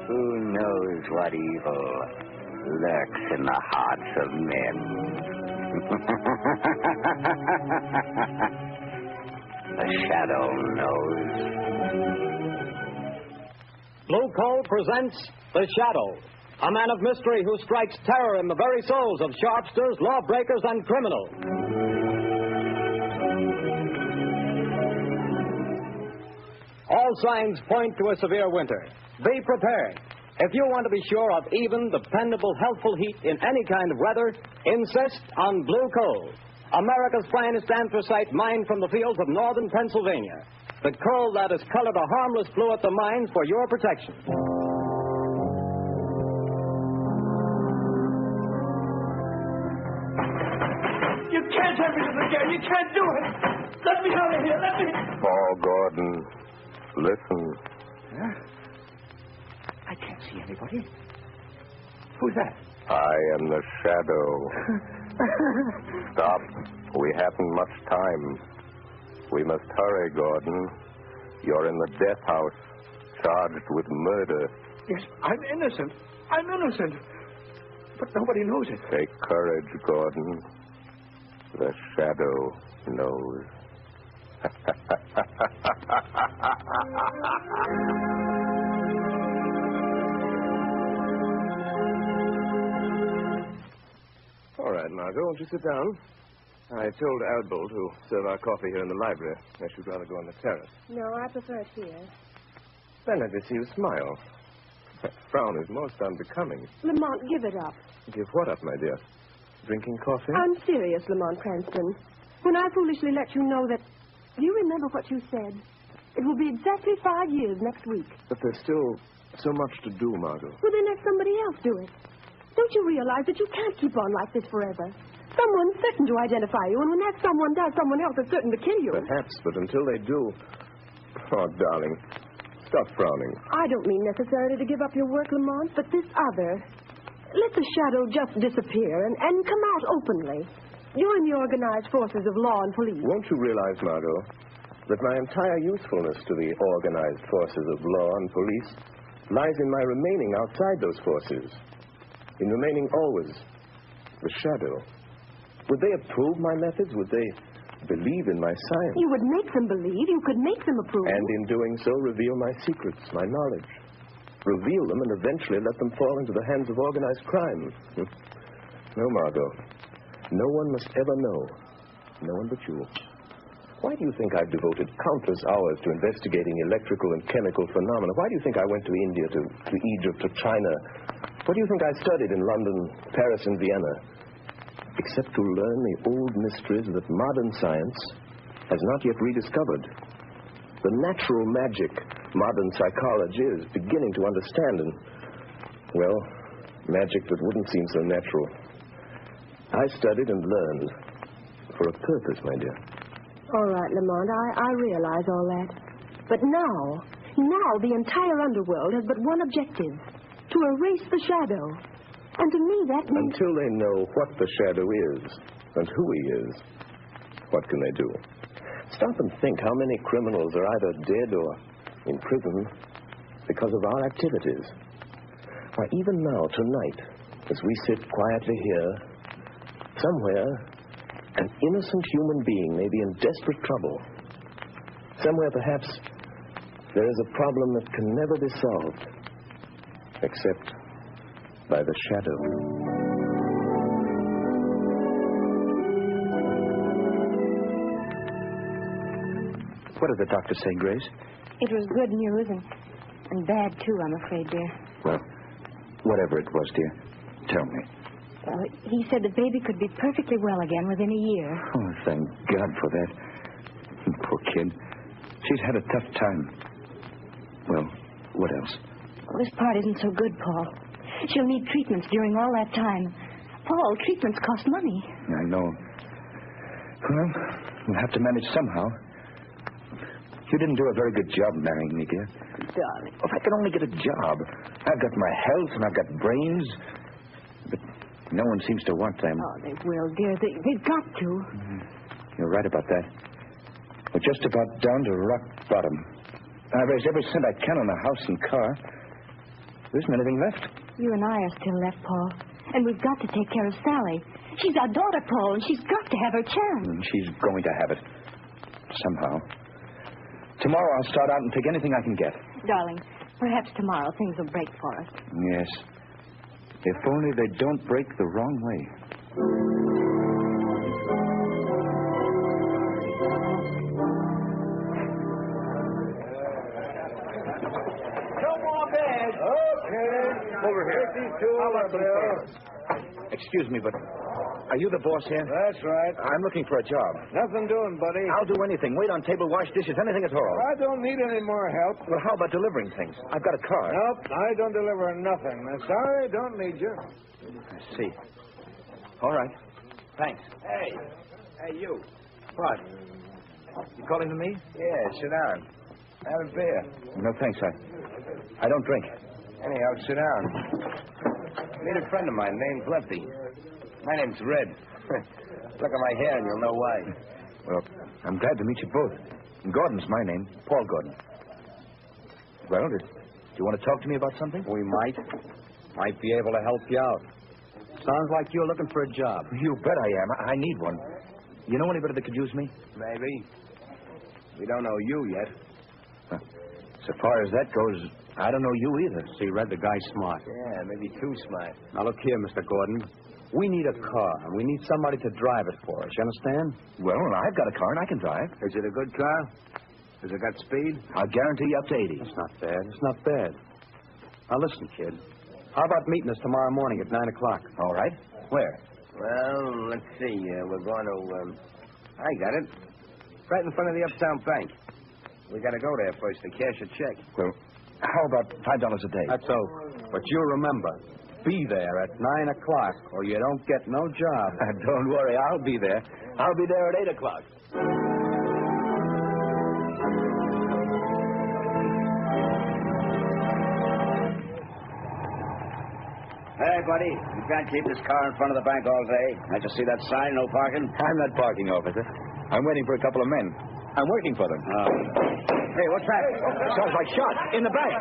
Who knows what evil lurks in the hearts of men? The shadow knows. Blue Coal presents The Shadow, a man of mystery who strikes terror in the very souls of sharpsters, lawbreakers, and criminals. All signs point to a severe winter. Be prepared. If you want to be sure of even, dependable, healthful heat in any kind of weather, insist on Blue Coal, America's finest anthracite mined from the fields of northern Pennsylvania. The coal that has colored a harmless blue at the mines for your protection. You can't have me to the game. You can't do it. Let me out of here. Let me. Oh, Gordon, listen. Huh? I can't see anybody. Who's that? I am the shadow. Stop. We haven't much time. We must hurry, Gordon. You're in the death house, charged with murder. Yes, I'm innocent. I'm innocent. But nobody knows it. Take courage, Gordon. The shadow knows. All right, Margot, won't you sit down? I told Albold, who'll serve our coffee here in the library, I should rather go on the terrace. No, I prefer it here. Benedict, you smile. That frown is most unbecoming. Lamont, give it up. Give what up, my dear? Drinking coffee? I'm serious, Lamont Cranston. When I foolishly let you know that... Do you remember what you said? It will be exactly 5 years next week. But there's still so much to do, Margot. Well, then let somebody else do it. Don't you realize that you can't keep on like this forever? Someone's certain to identify you, and when that someone does, someone else is certain to kill you. Perhaps, but until they do... Oh, darling, stop frowning. I don't mean necessarily to give up your work, Lamont, but this other... Let the shadow just disappear and come out openly. You're in the organized forces of law and police. Won't you realize, Margot, that my entire usefulness to the organized forces of law and police lies in my remaining outside those forces, in remaining always the shadow? Would they approve my methods? Would they believe in my science? You would make them believe. You could make them approve. And in doing so, reveal my secrets, my knowledge. Reveal them and eventually let them fall into the hands of organized crime. No, Margot. No one must ever know. No one but you. Why do you think I've devoted countless hours to investigating electrical and chemical phenomena? Why do you think I went to India, to Egypt, to China? What do you think I studied in London, Paris, and Vienna? Except to learn the old mysteries that modern science has not yet rediscovered. The natural magic modern psychology is beginning to understand, and, well, magic that wouldn't seem so natural. I studied and learned for a purpose, my dear. All right, Lamont, I realize all that. But now the entire underworld has but one objective, to erase the shadow. And to me, that means... Until they know what the shadow is and who he is, what can they do? Stop and think how many criminals are either dead or in prison because of our activities. Why, even now, tonight, as we sit quietly here, somewhere, an innocent human being may be in desperate trouble. Somewhere, perhaps, there is a problem that can never be solved, except by the shadow. What did the doctor say, Grace? It was good news and bad, too, I'm afraid, dear. Well, whatever it was, dear, tell me. Well, he said the baby could be perfectly well again within a year. Oh, thank God for that. Poor kid. She's had a tough time. Well, what else? Well, this part isn't so good, Paul. She'll need treatments during all that time. Paul, treatments cost money. I know. Well, we'll have to manage somehow. You didn't do a very good job marrying me, dear. Darling. If I could only get a job. I've got my health and I've got brains. But no one seems to want them. Oh, they will, dear. They've got to. Mm-hmm. You're right about that. We're just about down to rock bottom. I raised every cent I can on the house and car. There isn't anything left. You and I are still left, Paul. And we've got to take care of Sally. She's our daughter, Paul, and she's got to have her chance. She's going to have it. Somehow. Tomorrow I'll start out and take anything I can get. Darling, perhaps tomorrow things will break for us. Yes. If only they don't break the wrong way. No more beds. Okay. Over here. 52. Excuse me, but are you the boss here? That's right. I'm looking for a job. Nothing doing, buddy. I'll do anything. Wait on table, wash dishes, anything at all. I don't need any more help. Well, how about delivering things? I've got a car. Nope, I don't deliver nothing. I'm sorry, don't need you. I see. All right. Thanks. Hey, you. What? You calling to me? Yeah, sit down. Have a beer. No, thanks. I don't drink. Anyhow, sit down. Meet a friend of mine named Lefty. My name's Red. Look at my hair and you'll know why. Well, I'm glad to meet you both. Gordon's my name. Paul Gordon. Well, do you want to talk to me about something? We might. Might be able to help you out. Sounds like you're looking for a job. You bet I am. I need one. You know anybody that could use me? Maybe. We don't know you yet. So far as that goes, I don't know you either. See, Red, the guy's smart. Yeah, maybe too smart. Now, look here, Mr. Gordon. We need a car, and we need somebody to drive it for us. You understand? Well, I've got a car, and I can drive. Is it a good car? Has it got speed? I'll guarantee you up to 80. It's not bad. It's not bad. Now, listen, kid. How about meeting us tomorrow morning at 9 o'clock? All right. Where? Well, let's see. We're going to... I got it. Right in front of the Uptown Bank. We got to go there first to cash a check. Well, how about $5 a day? That's so. But you remember, be there at 9 o'clock or you don't get no job. Don't worry, I'll be there. I'll be there at 8 o'clock. Hey, buddy, you can't keep this car in front of the bank all day. Can't you see that sign, no parking? I'm not parking, officer. I'm waiting for a couple of men. I'm working for them. Oh. Hey, what's that? Sounds like shots in the bank.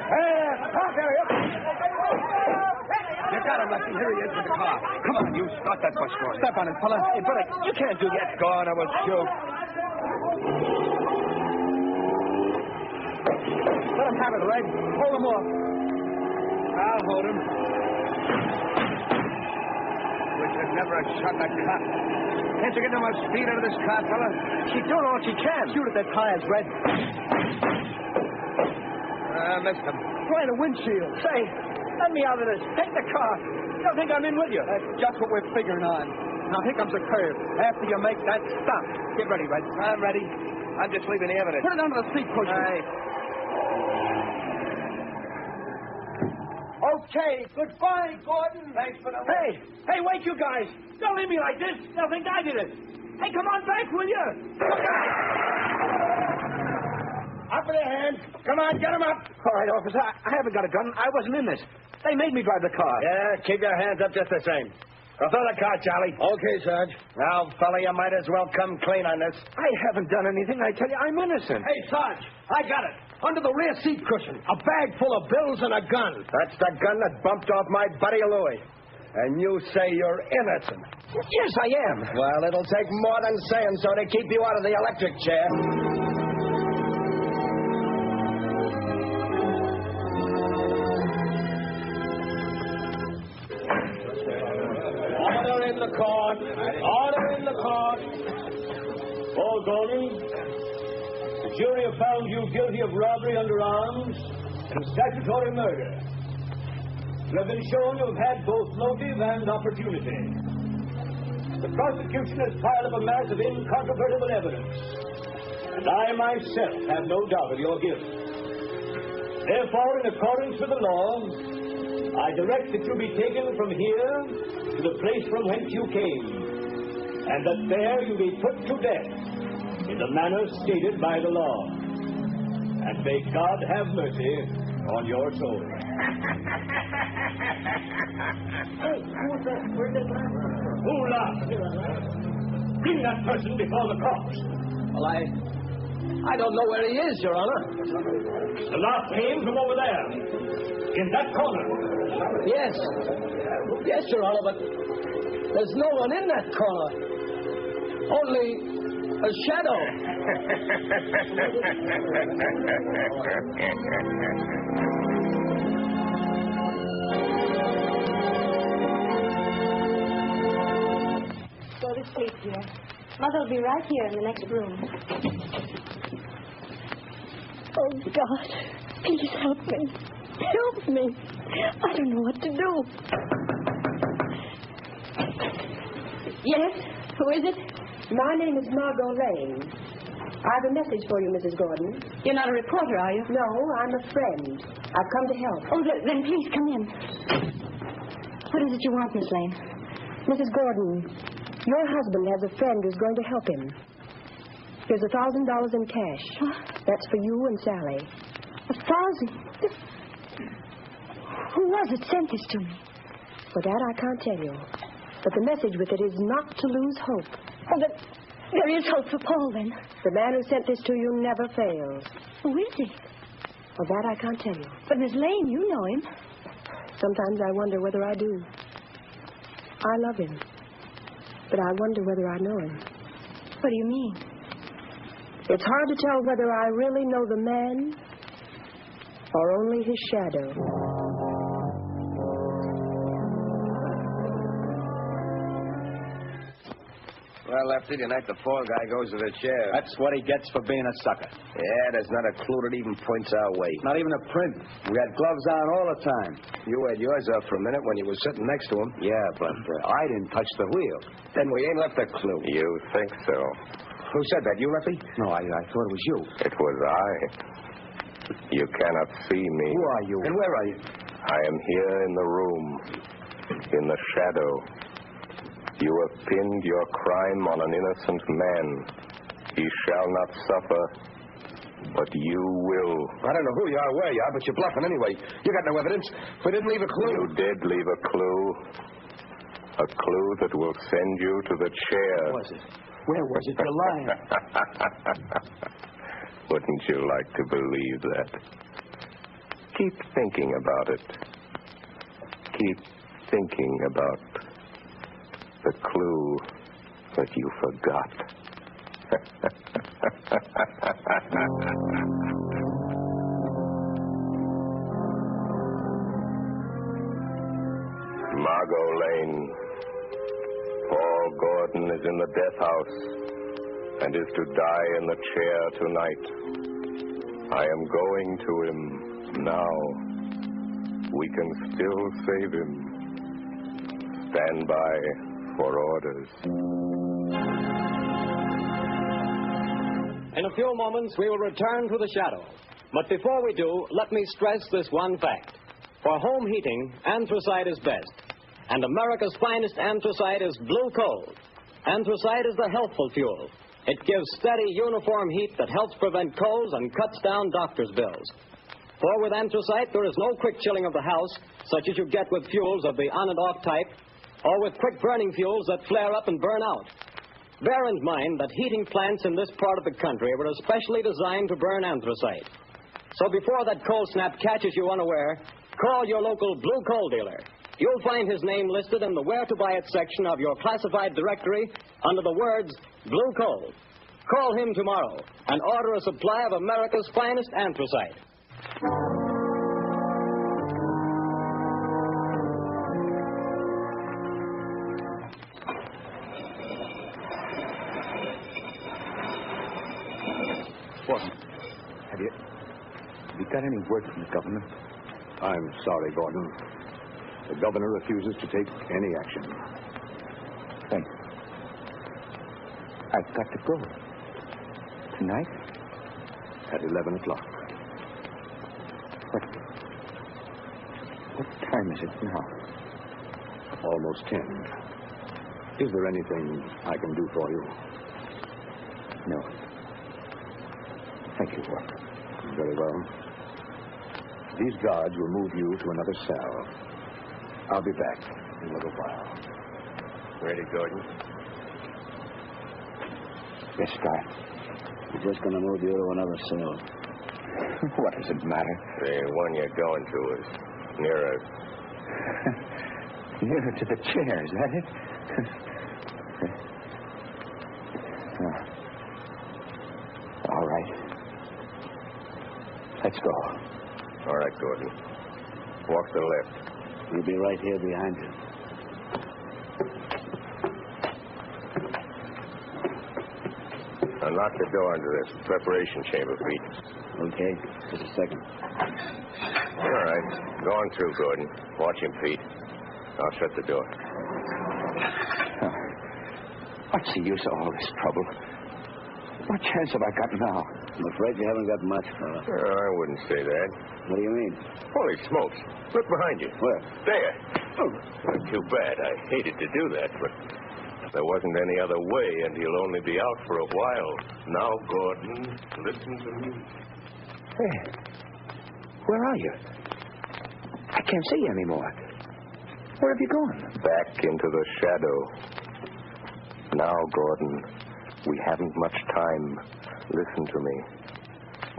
You got him, Lefty. Here he is with the car. Come on, you start that bus for us. Step on it, fella. Hey, brother, you can't do that. Go on, I will shoot. Let him have it, Red. Hold him off. I'll hold him. Wish I'd never have shot that cop. Can't you get no more speed out of this car, fella? She's doing all she can. Shoot at that tires, Red. Missed him. Right a windshield. Say, let me out of this. Take the car. You don't think I'm in with you? That's just what we're figuring on. Now, here comes a curve. After you make that stop. Get ready, Red. I'm ready. I'm just leaving the evidence. Put it under the seat cushion. Aye. Okay, goodbye, Gordon. Thanks for the... Hey, wait, you guys. Don't leave me like this. They'll think I did it. Hey, come on back, will you? Up with your hands. Come on, get him up. All right, officer. I haven't got a gun. I wasn't in this. They made me drive the car. Yeah, keep your hands up just the same. Now, throw the car, Charlie. Okay, Sarge. Now, fella, you might as well come clean on this. I haven't done anything. I tell you, I'm innocent. Hey, Sarge, I got it. Under the rear seat cushion. A bag full of bills and a gun. That's the gun that bumped off my buddy Louis. And you say you're innocent. Yes, I am. Well, it'll take more than saying so to keep you out of the electric chair. Order in the court. Order in the court. Paul Gordon, the jury have found you guilty of robbery under arms and statutory murder. You have been shown to have had both motive and opportunity. The prosecution has piled up a mass of incontrovertible evidence, and I myself have no doubt of your guilt. Therefore, in accordance with the law, I direct that you be taken from here to the place from whence you came, and that there you be put to death in the manner stated by the law. And may God have mercy on your soul. Who laughed? Bring that person before the cops. Well, I don't know where he is, Your Honor. The last came from over there. In that corner. Yes. Yes, Your Honor, but there's no one in that corner. Only a shadow. Go to sleep, dear. Mother will be right here in the next room. Oh, God. Please help me. Help me. I don't know what to do. Yes? Who is it? My name is Margot Lane. I have a message for you, Mrs. Gordon. You're not a reporter, are you? No, I'm a friend. I've come to help. Oh, then please come in. What is it you want, Miss Lane? Mrs. Gordon, your husband has a friend who's going to help him. Here's $1,000 in cash. That's for you and Sally. 1,000? Who was it sent this to me? For that, I can't tell you. But the message with it is not to lose hope. Oh, but there is hope for Paul, then. The man who sent this to you never fails. Who is he? Well, that I can't tell you. But, Miss Lane, you know him. Sometimes I wonder whether I do. I love him. But I wonder whether I know him. What do you mean? It's hard to tell whether I really know the man or only his shadow. Well, Lefty, tonight the poor guy goes to the chair. That's what he gets for being a sucker. Yeah, there's not a clue that even points our way. Not even a print. We had gloves on all the time. You had yours off for a minute when you were sitting next to him. Yeah, but I didn't touch the wheel. Then we ain't left a clue. You think so? Who said that? You, Lefty? No, I thought it was you. It was I. You cannot see me. Who are you? And where are you? I am here in the room, in the shadow. You have pinned your crime on an innocent man. He shall not suffer, but you will. I don't know who you are, where you are, but you're bluffing anyway. You got no evidence. We didn't leave a clue. You did leave a clue. A clue that will send you to the chair. Where was it? Where was it? You're lying. Wouldn't you like to believe that? Keep thinking about it. Keep thinking about the clue that you forgot. Margot Lane. Paul Gordon is in the death house and is to die in the chair tonight. I am going to him now. We can still save him. Stand by for orders. In a few moments, we will return to the shadow. But before we do, let me stress this one fact. For home heating, anthracite is best. And America's finest anthracite is blue coal. Anthracite is the healthful fuel. It gives steady, uniform heat that helps prevent colds and cuts down doctor's bills. For with anthracite, there is no quick chilling of the house, such as you get with fuels of the on and off type, or with quick burning fuels that flare up and burn out. Bear in mind that heating plants in this part of the country were especially designed to burn anthracite. So before that cold snap catches you unaware, call your local blue coal dealer. You'll find his name listed in the Where to Buy It section of your classified directory under the words Blue Coal. Call him tomorrow and order a supply of America's finest anthracite. What? Have you got any word from the governor? I'm sorry, Gordon. The governor refuses to take any action. Thanks. I've got to go. Tonight? At 11 o'clock. What time is it now? Almost 10. Is there anything I can do for you? No. Thank you, Walker. Very well. These guards will move you to another cell. I'll be back in a little while. Ready, Gordon? Yes, Guy. We're just going to move you to another cell. What does it matter? The one you're going to is nearer. Nearer to the chair, is that it? All right. Let's go. All right, Gordon. Walk to the left. We'll be right here behind you. Now lock the door into this preparation chamber, Pete. Okay, just a second. All right. Go on through, Gordon. Watch him, Pete. I'll shut the door. What's the use of all this trouble? What chance have I got now? I'm afraid you haven't got much, fella. I wouldn't say that. What do you mean? Holy smokes. Look behind you. Where? There. Oh. Too bad. I hated to do that, but there wasn't any other way, and he'll only be out for a while. Now, Gordon, listen to me. Hey, where are you? I can't see you anymore. Where have you gone? Back into the shadow. Now, Gordon, we haven't much time. Listen to me.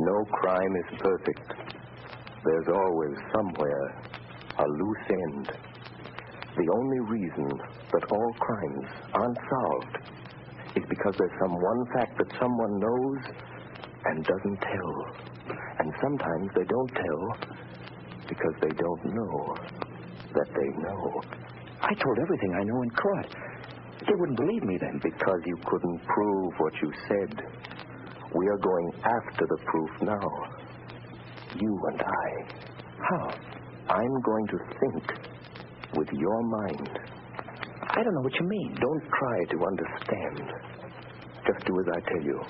No crime is perfect. There's always somewhere a loose end. The only reason that all crimes aren't solved is because there's some one fact that someone knows and doesn't tell. And sometimes they don't tell because they don't know that they know. I told everything I know in court. They wouldn't believe me then. Because you couldn't prove what you said. We are going after the proof now. You and I. How? I'm going to think with your mind. I don't know what you mean. Don't try to understand. Just do as I tell you.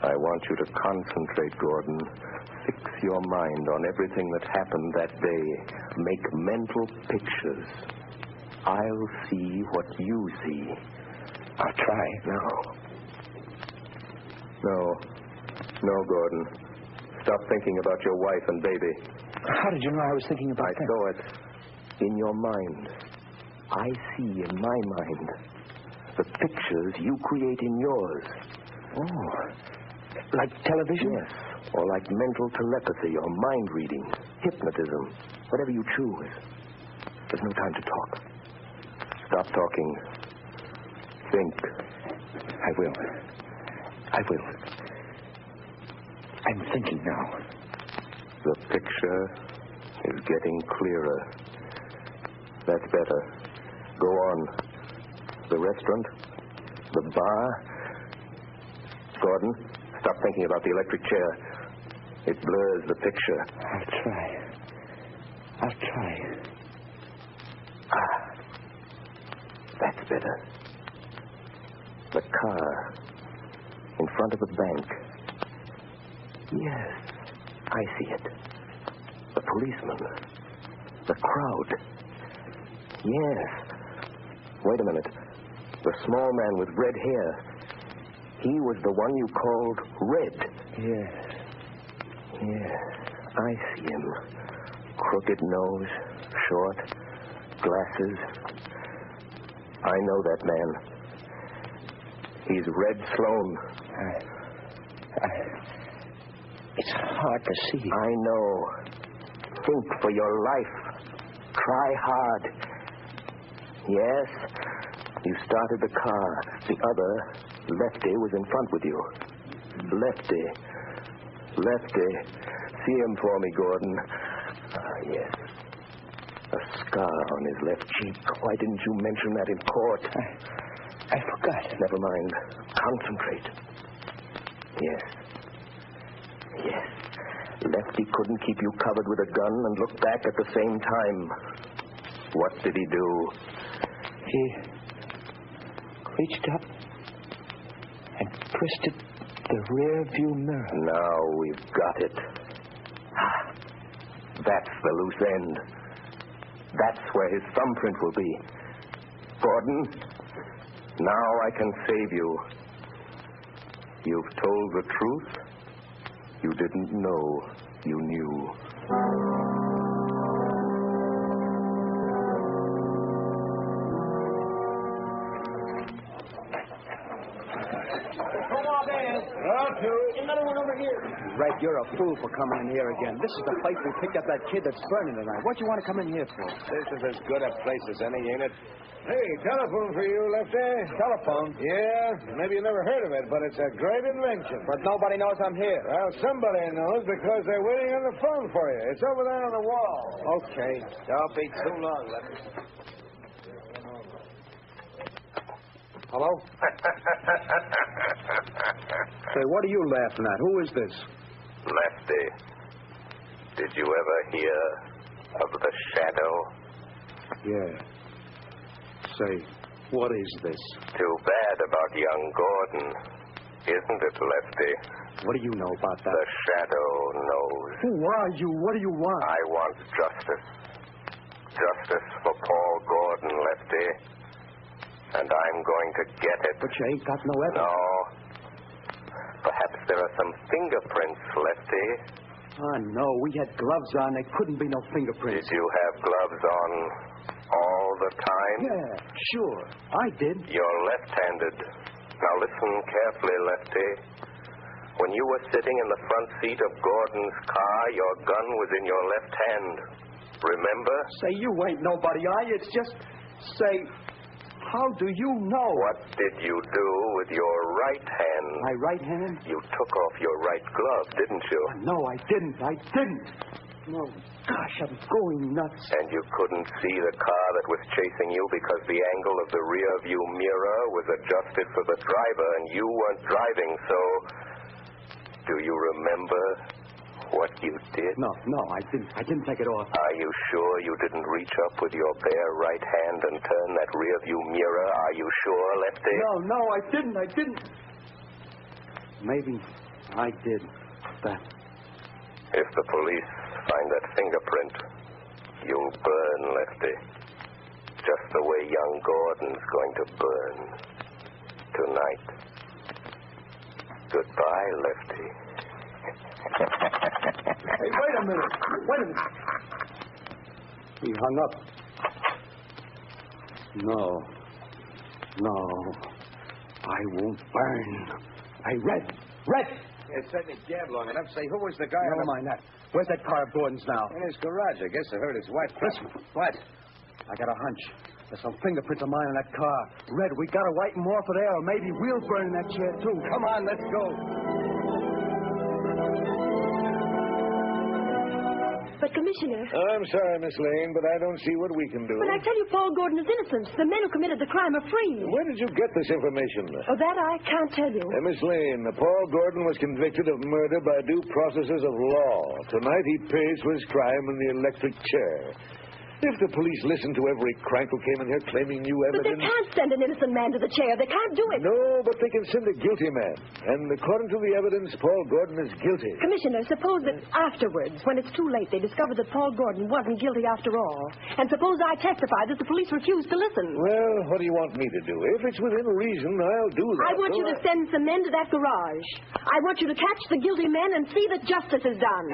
I want you to concentrate, Gordon. Fix your mind on everything that happened that day. Make mental pictures. I'll see what you see. I'll try. No, Gordon. Stop thinking about your wife and baby. How did you know I was thinking about them? I saw it in your mind. I see in my mind the pictures you create in yours. Oh, like television? Yes, or like mental telepathy or mind reading, hypnotism, whatever you choose. There's no time to talk. Stop talking. Think. I will. I'm thinking now. The picture is getting clearer. That's better. Go on. The restaurant? The bar? Gordon, stop thinking about the electric chair. It blurs the picture. I'll try. That's better. The car in front of the bank. Yes, I see it. The policeman. The crowd. Yes. Wait a minute. The small man with red hair. He was the one you called Red. Yes, I see him. Crooked nose, short, glasses. I know that man. He's Red Sloan. It's hard to see. I know. Think for your life. Try hard. Yes, you started the car. The other, Lefty, was in front with you. Lefty. See him for me, Gordon. Yes. A scar on his left cheek. Why didn't you mention that in court? I forgot. Never mind. Concentrate. Yes. Lefty couldn't keep you covered with a gun and look back at the same time. What did he do? He reached up and twisted the rear view mirror. Now we've got it. That's the loose end. That's where his thumbprint will be. Gordon, now I can save you. You've told the truth. You didn't know you knew. Come on in. two. Another one over here. Red, you're a fool for coming in here again. This is the place we picked up that kid that's burning tonight. What do you want to come in here for? This is as good a place as any, ain't it? Hey, telephone for you, Lefty. Telephone? Yeah, maybe you never heard of it, but it's a great invention. But nobody knows I'm here. Well, somebody knows because they're waiting on the phone for you. It's over there on the wall. Okay. Don't be too long, Lefty. Hello? Say, what are you laughing at? Who is this? Lefty, did you ever hear of the shadow? Yeah. Say, what is this? Too bad about young Gordon, isn't it, Lefty? What do you know about that? The shadow knows. Who are you? What do you want? I want justice. Justice for Paul Gordon, Lefty. And I'm going to get it. But you ain't got no evidence. No. Perhaps there are some fingerprints, Lefty. Oh, no. We had gloves on. There couldn't be no fingerprints. Did you have gloves on all the time? Yeah, sure. I did. You're left-handed. Now listen carefully, Lefty. When you were sitting in the front seat of Gordon's car, your gun was in your left hand. Remember? Say, you ain't nobody, are you? It's just... Say, how do you know? What did you do with your right hand? My right hand? You took off your right glove, didn't you? No, I didn't. I didn't. No, gosh, I'm going nuts. And you couldn't see the car that was chasing you because the angle of the rear view mirror was adjusted for the driver and you weren't driving, so... Do you remember what you did? No, I didn't. I didn't take it off. Are you sure you didn't reach up with your bare right hand and turn that rear view mirror? Are you sure, Lefty? No, I didn't. Maybe I did that. If the police find that fingerprint, you'll burn, Lefty. Just the way young Gordon's going to burn tonight. Goodbye, Lefty. Hey, wait a minute. He hung up. No. I won't burn. Hey, Red. It's taking a gab long enough. Say, who was the guy? Never mind that. Where's that car of Gordon's now? In his garage. I guess I heard his wife. Listen. What? I got a hunch. There's some fingerprints of mine in that car. Red, we gotta wipe them off of there, or maybe we'll burn in that chair, too. Come on, let's go. But, Commissioner... I'm sorry, Miss Lane, but I don't see what we can do. But I tell you, Paul Gordon is innocent. The men who committed the crime are free. Where did you get this information? Oh, that I can't tell you. Miss Lane, Paul Gordon was convicted of murder by due processes of law. Tonight he pays for his crime in the electric chair. If the police listened to every crank who came in here claiming new But evidence... they can't send an innocent man to the chair. They can't do it. No, but they can send a guilty man. And according to the evidence, Paul Gordon is guilty. Commissioner, suppose that afterwards, when it's too late, they discover that Paul Gordon wasn't guilty after all. And suppose I testify that the police refused to listen. Well, what do you want me to do? If it's within reason, I'll do that. I want you to send some men to that garage. I want you to catch the guilty men and see that justice is done.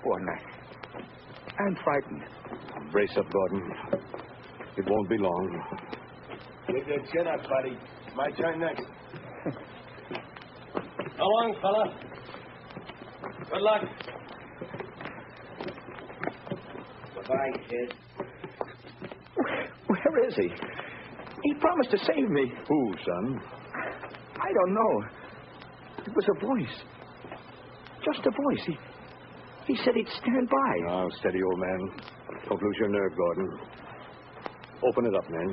Poor Mac. I'm frightened. Brace up, Gordon. It won't be long. Keep your chin up, buddy. My turn next. So long, fella. Good luck. Goodbye, kid. Where is he? He promised to save me. Who, son? I don't know. It was a voice. Just a voice. He said he'd stand by. Now, steady, old man. Don't lose your nerve, Gordon. Open it up, man.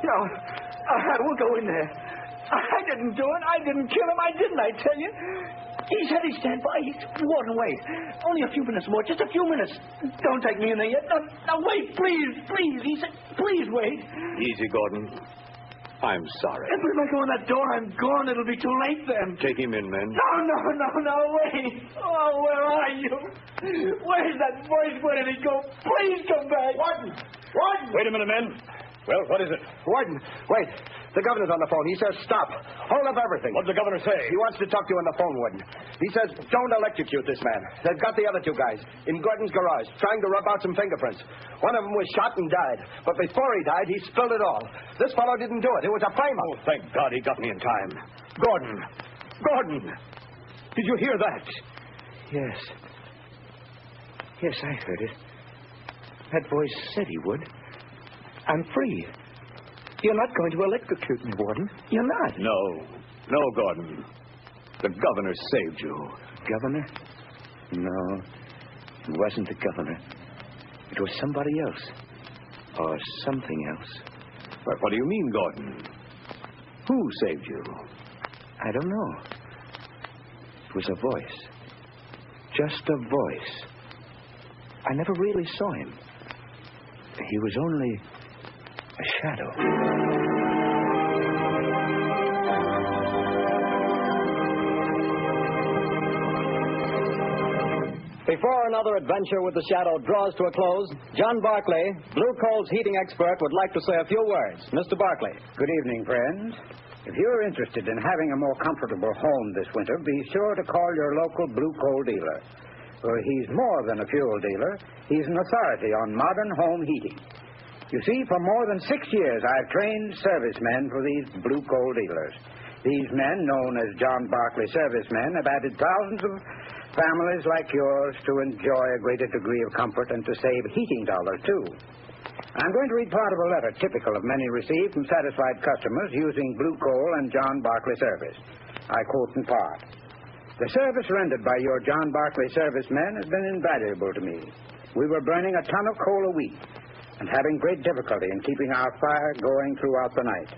No, we'll go in there. I didn't do it. I didn't kill him. I didn't, I tell you. He said he'd stand by. He's walking away. Only a few minutes more. Just a few minutes. Don't take me in there yet. No, wait, please. He said, please wait. Easy, Gordon. I'm sorry. But if I go in that door, I'm gone. It'll be too late then. Take him in, men. No, wait. Oh, where are you? Where's that voice? Where did he go? Please come back. Warden! Wait a minute, men. Well, what is it? Warden, wait. The governor's on the phone. He says stop. Hold up everything. What'd the governor say? He wants to talk to you on the phone, Warden. He says don't electrocute this man. They've got the other two guys in Gordon's garage trying to rub out some fingerprints. One of them was shot and died. But before he died, he spilled it all. This fellow didn't do it. It was a frame-up. Oh, thank God he got me in time. Gordon! Gordon! Did you hear that? Yes. Yes, I heard it. That voice said he would. I'm free. You're not going to electrocute me, Warden. You're not. No, Gordon. The governor saved you. Governor? No, it wasn't the governor. It was somebody else. Or something else. But what do you mean, Gordon? Who saved you? I don't know. It was a voice. Just a voice. I never really saw him. He was only a shadow. Before another adventure with the Shadow draws to a close, John Barclay, Blue Coal's heating expert, would like to say a few words. Mr. Barclay. Good evening, friends. If you're interested in having a more comfortable home this winter, be sure to call your local Blue Coal dealer. For he's more than a fuel dealer. He's an authority on modern home heating. You see, for more than 6 years, I've trained servicemen for these Blue Coal dealers. These men, known as John Barclay servicemen, have added thousands of families like yours to enjoy a greater degree of comfort and to save heating dollars, too. I'm going to read part of a letter typical of many received from satisfied customers using Blue Coal and John Barclay service. I quote in part. The service rendered by your John Barclay servicemen has been invaluable to me. We were burning a ton of coal a week and having great difficulty in keeping our fire going throughout the night.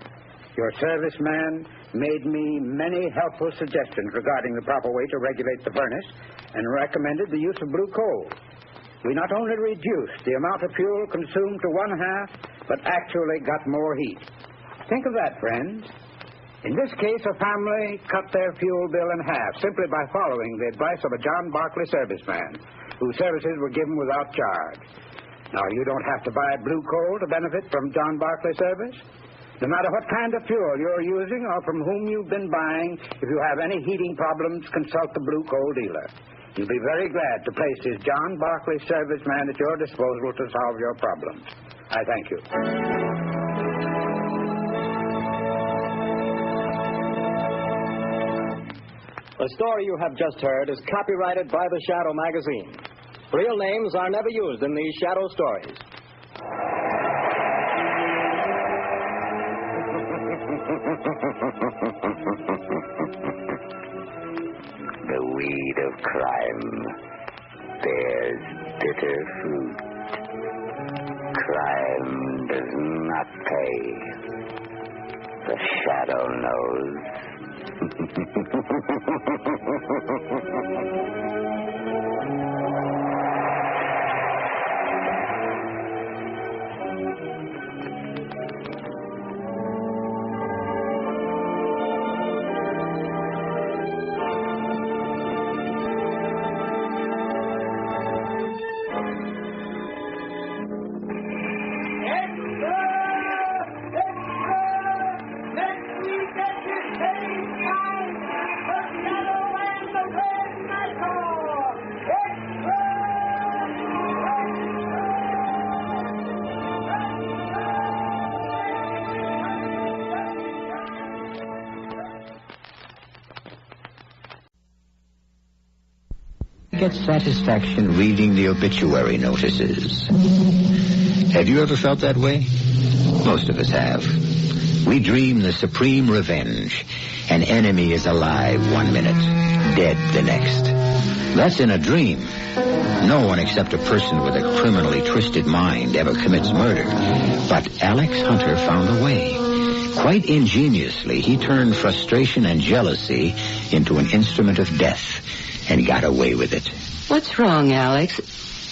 Your serviceman made me many helpful suggestions regarding the proper way to regulate the furnace and recommended the use of Blue Coal. We not only reduced the amount of fuel consumed to 1/2, but actually got more heat. Think of that, friends. In this case, a family cut their fuel bill in half simply by following the advice of a John Barclay serviceman, whose services were given without charge. Now, you don't have to buy Blue Coal to benefit from John Barclay service. No matter what kind of fuel you're using or from whom you've been buying, if you have any heating problems, consult the Blue Coal dealer. He'll be very glad to place his John Barclay serviceman at your disposal to solve your problems. I thank you. The story you have just heard is copyrighted by the Shadow magazine. Real names are never used in these Shadow stories. The weed of crime bears bitter fruit. Crime does not pay. The Shadow knows. Get satisfaction reading the obituary notices. Have you ever felt that way? Most of us have. We dream the supreme revenge. An enemy is alive 1 minute, dead the next. That's in a dream. No one except a person with a criminally twisted mind ever commits murder. But Alex Hunter found a way. Quite ingeniously, he turned frustration and jealousy into an instrument of death. And got away with it. What's wrong, Alex?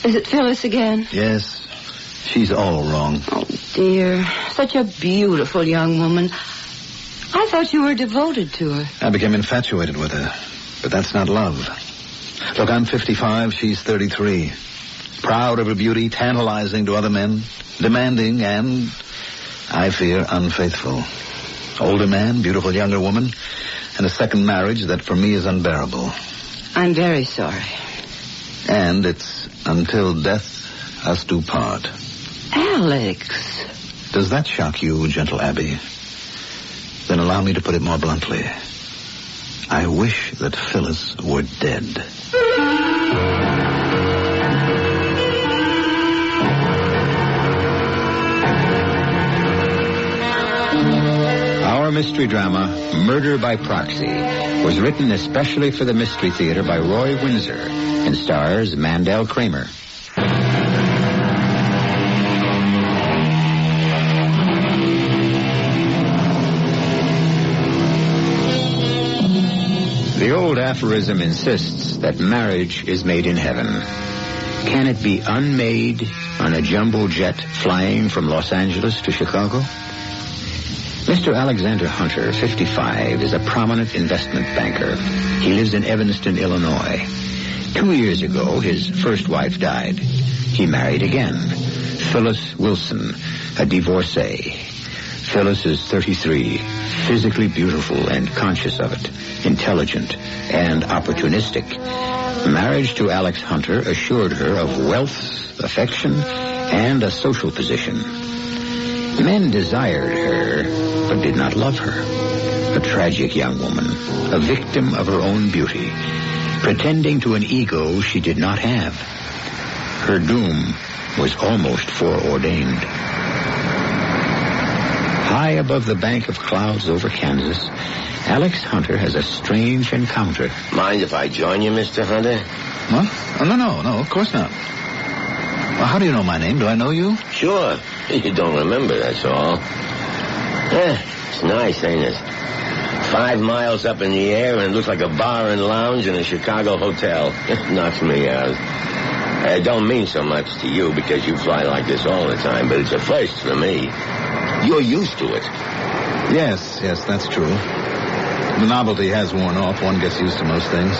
Is it Phyllis again? Yes. She's all wrong. Oh, dear. Such a beautiful young woman. I thought you were devoted to her. I became infatuated with her. But that's not love. Look, I'm 55. She's 33. Proud of her beauty, tantalizing to other men, demanding and, I fear, unfaithful. Older man, beautiful younger woman, and a second marriage that for me is unbearable. I'm very sorry. And it's until death us do part. Alex. Does that shock you, gentle Abby? Then allow me to put it more bluntly. I wish that Phyllis were dead. Our mystery drama, Murder by Proxy, was written especially for the Mystery Theater by Roy Windsor and stars Mandel Kramer. The old aphorism insists that marriage is made in heaven. Can it be unmade on a jumbo jet flying from Los Angeles to Chicago? Mr. Alexander Hunter, 55, is a prominent investment banker. He lives in Evanston, Illinois. 2 years ago, his first wife died. He married again, Phyllis Wilson, a divorcee. Phyllis is 33, physically beautiful and conscious of it, intelligent and opportunistic. Marriage to Alex Hunter assured her of wealth, affection, and a social position. Men desired her, but did not love her. A tragic young woman, a victim of her own beauty, pretending to an ego she did not have. Her doom was almost foreordained. High above the bank of clouds over Kansas, Alex Hunter has a strange encounter. Mind if I join you, Mr. Hunter? What? Oh, no, of course not. Well, how do you know my name? Do I know you? Sure. You don't remember, that's all. It's nice, ain't it? 5 miles up in the air, and it looks like a bar and lounge in a Chicago hotel. It knocks me out. It don't mean so much to you because you fly like this all the time, but it's a first for me. You're used to it. Yes, that's true. The novelty has worn off. One gets used to most things.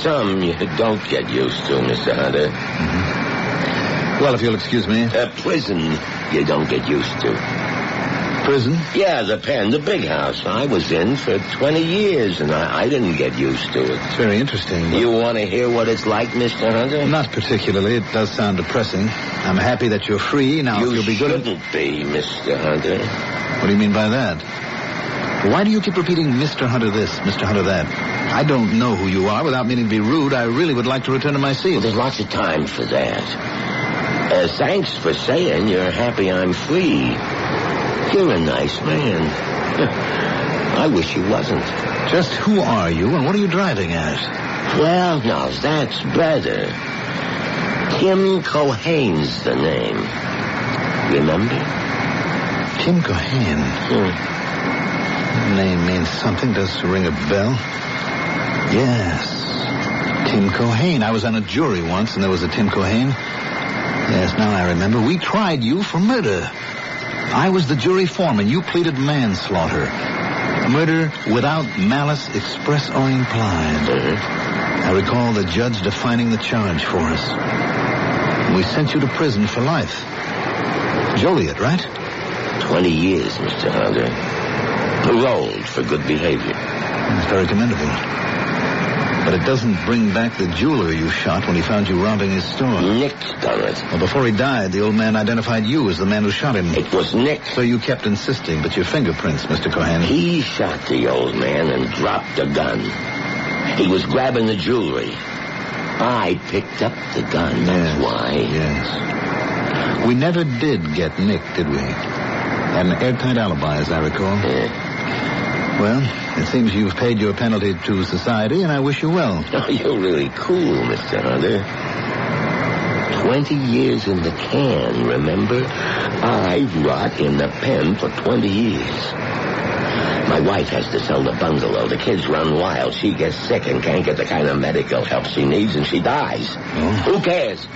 Some you don't get used to, Mr. Hunter. Mm-hmm. Well, if you'll excuse me. Prison you don't get used to. Prison? Yeah, the pen, the big house. I was in for 20 years, and I didn't get used to it. It's very interesting. You want to hear what it's like, Mr. Hunter? Not particularly. It does sound depressing. I'm happy that you're free. Now, if you'll be good... You shouldn't be, Mr. Hunter. What do you mean by that? Why do you keep repeating Mr. Hunter this, Mr. Hunter that? I don't know who you are. Without meaning to be rude, I really would like to return to my seat. Well, there's lots of time for that. Thanks for saying you're happy I'm free. You're a nice man. I wish you wasn't. Just who are you and what are you driving at? Well, now, that's better. Tim Cohane's the name. Remember? Tim Cohane? Name means something. Does ring a bell? Yes. Tim Cohane. I was on a jury once and there was a Tim Cohane. Yes, now I remember. We tried you for murder. I was the jury foreman. You pleaded manslaughter. Murder without malice express or implied. I recall the judge defining the charge for us. We sent you to prison for life. Joliet, right? 20 years, Mr. Hunter. Paroled for good behavior. That's very commendable. But it doesn't bring back the jeweler you shot when he found you robbing his store. Nick's done it. Well, before he died, the old man identified you as the man who shot him. It was Nick. So you kept insisting, but your fingerprints, Mr. Cohane. He shot the old man and dropped the gun. He was grabbing the jewelry. I picked up the gun, that's why. Yes. We never did get Nick, did we? Had an airtight alibi, as I recall. Yeah. Well, it seems you've paid your penalty to society, and I wish you well. Oh, you're really cool, Mr. Hunter. 20 years in the can, remember? I've rot in the pen for 20 years. My wife has to sell the bungalow. The kids run wild. She gets sick and can't get the kind of medical help she needs, and she dies. Oh. Who cares?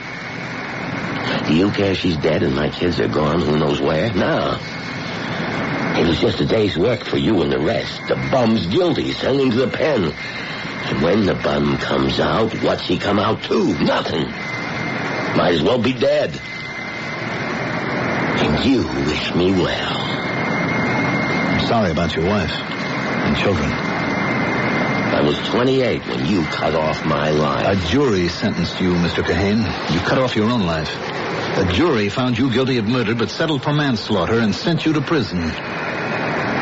Do you care she's dead and my kids are gone who knows where? No. It was just a day's work for you and the rest. The bum's guilty. Send him to the pen. And when the bum comes out, what's he come out to? Nothing. Might as well be dead. And you wish me well. I'm sorry about your wife and children. I was 28 when you cut off my life. A jury sentenced you, Mr. Kahane. You cut off your own life. A jury found you guilty of murder but settled for manslaughter and sent you to prison.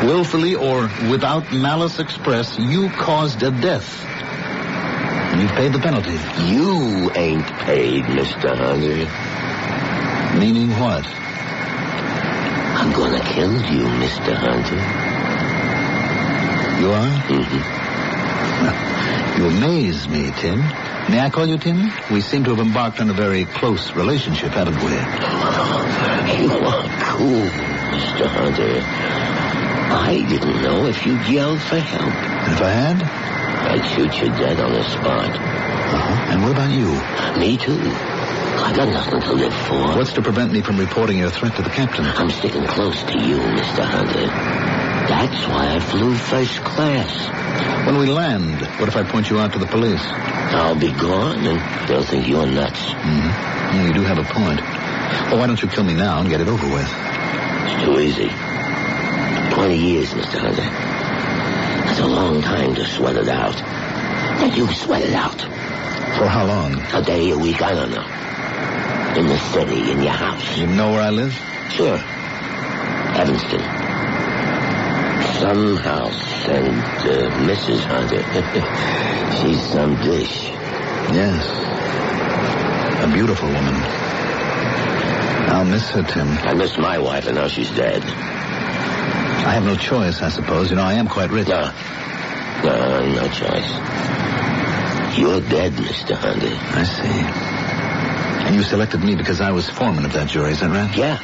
Willfully or without malice express, you caused a death. And you've paid the penalty. You ain't paid, Mr. Hunter. Meaning what? I'm gonna kill you, Mr. Hunter. You are? Mm-hmm. You amaze me, Tim. May I call you Tim? We seem to have embarked on a very close relationship, haven't we? You are cool, Mr. Hunter. I didn't know if you'd yelled for help. And if I had? I'd shoot you dead on the spot. Uh-huh. And what about you? Me too. I got nothing to live for. What's to prevent me from reporting your threat to the captain? I'm sticking close to you, Mr. Hunter. That's why I flew first class. When we land, what if I point you out to the police? I'll be gone, and they'll think you're nuts. Mm-hmm. Yeah, you do have a point. Well, why don't you kill me now and get it over with? It's too easy. 20 years, Mr. Hunter. That's a long time to sweat it out. Let you sweat it out. For how long? A day, a week, I don't know. In the city, in your house. You know where I live? Sure. Evanston. Some house, and Mrs. Hunter. She's some dish. Yes. A beautiful woman. I'll miss her, Tim. I missed my wife, and now she's dead. I have no choice, I suppose. You know, I am quite rich. No, no choice. You're dead, Mr. Hunter. I see. And you selected me because I was foreman of that jury, is that right? Yeah.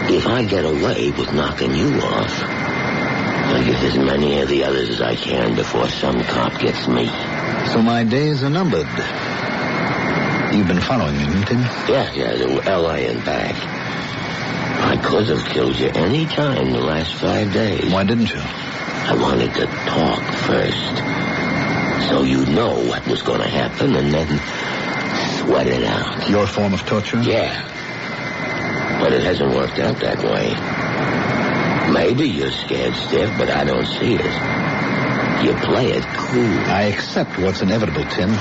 If I get away with knocking you off, I'll get as many of the others as I can before some cop gets me. So my days are numbered. You've been following me, Tim? Yeah, to L.A. and back. I could have killed you any time the last 5 days. Why didn't you? I wanted to talk first. So you'd know what was going to happen and then sweat it out. Your form of torture? Yeah. But it hasn't worked out that way. Maybe you're scared stiff, but I don't see it. You play it cool. I accept what's inevitable, Tim.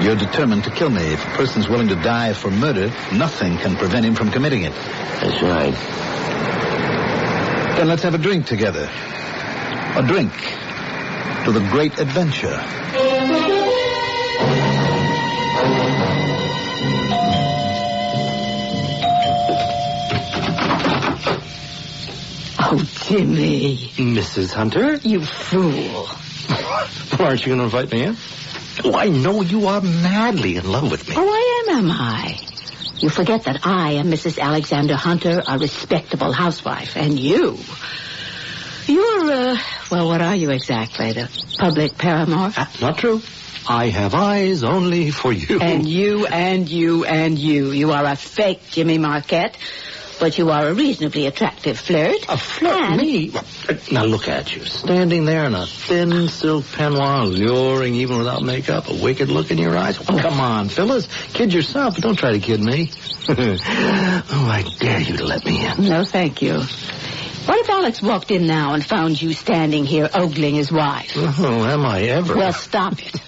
You're determined to kill me. If a person's willing to die for murder, nothing can prevent him from committing it. That's right. Then let's have a drink together. A drink to the great adventure. Oh, Jimmy. Mrs. Hunter? You fool. Well, aren't you going to invite me in? Oh, I know you are madly in love with me. Oh, I am I? You forget that I am Mrs. Alexander Hunter, a respectable housewife. And you're, well, what are you exactly? The public paramour? That's not true. I have eyes only for you. And you. You are a fake Jimmy Marquette, but you are a reasonably attractive flirt. A flirt? Me? Now look at you, standing there in a thin silk peignoir, alluring even without makeup, a wicked look in your eyes. Oh, come on, Phyllis. Kid yourself, but don't try to kid me. Oh, I dare you to let me in. No, thank you. What if Alex walked in now and found you standing here ogling his wife? Oh, am I ever? Well, stop it.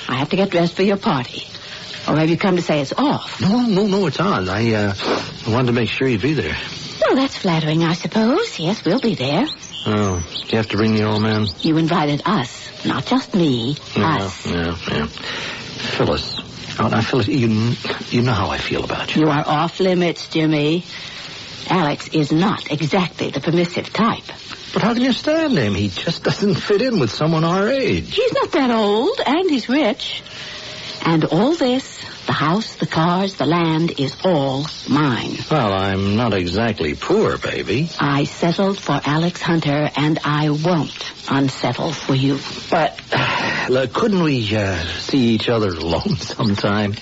I have to get dressed for your party. Or have you come to say it's off? No, it's on. I wanted to make sure you'd be there. Well, that's flattering, I suppose. Yes, we'll be there. Oh, you have to bring the old man? You invited us, not just me. Us. Yeah. Phyllis. Oh, now, Phyllis, you know how I feel about you. You are off limits, Jimmy. Alex is not exactly the permissive type. But how can you stand him? He just doesn't fit in with someone our age. He's not that old, and he's rich. And all this, the house, the cars, the land, is all mine. Well, I'm not exactly poor, baby. I settled for Alex Hunter, and I won't unsettle for you. But, look, couldn't we see each other alone sometime?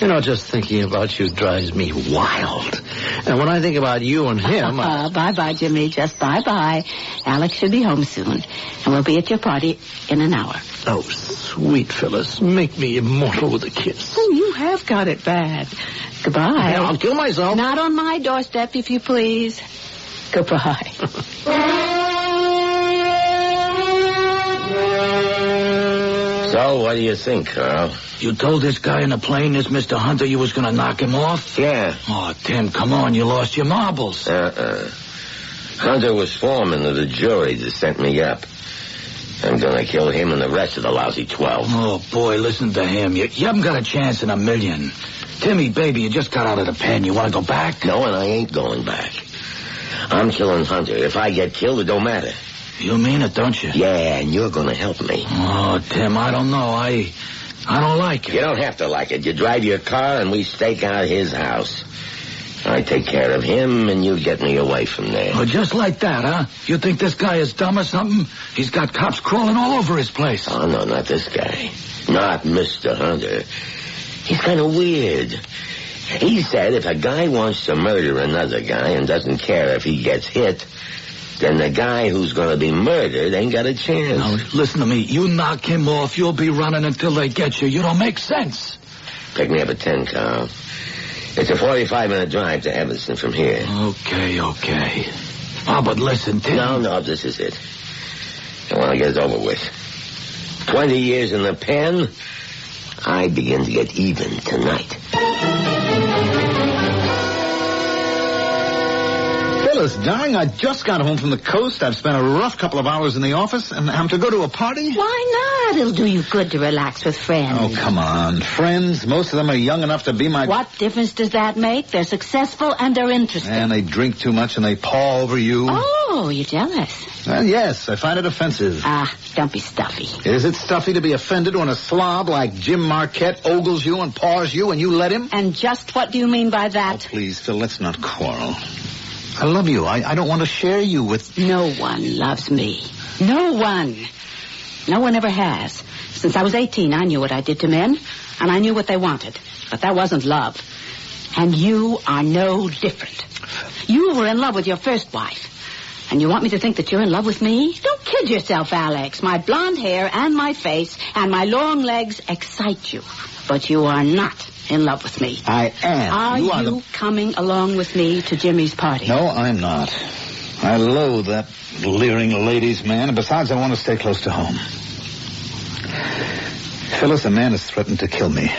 You know, just thinking about you drives me wild. And when I think about you and him... Bye-bye, Jimmy. Just bye-bye. Alex should be home soon. And we'll be at your party in an hour. Oh, sweet Phyllis. Make me immortal with a kiss. Oh, you have got it bad. Goodbye. Yeah, I'll kill myself. Not on my doorstep, if you please. Goodbye. So, what do you think, Carl? You told this guy in the plane, this Mr. Hunter, you was going to knock him off? Yeah. Oh, Tim, come on. You lost your marbles. Hunter was foreman of the jury that sent me up. I'm going to kill him and the rest of the lousy 12. Oh, boy, listen to him. You haven't got a chance in a million. Timmy, baby, you just got out of the pen. You want to go back? No, and I ain't going back. I'm killing Hunter. If I get killed, it don't matter. You mean it, don't you? Yeah, and you're going to help me. Oh, Tim, I don't know. I don't like it. You don't have to like it. You drive your car and we stake out his house. I take care of him and you get me away from there. Oh, just like that, huh? You think this guy is dumb or something? He's got cops crawling all over his place. Oh, no, not this guy. Not Mr. Hunter. He's kind of weird. He said if a guy wants to murder another guy and doesn't care if he gets hit, then the guy who's going to be murdered ain't got a chance. Now, listen to me. You knock him off, you'll be running until they get you. You don't make sense. Pick me up at 10, Carl. It's a 45-minute drive to Evanston from here. Okay. Oh, but listen, Tim. No, this is it. I want to get it over with. 20 years in the pen, I begin to get even tonight. Phyllis, darling, I just got home from the coast. I've spent a rough couple of hours in the office, and I'm to go to a party? Why not? It'll do you good to relax with friends. Oh, come on. Friends? Most of them are young enough to be my... What difference does that make? They're successful and they're interesting. And they drink too much and they paw over you. Oh, you're jealous. Well, yes, I find it offensive. Don't be stuffy. Is it stuffy to be offended when a slob like Jim Marquette ogles you and paws you and you let him? And just what do you mean by that? Oh, please, Phil, let's not quarrel. I love you. I don't want to share you with... No one loves me. No one. No one ever has. Since I was 18, I knew what I did to men, and I knew what they wanted. But that wasn't love. And you are no different. You were in love with your first wife. And you want me to think that you're in love with me? Don't kid yourself, Alex. My blonde hair and my face and my long legs excite you. But you are not in love with me. I am. Are you coming along with me to Jimmy's party? No, I'm not. I loathe that leering ladies' man, and besides, I want to stay close to home. Phyllis, a man has threatened to kill me.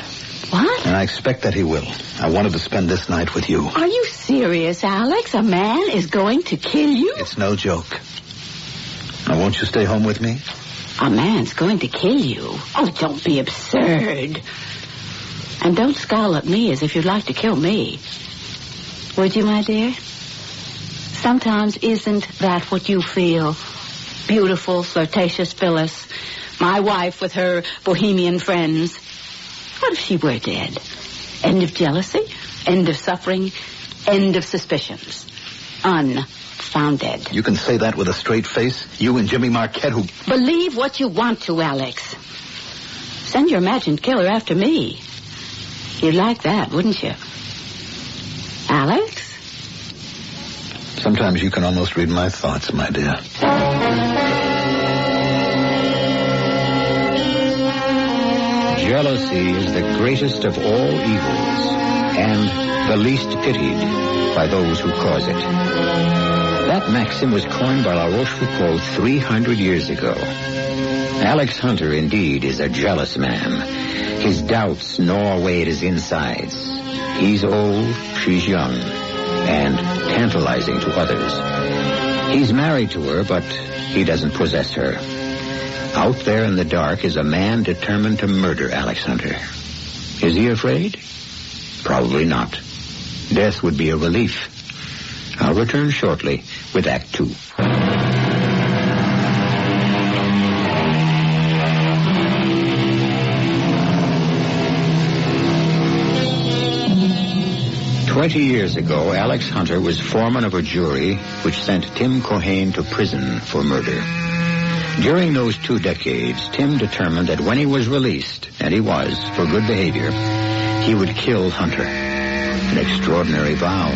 What? And I expect that he will. I wanted to spend this night with you. Are you serious, Alex? A man is going to kill you? It's no joke. Now, won't you stay home with me? A man's going to kill you? Oh, don't be absurd. And don't scowl at me as if you'd like to kill me. Would you, my dear? Sometimes isn't that what you feel? Beautiful, flirtatious Phyllis, my wife with her bohemian friends. What if she were dead? End of jealousy, end of suffering, end of suspicions. Unfounded. You can say that with a straight face? You and Jimmy Marquette who... Believe what you want to, Alex. Send your imagined killer after me. You'd like that, wouldn't you? Alex? Sometimes you can almost read my thoughts, my dear. Jealousy is the greatest of all evils and the least pitied by those who cause it. That maxim was coined by La Rochefoucauld 300 years ago. Alex Hunter, indeed, is a jealous man. His doubts gnaw away at his insides. He's old, she's young, and tantalizing to others. He's married to her, but he doesn't possess her. Out there in the dark is a man determined to murder Alex Hunter. Is he afraid? Probably not. Death would be a relief. I'll return shortly with Act 2. "20 years ago, Alex Hunter was foreman of a jury which sent Tim Cohane to prison for murder. During those 2 decades, Tim determined that when he was released, and he was, for good behavior, he would kill Hunter. An extraordinary vow.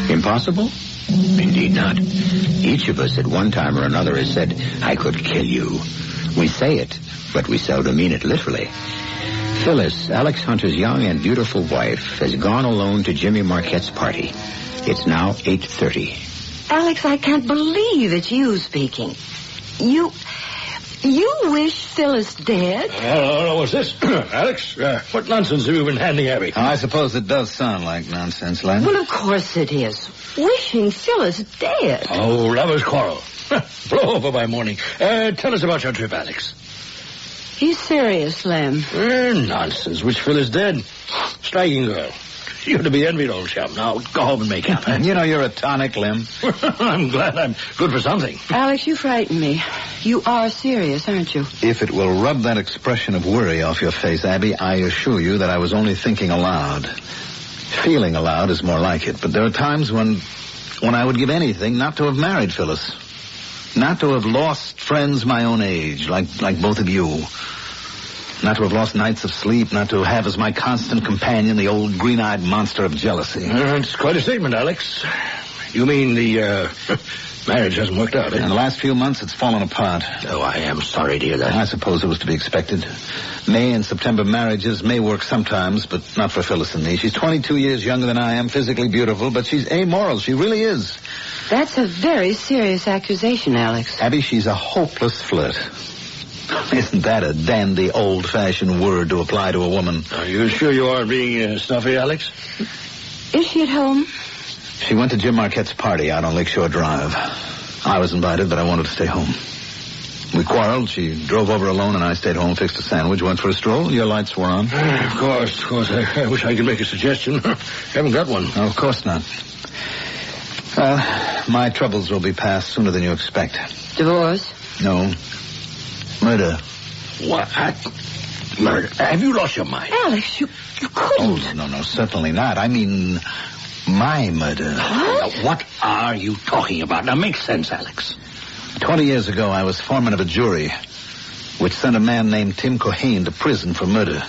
Impossible? Indeed not. Each of us at one time or another has said, I could kill you. We say it, but we seldom mean it literally. Phyllis, Alex Hunter's young and beautiful wife, has gone alone to Jimmy Marquette's party. It's now 8:30. Alex, I can't believe it's you speaking. You wish Phyllis dead? What's this? Alex, what nonsense have you been handing Abby? I suppose it does sound like nonsense, Len. Well, of course it is. Wishing Phyllis dead. Oh, lovers' quarrel. Blow over by morning. Tell us about your trip, Alex. He's serious, Lem. Nonsense. Which Phyllis dead? Striking girl. You're to be envied, old chap. Now, go home and make up. You know you're a tonic, Lem. I'm glad I'm good for something. Alex, you frighten me. You are serious, aren't you? If it will rub that expression of worry off your face, Abby, I assure you that I was only thinking aloud. Feeling aloud is more like it, but there are times when I would give anything not to have married Phyllis. Not to have lost friends my own age, like both of you. Not to have lost nights of sleep, not to have as my constant companion the old green-eyed monster of jealousy. It's quite a statement, Alex. You mean the marriage hasn't worked out, eh? In the last few months, it's fallen apart. Oh, I am sorry to hear that. I suppose it was to be expected. May and September marriages may work sometimes, but not for Phyllis and me. She's 22 years younger than I am, physically beautiful, but she's amoral. She really is. That's a very serious accusation, Alex. Abby, she's a hopeless flirt. Isn't that a dandy, old-fashioned word to apply to a woman? Are you sure you aren't being snuffy, Alex? Is she at home? She went to Jim Marquette's party out on Lakeshore Drive. I was invited, but I wanted to stay home. We quarreled. She drove over alone, and I stayed home, fixed a sandwich, went for a stroll. Your lights were on. Of course. I wish I could make a suggestion. Haven't got one. No, of course not. Well, my troubles will be past sooner than you expect. Divorce? No. Murder. What? Murder? Have you lost your mind? Alex, you couldn't. Oh, no, certainly not. I mean, my murder. What? Now, what are you talking about? Now, make sense, Alex. 20 years ago, I was foreman of a jury which sent a man named Tim Cohane to prison for murder.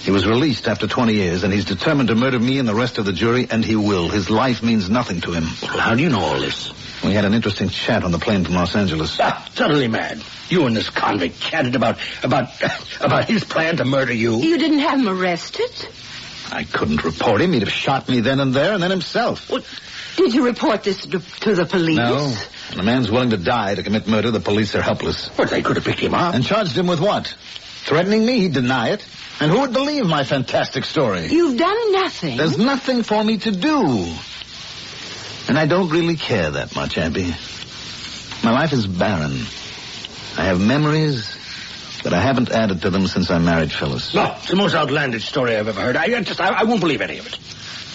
He was released after 20 years, and he's determined to murder me and the rest of the jury, and he will. His life means nothing to him. Well, how do you know all this? We had an interesting chat on the plane from Los Angeles. Suddenly mad. You and this convict chatted about his plan to murder you. You didn't have him arrested? I couldn't report him. He'd have shot me then and there, and then himself. What? Did you report this to the police? No. When a man's willing to die to commit murder, the police are helpless. But they could have picked him up. And charged him with what? Threatening me? He'd deny it. And who would believe my fantastic story? You've done nothing. There's nothing for me to do. And I don't really care that much, Abby. My life is barren. I have memories, but I haven't added to them since I married Phyllis. No, it's the most outlandish story I've ever heard. I won't believe any of it.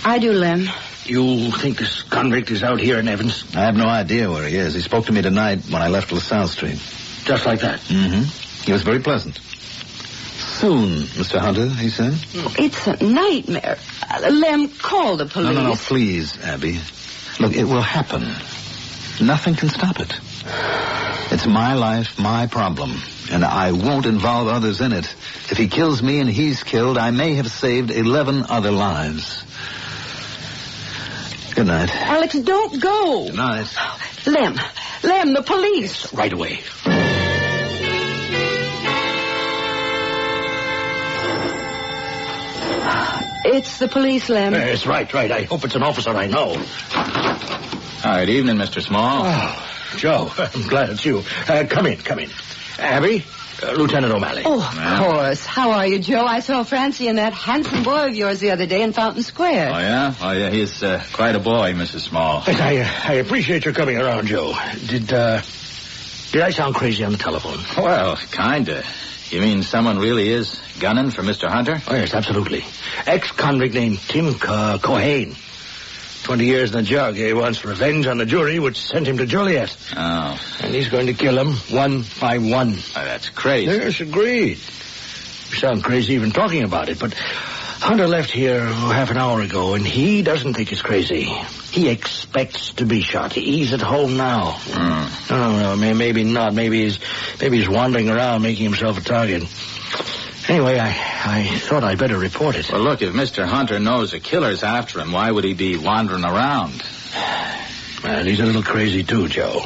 I do, Lem. You think this convict is out here in Evans? I have no idea where he is. He spoke to me tonight when I left LaSalle Street. Just like that? Mm-hmm. He was very pleasant. Soon, Mr. Hunter, he said. It's a nightmare. Lem, call the police. No, please, Abby. Look, it will happen. Nothing can stop it. It's my life, my problem, and I won't involve others in it. If he kills me and he's killed, I may have saved 11 other lives. Good night. Alex, don't go. Good night. Lem, the police. Yes, right away. It's the police, Lem. Yes, right. I hope it's an officer I know. Good evening, Mr. Small. Oh, Joe, I'm glad it's you. Come in. Abby, Lieutenant O'Malley. Oh, of course. How are you, Joe? I saw Francie and that handsome boy of yours the other day in Fountain Square. Oh, yeah? He's quite a boy, Mrs. Small. I appreciate your coming around, Joe. Did I sound crazy on the telephone? Well, kinda. You mean someone really is gunning for Mr. Hunter? Oh, yes, absolutely. Ex-convict named Tim Cohane. 20 years in the jug. He wants revenge on the jury, which sent him to Joliet. Oh. And he's going to kill him one by one. Oh, that's crazy. Yes, agreed. You sound crazy even talking about it, but Hunter left here half an hour ago, and he doesn't think it's crazy. He expects to be shot. He's at home now. No, maybe not. Maybe he's wandering around making himself a target. Anyway, I thought I'd better report it. Well, look, if Mr. Hunter knows a killer's after him, why would he be wandering around? Well, he's a little crazy, too, Joe.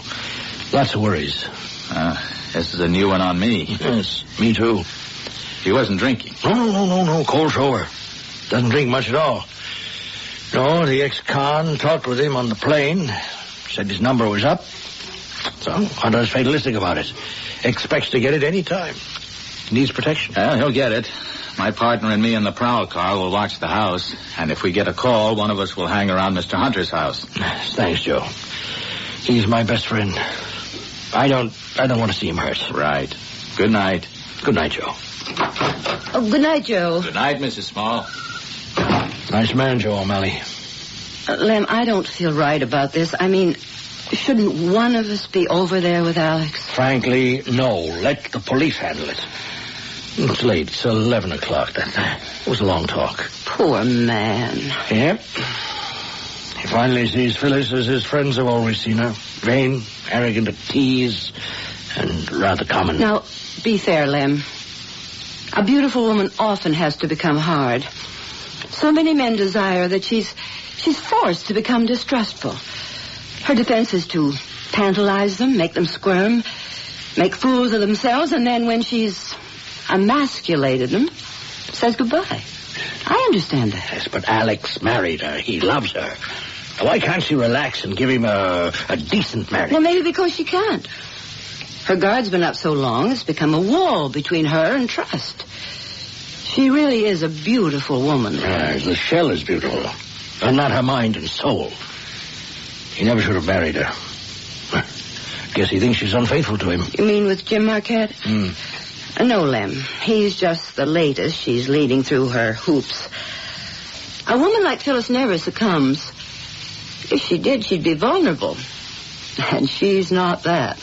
Lots of worries. This is a new one on me. Yes, me, too. He wasn't drinking. No. Cold sober. Doesn't drink much at all. No, the ex-con talked with him on the plane. Said his number was up. So Hunter's fatalistic about it. Expects to get it any time. Needs protection. Well, he'll get it. My partner and me in the prowl car will watch the house. And if we get a call, one of us will hang around Mr. Hunter's house. Thanks, Joe. He's my best friend. I don't want to see him hurt. Right. Good night. Good night, Joe. Oh, good night, Joe. Good night, Mrs. Small. Nice man, Joe O'Malley. Lem, I don't feel right about this. I mean, shouldn't one of us be over there with Alex? Frankly, no. Let the police handle it. It's late. It's 11 o'clock. That was a long talk. Poor man. Yep. He finally sees Phyllis as his friends have always seen her. Vain, arrogant to tease, and rather common. Now, be fair, Lem. A beautiful woman often has to become hard. So many men desire that she's forced to become distrustful. Her defense is to tantalize them, make them squirm, make fools of themselves, and then when she's emasculated them, says goodbye. I understand that. Yes, but Alex married her. He loves her. Why can't she relax and give him a decent marriage? Well, maybe because she can't. Her guard's been up so long, it's become a wall between her and trust. She really is a beautiful woman. The shell is beautiful, but not her mind and soul. He never should have married her. Guess he thinks she's unfaithful to him. You mean with Jim Marquette? No, Lem. He's just the latest she's leading through her hoops. A woman like Phyllis never succumbs. If she did, she'd be vulnerable. And she's not that.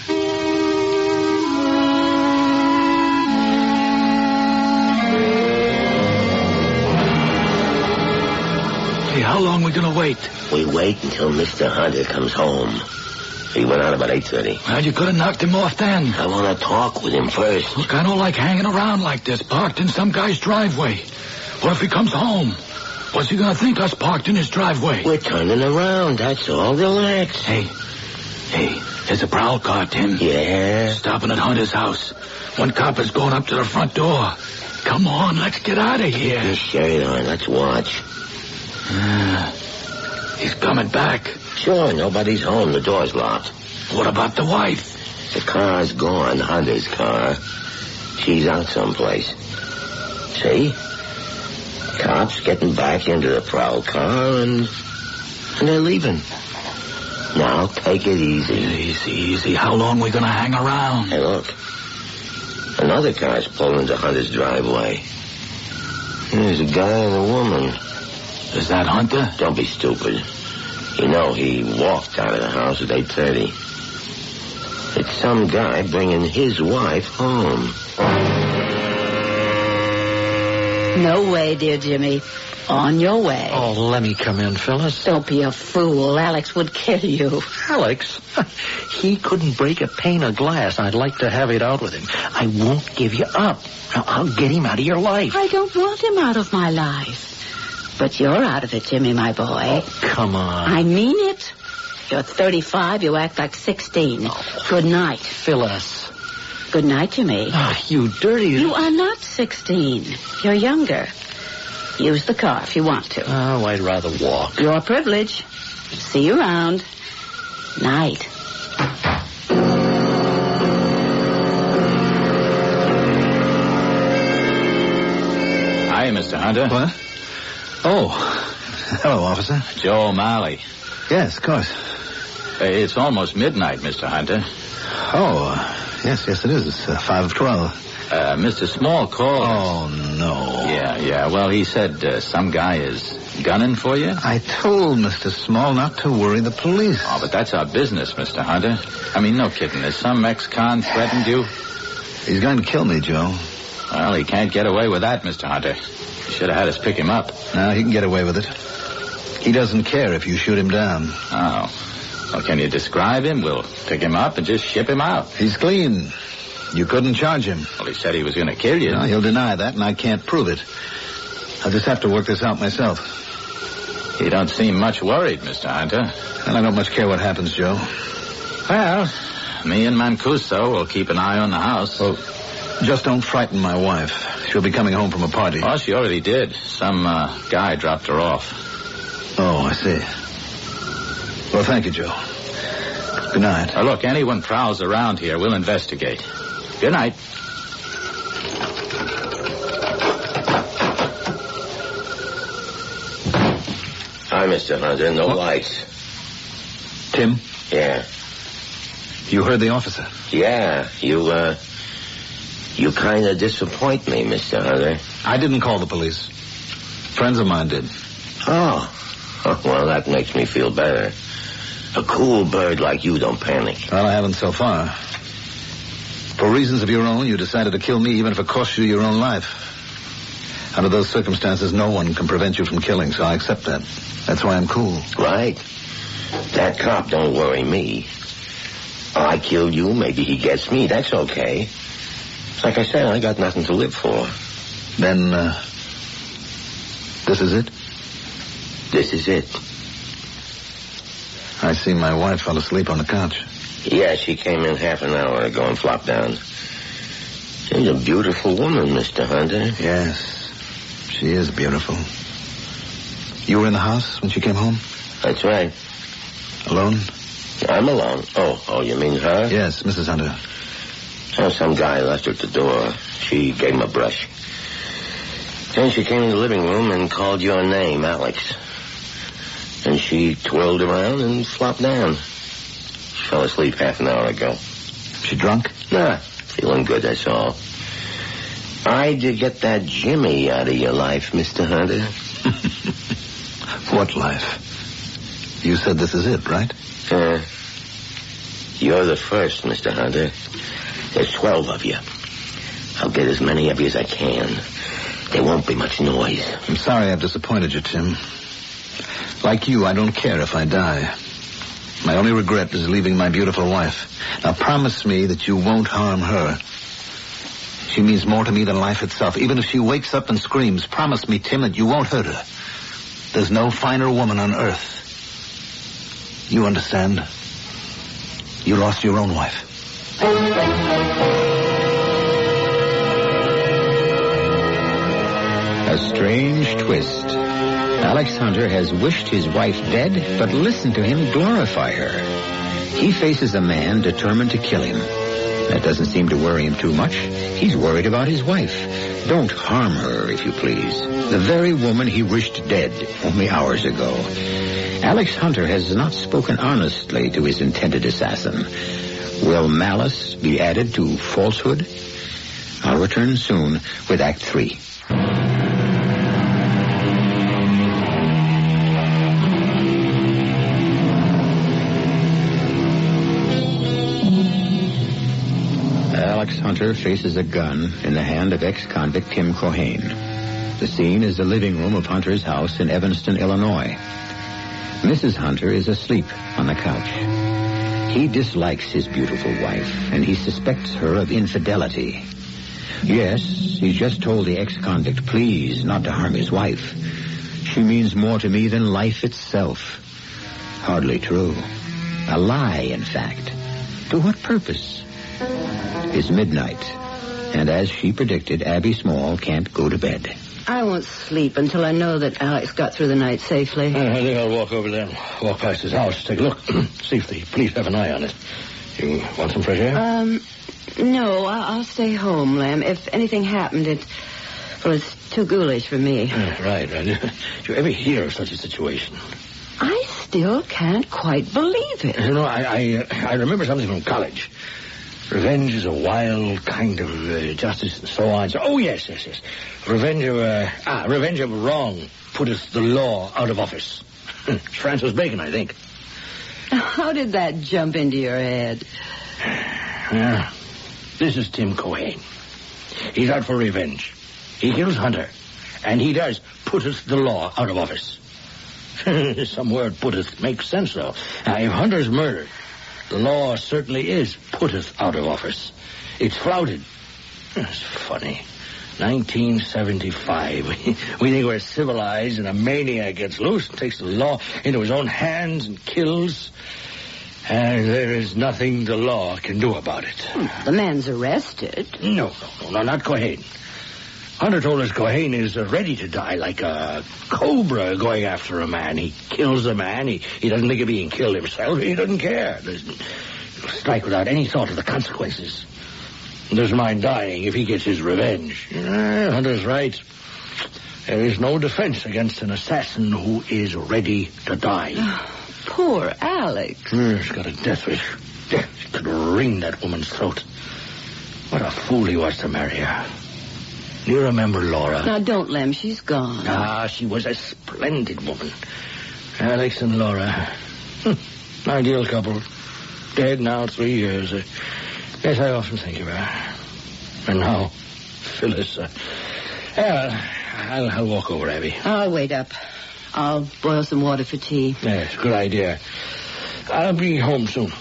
Hey, how long are we going to wait? We wait until Mr. Hunter comes home. He went out about 8:30. Well, you could have knocked him off then. I want to talk with him first. Look, I don't like hanging around like this, parked in some guy's driveway. What if he comes home? What's he going to think us parked in his driveway? We're turning around, that's all. Relax. Hey, there's a prowl car, Tim. Yeah? Stopping at Hunter's house. One cop is going up to the front door. Come on, let's get out of here. Get your shirt on, let's watch. He's coming back. Sure, nobody's home. The door's locked. What about the wife? The car's gone, Hunter's car. She's out someplace. See? Cops getting back into the prowl car and they're leaving. Now, take it easy. Easy. How long are we going to hang around? Hey, look. Another car's pulling into Hunter's driveway. There's a guy and a woman. Is that Hunter? Don't be stupid. You know, he walked out of the house at 8:30. It's some guy bringing his wife home. No way, dear Jimmy. On your way. Oh, let me come in, Phyllis. Don't be a fool. Alex would kill you. Alex? He couldn't break a pane of glass. I'd like to have it out with him. I won't give you up. I'll get him out of your life. I don't want him out of my life. But you're out of it, Jimmy, my boy. Oh, come on. I mean it. You're 35. You act like 16. Good night. Phyllis. Good night, Jimmy. Oh, you dirty... You are not 16. You're younger. Use the car if you want to. Oh, I'd rather walk. Your privilege. See you around. Night. Hi, Mr. Hunter. What? Oh, hello, officer. Joe O'Malley. Yes, of course. It's almost midnight, Mr. Hunter. Oh, yes, it is. It's 5 of 12. Mr. Small called. Oh, no. Yeah. Well, he said some guy is gunning for you. I told Mr. Small not to worry the police. Oh, but that's our business, Mr. Hunter. I mean, no kidding. Has some ex-con threatened you? He's going to kill me, Joe. Well, he can't get away with that, Mr. Hunter. You should have had us pick him up. No, he can get away with it. He doesn't care if you shoot him down. Oh. Well, can you describe him? We'll pick him up and just ship him out. He's clean. You couldn't charge him. Well, he said he was going to kill you. No, he'll deny that, and I can't prove it. I'll just have to work this out myself. You don't seem much worried, Mr. Hunter. Well, I don't much care what happens, Joe. Well, me and Mancuso will keep an eye on the house. Well, just don't frighten my wife. She'll be coming home from a party. Oh, she already did. Some guy dropped her off. Oh, I see. Well, thank you, Joe. Good night. Look, anyone prowls around here, we'll investigate. Good night. Hi, Mr. Hunter. No lights. Tim? Yeah. You heard the officer? Yeah. You kind of disappoint me, Mr. Hunter. I didn't call the police. Friends of mine did. Oh. Well, that makes me feel better. A cool bird like you don't panic. Well, I haven't so far. For reasons of your own, you decided to kill me even if it cost you your own life. Under those circumstances, no one can prevent you from killing, so I accept that. That's why I'm cool. Right. That cop don't worry me. I killed you, maybe he gets me. That's okay. Like I said, I got nothing to live for. Then, this is it? This is it. I see my wife fell asleep on the couch. Yeah, she came in half an hour ago and flopped down. She's a beautiful woman, Mr. Hunter. Yes, she is beautiful. You were in the house when she came home? That's right. Alone? I'm alone. Oh, you mean her? Yes, Mrs. Hunter. Oh, some guy left her at the door. She gave him a brush. Then she came in the living room and called your name, Alex. And she twirled around and flopped down. She fell asleep half an hour ago. She drunk? Nah, feeling good, that's all. I'd get that Jimmy out of your life, Mr. Hunter. What life? You said this is it, right? You're the first, Mr. Hunter. There's 12 of you. I'll get as many of you as I can. There won't be much noise. I'm sorry I've disappointed you, Tim. Like you, I don't care if I die. My only regret is leaving my beautiful wife. Now promise me that you won't harm her. She means more to me than life itself. Even if she wakes up and screams, promise me, Tim, that you won't hurt her. There's no finer woman on earth. You understand? You lost your own wife. A strange twist. Alex Hunter has wished his wife dead, but listen to him glorify her. He faces a man determined to kill him. That doesn't seem to worry him too much. He's worried about his wife. Don't harm her, if you please. The very woman he wished dead only hours ago. Alex Hunter has not spoken honestly to his intended assassin. Will malice be added to falsehood? I'll return soon with Act 3. Alex Hunter faces a gun in the hand of ex-convict Tim Cohane. The scene is the living room of Hunter's house in Evanston, Illinois. Mrs. Hunter is asleep on the couch. He dislikes his beautiful wife, and he suspects her of infidelity. Yes, he just told the ex-convict, please, not to harm his wife. She means more to me than life itself. Hardly true. A lie, in fact. To what purpose? It's midnight, and as she predicted, Abby Small can't go to bed. I won't sleep until I know that Alex got through the night safely. I think I'll walk over there and walk past his house, take a look, see if the police have an eye on it. You want some fresh air? No, I'll stay home, Lem. If anything happened, it's too ghoulish for me. Right. Did you ever hear of such a situation? I still can't quite believe it. You know, I remember something from college. Revenge is a wild kind of justice and so on. Oh, yes. Revenge of wrong putteth the law out of office. Francis Bacon, I think. How did that jump into your head? This is Tim Cohane. He's out for revenge. He kills Hunter, and he does putteth the law out of office. Some word putteth makes sense, though. Now, if Hunter's murdered, the law certainly is putteth out of office. It's flouted. It's funny. 1975. We think we're civilized, and a maniac gets loose and takes the law into his own hands and kills. And there is nothing the law can do about it. The man's arrested. No, not Cohane. Hunter told us Cohane is ready to die, like a cobra going after a man. He kills a man. He doesn't think of being killed himself. He doesn't care. He'll strike without any thought of the consequences. He doesn't mind dying if he gets his revenge. Hunter's right. There is no defense against an assassin who is ready to die. Poor Alex. He's got a death wish. He could wring that woman's throat. What a fool he was to marry her. Do you remember Laura? Now, don't, Lem. She's gone. She was a splendid woman. Alex and Laura. Ideal couple. Dead now 3 years. Yes, I often think of her. And now, Phyllis. I'll walk over, Abby. I'll wait up. I'll boil some water for tea. Yes, good idea. I'll be home soon.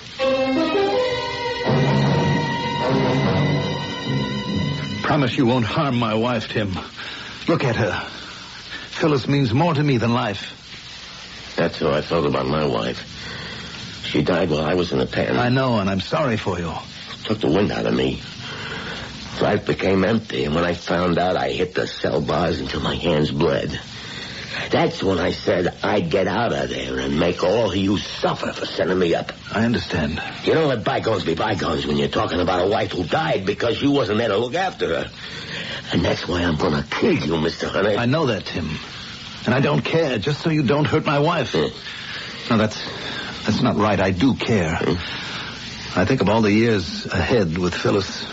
Promise you won't harm my wife, Tim. Look at her. Phyllis means more to me than life. That's how I felt about my wife. She died while I was in the pen. I know, and I'm sorry for you. Took the wind out of me. Life became empty, and when I found out, I hit the cell bars until my hands bled. That's when I said I'd get out of there and make all of you suffer for sending me up. I understand. You don't let bygones be bygones when you're talking about a wife who died because you wasn't there to look after her. And that's why I'm going to kill you, Mr. Hunter. I know that, Tim. And I don't care, just so you don't hurt my wife. No, that's not right. I do care. I think of all the years ahead with Phyllis.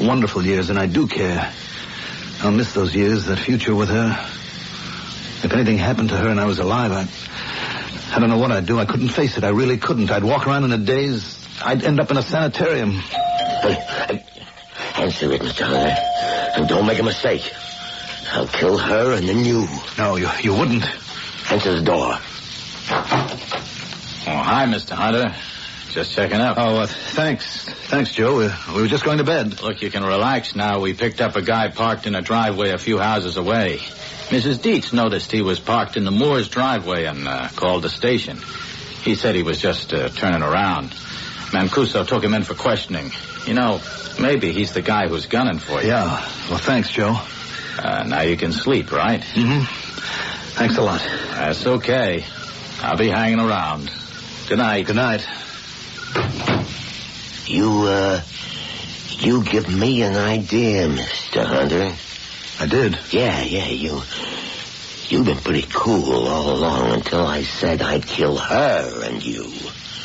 Wonderful years, and I do care. I'll miss those years, that future with her. If anything happened to her and I was alive, I don't know what I'd do. I couldn't face it. I really couldn't. I'd walk around in a daze. I'd end up in a sanitarium. Answer it, Mr. Hunter. And don't make a mistake. I'll kill her and then you. No, you wouldn't. Answer the door. Oh, hi, Mr. Hunter. Just checking up. Oh, thanks. Thanks, Joe. We were just going to bed. Look, you can relax now. We picked up a guy parked in a driveway a few houses away. Mrs. Dietz noticed he was parked in the Moore's driveway and called the station. He said he was just turning around. Mancuso took him in for questioning. You know, maybe he's the guy who's gunning for you. Yeah. Well, thanks, Joe. Now you can sleep, right? Mm-hmm. Thanks a lot. That's okay. I'll be hanging around. Good night. Good night. You give me an idea, Mr. Hunter. I did? Yeah, you've been pretty cool all along until I said I'd kill her and you.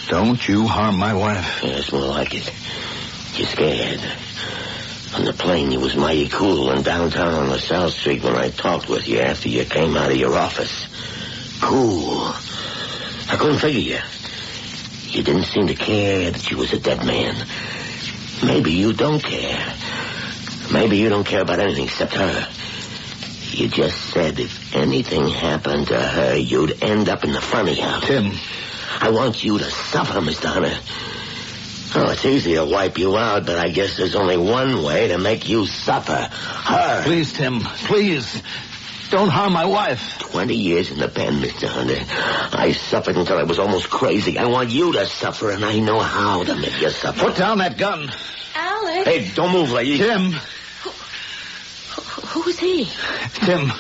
Don't you harm my wife. Yeah, it's more like it. You're scared. On the plane, you was mighty cool, and downtown on LaSalle Street when I talked with you after you came out of your office. Cool. I couldn't figure you. You didn't seem to care that you was a dead man. Maybe you don't care. Maybe you don't care about anything except her. You just said if anything happened to her, you'd end up in the funny house. Tim. I want you to suffer, Mr. Hunter. Oh, it's easy to wipe you out, but I guess there's only one way to make you suffer. Her. Please, Tim. Please. Don't harm my wife. 20 years in the pen, Mr. Hunter. I suffered until I was almost crazy. I want you to suffer, and I know how to make you suffer. Put down that gun. Alex. Hey, don't move, lady. Tim. Who is he? Tim,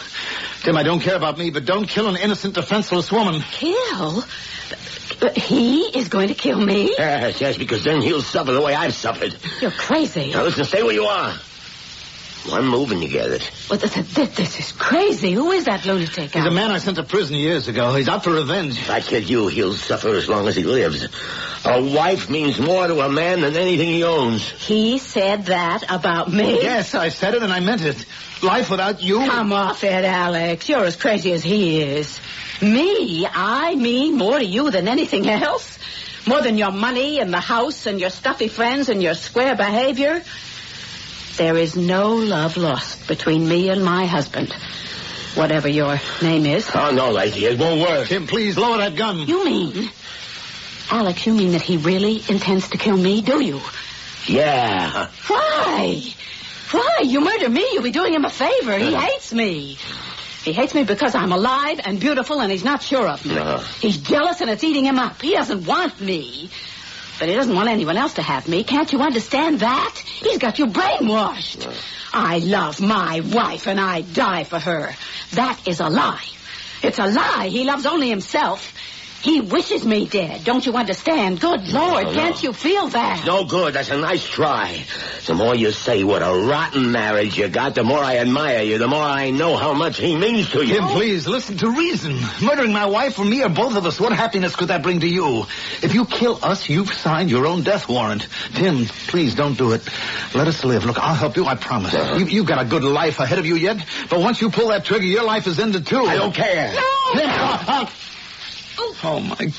I don't care about me, but don't kill an innocent, defenseless woman. Kill? He is going to kill me? Yes, because then he'll suffer the way I've suffered. You're crazy. Now, listen, stay where you are. One move and you get it. Well, this is crazy. Who is that lunatic? He's a man I sent to prison years ago. He's out for revenge. If I kill you, he'll suffer as long as he lives. A wife means more to a man than anything he owns. He said that about me? Yes, I said it and I meant it. Life without you... Come off it, Alex. You're as crazy as he is. Me? I mean more to you than anything else? More than your money and the house and your stuffy friends and your square behavior? There is no love lost between me and my husband. Whatever your name is. Oh, no, lady. It won't work. Tim, please, lower that gun. You mean... Alex, you mean that he really intends to kill me, do you? Yeah. Why? Why? You murder me, you'll be doing him a favor. He hates me. He hates me because I'm alive and beautiful and he's not sure of me. He's jealous and it's eating him up. He doesn't want me. But he doesn't want anyone else to have me. Can't you understand that? He's got you brainwashed. I love my wife, and I die for her. That is a lie. It's a lie. He loves only himself. He wishes me dead. Don't you understand? Good Lord, can't you feel that? No good. That's a nice try. The more you say what a rotten marriage you got, the more I admire you, the more I know how much he means to you. Tim, please, listen to reason. Murdering my wife or me or both of us, what happiness could that bring to you? If you kill us, you've signed your own death warrant. Tim, please don't do it. Let us live. Look, I'll help you, I promise. You've got a good life ahead of you yet, but once you pull that trigger, your life is ended, too. I don't care. No! Tim, oh, my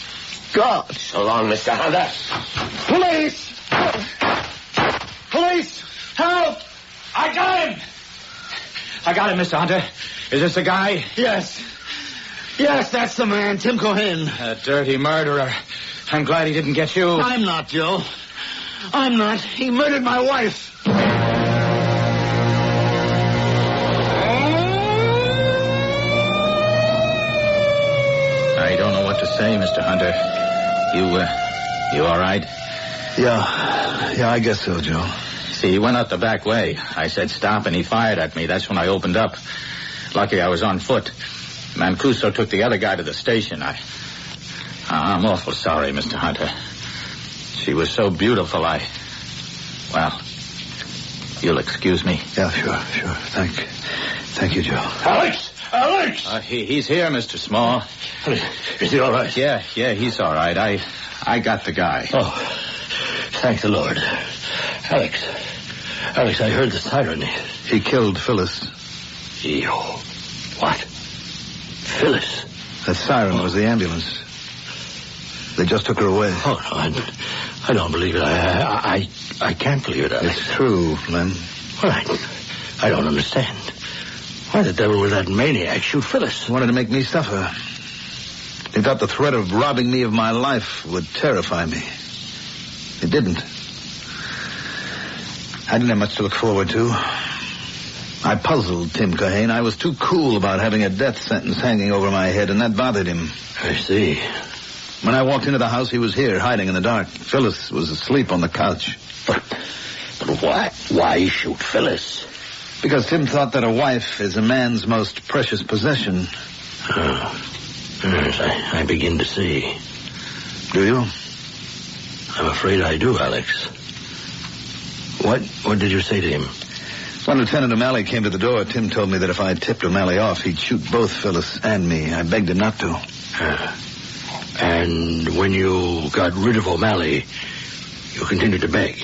God. So long, Mr. Hunter. Police! Police! Help! I got him! I got him, Mr. Hunter. Is this the guy? Yes. Yes, that's the man, Tim Cohen. A dirty murderer. I'm glad he didn't get you. I'm not, Joe. I'm not. He murdered my wife. I don't know what to say, Mr. Hunter. You all right? Yeah, I guess so, Joe. See, he went out the back way. I said stop, and he fired at me. That's when I opened up. Lucky I was on foot. Mancuso took the other guy to the station. I'm awful sorry, Mr. Hunter. She was so beautiful, well, you'll excuse me. Yeah, sure. Thank you, Joe. Alex! He's here, Mr. Small. Is he all right? Yeah, he's all right. I got the guy. Oh, thank the Lord. Alex, I heard the siren. He killed Phyllis. What? Phyllis? That siren was the ambulance. They just took her away. Oh, no, I don't believe it. I can't believe it, Alex. It's true, Lem. Well, I don't understand. Why the devil would that maniac shoot Phyllis? He wanted to make me suffer. He thought the threat of robbing me of my life would terrify me. It didn't. I didn't have much to look forward to. I puzzled Tim Cohen. I was too cool about having a death sentence hanging over my head, and that bothered him. I see. When I walked into the house, he was here, hiding in the dark. Phyllis was asleep on the couch. But why shoot Phyllis? Because Tim thought that a wife is a man's most precious possession. Yes, I begin to see. Do you? I'm afraid I do, Alex. What did you say to him? When Lieutenant O'Malley came to the door, Tim told me that if I tipped O'Malley off, he'd shoot both Phyllis and me. I begged him not to. And when you got rid of O'Malley, you continued to beg.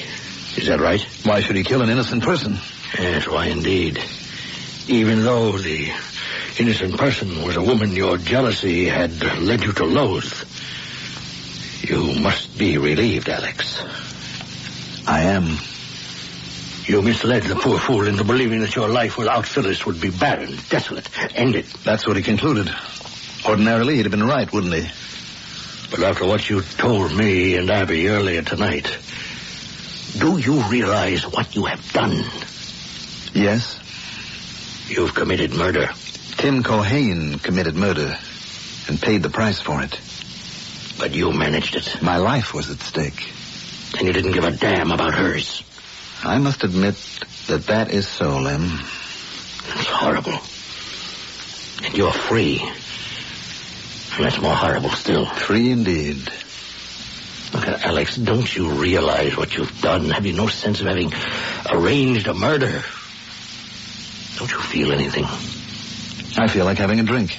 Is that right? Why should he kill an innocent person? Yes, why indeed. Even though the innocent person was a woman your jealousy had led you to loathe. You must be relieved, Alex. I am. You misled the poor fool into believing that your life without Phyllis would be barren, desolate, ended. That's what he concluded. Ordinarily, he'd have been right, wouldn't he? But after what you told me and Abby earlier tonight, do you realize what you have done? Yes. You've committed murder. Tim Cohen committed murder and paid the price for it. But you managed it. My life was at stake. And you didn't give a damn about hers. I must admit that is so, Lem. It's horrible. And you're free. And that's more horrible still. Free indeed. Look, Alex, don't you realize what you've done? Have you no sense of having arranged a murder? Don't you feel anything? I feel like having a drink.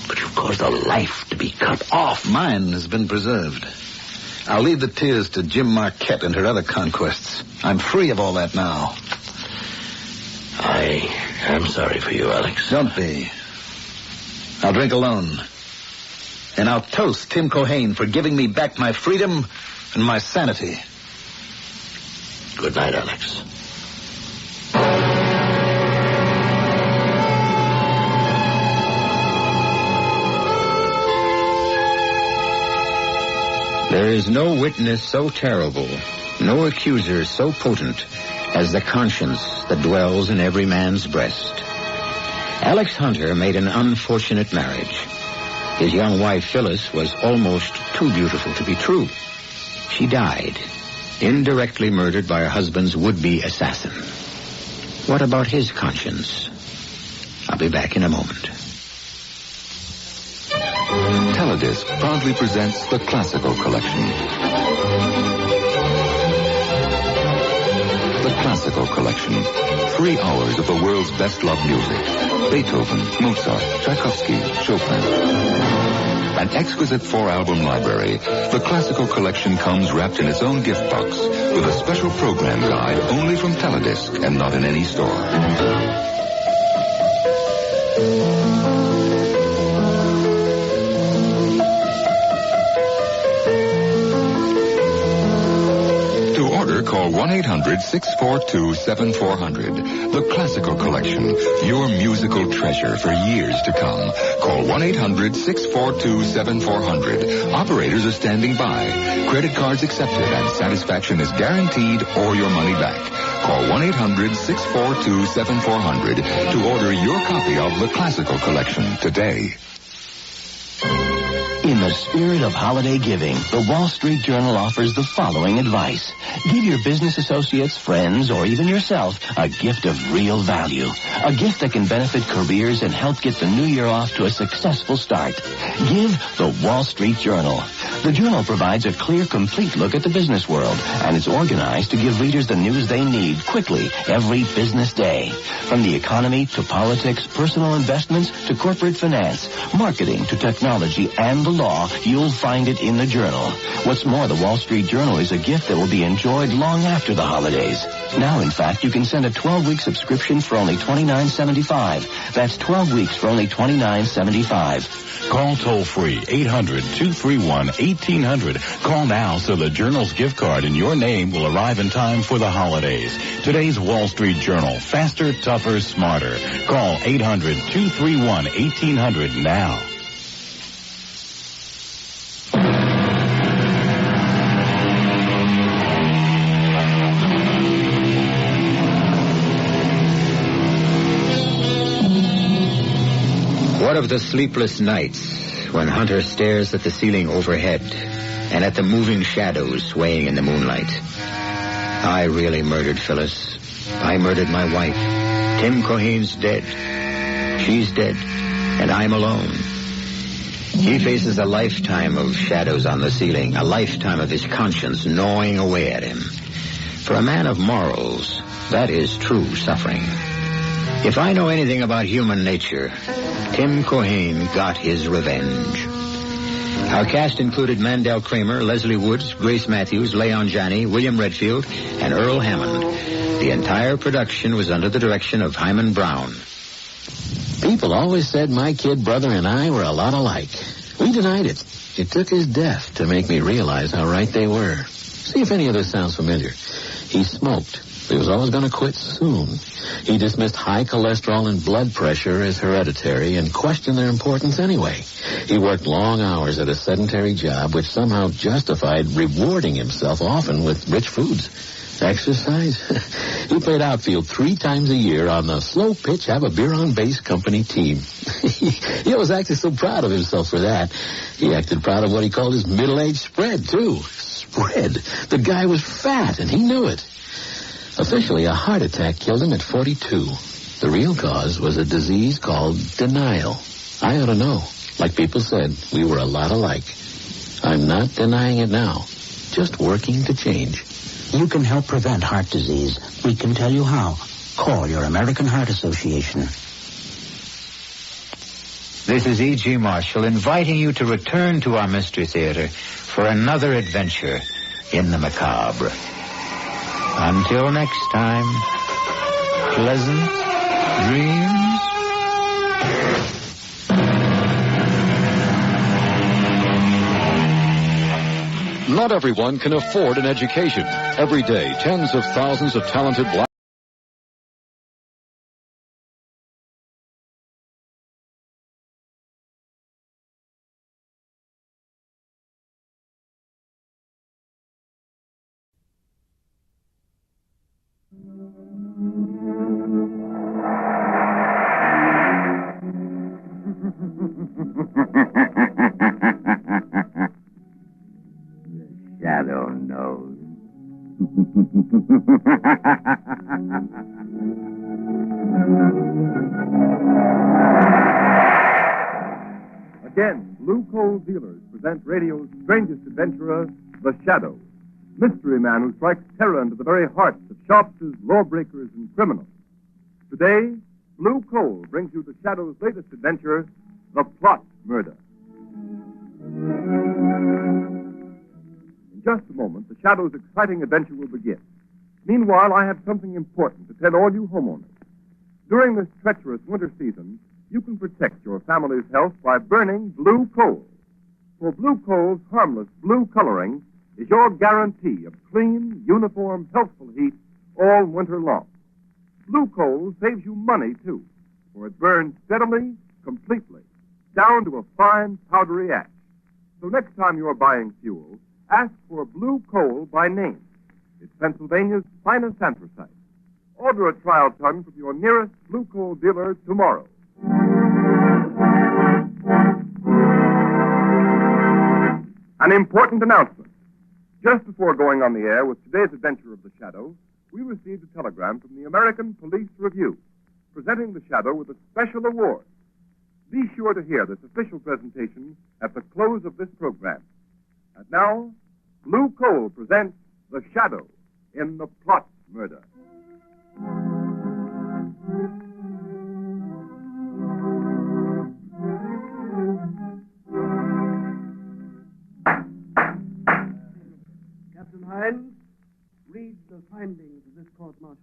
But you've caused a life to be cut off. Mine has been preserved. I'll leave the tears to Jim Marquette and her other conquests. I'm free of all that now. I am sorry for you, Alex. Don't be. I'll drink alone. And I'll toast Tim Cohen for giving me back my freedom and my sanity. Good night, Alex. There is no witness so terrible, no accuser so potent as the conscience that dwells in every man's breast. Alex Hunter made an unfortunate marriage. His young wife, Phyllis, was almost too beautiful to be true. She died, indirectly murdered by her husband's would-be assassin. What about his conscience? I'll be back in a moment. Teledisc proudly presents the Classical Collection. The Classical Collection. 3 hours of the world's best-loved music. Beethoven, Mozart, Tchaikovsky, Chopin. An exquisite 4-album library, the Classical Collection comes wrapped in its own gift box with a special program guide only from Teledisc and not in any store. Call 1-800-642-7400. The Classical Collection, your musical treasure for years to come. Call 1-800-642-7400. Operators are standing by. Credit cards accepted and satisfaction is guaranteed or your money back. Call 1-800-642-7400 to order your copy of The Classical Collection today. In the spirit of holiday giving, the Wall Street Journal offers the following advice. Give your business associates, friends, or even yourself a gift of real value. A gift that can benefit careers and help get the new year off to a successful start. Give the Wall Street Journal. The Journal provides a clear, complete look at the business world, and it's organized to give readers the news they need quickly every business day. From the economy to politics, personal investments to corporate finance, marketing to technology and the law, you'll find it in the Journal. What's more, the Wall Street Journal is a gift that will be enjoyed long after the holidays. Now, in fact, you can send a 12-week subscription for only $29.75. That's 12 weeks for only $29.75. Call toll-free 800-231-1800. Call now so the Journal's gift card in your name will arrive in time for the holidays. Today's Wall Street Journal. Faster, tougher, smarter. Call 800-231-1800 now. What of the sleepless nights when Hunter stares at the ceiling overhead and at the moving shadows swaying in the moonlight? I really murdered Phyllis. I murdered my wife. Tim Cohane's dead. She's dead, and I'm alone. He faces a lifetime of shadows on the ceiling, a lifetime of his conscience gnawing away at him. For a man of morals, that is true suffering. If I know anything about human nature, Tim Cohane got his revenge. Our cast included Mandel Kramer, Leslie Woods, Grace Matthews, Leon Janney, William Redfield, and Earl Hammond. The entire production was under the direction of Hyman Brown. People always said my kid brother and I were a lot alike. We denied it. It took his death to make me realize how right they were. See if any of this sounds familiar. He smoked. He was always going to quit soon. He dismissed high cholesterol and blood pressure as hereditary and questioned their importance anyway. He worked long hours at a sedentary job which somehow justified rewarding himself often with rich foods. Exercise? He played outfield 3 times a year on the slow pitch, have a beer on base company team. He was actually so proud of himself for that. He acted proud of what he called his middle-aged spread, too. Spread. The guy was fat, and he knew it. Officially, a heart attack killed him at 42. The real cause was a disease called denial. I ought to know. Like people said, we were a lot alike. I'm not denying it now. Just working to change. You can help prevent heart disease. We can tell you how. Call your American Heart Association. This is E.G. Marshall inviting you to return to our Mystery Theater for another adventure in the macabre. Until next time, pleasant dreams. Not everyone can afford an education. Every day, tens of thousands of talented black Shadow Again, Blue Coal Dealers present radio's strangest adventurer, The Shadow, mystery man who strikes terror into the very hearts of shopsters, lawbreakers, and criminals. Today, Blue Coal brings you The Shadow's latest adventure, The Plot Murder. In just a moment, The Shadow's exciting adventure will begin. Meanwhile, I have something important to tell all you homeowners. During this treacherous winter season, you can protect your family's health by burning blue coal. For blue coal's harmless blue coloring is your guarantee of clean, uniform, healthful heat all winter long. Blue coal saves you money, too, for it burns steadily, completely, down to a fine, powdery ash. So next time you're buying fuel, ask for blue coal by name. It's Pennsylvania's finest anthracite. Order a trial ton from your nearest blue coal dealer tomorrow. An important announcement. Just before going on the air with today's adventure of The Shadow, we received a telegram from the American Police Review, presenting The Shadow with a special award. Be sure to hear this official presentation at the close of this program. And now, Blue Coal presents The Shadow in The Plot Murder. Captain Hines, read the findings of this court-martial.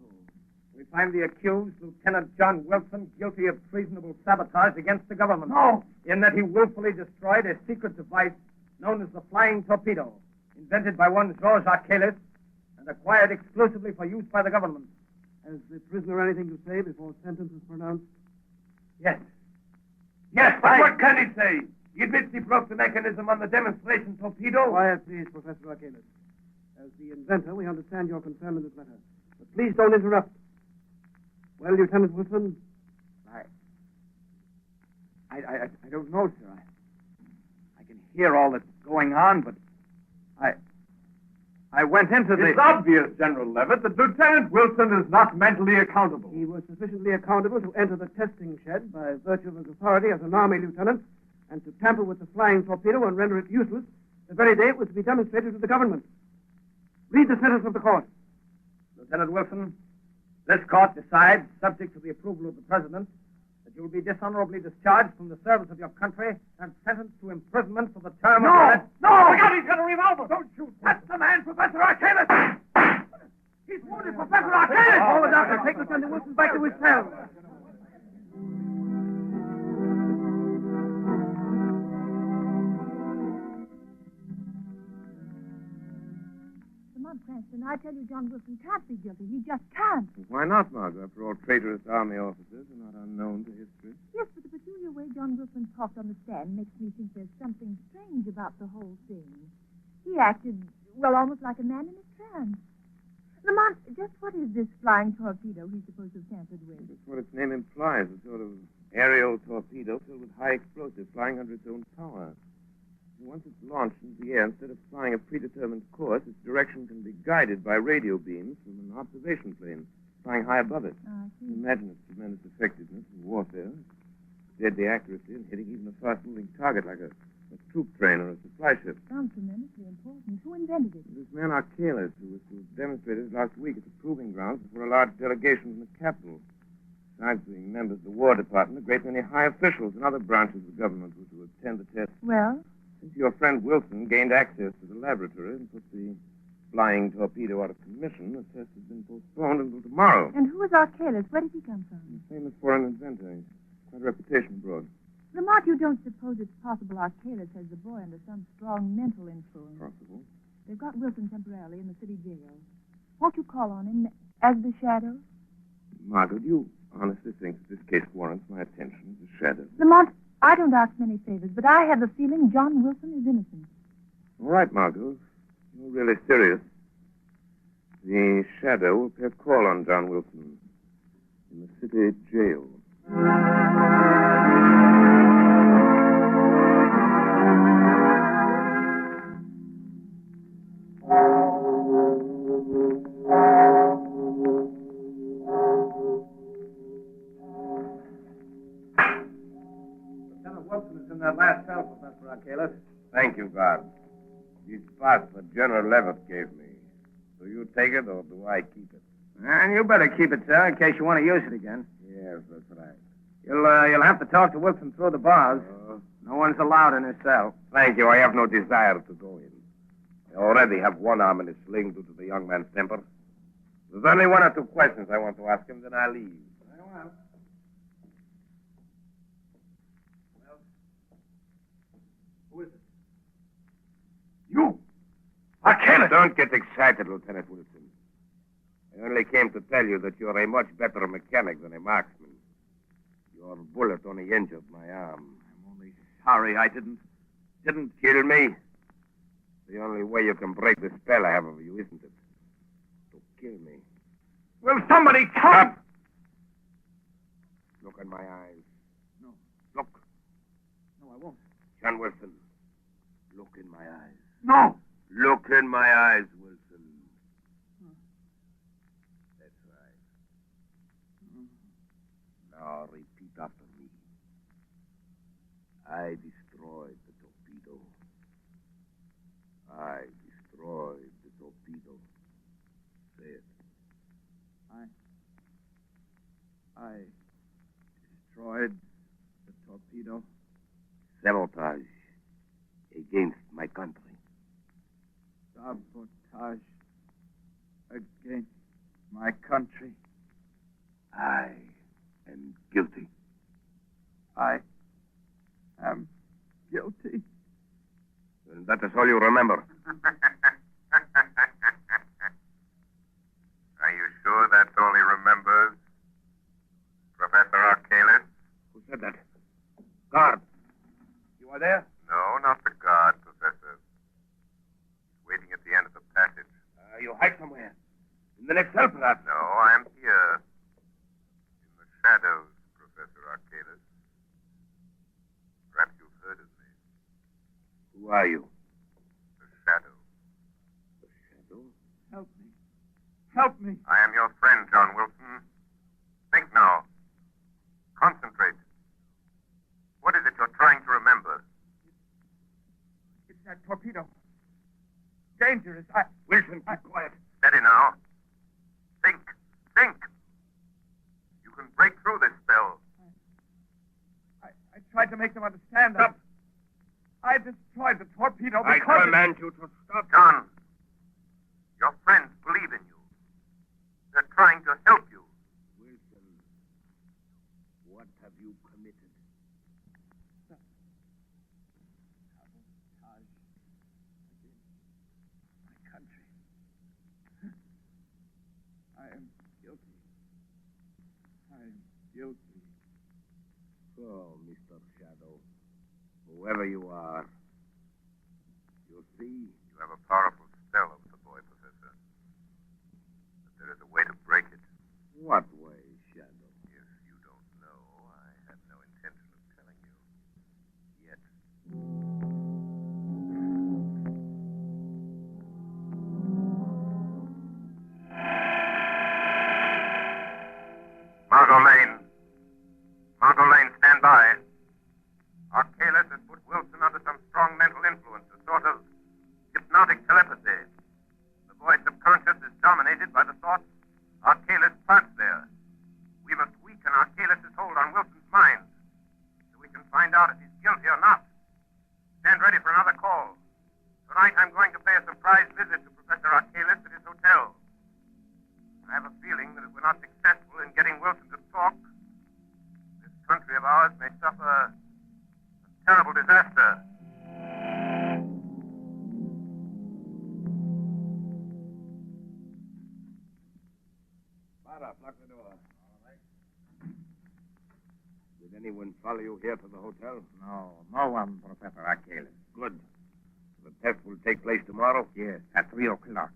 We find the accused, Lieutenant John Wilson, guilty of treasonable sabotage against the government. No! In that he willfully destroyed a secret device known as the flying torpedo, invented by one Georges Archelis and acquired exclusively for use by the government. Has the prisoner anything to say before sentence is pronounced? Yes. Yes, but what can he say? He admits he broke the mechanism on the demonstration torpedo. Quiet, please, Professor Archelis. As the inventor, we understand your concern in this matter. But please don't interrupt. Well, Lieutenant Wilson? I don't know, sir. I can hear all that's going on, but I went into the... It's obvious, General Levitt, that Lieutenant Wilson is not mentally accountable. He was sufficiently accountable to enter the testing shed by virtue of his authority as an Army lieutenant and to tamper with the flying torpedo and render it useless the very day it was to be demonstrated to the government. Read the sentence of the court. Lieutenant Wilson, this court decides, subject to the approval of the President, that you will be dishonorably discharged from the service of your country and sentenced to imprisonment for the term of... No! Look out, he's got a revolver! Don't shoot! That's the man, Professor Archelis! He's wounded, Professor Archelis! Call the doctor. Take Lieutenant Wilson back to his cell. Cranston, I tell you, John Wilson can't be guilty. He just can't. Why not, Margot? After all, traitorous Army officers are not unknown to history. Yes, but the peculiar way John Wilson talked on the stand makes me think there's something strange about the whole thing. He acted, well, almost like a man in a trance. Lamont, just what is this flying torpedo he's supposed to have tampered with? That's what its name implies, a sort of aerial torpedo filled with high explosive flying under its own power. Once it's launched into the air, instead of flying a predetermined course, its direction can be guided by radio beams from an observation plane flying high above it. Imagine its tremendous effectiveness in warfare, deadly accuracy in hitting even a fast-moving target like a troop train or a supply ship. Sounds tremendously important. Who invented it? This man Archelis, who was to have demonstrated last week at the proving grounds before a large delegation from the capital. Besides being members of the War Department, a great many high officials and other branches of the government were to attend the test. Well? Since your friend Wilson gained access to the laboratory and put the flying torpedo out of commission, the test has been postponed until tomorrow. And who is Archelis? Where did he come from? A famous foreign inventor. He's quite a reputation abroad. Lamont, you don't suppose it's possible Archelis has the boy under some strong mental influence? Possible. They've got Wilson temporarily in the city jail. Won't you call on him as the Shadow? Margot, do you honestly think that this case warrants my attention as a Shadow? Lamont, I don't ask many favors, but I have the feeling John Wilson is innocent. All right, Margot. You're really serious. The Shadow will pay a call on John Wilson in the city jail. That last cell Achilles. Thank you, God. This pass that General Levitt gave me. Do you take it or do I keep it? And you better keep it, sir, in case you want to use it again. Yes, that's right. You'll have to talk to Wilson through the bars. No one's allowed in his cell. Thank you. I have no desire to go in. I already have one arm in a sling due to the young man's temper. There's only one or two questions I want to ask him, then I'll leave. Very well. Who is it? You! Achilles! Don't get excited, Lieutenant Wilson. I only came to tell you that you're a much better mechanic than a marksman. Your bullet only injured my arm. I'm only sorry I didn't kill me. The only way you can break the spell I have over you, isn't it? To kill me. Will somebody Stop! Look in my eyes. No. Look. No, I won't. John Wilson. Look in my eyes. No! Look in my eyes, Wilson. That's right. Now repeat after me. I destroyed the torpedo. I destroyed the torpedo. Say it. I destroyed the torpedo. Sabotage against my country. Sabotage against my country. I am guilty. I am guilty. And that is all you remember. Are you sure that's all he remembers, Professor Achilles? Who said that? Guard. You are there? No, not the guard, Professor. He's waiting at the end of the passage. You hide somewhere. In the next cell, perhaps. No, I'm here. In the shadows, Professor Achilles. Perhaps you've heard of me. Who are you? The Shadow. The Shadow? Help me. Help me. I am your friend, John Wilson. Think now. Concentrate. What is it you're trying to remember? It's that torpedo. Dangerous. Wilson, keep quiet. Steady now. Think. Think. You can break through this spell. I tried to make them understand that. Stop. I destroyed the torpedo I because... command you to stop. John, your friends believe in you. They're trying to help you. Wilson, what have you committed? Sabotage against my country. I am guilty. I am guilty. Oh, Mr. Shadow, whoever you are, you see... You have a powerful spell over the boy, Professor. But there is a way to break it. What way, Shadow? If you don't know, I have no intention of telling you. Yet. Margot Lane. Margot Lane, stand by. Achilles has put Wilson under some strong mental influence, a sort of hypnotic telepathy. The boy's subconscious is dominated by the thoughts Achilles plants there. We must weaken Achilles' hold on Wilson's mind so we can find out if he's guilty or not. Stand ready for another call. Tonight I'm going to pay a surprise visit to Professor Achilles at his hotel. I have a feeling that if we're not successful in getting Wilson to talk, this country of ours may suffer a terrible disaster. Barra, lock the door. All right. Did anyone follow you here to the hotel? No one, Professor Achilles. Good. The test will take place tomorrow? Yes, at 3 o'clock.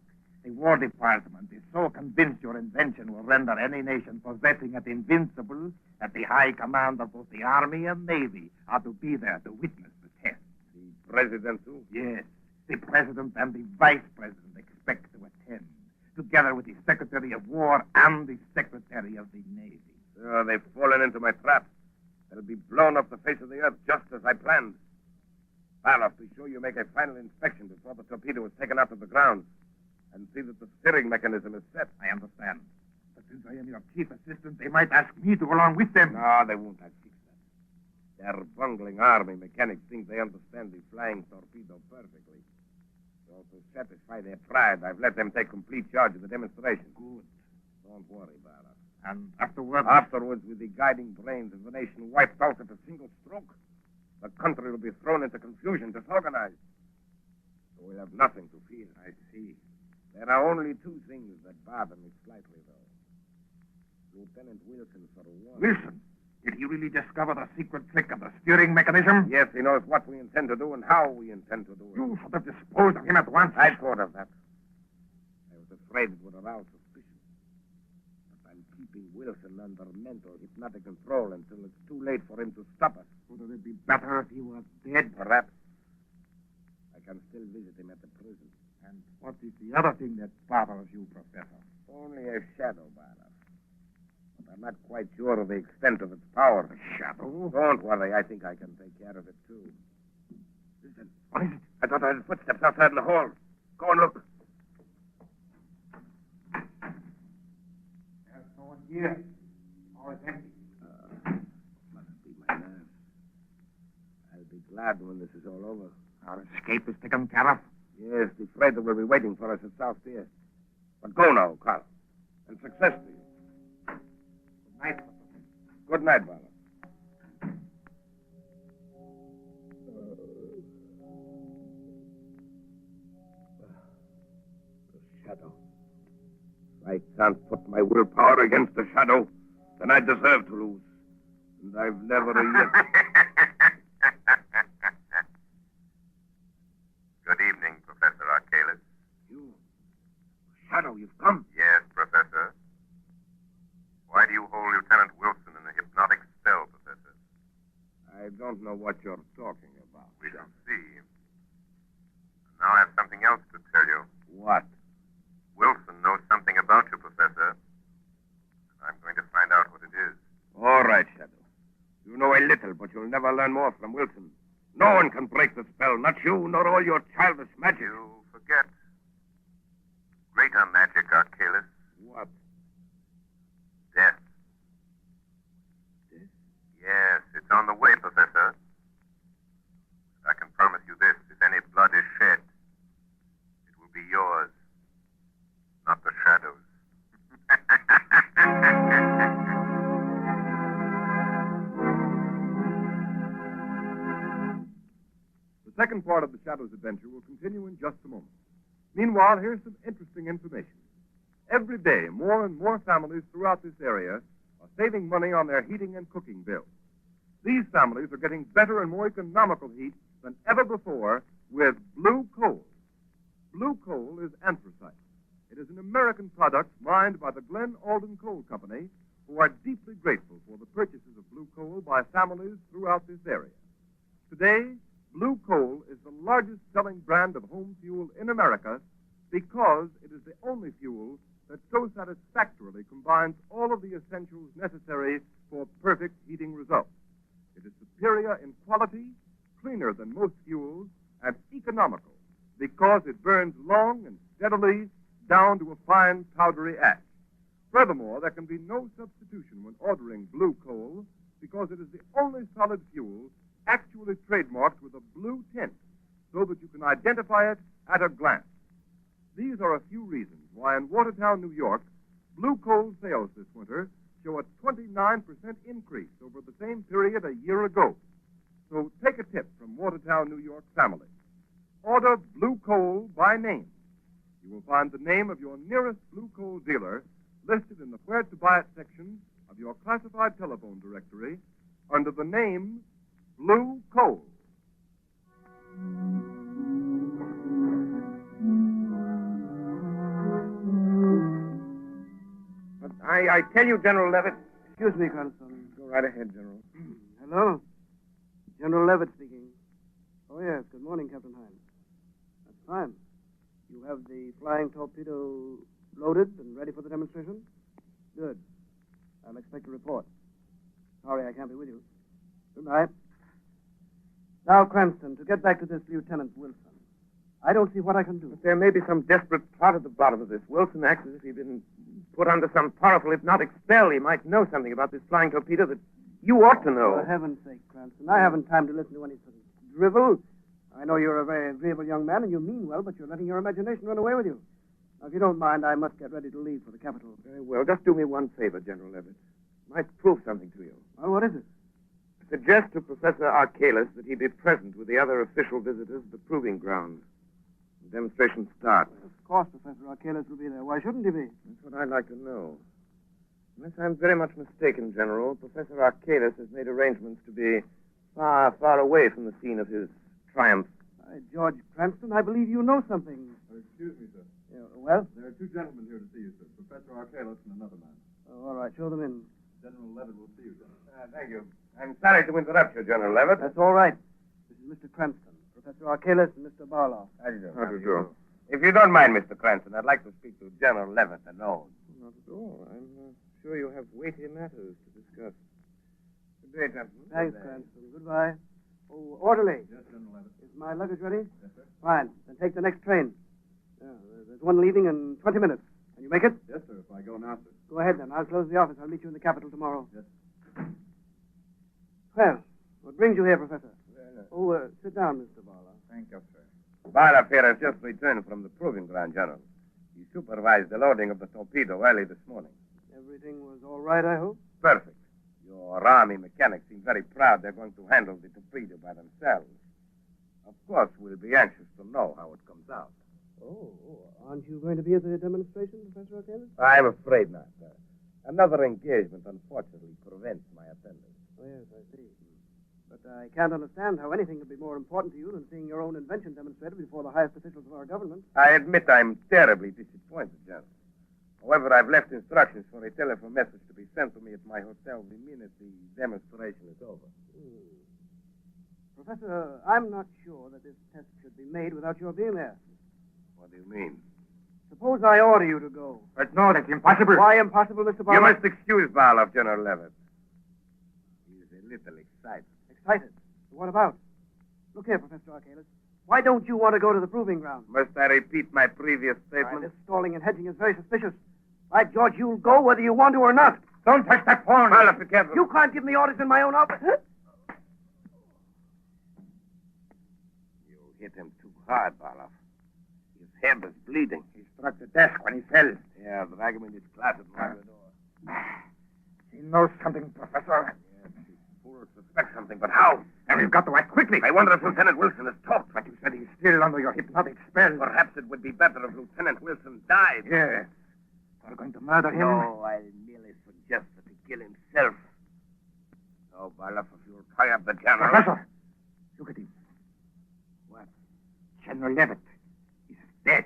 The War Department is so convinced your invention will render any nation possessing it invincible that the high command of both the Army and Navy are to be there to witness the test. The President, too? Yes. The President and the Vice President expect to attend, together with the Secretary of War and the Secretary of the Navy. Oh, they've fallen into my trap. They'll be blown off the face of the earth just as I planned. Barloff, be sure you make a final inspection before the torpedo is taken out of the ground. And see that the steering mechanism is set. I understand. But since I am your chief assistant, they might ask me to go along with them. No, they won't. I'll fix that. Their bungling army mechanics think they understand the flying torpedo perfectly. So to satisfy their pride, I've let them take complete charge of the demonstration. Good. Don't worry, Barloff. And afterwards? Afterwards, with the guiding brains of the nation wiped out at a single stroke, the country will be thrown into confusion, disorganized. So we'll have nothing to fear. I see. There are only two things that bother me slightly, though. Lieutenant Wilson, for one. Wilson? Did he really discover the secret trick of the steering mechanism? Yes, he knows what we intend to do and how we intend to do it. You should have disposed of him at once. I thought of that. I was afraid it would arouse suspicion. But I'm keeping Wilson under mental hypnotic control until it's too late for him to stop us. Would it be better if he was dead? Perhaps. I can still visit him at the prison. And what is the other thing that bothers you, Professor? Only a shadow, Barloff. But I'm not quite sure of the extent of its power. A shadow? Don't worry. I think I can take care of it, too. Listen. What is it? I thought I heard footsteps outside in the hall. Go and look. There's no one here. All is empty. Must be my nerves. I'll be glad when this is all over. Our escape is taken care of. Yes, the freighter will be waiting for us at South Pier. But go now, Carl. And success to you. Good night, Professor. Good night, Barloff. The shadow. If I can't put my willpower against the shadow, then I deserve to lose. And I've never yet... Good evening, Professor Archalis. You? Shadow, you've come? Yes, Professor. Why do you hold Lieutenant Wilson in a hypnotic spell, Professor? I don't know what you're talking about. We shall see. Now I have something else to tell you. What? Wilson knows something about you, Professor. I'm going to find out what it is. All right, Shadow. You know a little, but you'll never learn more from Wilson. No one can break the spell, not you, nor all your childish magic. You forget. Greater magic, Archalis. What? Death. Death? Yes, it's on the way, Professor. I can promise you this. If any blood is shed, it will be yours, not the shadow's. The second part of the Shadow's adventure will continue in just a moment. Meanwhile, here's some interesting information. Every day, more and more families throughout this area are saving money on their heating and cooking bills. These families are getting better and more economical heat than ever before with blue coal. Blue coal is anthracite. It is an American product mined by the Glen Alden Coal Company, who are deeply grateful for the purchases of blue coal by families throughout this area. Today, blue coal is the largest selling brand of home fuel in America because it is the only fuel that so satisfactorily combines all of the essentials necessary for perfect heating results. It is superior in quality, cleaner than most fuels, and economical because it burns long and steadily down to a fine powdery ash. Furthermore, there can be no substitution when ordering blue coal because it is the only solid fuel actually trademarked with a blue tint so that you can identify it at a glance. These are a few reasons why in Watertown, New York, blue coal sales this winter show a 29% increase over the same period a year ago. So take a tip from Watertown, New York family. Order blue coal by name. You will find the name of your nearest blue coal dealer listed in the Where to Buy It section of your classified telephone directory under the name Blue Coal. But I tell you, General Levitt. Excuse me, Constable. Go right ahead, General. Hello? General Levitt speaking. Oh, yes. Good morning, Captain Hines. That's fine. You have the flying torpedo loaded and ready for the demonstration? Good. I'll expect a report. Sorry I can't be with you. Good night. Now, Cranston, to get back to this Lieutenant Wilson, I don't see what I can do. But there may be some desperate plot at the bottom of this. Wilson acts as if he'd been put under some powerful hypnotic spell. He might know something about this flying torpedo that you ought to know. For heaven's sake, Cranston, I haven't time to listen to any sort of drivel. I know you're a very agreeable young man, and you mean well, but you're letting your imagination run away with you. Now, if you don't mind, I must get ready to leave for the capital. Very well. Just do me one favor, General Levitt. Might prove something to you. Well, what is it? Suggest to Professor Archalis that he be present with the other official visitors at the proving ground. The demonstration starts. Of course, Professor Archalis will be there. Why shouldn't he be? That's what I'd like to know. Unless I'm very much mistaken, General, Professor Archalis has made arrangements to be far, far away from the scene of his triumph. George Cranston, I believe you know something. Excuse me, sir. Well? There are two gentlemen here to see you, sir. Professor Archalis and another man. Oh, all right, show them in. General Levitt will see you, sir. Thank you. I'm sorry to interrupt you, General Levitt. That's all right. This is Mr. Cranston, Professor Archalis, and Mr. Barlow. How do you do? If you don't mind, Mr. Cranston, I'd like to speak to General Levitt alone. Not at all. I'm sure you have weighty matters to discuss. Good day, gentlemen. Thanks, Cranston. Goodbye. Oh, orderly. Yes, General Levitt. Is my luggage ready? Yes, sir. Fine. Then take the next train. There's one leaving in 20 minutes. Can you make it? Yes, sir, if I go now, sir. Go ahead, then. I'll close the office. I'll meet you in the capital tomorrow. Yes. Well, what brings you here, Professor? Sit down, Mr. Barlow. Thank you, sir. Barlow here has just returned from the proving ground, General. He supervised the loading of the torpedo early this morning. Everything was all right, I hope? Perfect. Your army mechanics seem very proud they're going to handle the torpedo by themselves. Of course, we'll be anxious to know how it comes out. Oh, aren't you going to be at the demonstration, Professor Archalis? I'm afraid not, sir. Another engagement, unfortunately, prevents my attendance. Oh, yes, I see. But I can't understand how anything could be more important to you than seeing your own invention demonstrated before the highest officials of our government. I admit I'm terribly disappointed, General. However, I've left instructions for a telephone message to be sent to me at my hotel the minute the demonstration is over. Professor, I'm not sure that this test should be made without your being there. What do you mean? Suppose I order you to go. But no, that's impossible. Why impossible, Mr. Barlow? You must excuse Barlow, General Levitt. He's a little excited. Excited? What about? Look here, Professor Archalis. Why don't you want to go to the proving ground? Must I repeat my previous statement? This stalling and hedging is very suspicious. By George, you'll go whether you want to or not. Don't touch that phone. Barlow, be careful. You can't give me orders in my own office. You hit him too hard, Barlow. His head is bleeding. He struck the desk when he fell. Yeah, drag him in his closet by the door. He knows something, Professor. Yes, he's full of suspect something, but how? And we've got to act quickly. I wonder if Lieutenant Wilson has talked. But you said he's still under your hypnotic spell. Perhaps it would be better if Lieutenant Wilson died. Yes. We're going to murder him. No, I merely suggest that he kill himself. So, Barlow, if you'll tie up the general... Professor! Look at him. What? General Levitt is dead.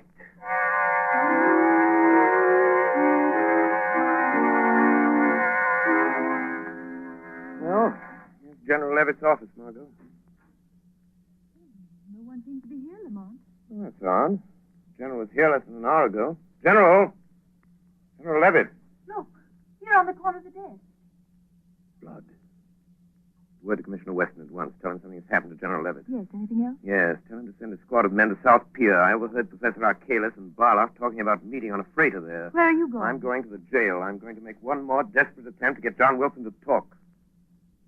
Well? Here's General Levitt's office, Margot. No one seems to be here, Lamont. Oh, that's odd. General was here less than an hour ago. General! General Levitt. Look, here on the corner of the desk. Blood. Word to Commissioner Weston at once. Tell him something has happened to General Levitt. Yes, anything else? Yes, tell him to send a squad of men to South Pier. I overheard Professor Archalis and Barlow talking about meeting on a freighter there. Where are you going? I'm going to the jail. I'm going to make one more desperate attempt to get John Wilson to talk.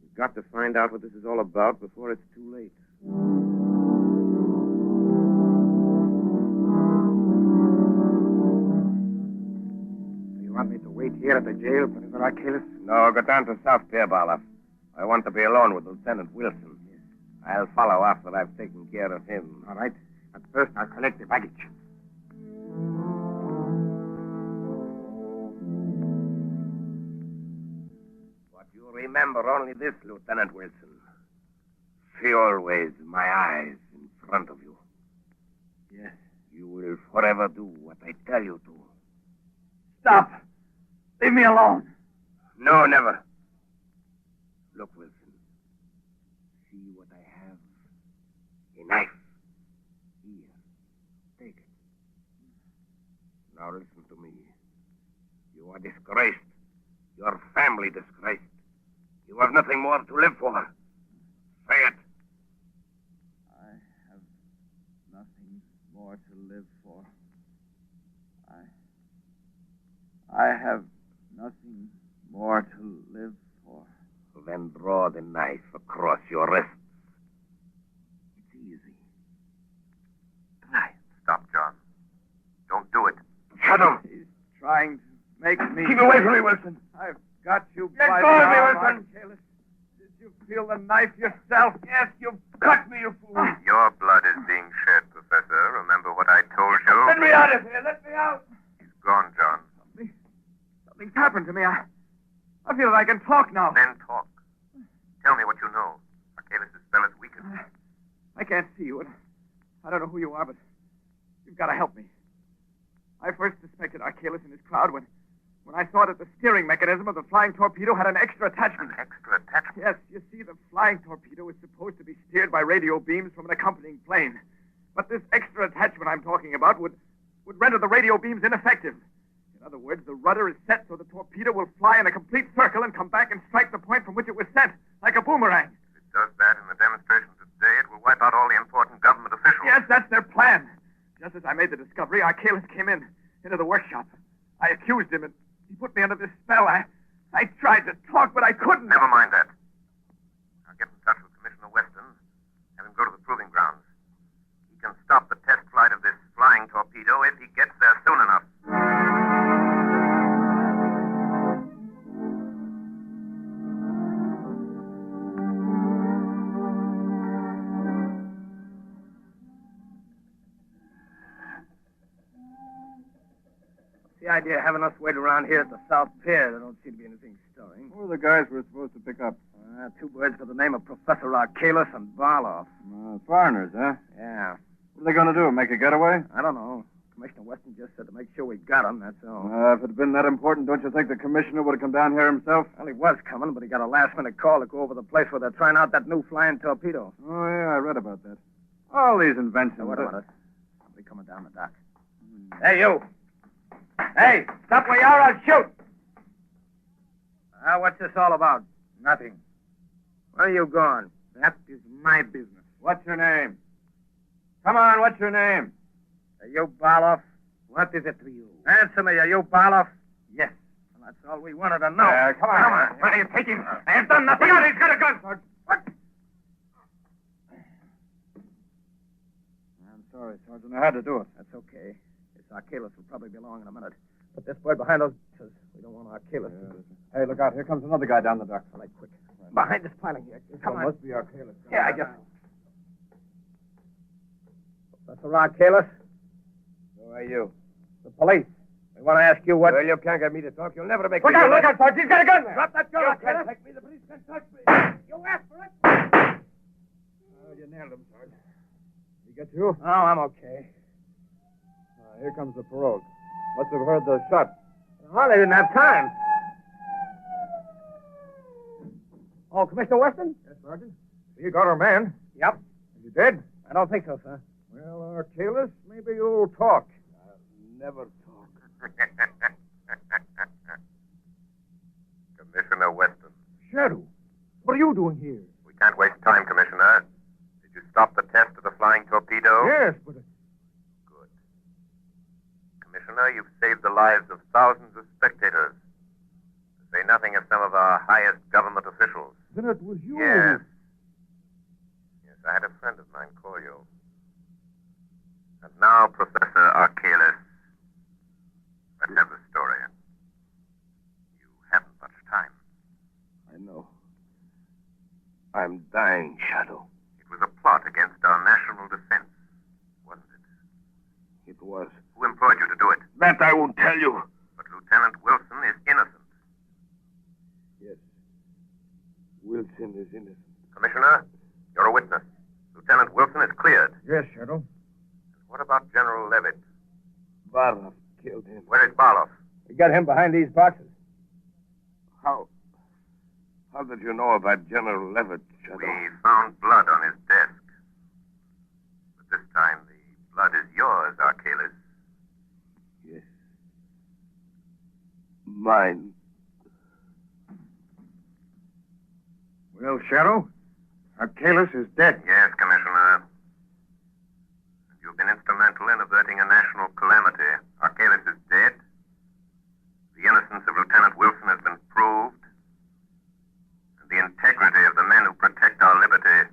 We've got to find out what this is all about before it's too late. You want me to wait here at the jail, Professor Archalis? No, go down to South Pier, Barlow. I want to be alone with Lieutenant Wilson. Yes. I'll follow after I've taken care of him. All right. But first, I'll collect the baggage. But you remember only this, Lieutenant Wilson. See always my eyes in front of you. Yes. You will forever do what I tell you to. Stop! Leave me alone. No, never. Look, Wilson. See what I have? A knife. Here. Take it. Now listen to me. You are disgraced. Your family disgraced. You have nothing more to live for. Say it. nothing more to live for. I have nothing more to live for. Then draw the knife across your wrist. It's easy. Stop, John. Don't do it. Shut him. He's trying to make me... Keep away from me, Wilson. I've got you Let by go the of me, arm, Wilson. Archelaus. Did you feel the knife yourself? Yes, you cut me, you fool. Your blood is being shed, Professor. Remember what I told you? Let me out of here. Let me out. He's gone, John. Something's happened to me. I feel that I can talk now. Then talk. Tell me what you know. Archelaus' spell is weakened. I can't see you, and I don't know who you are, but you've got to help me. I first suspected Archelaus and his crowd when I saw that the steering mechanism of the flying torpedo had an extra attachment. An extra attachment? Yes, you see, the flying torpedo is supposed to be steered by radio beams from an accompanying plane. But this extra attachment I'm talking about would render the radio beams ineffective. In other words, the rudder is set so the torpedo will fly in a complete circle and come back and strike the point from which it was sent, like a boomerang. If it does that in the demonstration today, it will wipe out all the important government officials. Yes, that's their plan. Just as I made the discovery, Archelaus came into the workshop. I accused him, and he put me under this spell. I tried to talk, but I couldn't. Never mind that. I'll get in touch with Commissioner Weston, have him go to the proving grounds. He can stop the test flight of this flying torpedo if he gets there soon enough. The idea of having us wait around here at the South Pier. There don't seem to be anything stirring. Who are the guys we're supposed to pick up? Two birds with the name of Professor Archelaus and Barloff. Foreigners, huh? Yeah. What are they going to do, make a getaway? I don't know. Commissioner Weston just said to make sure we got them, that's all. If it had been that important, don't you think the commissioner would have come down here himself? Well, he was coming, but he got a last-minute call to go over the place where they're trying out that new flying torpedo. Oh, yeah, I read about that. All these inventions. Now, wait a minute. Somebody coming down the dock. Hey, you. Hey, stop where you are, I'll shoot. What's this all about? Nothing. Where are you going? That is my business. What's your name? Come on, what's your name? Are you Barloff? What is it to you? Answer me, are you Barloff? Yes. Well, that's all we wanted to know. Come on. Come on. Where are you taking? I have done nothing. Look out, he's got a gun, Sergeant. What? I'm sorry, Sergeant. I had to do it. That's okay. This Archelaus will probably be along in a minute. Put this bird behind those bushes. We don't want Archelaus. Hey, look out. Here comes another guy down the dock. All right, quick. Behind this piling here. Come on. Must be Archelaus. Yeah, I guess. Professor Archelaus? Who are you? The police. We want to ask you what... Well, you can't get me to talk. You'll never make Look me... out, Sergeant. He's got a gun there. Drop that gun, You Archelaus. can't take me. The police can touch me. You asked for it. Oh, you nailed him, Sergeant. He get you? Oh, I'm okay. Here comes the parole. Must have heard the shot. Well, they didn't have time. Oh, Commissioner Weston? Yes, Sergeant. You got our man. Yep. Is he dead? I don't think so, sir. Well, Archelaus, maybe you'll talk. I'll never talk. Commissioner Weston. Shadow, what are you doing here? We can't waste time, Commissioner. Did you stop the test of the flying torpedo? Yes, but... Good. Commissioner, you've saved the lives of thousands of spectators. To say nothing of some of our highest government officials. Then it was you. Yes. Yes, I had a friend of mine call you. And now, Professor Archelaus, let's have the story. You haven't much time. I know. I'm dying, Shadow. It was a plot against our national defense, wasn't it? It was. Who employed you to do it? That I won't tell you. But Lieutenant Wilson is innocent. Yes. Wilson is innocent. Commissioner, you're a witness. Lieutenant Wilson is cleared. Yes, Shadow. What about General Levitt? Barloff killed him. Where is Barloff? We got him behind these boxes. How did you know about General Levitt, Shadow? We found blood on his desk. But this time, the blood is yours, Archelaus. Yes. Mine. Well, Shadow, Archelaus is dead. Yes, Commissioner. And You've been instrumental in averting a national calamity. Arcalis is dead. The innocence of Lieutenant Wilson has been proved. And the integrity of the men who protect our liberty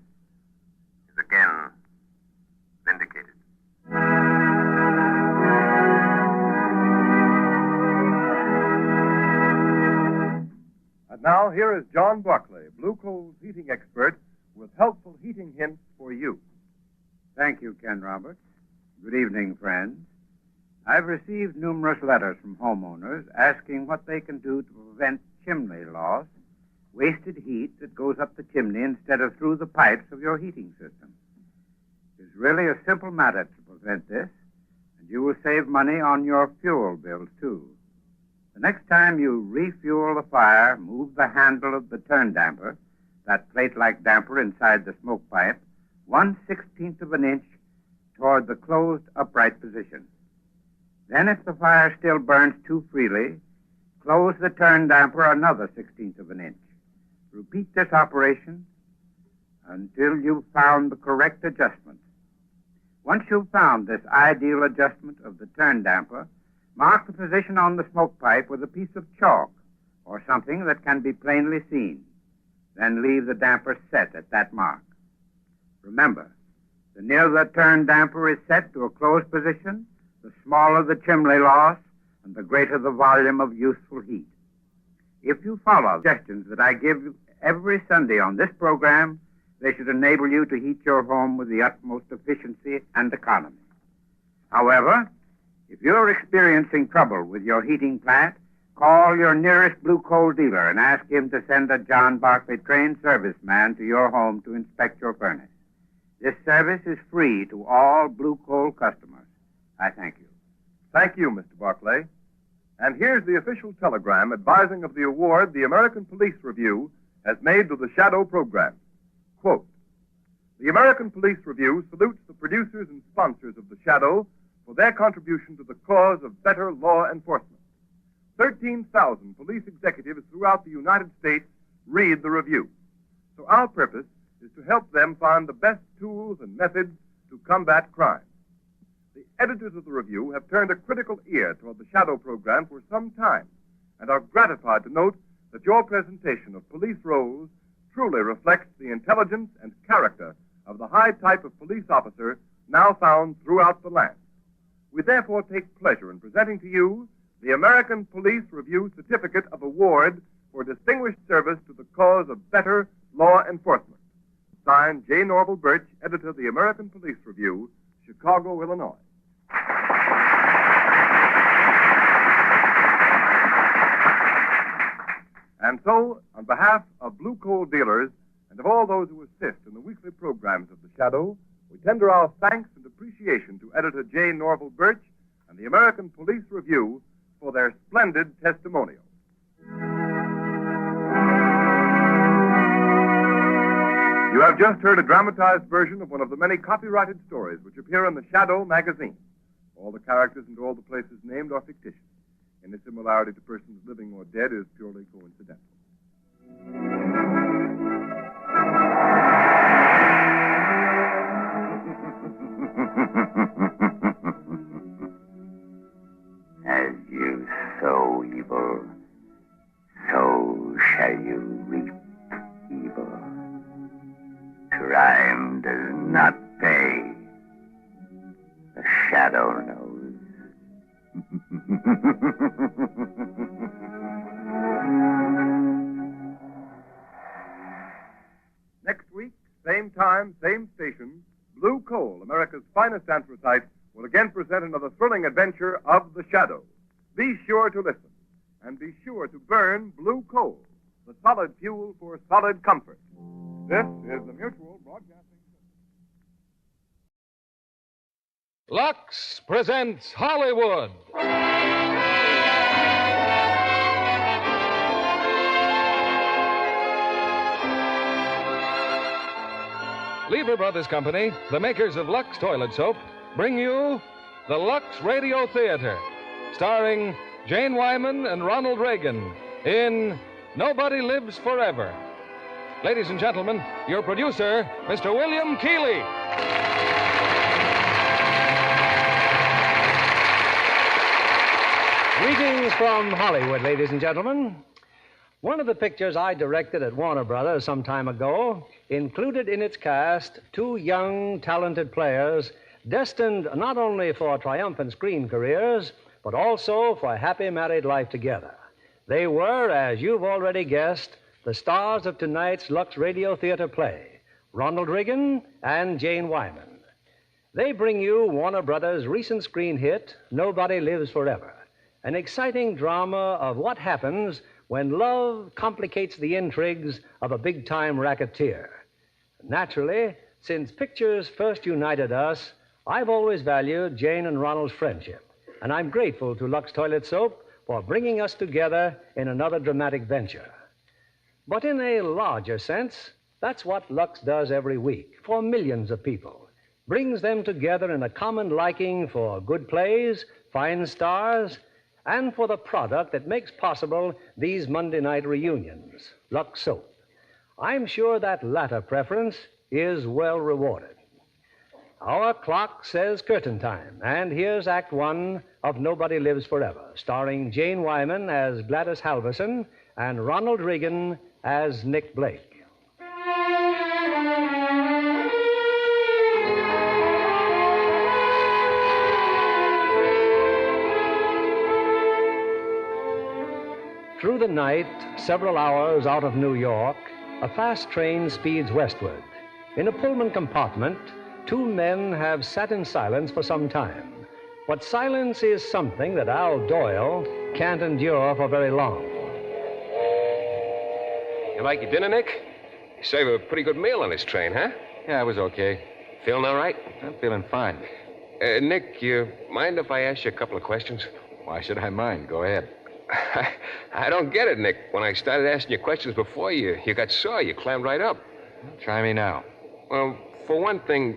is again vindicated. And now, here is John Buckley, Blue Coal's heating expert, with helpful heating hints for you. Thank you, Ken Roberts. Good evening, friends. I've received numerous letters from homeowners asking what they can do to prevent chimney loss, wasted heat that goes up the chimney instead of through the pipes of your heating system. It's really a simple matter to prevent this, and you will save money on your fuel bills, too. The next time you refuel the fire, move the handle of the turn damper, that plate-like damper inside the smoke pipe, 1/16 of an inch toward the closed upright position. Then, if the fire still burns too freely, close the turn damper another 1/16 of an inch. Repeat this operation until you've found the correct adjustment. Once you've found this ideal adjustment of the turn damper, mark the position on the smoke pipe with a piece of chalk or something that can be plainly seen. Then leave the damper set at that mark. Remember, the nearer the turn damper is set to a closed position, the smaller the chimney loss and the greater the volume of useful heat. If you follow suggestions that I give you every Sunday on this program, they should enable you to heat your home with the utmost efficiency and economy. However, if you're experiencing trouble with your heating plant, call your nearest Blue Coal dealer and ask him to send a John Barclay trained serviceman to your home to inspect your furnace. This service is free to all Blue Coal customers. I thank you. Thank you, Mr. Barclay. And here's the official telegram advising of the award the American Police Review has made to the Shadow program. Quote, the American Police Review salutes the producers and sponsors of the Shadow for their contribution to the cause of better law enforcement. 13,000 police executives throughout the United States read the review. So our purpose is to help them find the best tools and methods to combat crime. The editors of the review have turned a critical ear toward the Shadow program for some time and are gratified to note that your presentation of police roles truly reflects the intelligence and character of the high type of police officer now found throughout the land. We therefore take pleasure in presenting to you the American Police Review Certificate of Award for Distinguished Service to the Cause of Better Law Enforcement. Signed, J. Norval Birch, editor of the American Police Review, Chicago, Illinois. And so, on behalf of Blue Coal dealers and of all those who assist in the weekly programs of the Shadow, we tender our thanks and appreciation to editor J. Norval Birch and the American Police Review for their splendid testimonial. You have just heard a dramatized version of one of the many copyrighted stories which appear in the Shadow magazine. All the characters and all the places named are fictitious. Any similarity to persons living or dead is purely coincidental. As you sow evil, so shall you reap evil. Crime does not pay. The Shadow knows. Next week, same time, same station, Blue Coal, America's finest anthracite, will again present another thrilling adventure of the Shadow. Be sure to listen, and be sure to burn Blue Coal, the solid fuel for solid comfort. This is the Mutual Broadcasting. Lux presents Hollywood. Lever Brothers Company, the makers of Lux Toilet Soap, bring you the Lux Radio Theater, starring Jane Wyman and Ronald Reagan in Nobody Lives Forever. Ladies and gentlemen, your producer, Mr. William Keighley. Greetings from Hollywood, ladies and gentlemen. One of the pictures I directed at Warner Brothers some time ago included in its cast two young, talented players destined not only for triumphant screen careers, but also for a happy married life together. They were, as you've already guessed, the stars of tonight's Lux Radio Theater play, Ronald Reagan and Jane Wyman. They bring you Warner Brothers' recent screen hit, Nobody Lives Forever, an exciting drama of what happens when love complicates the intrigues of a big-time racketeer. Naturally, since pictures first united us, I've always valued Jane and Ronald's friendship, and I'm grateful to Lux Toilet Soap for bringing us together in another dramatic venture. But in a larger sense, that's what Lux does every week for millions of people. Brings them together in a common liking for good plays, fine stars, and for the product that makes possible these Monday night reunions, Lux Soap. I'm sure that latter preference is well rewarded. Our clock says curtain time, and here's Act One of Nobody Lives Forever, starring Jane Wyman as Gladys Halverson and Ronald Reagan as Nick Blake. Through the night, several hours out of New York, a fast train speeds westward. In a Pullman compartment, two men have sat in silence for some time. But silence is something that Al Doyle can't endure for very long. You like your dinner, Nick? You serve a pretty good meal on this train, huh? Yeah, it was okay. Feeling all right? I'm feeling fine. Nick, you mind if I ask you a couple of questions? Why should I mind? Go ahead. I don't get it, Nick. When I started asking you questions before, you got sore. You clammed right up. Try me now. Well, for one thing,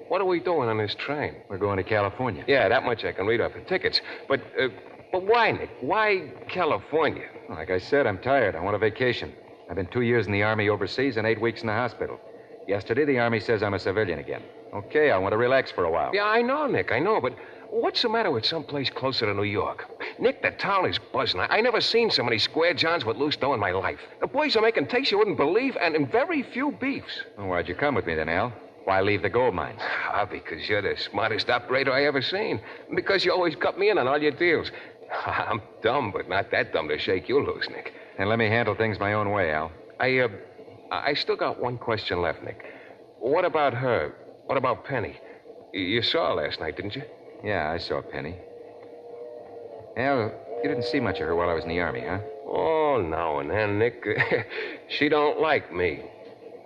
what are we doing on this train? We're going to California. Yeah, that much I can read off the tickets. But why, Nick? Why California? Like I said, I'm tired. I want a vacation. I've been 2 years in the Army overseas and 8 weeks in the hospital. Yesterday, the Army says I'm a civilian again. Okay, I want to relax for a while. Yeah, I know, Nick, I know, but what's the matter with someplace closer to New York? Nick, the town is buzzing. I never seen so many square johns with loose dough in my life. The boys are making takes you wouldn't believe, and very few beefs. Well, why'd you come with me then, Al? Why leave the gold mines? Because you're the smartest operator I ever seen. Because you always cut me in on all your deals. I'm dumb, but not that dumb to shake you loose, Nick. And let me handle things my own way, Al. I still got one question left, Nick. What about her? What about Penny? You saw her last night, didn't you? Yeah, I saw Penny. Al, you didn't see much of her while I was in the Army, huh? Oh, now and then, Nick. She don't like me.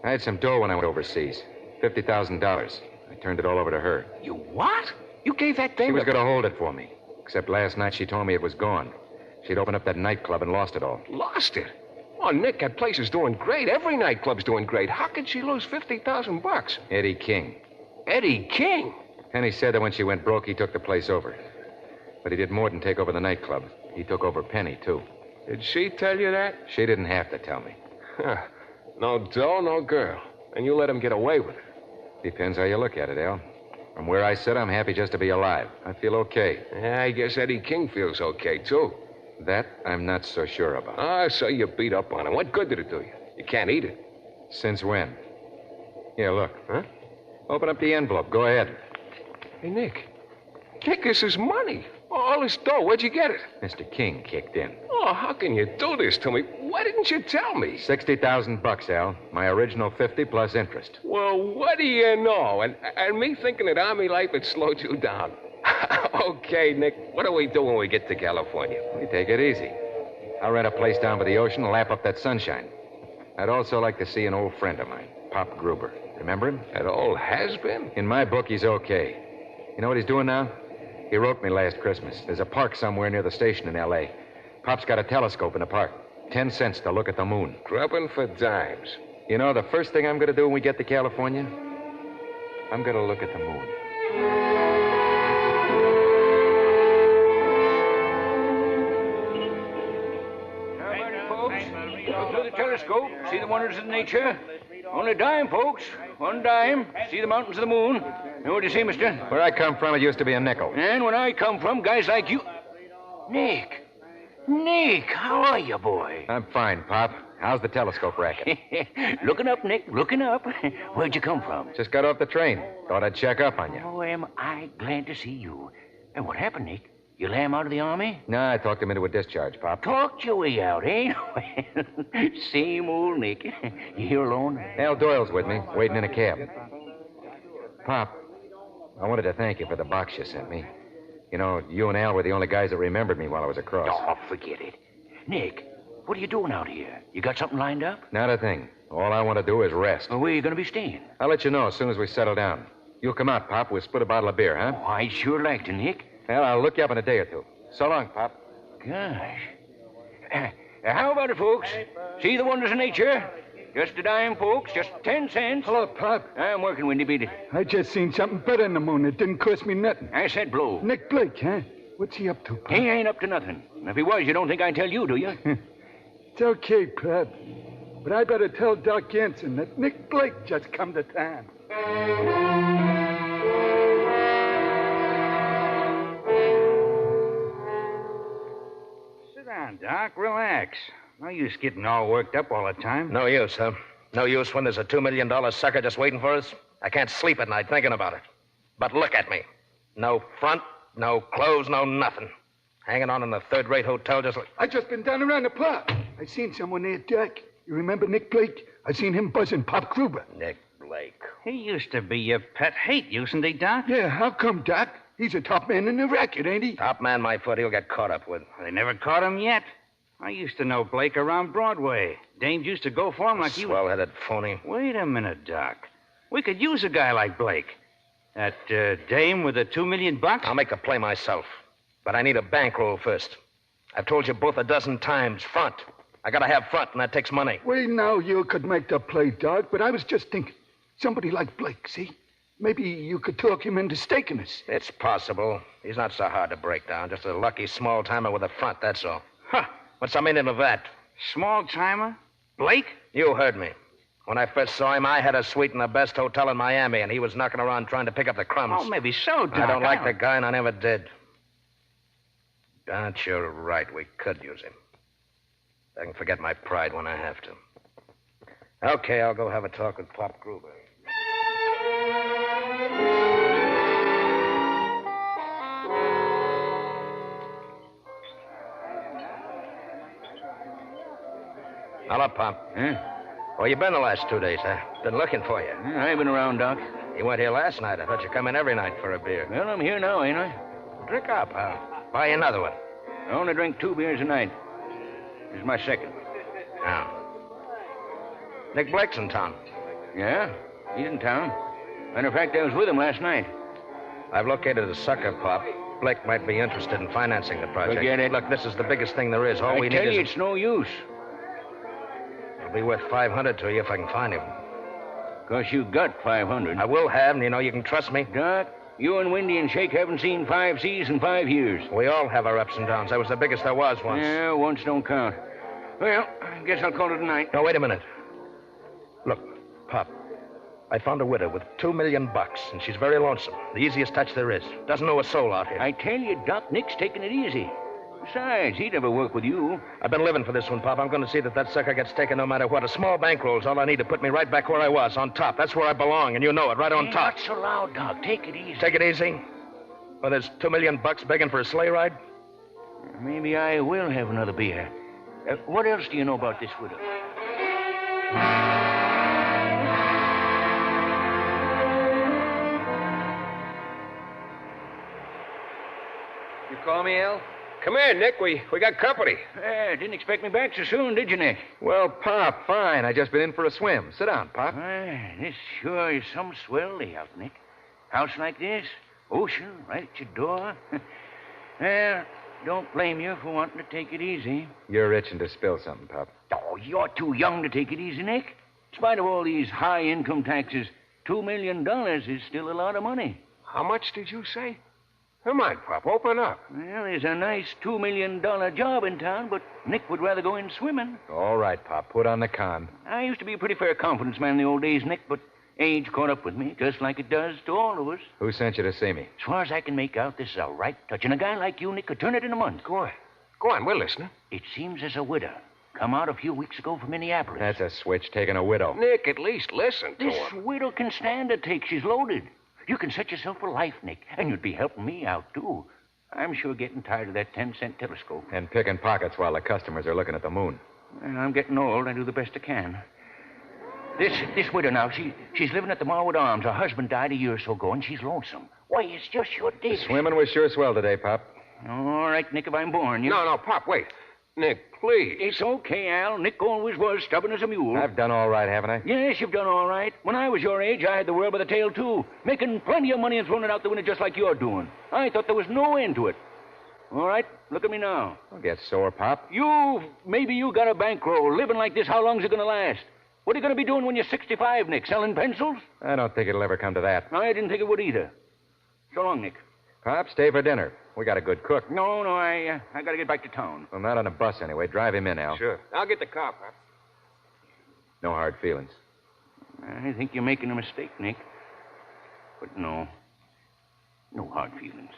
I had some dough when I went overseas. $50,000. I turned it all over to her. You what? You gave that thing? She was going to hold it for me. Except last night she told me it was gone. She'd opened up that nightclub and lost it all. Lost it? Oh, Nick, that place is doing great. Every nightclub's doing great. How could she lose $50,000? Eddie King. Eddie King? Penny said that when she went broke, he took the place over. But he did more than take over the nightclub. He took over Penny, too. Did she tell you that? She didn't have to tell me. Huh. No dough, no girl. And you let him get away with it. Depends how you look at it, Al. From where I sit, I'm happy just to be alive. I feel okay. Yeah, I guess Eddie King feels okay, too. That I'm not so sure about. Ah, so you beat up on him. What good did it do you? You can't eat it. Since when? Here, look. Huh? Open up the envelope. Go ahead. Hey, Nick. Nick, this is money. All this dough. Where'd you get it? Mr. King kicked in. Oh, how can you do this to me? Why didn't you tell me? $60,000, Al. My original 50 plus interest. Well, what do you know? And me thinking that Army life had slowed you down. Okay, Nick, what do we do when we get to California? We take it easy. I'll rent a place down by the ocean and lap up that sunshine. I'd also like to see an old friend of mine, Pop Gruber. Remember him? That old has-been? In my book, he's okay. You know what he's doing now? He wrote me last Christmas. There's a park somewhere near the station in L.A. Pop's got a telescope in the park. 10 cents to look at the moon. Grubbing for dimes. You know, the first thing I'm going to do when we get to California? I'm going to look at the moon. Look through the telescope, see the wonders of nature. Only a dime, folks. 1 dime. See the mountains of the moon. Know what you say, mister? Where I come from, it used to be a nickel. And when I come from, guys like you... Nick, Nick, how are you, boy? I'm fine, Pop. How's the telescope racket? Looking up, Nick, looking up. Where'd you come from? Just got off the train. Thought I'd check up on you. Oh, am I glad to see you. And what happened, Nick? You let him out of the Army? No, I talked him into a discharge, Pop. Talked your way out, eh? Same old Nick. You here alone? Al Doyle's with me, waiting in a cab. Pop, I wanted to thank you for the box you sent me. You know, you and Al were the only guys that remembered me while I was across. Oh, forget it. Nick, what are you doing out here? You got something lined up? Not a thing. All I want to do is rest. Well, where are you going to be staying? I'll let you know as soon as we settle down. You'll come out, Pop. We'll split a bottle of beer, huh? Oh, I'd sure like to, Nick. Well, I'll look you up in a day or two. So long, Pop. Gosh. How about it, folks? See the wonders of nature? Just a dime, folks. Just 10 cents. Hello, Pop. I'm working, Windy Beat It. I just seen something better in the moon. It didn't cost me nothing. I said blow. Nick Blake, huh? What's he up to, Pop? He ain't up to nothing. If he was, you don't think I'd tell you, do you? It's okay, Pop. But I better tell Doc Jensen that Nick Blake just come to town. Sit down, Doc. Relax. No use getting all worked up all the time. No use, huh? No use when there's a $2 million sucker just waiting for us? I can't sleep at night thinking about it. But look at me. No front, no clothes, no nothing. Hanging on in a third-rate hotel just like... I just been down around the park. I seen someone there, Doc. You remember Nick Blake? I seen him buzzing Pop Kruger. Nick Blake. He used to be your pet hate, usen't he, Doc? Yeah, how come, Doc? He's a top man in the racket, ain't he? Top man, my foot, he'll get caught up with. They never caught him yet. I used to know Blake around Broadway. Dames used to go for him like you... Swell-headed phony. Wait a minute, Doc. We could use a guy like Blake. That dame with the $2 million? I'll make a play myself. But I need a bankroll first. I've told you both a dozen times, front. I gotta have front, and that takes money. Well, now you could make the play, Doc, but I was just thinking, somebody like Blake, see? Maybe you could talk him into staking us. It's possible. He's not so hard to break down. Just a lucky small-timer with a front, that's all. Huh. What's the meaning of that? Small-timer? Blake? You heard me. When I first saw him, I had a suite in the best hotel in Miami, and he was knocking around trying to pick up the crumbs. Oh, maybe so, Doc. I don't like the guy, and I never did. Don't you're right. We could use him. I can forget my pride when I have to. Okay, I'll go have a talk with Pop Gruber. Hello, Pop. Huh? Where you been the last 2 days, huh? Been looking for you. Yeah, I've been around, Doc. You weren't here last night. I thought you come in every night for a beer. Well, I'm here now, ain't I? Drink up. I'll buy you another one. I only drink 2 beers a night. This is my second. Now, Nick Blake's in town. Yeah? He's in town. Matter of fact, I was with him last night. I've located a sucker, Pop. Blake might be interested in financing the project. Forget it. Look, this is the biggest thing there is. All we I tell need you, is... it's no use. It'll be worth $500 to you if I can find him. Because you got $500. I will have, and you know you can trust me. Doc, you and Windy and Shake haven't seen 5 seas in 5 years. We all have our ups and downs. I was the biggest there was once. Yeah, once don't count. Well, I guess I'll call it a night. No, wait a minute. Look, Pop, I found a widow with $2 million, and she's very lonesome. The easiest touch there is. Doesn't know a soul out here. I tell you, Doc, Nick's taking it easy. Besides, he'd never work with you. I've been living for this one, Pop. I'm going to see that sucker gets taken no matter what. A small bankroll's all I need to put me right back where I was, on top. That's where I belong, and you know it, right on top. Not so loud, Doc. Take it easy. Take it easy? Well, there's $2 million begging for a sleigh ride? Maybe I will have another beer. What else do you know about this widow? You call me, Al? Come here, Nick. We got company. Didn't expect me back so soon, did you, Nick? Well, Pop, fine. I just been in for a swim. Sit down, Pop. This sure is some swell layout, Nick. House like this, ocean right at your door. Well, don't blame you for wanting to take it easy. You're itching to spill something, Pop. Oh, you're too young to take it easy, Nick. In spite of all these high income taxes, $2 million is still a lot of money. How much did you say? Come on, Pop, open up. Well, there's a nice $2 million job in town, but Nick would rather go in swimming. All right, Pop, put on the con. I used to be a pretty fair confidence man in the old days, Nick, but age caught up with me, just like it does to all of us. Who sent you to see me? As far as I can make out, this is a right touch, and a guy like you, Nick, could turn it in a month. Go Go on, we're listening. It seems there's a widow. Come out a few weeks ago from Minneapolis. That's a switch, taking a widow. Nick, at least listen to This him. widow can stand a take. She's loaded. You can set yourself for life, Nick, and you'd be helping me out, too. I'm sure getting tired of that 10-cent telescope. And picking pockets while the customers are looking at the moon. And I'm getting old. I do the best I can. This widow now, she's living at the Marwood Arms. Her husband died a year or so ago, and she's lonesome. Why, it's just your The dish. swimming was sure swell today, Pop. All right, Nick, if I'm born, you... No, Pop, wait. Nick, please. It's okay, Al. Nick always was stubborn as a mule. I've done all right, haven't I? Yes, you've done all right. When I was your age, I had the world by the tail, too. Making plenty of money and throwing it out the window just like you're doing. I thought there was no end to it. All right, look at me now. Don't get sore, Pop. Maybe you got a bankroll. Living like this, how long's it going to last? What are you going to be doing when you're 65, Nick? Selling pencils? I don't think it'll ever come to that. I didn't think it would either. So long, Nick. Pop, stay for dinner. We got a good cook. No, I got to get back to town. Well, not on a bus anyway. Drive him in, Al. Sure. I'll get the car, Pop. No hard feelings. I think you're making a mistake, Nick. But no hard feelings.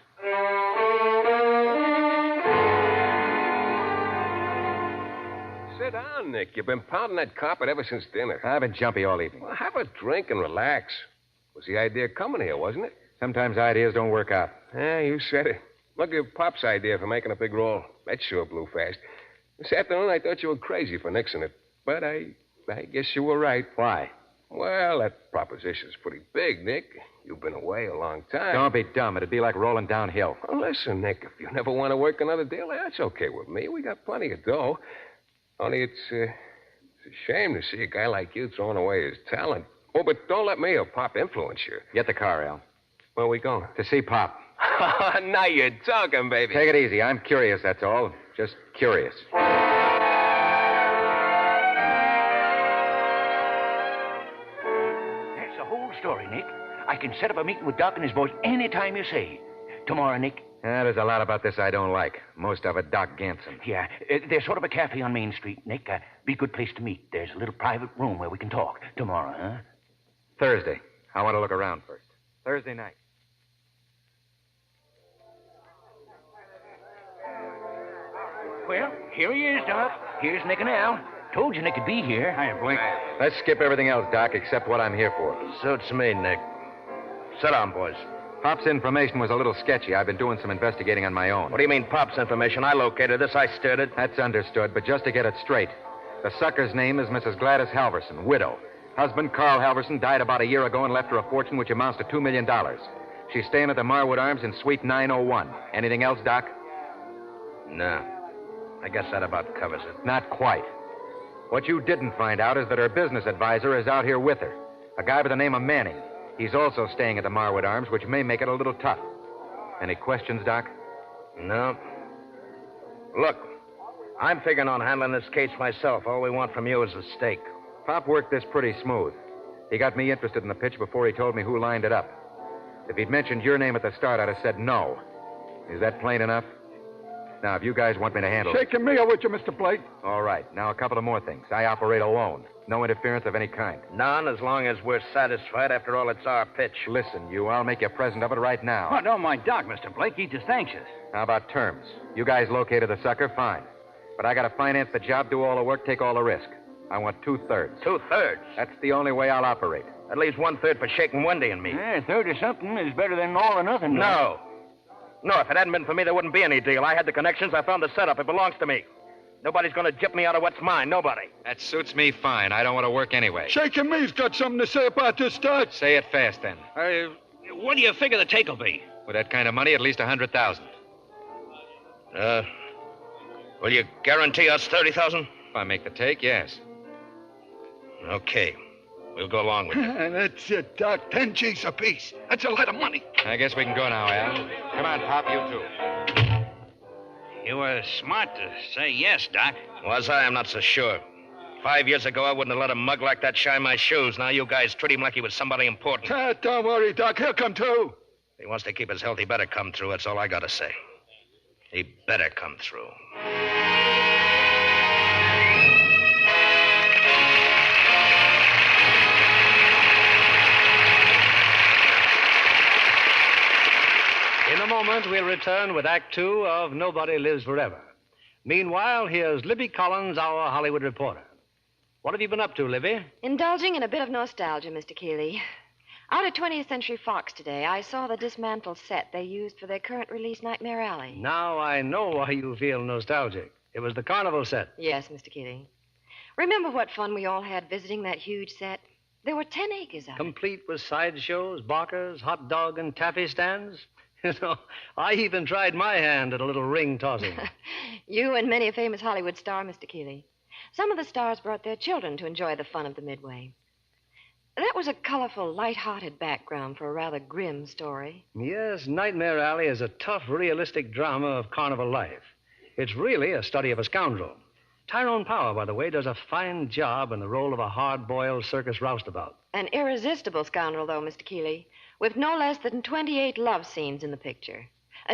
Sit down, Nick. You've been pounding that carpet ever since dinner. I've been jumpy all evening. Well, have a drink and relax. Was the idea coming here, wasn't it? Sometimes ideas don't work out. Yeah, you said it. Look at Pop's idea for making a big roll. That sure blew fast. This afternoon, I thought you were crazy for nixing it. But I guess you were right. Why? Well, that proposition's pretty big, Nick. You've been away a long time. Don't be dumb. It'd be like rolling downhill. Well, listen, Nick, if you never want to work another deal, that's okay with me. We got plenty of dough. Only it's a shame to see a guy like you throwing away his talent. Oh, but don't let me or Pop influence you. Get the car, Al. Where are we going? To see Pop. Now you're talking, baby. Take it easy. I'm curious, that's all. Just curious. That's the whole story, Nick. I can set up a meeting with Doc and his boys any time you say. Tomorrow, Nick. There's a lot about this I don't like. Most of it, Doc Ganson. Yeah, there's sort of a cafe on Main Street, Nick. Be a good place to meet. There's a little private room where we can talk. Tomorrow, huh? Thursday. I want to look around first. Thursday night. Well, here he is, Doc. Here's Nick and Al. Told you Nick could be here. Hiya, Blake. Let's skip everything else, Doc, except what I'm here for. Suits me, Nick. Sit down, boys. Pop's information was a little sketchy. I've been doing some investigating on my own. What do you mean, Pop's information? I located this. I stirred it. That's understood, but just to get it straight. The sucker's name is Mrs. Gladys Halverson, widow. Husband, Carl Halverson, died about a year ago and left her a fortune which amounts to $2 million. She's staying at the Marwood Arms in Suite 901. Anything else, Doc? No. I guess that about covers it. Not quite. What you didn't find out is that her business advisor is out here with her. A guy by the name of Manning. He's also staying at the Marwood Arms, which may make it a little tough. Any questions, Doc? No. Look, I'm figuring on handling this case myself. All we want from you is a stake. Pop worked this pretty smooth. He got me interested in the pitch before he told me who lined it up. If he'd mentioned your name at the start, I'd have said no. Is that plain enough? Now, if you guys want me to handle it... Shaking me, would you, Mr. Blake? All right. Now, a couple of more things. I operate alone. No interference of any kind. None, as long as we're satisfied. After all, it's our pitch. Listen, I'll make you a present of it right now. Oh, don't mind Doc, Mr. Blake. He's just anxious. How about terms? You guys located the sucker, fine. But I got to finance the job, do all the work, take all the risk. I want 2/3. 2/3? That's the only way I'll operate. That leaves 1/3 for Shaking Wendy and me. Yeah, 30 or something is better than all or nothing. No. No, if it hadn't been for me, there wouldn't be any deal. I had the connections. I found the setup. It belongs to me. Nobody's going to jip me out of what's mine. Nobody. That suits me fine. I don't want to work anyway. Shaking me's got something to say about this, Doc. Say it fast, then. What do you figure the take will be? With that kind of money, at least $100,000. Will you guarantee us $30,000? If I make the take, yes. Okay. We'll go along with it. That's it, Doc. 10 G's apiece. That's a lot of money. I guess we can go now, Al. Come on, Pop, you too. You were smart to say yes, Doc. Was I? I'm not so sure. 5 years ago, I wouldn't have let a mug like that shine my shoes. Now you guys treat him like he was somebody important. Don't worry, Doc. He'll come through. If he wants to keep his health, he better come through. That's all I got to say. He better come through. In a moment, we'll return with Act Two of Nobody Lives Forever. Meanwhile, here's Libby Collins, our Hollywood reporter. What have you been up to, Libby? Indulging in a bit of nostalgia, Mr. Keeley. Out at 20th Century Fox today, I saw the dismantled set they used for their current release, Nightmare Alley. Now I know why you feel nostalgic. It was the carnival set. Yes, Mr. Keeley. Remember what fun we all had visiting that huge set? There were 10 acres of it. Complete with sideshows, barkers, hot dog, and taffy stands. You know, I even tried my hand at a little ring tossing. You and many a famous Hollywood star, Mr. Keeley. Some of the stars brought their children to enjoy the fun of the Midway. That was a colorful, light-hearted background for a rather grim story. Yes, Nightmare Alley is a tough, realistic drama of carnival life. It's really a study of a scoundrel. Tyrone Power, by the way, does a fine job in the role of a hard-boiled circus roustabout. An irresistible scoundrel, though, Mr. Keeley, with no less than 28 love scenes in the picture.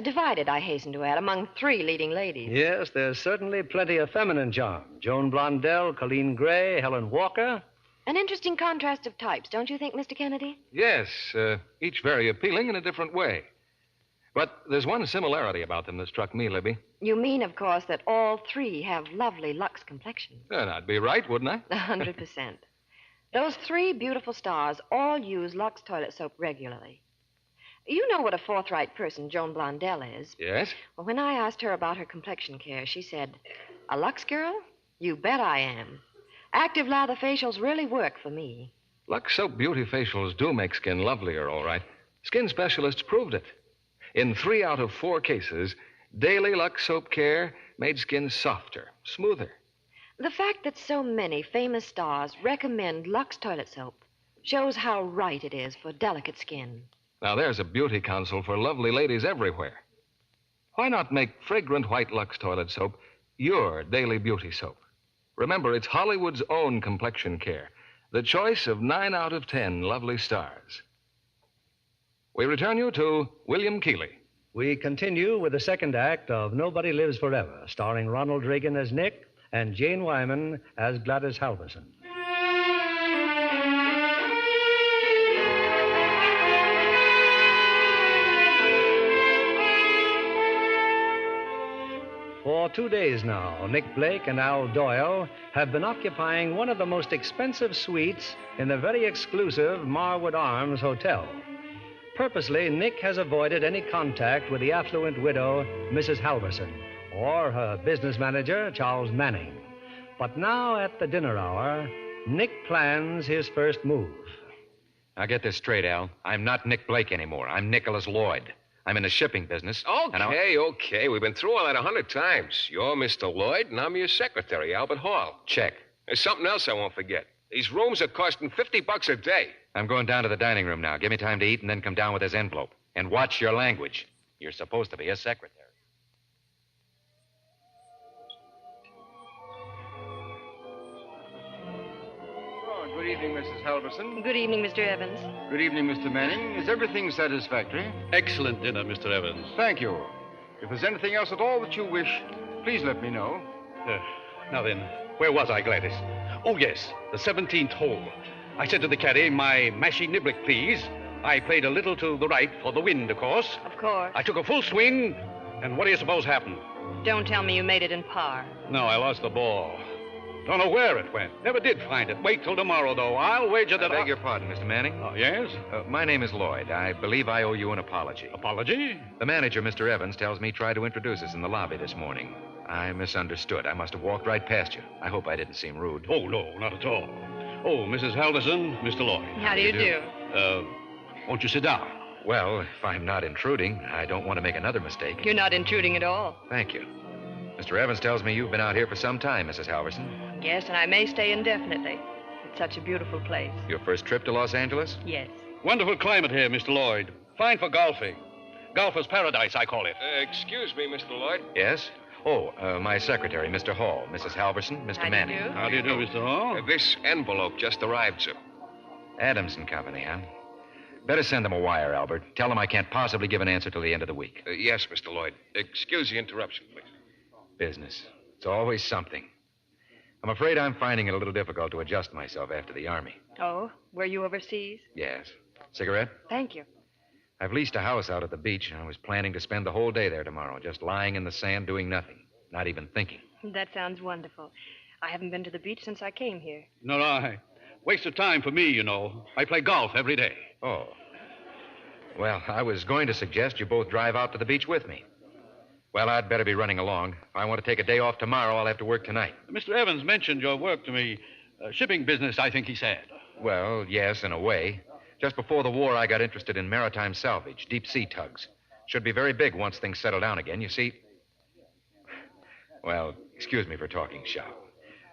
Divided, I hasten to add, among 3 leading ladies. Yes, there's certainly plenty of feminine charm. Joan Blondell, Colleen Gray, Helen Walker. An interesting contrast of types, don't you think, Mr. Kennedy? Yes, each very appealing in a different way. But there's one similarity about them that struck me, Libby. You mean, of course, that all 3 have lovely Lux complexions. Then I'd be right, wouldn't I? 100%. Those 3 beautiful stars all use Lux toilet soap regularly. You know what a forthright person Joan Blondell is. Yes? Well, when I asked her about her complexion care, she said, "A Lux girl? You bet I am. Active lather facials really work for me." Lux Soap Beauty facials do make skin lovelier, all right. Skin specialists proved it. In 3 out of 4 cases, daily Lux Soap care made skin softer, smoother. The fact that so many famous stars recommend Lux toilet soap shows how right it is for delicate skin. Now, there's a beauty counsel for lovely ladies everywhere. Why not make fragrant white Lux toilet soap your daily beauty soap? Remember, it's Hollywood's own complexion care, the choice of 9 out of 10 lovely stars. We return you to William Keeley. We continue with the second act of Nobody Lives Forever, starring Ronald Reagan as Nick and Jane Wyman as Gladys Halverson. For 2 days now, Nick Blake and Al Doyle have been occupying one of the most expensive suites in the very exclusive Marwood Arms Hotel. Purposely, Nick has avoided any contact with the affluent widow, Mrs. Halverson, or her business manager, Charles Manning. But now, at the dinner hour, Nick plans his first move. Now, get this straight, Al. I'm not Nick Blake anymore. I'm Nicholas Lloyd. I'm in the shipping business. Okay. We've been through all that 100 times. You're Mr. Lloyd, and I'm your secretary, Albert Hall. Check. There's something else I won't forget. These rooms are costing $50 a day. I'm going down to the dining room now. Give me time to eat and then come down with this envelope. And watch your language. You're supposed to be a secretary. Good evening, Mrs. Halverson. Good evening, Mr. Evans. Good evening, Mr. Manning. Is everything satisfactory? Excellent dinner, Mr. Evans. Thank you. If there's anything else at all that you wish, please let me know. Now then, where was I, Gladys? Oh, yes, the 17th hole. I said to the caddy, my mashy niblick, please. I played a little to the right for the wind, of course. Of course. I took a full swing, and what do you suppose happened? Don't tell me you made it in par. No, I lost the ball. Don't know where it went. Never did find it. Wait till tomorrow, though. I'll wager that I beg your pardon, Mr. Manning. Oh, yes? My name is Lloyd. I believe I owe you an apology. Apology? The manager, Mr. Evans, tells me try to introduce us in the lobby this morning. I misunderstood. I must have walked right past you. I hope I didn't seem rude. Oh, no, not at all. Oh, Mrs. Halverson, Mr. Lloyd. How do you do? Won't you sit down? Well, if I'm not intruding, I don't want to make another mistake. You're not intruding at all. Thank you. Mr. Evans tells me you've been out here for some time, Mrs. Halverson. Yes, and I may stay indefinitely. It's such a beautiful place. Your first trip to Los Angeles? Yes. Wonderful climate here, Mr. Lloyd. Fine for golfing. Golfer's paradise, I call it. Excuse me, Mr. Lloyd. Yes? Oh, my secretary, Mr. Hall. Mrs. Halverson, Mr. Manning. How do you do, Mr. Hall? This envelope just arrived, sir. Adams and Company, huh? Better send them a wire, Albert. Tell them I can't possibly give an answer till the end of the week. Yes, Mr. Lloyd. Excuse the interruption, please. Business. It's always something. I'm afraid I'm finding it a little difficult to adjust myself after the Army. Oh, were you overseas? Yes. Cigarette? Thank you. I've leased a house out at the beach, and I was planning to spend the whole day there tomorrow, just lying in the sand doing nothing. Not even thinking. That sounds wonderful. I haven't been to the beach since I came here. Nor I. Waste of time for me, you know. I play golf every day. Oh. Well, I was going to suggest you both drive out to the beach with me. Well, I'd better be running along. If I want to take a day off tomorrow, I'll have to work tonight. Mr. Evans mentioned your work to me. Shipping business, I think he said. Well, yes, in a way. Just before the war, I got interested in maritime salvage, deep-sea tugs. Should be very big once things settle down again. You see... Well, excuse me for talking shop.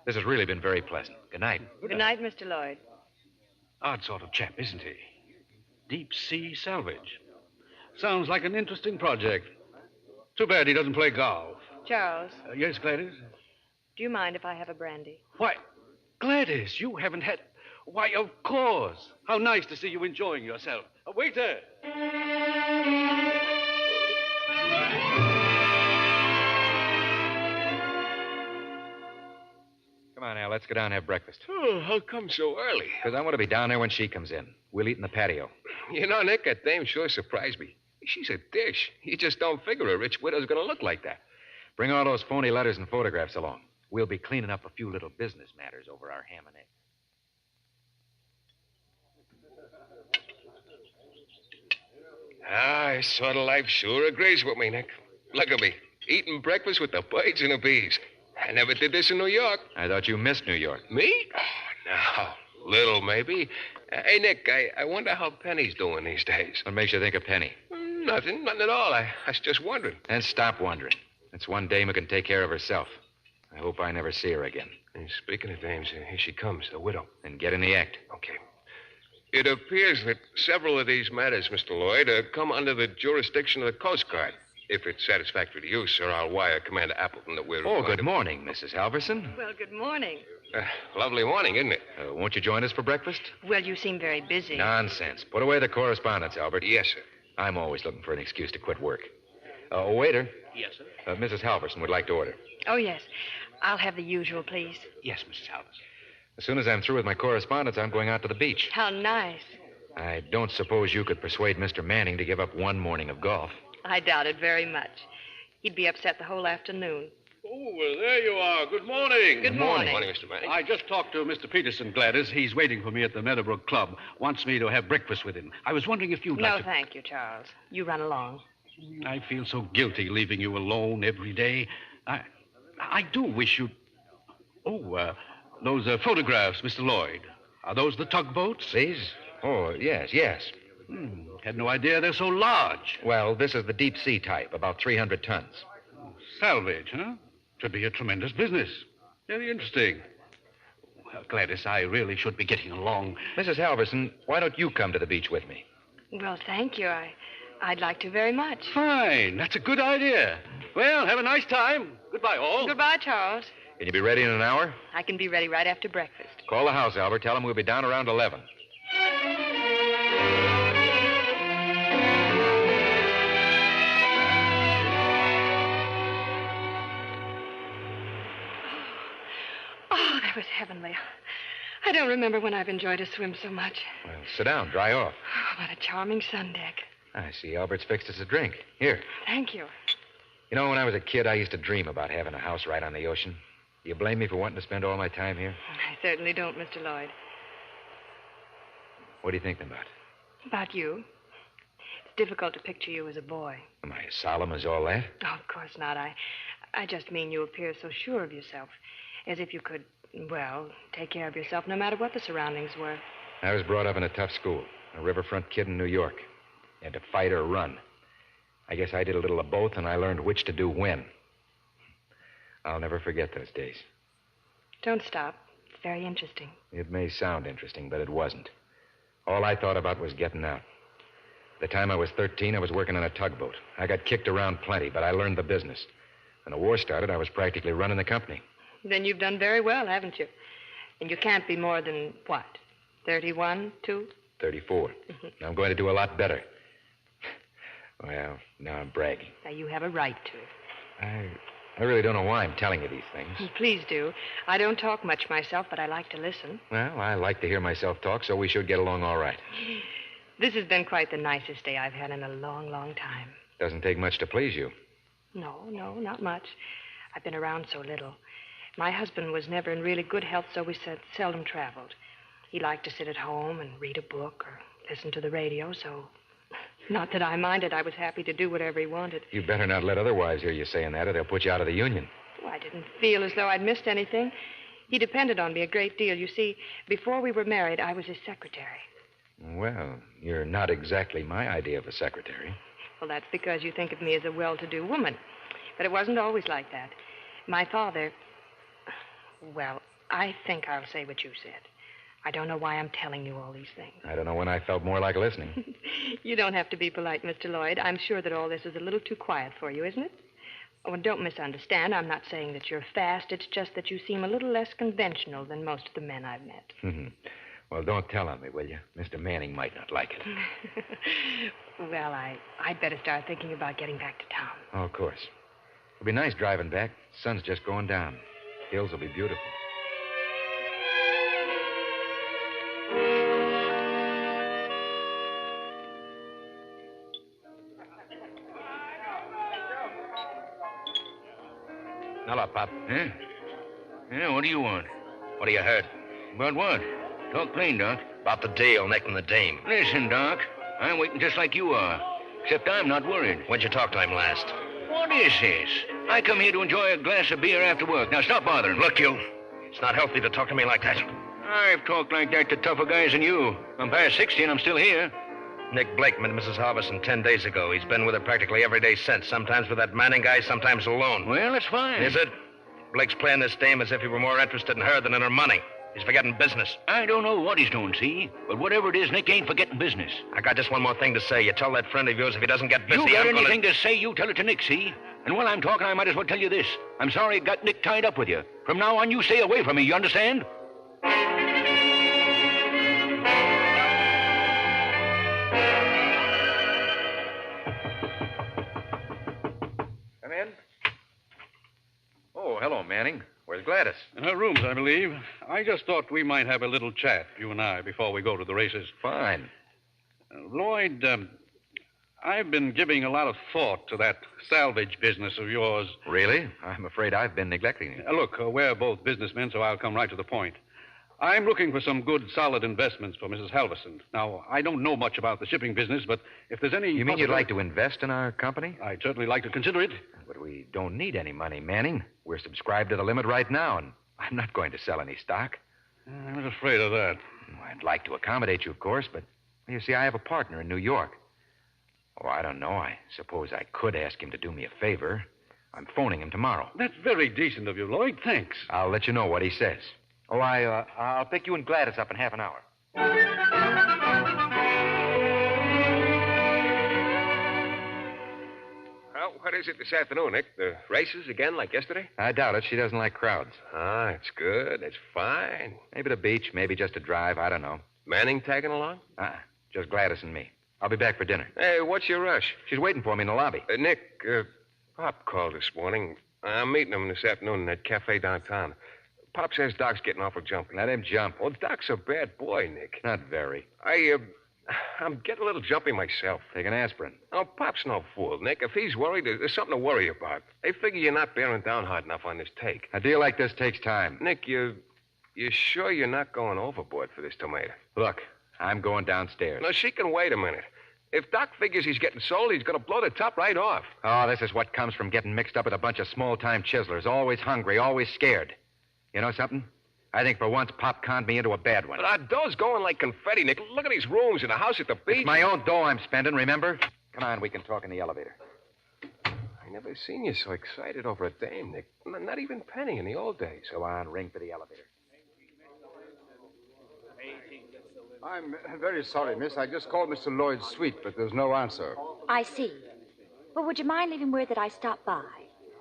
This has really been very pleasant. Good night. Good night, Mr. Lloyd. Odd sort of chap, isn't he? Deep-sea salvage. Sounds like an interesting project. Too bad he doesn't play golf. Charles. Yes, Gladys? Do you mind if I have a brandy? Why, Gladys, you haven't had... Why, of course. How nice to see you enjoying yourself. A waiter! Come on, Al, let's go down and have breakfast. Oh, how come so early? Because I want to be down there when she comes in. We'll eat in the patio. You know, Nick, that dame sure surprised me. She's a dish. You just don't figure a rich widow's going to look like that. Bring all those phony letters and photographs along. We'll be cleaning up a few little business matters over our ham and eggs. This sort of life sure agrees with me, Nick. Look at me, eating breakfast with the birds and the bees. I never did this in New York. I thought you missed New York. Me? Oh, no. Little, maybe. Hey, Nick, I wonder how Penny's doing these days. What makes you think of Penny? Nothing at all. I was just wondering. Then stop wondering. It's one dame who can take care of herself. I hope I never see her again. And speaking of dames, here she comes, the widow. Then get in the act. Okay. It appears that several of these matters, Mr. Lloyd, come under the jurisdiction of the Coast Guard. If it's satisfactory to you, sir, I'll wire Commander Appleton that we're... Oh, good morning, Mrs. Halverson. Well, good morning. Lovely morning, isn't it? Won't you join us for breakfast? Well, you seem very busy. Nonsense. Put away the correspondence, Albert. Yes, sir. I'm always looking for an excuse to quit work. Waiter. Yes, sir? Mrs. Halverson would like to order. Oh, yes. I'll have the usual, please. Yes, Mrs. Halverson. As soon as I'm through with my correspondence, I'm going out to the beach. How nice. I don't suppose you could persuade Mr. Manning to give up one morning of golf. I doubt it very much. He'd be upset the whole afternoon. Oh, well, there you are. Good morning. Good morning. Good morning, Mr. Manning. I just talked to Mr. Peterson, Gladys. He's waiting for me at the Meadowbrook Club. Wants me to have breakfast with him. I was wondering if you'd like to... No, thank you, Charles. You run along. I feel so guilty leaving you alone every day. I do wish you'd... Oh, those photographs, Mr. Lloyd. Are those the tugboats? These? Oh, yes. Had no idea they're so large. Well, this is the deep-sea type, about 300 tons. Salvage, huh? Should be a tremendous business. Very interesting. Well, Gladys, I really should be getting along. Mrs. Halverson, why don't you come to the beach with me? Well, thank you. I'd like to very much. Fine. That's a good idea. Well, have a nice time. Goodbye, all. Goodbye, Charles. Can you be ready in an hour? I can be ready right after breakfast. Call the house, Albert. Tell them we'll be down around 11. Oh, that was heavenly. I don't remember when I've enjoyed a swim so much. Well, sit down. Dry off. Oh, what a charming sun deck. I see Albert's fixed us a drink. Here. Thank you. You know, when I was a kid, I used to dream about having a house right on the ocean. Do you blame me for wanting to spend all my time here? I certainly don't, Mr. Lloyd. What are you thinking about? About you. It's difficult to picture you as a boy. Am I as solemn as all that? Oh, of course not. I just mean you appear so sure of yourself. As if you could, well, take care of yourself no matter what the surroundings were. I was brought up in a tough school. A riverfront kid in New York. You had to fight or run. I guess I did a little of both, and I learned which to do when. I'll never forget those days. Don't stop. It's very interesting. It may sound interesting, but it wasn't. All I thought about was getting out. The time I was 13, I was working on a tugboat. I got kicked around plenty, but I learned the business. When the war started, I was practically running the company. Then you've done very well, haven't you? And you can't be more than, what, 31, 2? 34. I'm going to do a lot better. Well, now I'm bragging. Now, you have a right to. I really don't know why I'm telling you these things. Please do. I don't talk much myself, but I like to listen. Well, I like to hear myself talk, so we should get along all right. This has been quite the nicest day I've had in a long, long time. Doesn't take much to please you. No, not much. I've been around so little. My husband was never in really good health, so we seldom traveled. He liked to sit at home and read a book or listen to the radio, so not that I minded. I was happy to do whatever he wanted. You better not let other wives hear you saying that, or they'll put you out of the union. Oh, I didn't feel as though I'd missed anything. He depended on me a great deal. You see, before we were married, I was his secretary. Well, you're not exactly my idea of a secretary. Well, that's because you think of me as a well-to-do woman. But it wasn't always like that. My father... Well, I think I'll say what you said. I don't know why I'm telling you all these things. I don't know when I felt more like listening. You don't have to be polite, Mr. Lloyd. I'm sure that all this is a little too quiet for you, isn't it? Oh, and don't misunderstand. I'm not saying that you're fast. It's just that you seem a little less conventional than most of the men I've met. Well, don't tell on me, will you? Mr. Manning might not like it. Well, I'd better start thinking about getting back to town. Oh, of course. It'll be nice driving back. Sun's just going down. Hills will be beautiful. Hello, Pop. Huh? Yeah, what do you want? What have you heard? About what? Talk plain, Doc. About the deal, Nick and the dame. Listen, Doc. I'm waiting just like you are. Except I'm not worried. When'd you talk to him last? What is this? I come here to enjoy a glass of beer after work. Now, stop bothering. Look, you. It's not healthy to talk to me like that. I've talked like that to tougher guys than you. I'm past 60 and I'm still here. Nick Blake met Mrs. Halverson 10 days ago. He's been with her practically every day since. Sometimes with that Manning guy, sometimes alone. Well, that's fine. Is it? Blake's playing this dame as if he were more interested in her than in her money. He's forgetting business. I don't know what he's doing, see? But whatever it is, Nick ain't forgetting business. I got just one more thing to say. You tell that friend of yours if he doesn't get busy, You got I'm anything to say, you tell it to Nick, see? And while I'm talking, I might as well tell you this. I'm sorry it got Nick tied up with you. From now on, you stay away from me, you understand? Come in. Oh, hello, Manning. Where's Gladys? In her rooms, I believe. I just thought we might have a little chat, you and I, before we go to the races. Fine. Lloyd, I've been giving a lot of thought to that salvage business of yours. Really? I'm afraid I've been neglecting it. Look, we're both businessmen, so I'll come right to the point. I'm looking for some good, solid investments for Mrs. Halverson. Now, I don't know much about the shipping business, but if there's any... You mean you'd like to invest in our company? I'd certainly like to consider it. But we don't need any money, Manning. We're subscribed to the limit right now, and I'm not going to sell any stock. I was afraid of that. I'd like to accommodate you, of course, but you see, I have a partner in New York. Oh, I don't know. I suppose I could ask him to do me a favor. I'm phoning him tomorrow. That's very decent of you, Lloyd. Thanks. I'll let you know what he says. Oh, I'll pick you and Gladys up in half an hour. Well, what is it this afternoon, Nick? The races again, like yesterday? I doubt it. She doesn't like crowds. Ah, it's good. It's fine. Maybe the beach, maybe just a drive. I don't know. Manning tagging along? Just Gladys and me. I'll be back for dinner. Hey, what's your rush? She's waiting for me in the lobby. Nick, Pop called this morning. I'm meeting him this afternoon in that cafe downtown. Pop says Doc's getting awful jumpy. Let him jump. Well, Doc's a bad boy, Nick. Not very. I'm getting a little jumpy myself. Take an aspirin. Oh, Pop's no fool, Nick. If he's worried, there's something to worry about. They figure you're not bearing down hard enough on this take. A deal like this takes time. Nick, you sure you're not going overboard for this tomato? Look, I'm going downstairs. No, she can wait a minute. If Doc figures he's getting sold, he's going to blow the top right off. Oh, this is what comes from getting mixed up with a bunch of small-time chiselers. Always hungry, always scared. You know something? I think for once Pop conned me into a bad one. But our dough's going like confetti, Nick. Look at these rooms and a house at the beach. It's my own dough I'm spending, remember? Come on, we can talk in the elevator. I never seen you so excited over a dame, Nick. Not even Penny in the old days. Go on, ring for the elevator. I'm very sorry, miss. I just called Mr. Lloyd's suite, but there's no answer. I see. Well, would you mind leaving word that I stopped by?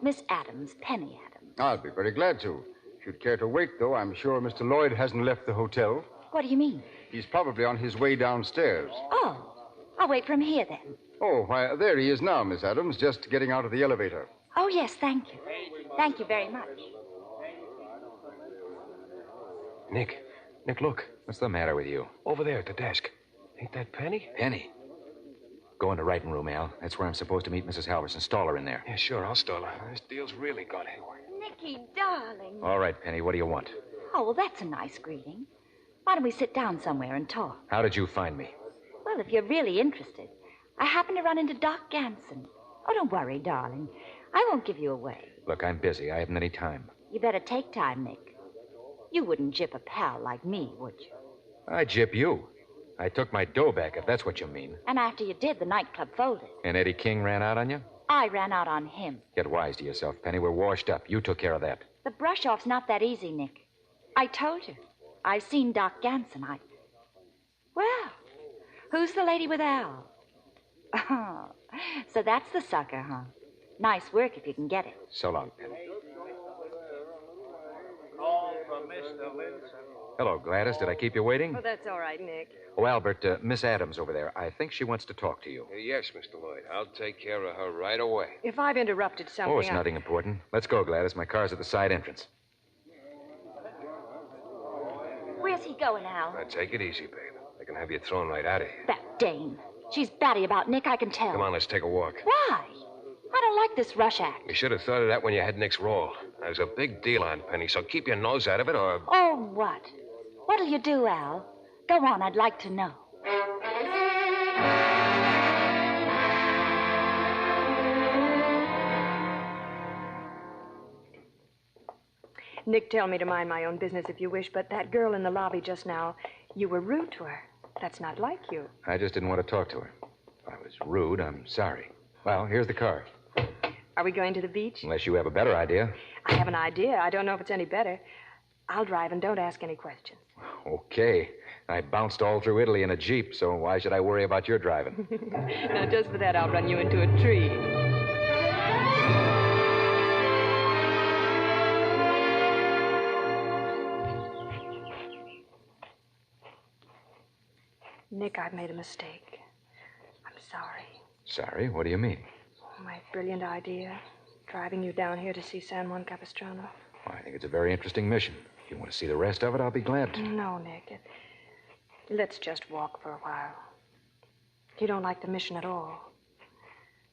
Miss Adams, Penny Adams. I'll be very glad to. If you'd care to wait, though, I'm sure Mr. Lloyd hasn't left the hotel. What do you mean? He's probably on his way downstairs. Oh, I'll wait for him here then. Oh, why, there he is now, Miss Adams, just getting out of the elevator. Oh, yes, thank you. Thank you very much. Nick, look. What's the matter with you? Over there at the desk. Ain't that Penny? Penny? Go in the writing room, Al. That's where I'm supposed to meet Mrs. Halverson. Stall her in there. Yeah, sure, I'll stall her. This deal's really gone haywire. Nicky, darling. All right, Penny, what do you want? Oh, well, that's a nice greeting. Why don't we sit down somewhere and talk? How did you find me? Well, if you're really interested, I happened to run into Doc Ganson. Oh, don't worry, darling. I won't give you away. Look, I'm busy. I haven't any time. You better take time, Nick. You wouldn't jip a pal like me, would you? I jip you. I took my dough back, if that's what you mean. And after you did, the nightclub folded. And Eddie King ran out on you? I ran out on him. Get wise to yourself, Penny. We're washed up. You took care of that. The brush-off's not that easy, Nick. I told you. I've seen Doc Ganson. Well, who's the lady with Al? Oh, so that's the sucker, huh? Nice work if you can get it. So long, Penny. Call from Mr. Wilson. Hello, Gladys. Did I keep you waiting? Oh, that's all right, Nick. Oh, Albert, Miss Adams over there. I think she wants to talk to you. Yes, Mr. Lloyd. I'll take care of her right away. If I've interrupted something... Oh, it's nothing important. Let's go, Gladys. My car's at the side entrance. Where's he going, Al? Now, take it easy, babe. I can have you thrown right out of here. That dame. She's batty about Nick, I can tell. Come on, let's take a walk. Why? I don't like this rush act. You should have thought of that when you had Nick's roll. There's a big deal on Penny, so keep your nose out of it or... Oh, what? What'll you do, Al? Go on, I'd like to know. Nick, tell me to mind my own business if you wish, but that girl in the lobby just now, you were rude to her. That's not like you. I just didn't want to talk to her. If I was rude, I'm sorry. Well, here's the car. Are we going to the beach? Unless you have a better idea. I have an idea. I don't know if it's any better. I'll drive and don't ask any questions. Okay. I bounced all through Italy in a Jeep, so why should I worry about your driving? Now, just for that, I'll run you into a tree. Nick, I've made a mistake. I'm sorry. Sorry? What do you mean? Oh, my brilliant idea. Driving you down here to see San Juan Capistrano. Well, I think it's a very interesting mission. If you want to see the rest of it, I'll be glad to. No, Nick. Let's just walk for a while. You don't like the mission at all.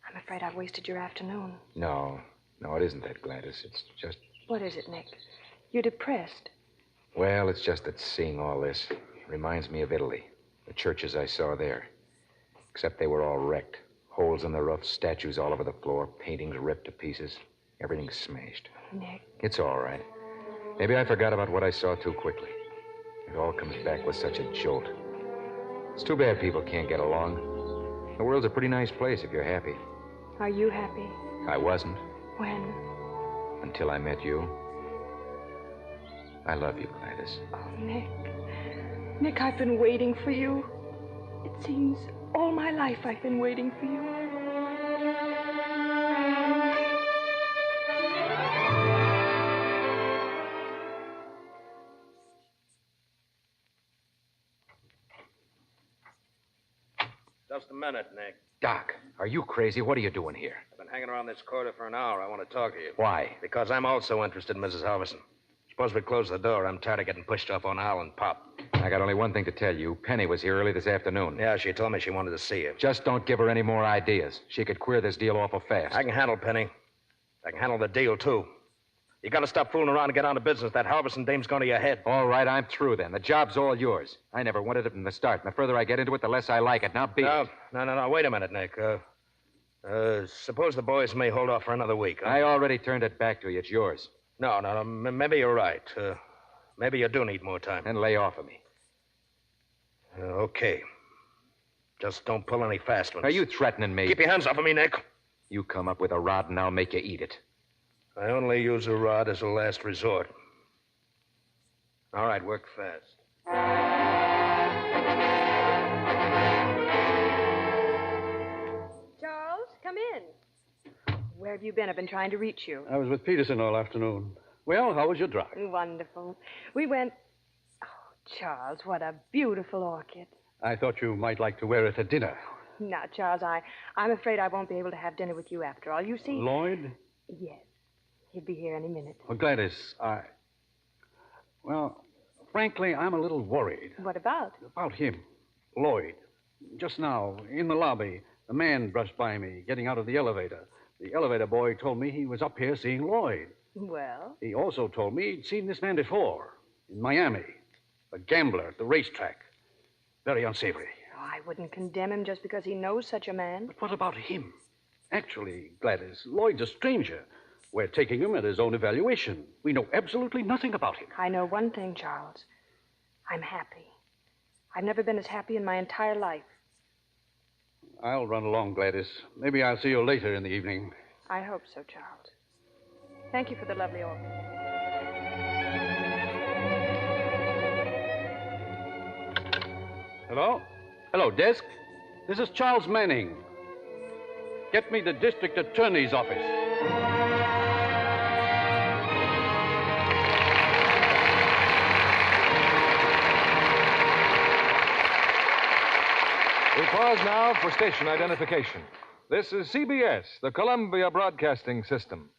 I'm afraid I've wasted your afternoon. No, it isn't that, Gladys. It's just... What is it, Nick? You're depressed. Well, it's just that seeing all this reminds me of Italy. The churches I saw there. Except they were all wrecked. Holes in the roof, statues all over the floor, paintings ripped to pieces. Everything smashed. Nick. It's all right. Maybe I forgot about what I saw too quickly. It all comes back with such a jolt. It's too bad people can't get along. The world's a pretty nice place if you're happy. Are you happy? I wasn't. When? Until I met you. I love you, Gladys. Oh, Nick. Nick, I've been waiting for you. It seems all my life I've been waiting for you. Just a minute, Nick. Doc, are you crazy? What are you doing here? I've been hanging around this corridor for an hour. I want to talk to you. Why? Because I'm also interested in Mrs. Halverson. Suppose we close the door. I'm tired of getting pushed off on Al and Pop. I got only one thing to tell you. Penny was here early this afternoon. Yeah, she told me she wanted to see you. Just don't give her any more ideas. She could queer this deal awful fast. I can handle Penny. I can handle the deal, too. You gotta stop fooling around and get on to business. That Halverson dame's going to your head. All right, I'm through then. The job's all yours. I never wanted it from the start. And the further I get into it, the less I like it. Now beat it. No. Wait a minute, Nick. Suppose the boys may hold off for another week. Huh? I already turned it back to you. It's yours. No. Maybe you're right. Maybe you do need more time. Then lay off of me. Okay. Just don't pull any fast ones. Are you threatening me? Keep your hands off of me, Nick. You come up with a rod and I'll make you eat it. I only use a rod as a last resort. All right, work fast. Charles, come in. Where have you been? I've been trying to reach you. I was with Peterson all afternoon. Well, how was your drive? Wonderful. We went... Oh, Charles, what a beautiful orchid. I thought you might like to wear it at dinner. Now, Charles, I'm afraid I won't be able to have dinner with you after all. You see... Lloyd? Yes. He'll be here any minute. Well, Gladys, Well, frankly, I'm a little worried. What about? About him. Lloyd. Just now, in the lobby, a man brushed by me, getting out of the elevator. The elevator boy told me he was up here seeing Lloyd. Well? He also told me he'd seen this man before, in Miami. A gambler at the racetrack. Very unsavory. Oh, I wouldn't condemn him just because he knows such a man. But what about him? Actually, Gladys, Lloyd's a stranger. We're taking him at his own evaluation. We know absolutely nothing about him. I know one thing, Charles. I'm happy. I've never been as happy in my entire life. I'll run along, Gladys. Maybe I'll see you later in the evening. I hope so, Charles. Thank you for the lovely offer. Hello? Hello, desk. This is Charles Manning. Get me the district attorney's office. We pause now for station identification. This is CBS, the Columbia Broadcasting System.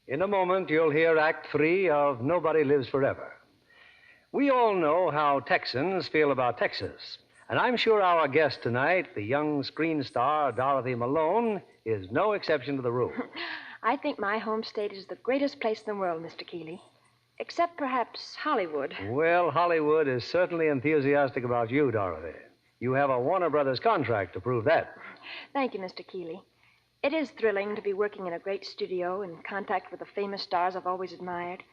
In a moment, you'll hear Act 3 of Nobody Lives Forever. We all know how Texans feel about Texas, and I'm sure our guest tonight, the young screen star Dorothy Malone, is no exception to the rule. I think my home state is the greatest place in the world, Mr. Keeley. Except perhaps Hollywood. Well, Hollywood is certainly enthusiastic about you, Dorothy. You have a Warner Brothers contract to prove that. Thank you, Mr. Keeley. It is thrilling to be working in a great studio in contact with the famous stars I've always admired.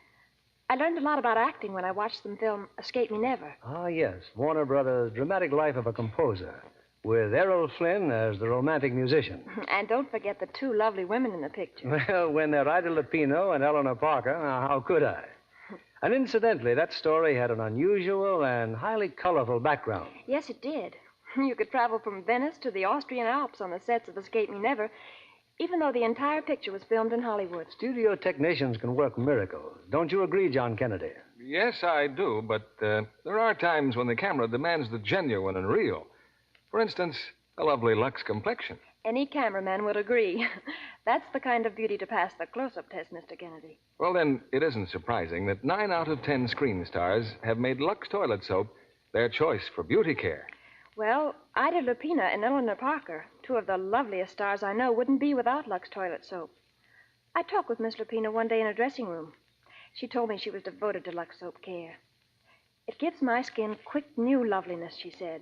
I learned a lot about acting when I watched them film Escape Me Never. Ah, yes, Warner Brothers' Dramatic Life of a Composer, with Errol Flynn as the romantic musician. And don't forget the two lovely women in the picture. Well, when they're Ida Lupino and Eleanor Parker, now, how could I? And incidentally, that story had an unusual and highly colorful background. Yes, it did. You could travel from Venice to the Austrian Alps on the sets of Escape Me Never, even though the entire picture was filmed in Hollywood. Studio technicians can work miracles. Don't you agree, John Kennedy? Yes, I do, but there are times when the camera demands the genuine and real. For instance, a lovely Lux complexion. Any cameraman would agree. That's the kind of beauty to pass the close-up test, Mr. Kennedy. Well, then, it isn't surprising that 9 out of 10 screen stars have made Lux toilet soap their choice for beauty care. Well, Ida Lupino and Eleanor Parker, two of the loveliest stars I know, wouldn't be without Lux toilet soap. I talked with Miss Lupino one day in her dressing room. She told me she was devoted to Lux soap care. It gives my skin quick, new loveliness, she said.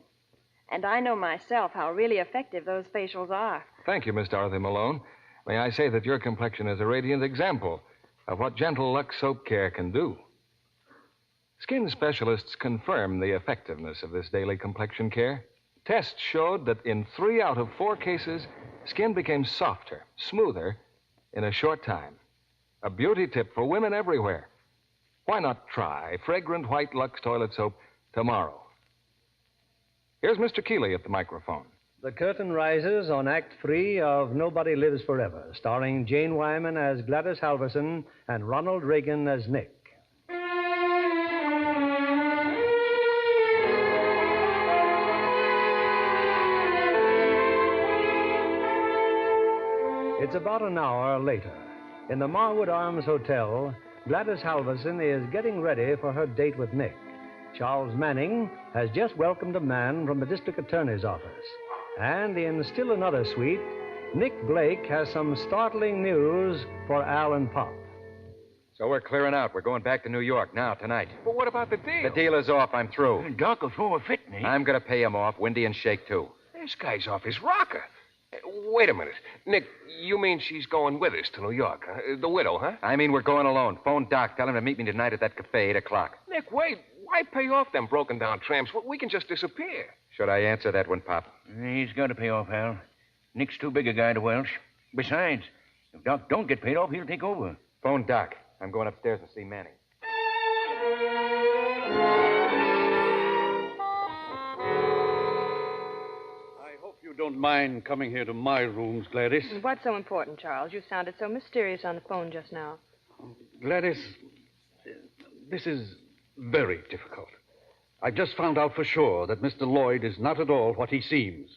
And I know myself how really effective those facials are. Thank you, Miss Dorothy Malone. May I say that your complexion is a radiant example of what gentle Lux soap care can do. Skin specialists confirm the effectiveness of this daily complexion care. Tests showed that in 3 out of 4 cases, skin became softer, smoother in a short time. A beauty tip for women everywhere. Why not try fragrant white Lux toilet soap tomorrow? Here's Mr. Keeley at the microphone. The curtain rises on Act 3 of Nobody Lives Forever, starring Jane Wyman as Gladys Halverson and Ronald Reagan as Nick. It's about an hour later. In the Marwood Arms Hotel, Gladys Halverson is getting ready for her date with Nick. Charles Manning has just welcomed a man from the district attorney's office. And in still another suite, Nick Blake has some startling news for Al and Pop. So we're clearing out. We're going back to New York now, tonight. But what about the deal? The deal is off. I'm through. Doc will throw a fit, Nick. I'm going to pay him off, Windy and Shake, too. This guy's off his rocker. Wait a minute. Nick, you mean she's going with us to New York? Huh? The widow, huh? I mean we're going alone. Phone Doc. Tell him to meet me tonight at that cafe, 8 o'clock. Nick, wait. Why pay off them broken-down tramps? We can just disappear. Should I answer that one, Pop? He's got to pay off, Al. Nick's too big a guy to welch. Besides, if Doc don't get paid off, he'll take over. Phone Doc. I'm going upstairs to see Manning. You don't mind coming here to my rooms, Gladys? What's so important, Charles? You sounded so mysterious on the phone just now. Gladys, this is very difficult. I've just found out for sure that Mr. Lloyd is not at all what he seems.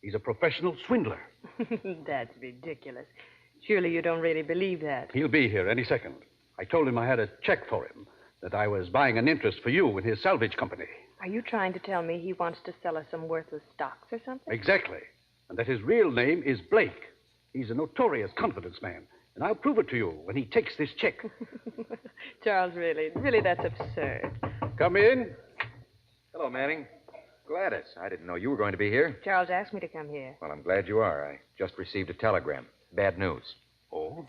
He's a professional swindler. That's ridiculous. Surely you don't really believe that. He'll be here any second. I told him I had a check for him, that I was buying an interest for you in his salvage company. Are you trying to tell me he wants to sell us some worthless stocks or something? Exactly. And that his real name is Blake. He's a notorious confidence man. And I'll prove it to you when he takes this check. Charles, really, that's absurd. Come in. Hello, Manning. Gladys, I didn't know you were going to be here. Charles asked me to come here. Well, I'm glad you are. I just received a telegram. Bad news. Oh?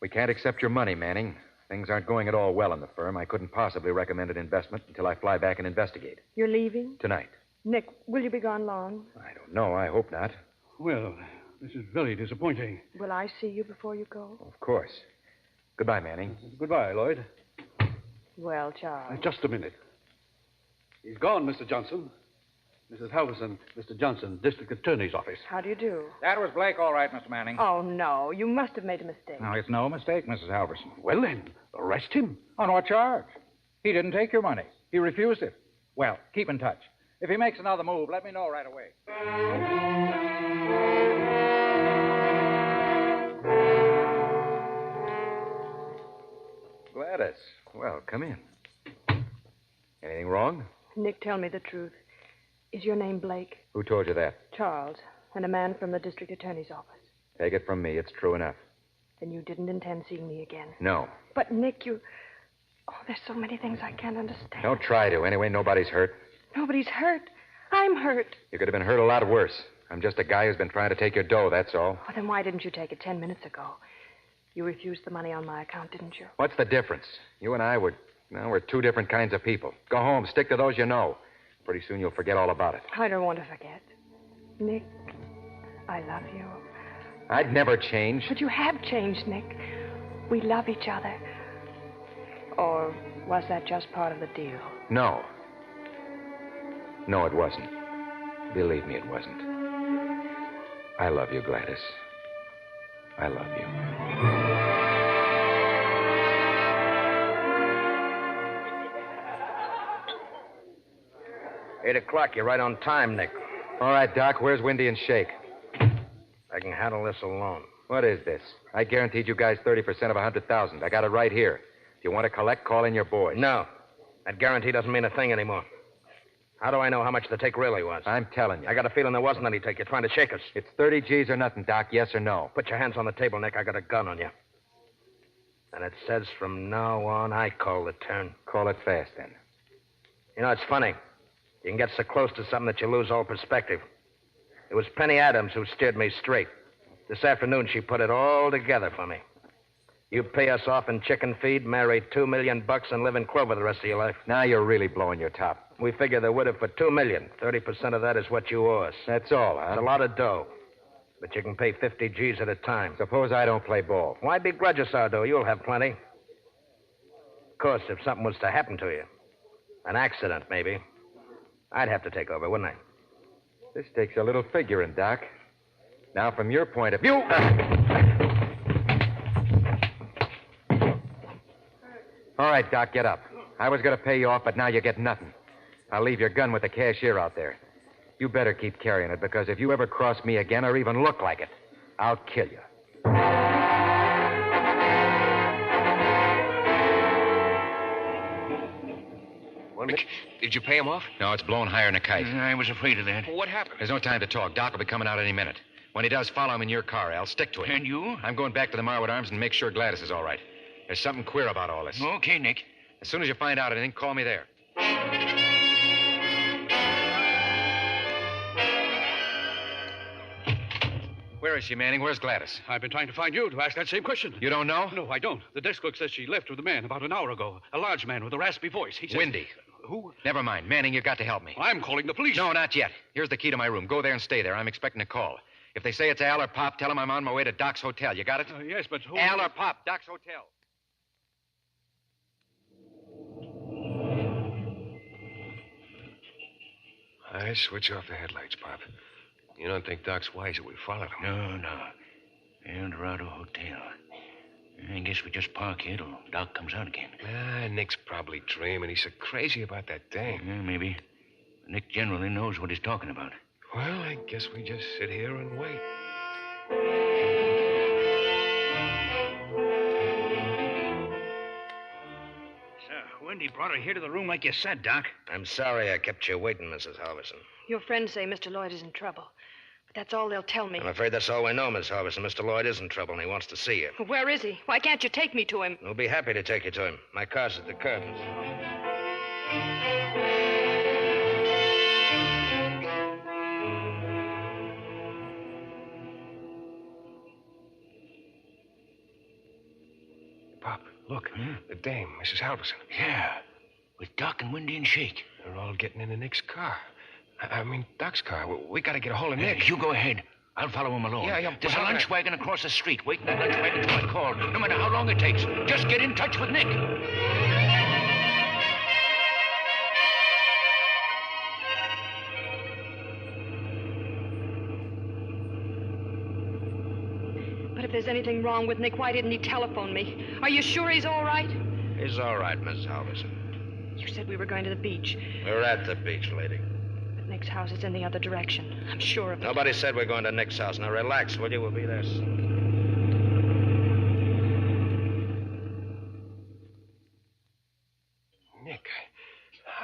We can't accept your money, Manning. Things aren't going at all well in the firm. I couldn't possibly recommend an investment until I fly back and investigate. You're leaving? Tonight. Nick, will you be gone long? I don't know. I hope not. Well, this is very disappointing. Will I see you before you go? Of course. Goodbye, Manning. Goodbye, Lloyd. Well, Charles. Just a minute. He's gone, Mr. Johnson. Mrs. Halverson, Mr. Johnson, District Attorney's Office. How do you do? That was Blake, all right, Mr. Manning. Oh, no. You must have made a mistake. No, it's no mistake, Mrs. Halverson. Well, then, arrest him. On what charge? He didn't take your money. He refused it. Well, keep in touch. If he makes another move, let me know right away. Gladys. Well, come in. Anything wrong? Nick, tell me the truth. Is your name Blake? Who told you that? Charles, and a man from the district attorney's office. Take it from me. It's true enough. Then you didn't intend seeing me again. No. But, Nick, you... Oh, there's so many things I can't understand. Don't try to. Anyway, nobody's hurt. Nobody's hurt. I'm hurt. You could have been hurt a lot worse. I'm just a guy who's been trying to take your dough, that's all. Well, then why didn't you take it 10 minutes ago? You refused the money on my account, didn't you? What's the difference? You and I we're two different kinds of people. Go home. Stick to those you know. Pretty soon you'll forget all about it. I don't want to forget. Nick, I love you. I'd never change. But you have changed, Nick. We love each other. Or was that just part of the deal? No. No, it wasn't. Believe me, it wasn't. I love you, Gladys. I love you. 8 o'clock. You're right on time, Nick. All right, Doc. Where's Windy and Shake? I can handle this alone. What is this? I guaranteed you guys 30% of $100,000. I got it right here. If you want to collect, call in your boys. No. That guarantee doesn't mean a thing anymore. How do I know how much the take really was? I'm telling you. I got a feeling there wasn't any take. You're trying to shake us. It's 30 G's or nothing, Doc. Yes or no? Put your hands on the table, Nick. I got a gun on you. And it says from now on, I call the turn. Call it fast, then. You know, it's funny. You can get so close to something that you lose all perspective. It was Penny Adams who steered me straight. This afternoon, she put it all together for me. You pay us off in chicken feed, marry $2 million, and live in clover the rest of your life. Now you're really blowing your top. We figure they would have for $2 million. 30% of that is what you owe us. That's all, huh? It's a lot of dough. But you can pay 50 G's at a time. Suppose I don't play ball. Why begrudge us our dough? You'll have plenty. Of course, if something was to happen to you, an accident maybe, I'd have to take over, wouldn't I? This takes a little figuring, Doc. Now, from your point of view... All right, Doc, get up. I was going to pay you off, but now you get nothing. I'll leave your gun with the cashier out there. You better keep carrying it, because if you ever cross me again or even look like it, I'll kill you. Did you pay him off? No, it's blown higher than a kite. I was afraid of that. What happened? There's no time to talk. Doc will be coming out any minute. When he does, follow him in your car, Al. Stick to it. And you? I'm going back to the Marwood Arms and make sure Gladys is all right. There's something queer about all this. Okay, Nick. As soon as you find out anything, call me there. Where is she, Manning? Where's Gladys? I've been trying to find you to ask that same question. You don't know? No, I don't. The desk clerk says she left with a man about an hour ago. A large man with a raspy voice. He says... Windy. Who? Never mind. Manning, you've got to help me. I'm calling the police. No, not yet. Here's the key to my room. Go there and stay there. I'm expecting a call. If they say it's Al or Pop, tell them I'm on my way to Doc's hotel. You got it? Yes, but who... Al or Pop, Doc's hotel. I switch off the headlights, Pop. You don't think Doc's wise that we followed him? No. El Dorado Hotel. I guess we just park here till Doc comes out again. Nick's probably dreaming. He's so crazy about that dame. Yeah, maybe. Nick generally knows what he's talking about. Well, I guess we just sit here and wait. So, Wendy brought her here to the room like you said, Doc. I'm sorry I kept you waiting, Mrs. Halverson. Your friends say Mr. Lloyd is in trouble. But that's all they'll tell me. I'm afraid that's all we know, Miss Halverson. Mr. Lloyd is in trouble, and he wants to see you. Where is he? Why can't you take me to him? We'll be happy to take you to him. My car's at the curb. Pop, look. The dame, Mrs. Halverson. Yeah, with Doc and Wendy and Shake. They're all getting into Nick's car. I mean, Doc's car. We got to get a hold of Nick. You go ahead. I'll follow him alone. Yeah. There's a lunch wagon across the street waiting that lunch wagon until I call. No matter how long it takes, just get in touch with Nick. But if there's anything wrong with Nick, why didn't he telephone me? Are you sure he's all right? He's all right, Miss Halverson. You said we were going to the beach. We're at the beach, lady. But Nick's house is in the other direction. I'm sure of it. Nobody said we're going to Nick's house. Now, relax, will you? We'll be there soon. Nick,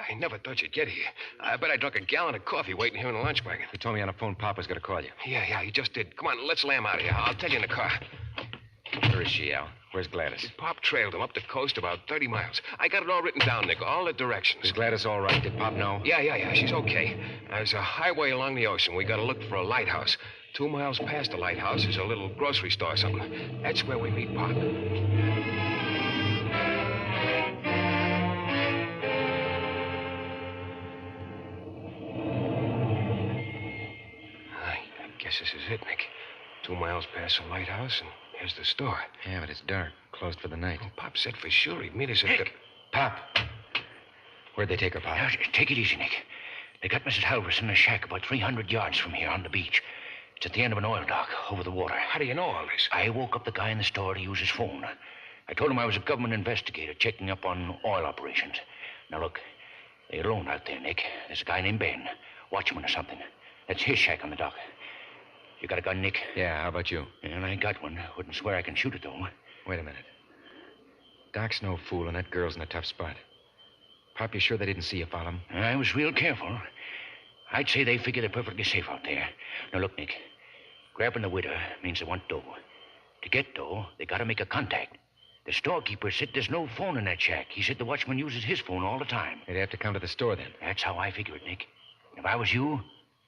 I never thought you'd get here. I bet I drank a gallon of coffee waiting here in the lunch wagon. He told me on the phone Papa's going to call you. Yeah, he just did. Come on, let's lamb out of here. I'll tell you in the car. Where is she, Al? Where's Gladys? Pop trailed him up the coast about 30 miles. I got it all written down, Nick, all the directions. Is Gladys all right? Did Pop know? Yeah. She's okay. There's a highway along the ocean. We got to look for a lighthouse. 2 miles past the lighthouse is a little grocery store or something. That's where we meet Pop. I guess this is it, Nick. 2 miles past the lighthouse, and here's the store. Yeah, but it's dark. Closed for the night. Well, Pop said for sure he'd meet us at the... Pop! Where'd they take her, Pop? Now, take it easy, Nick. They got Mrs. Halverson in a shack about 300 yards from here on the beach. It's at the end of an oil dock over the water. How do you know all this? I woke up the guy in the store to use his phone. I told him I was a government investigator checking up on oil operations. Now, look, they're alone out there, Nick. There's a guy named Ben, watchman or something. That's his shack on the dock. You got a gun, Nick? Yeah, how about you? Well, I got one. Wouldn't swear I can shoot it, though. Wait a minute. Doc's no fool, and that girl's in a tough spot. Pop, you sure they didn't see you follow him? I was real careful. I'd say they figure they're perfectly safe out there. Now, look, Nick. Grabbing the widow means they want dough. To get dough, they got to make a contact. The storekeeper said there's no phone in that shack. He said the watchman uses his phone all the time. They'd have to come to the store, then. That's how I figure it, Nick. If I was you,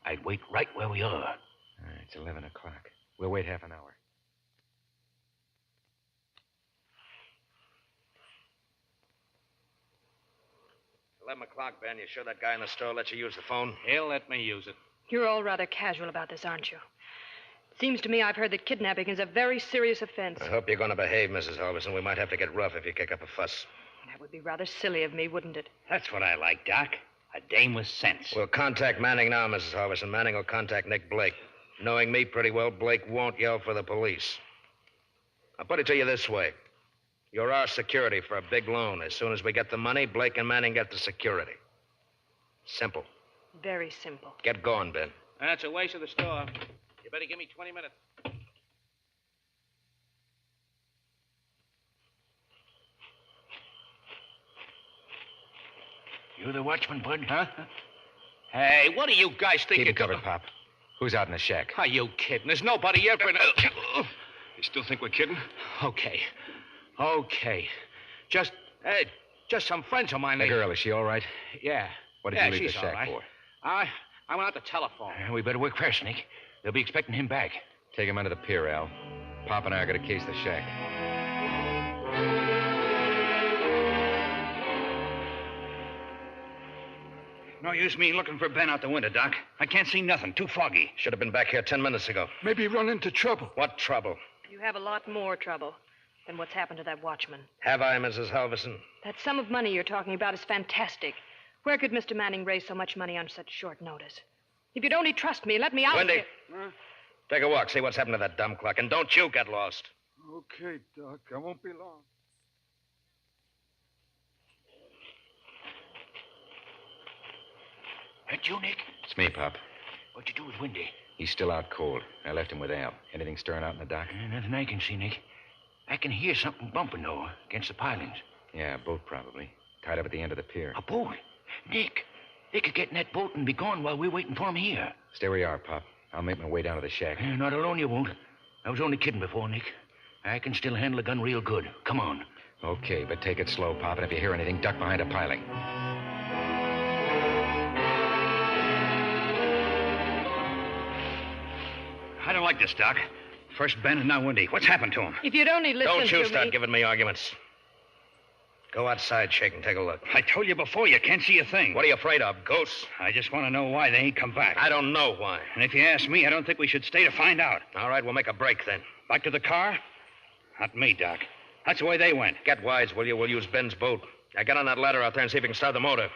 I'd wait right where we are. All right, it's 11 o'clock. We'll wait half an hour. It's 11 o'clock, Ben. You sure that guy in the store let you use the phone? He'll let me use it. You're all rather casual about this, aren't you? Seems to me I've heard that kidnapping is a very serious offense. I hope you're going to behave, Mrs. Halverson. We might have to get rough if you kick up a fuss. That would be rather silly of me, wouldn't it? That's what I like, Doc. A dame with sense. We'll contact Manning now, Mrs. Halverson. Manning will contact Nick Blake. Knowing me pretty well, Blake won't yell for the police. I'll put it to you this way. You're our security for a big loan. As soon as we get the money, Blake and Manning get the security. Simple. Very simple. Get going, Ben. That's a waste of the store. You better give me 20 minutes. You the watchman, Bud? Huh? Hey, what are you guys thinking? Keep it covered, Pop. Who's out in the shack? Are you kidding? There's nobody here for... You still think we're kidding? Okay. Just some friends of mine. The girl, is she all right? Yeah. What did you leave the she's shack all right. for? I went out the telephone. We better work fast, Nick. They'll be expecting him back. Take him under the pier, Al. Pop and I are going to case the shack. No use me looking for Ben out the window, Doc. I can't see nothing. Too foggy. Should have been back here 10 minutes ago. Maybe he run into trouble. What trouble? You have a lot more trouble than what's happened to that watchman. Have I, Mrs. Halverson? That sum of money you're talking about is fantastic. Where could Mr. Manning raise so much money on such short notice? If you'd only trust me, let me out Wendy. here. Take a walk, see what's happened to that dumb clock, and don't you get lost. Okay, Doc. I won't be long. That you, Nick? It's me, Pop. What'd you do with Windy? He's still out cold. I left him with Al. Anything stirring out in the dock? Nothing I can see, Nick. I can hear something bumping, though, against the pilings. Yeah, a boat probably. Tied up at the end of the pier. A boat? Nick, they could get in that boat and be gone while we're waiting for 'em here. Stay where you are, Pop. I'll make my way down to the shack. Not alone you won't. I was only kidding before, Nick. I can still handle a gun real good. Come on. Okay, but take it slow, Pop, and if you hear anything, duck behind a piling. I don't like this, Doc. First Ben and now Windy. What's happened to him? If you'd only listen to me... Don't you start giving me arguments. Go outside, Shake, and take a look. I told you before, you can't see a thing. What are you afraid of, ghosts? I just want to know why they ain't come back. I don't know why. And if you ask me, I don't think we should stay to find out. All right, we'll make a break then. Back to the car? Not me, Doc. That's the way they went. Get wise, will you? We'll use Ben's boat. Now get on that ladder out there and see if you can start the motor.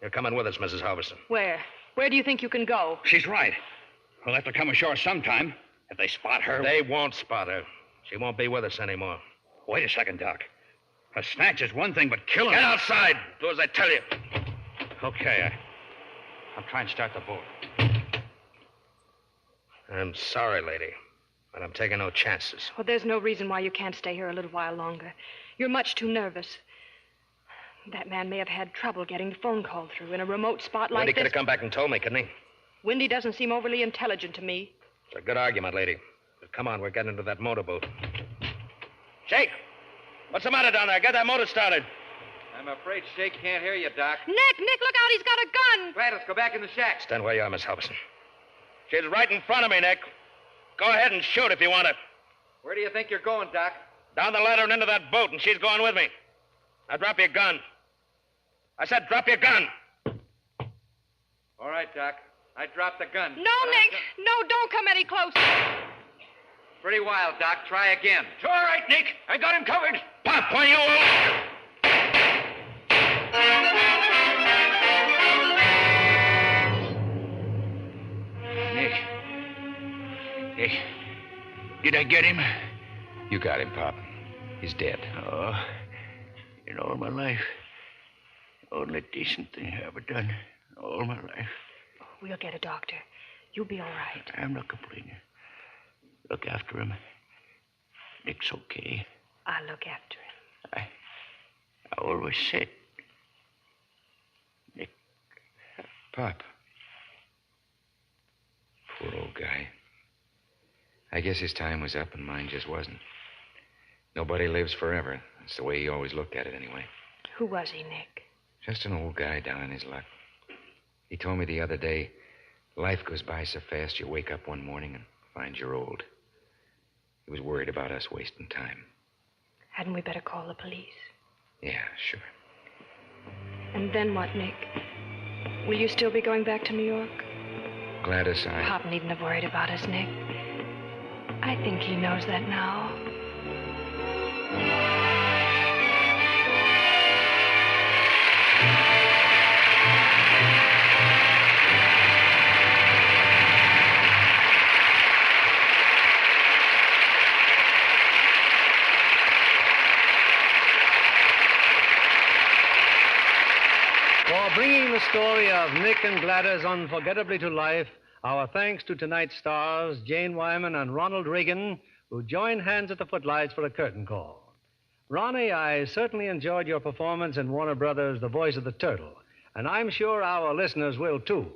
You're coming with us, Mrs. Halverson. Where? Where do you think you can go? She's right. We'll have to come ashore sometime. If they spot her... They won't spot her. She won't be with us anymore. Wait a second, Doc. A snatch is one thing, but killing... Get outside. Do as I tell you. Okay, I'll try and start the boat. I'm sorry, lady, but I'm taking no chances. Well, there's no reason why you can't stay here a little while longer. You're much too nervous. That man may have had trouble getting the phone call through in a remote spot like Wendy this. could have come back and told me, couldn't he? Windy doesn't seem overly intelligent to me. It's a good argument, lady. But come on, we're getting into that motorboat. Shake! What's the matter down there? Get that motor started. I'm afraid Shake can't hear you, Doc. Nick, look out. He's got a gun. Gladys, go back in the shack. Stand where you are, Miss Halverson. She's right in front of me, Nick. Go ahead and shoot if you want to. Where do you think you're going, Doc? Down the ladder and into that boat, and she's going with me. Now drop your gun. I said drop your gun. All right, Doc. I dropped the gun. No, Nick. No, don't come any closer. Pretty wild, Doc. Try again. It's all right, Nick. I got him covered. Pop, why you Nick, did I get him? You got him, Pop. He's dead. Oh, in all my life, only decent thing I ever done. All my life. We'll get a doctor. You'll be all right. I'm not complaining. Look after him. Nick's okay. I'll look after him. I always said, Nick. Pop. Poor old guy. I guess his time was up and mine just wasn't. Nobody lives forever. That's the way he always looked at it anyway. Who was he, Nick? Just an old guy down in his luck. He told me the other day, life goes by so fast you wake up one morning and find you're old. He was worried about us wasting time. Hadn't we better call the police? Yeah, sure. And then what, Nick? Will you still be going back to New York? Gladys, Pop needn't have worried about us, Nick. I think he knows that now. For bringing the story of Nick and Gladys unforgettably to life, our thanks to tonight's stars, Jane Wyman and Ronald Reagan, who joined hands at the footlights for a curtain call. Ronnie, I certainly enjoyed your performance in Warner Brothers' The Voice of the Turtle, and I'm sure our listeners will, too.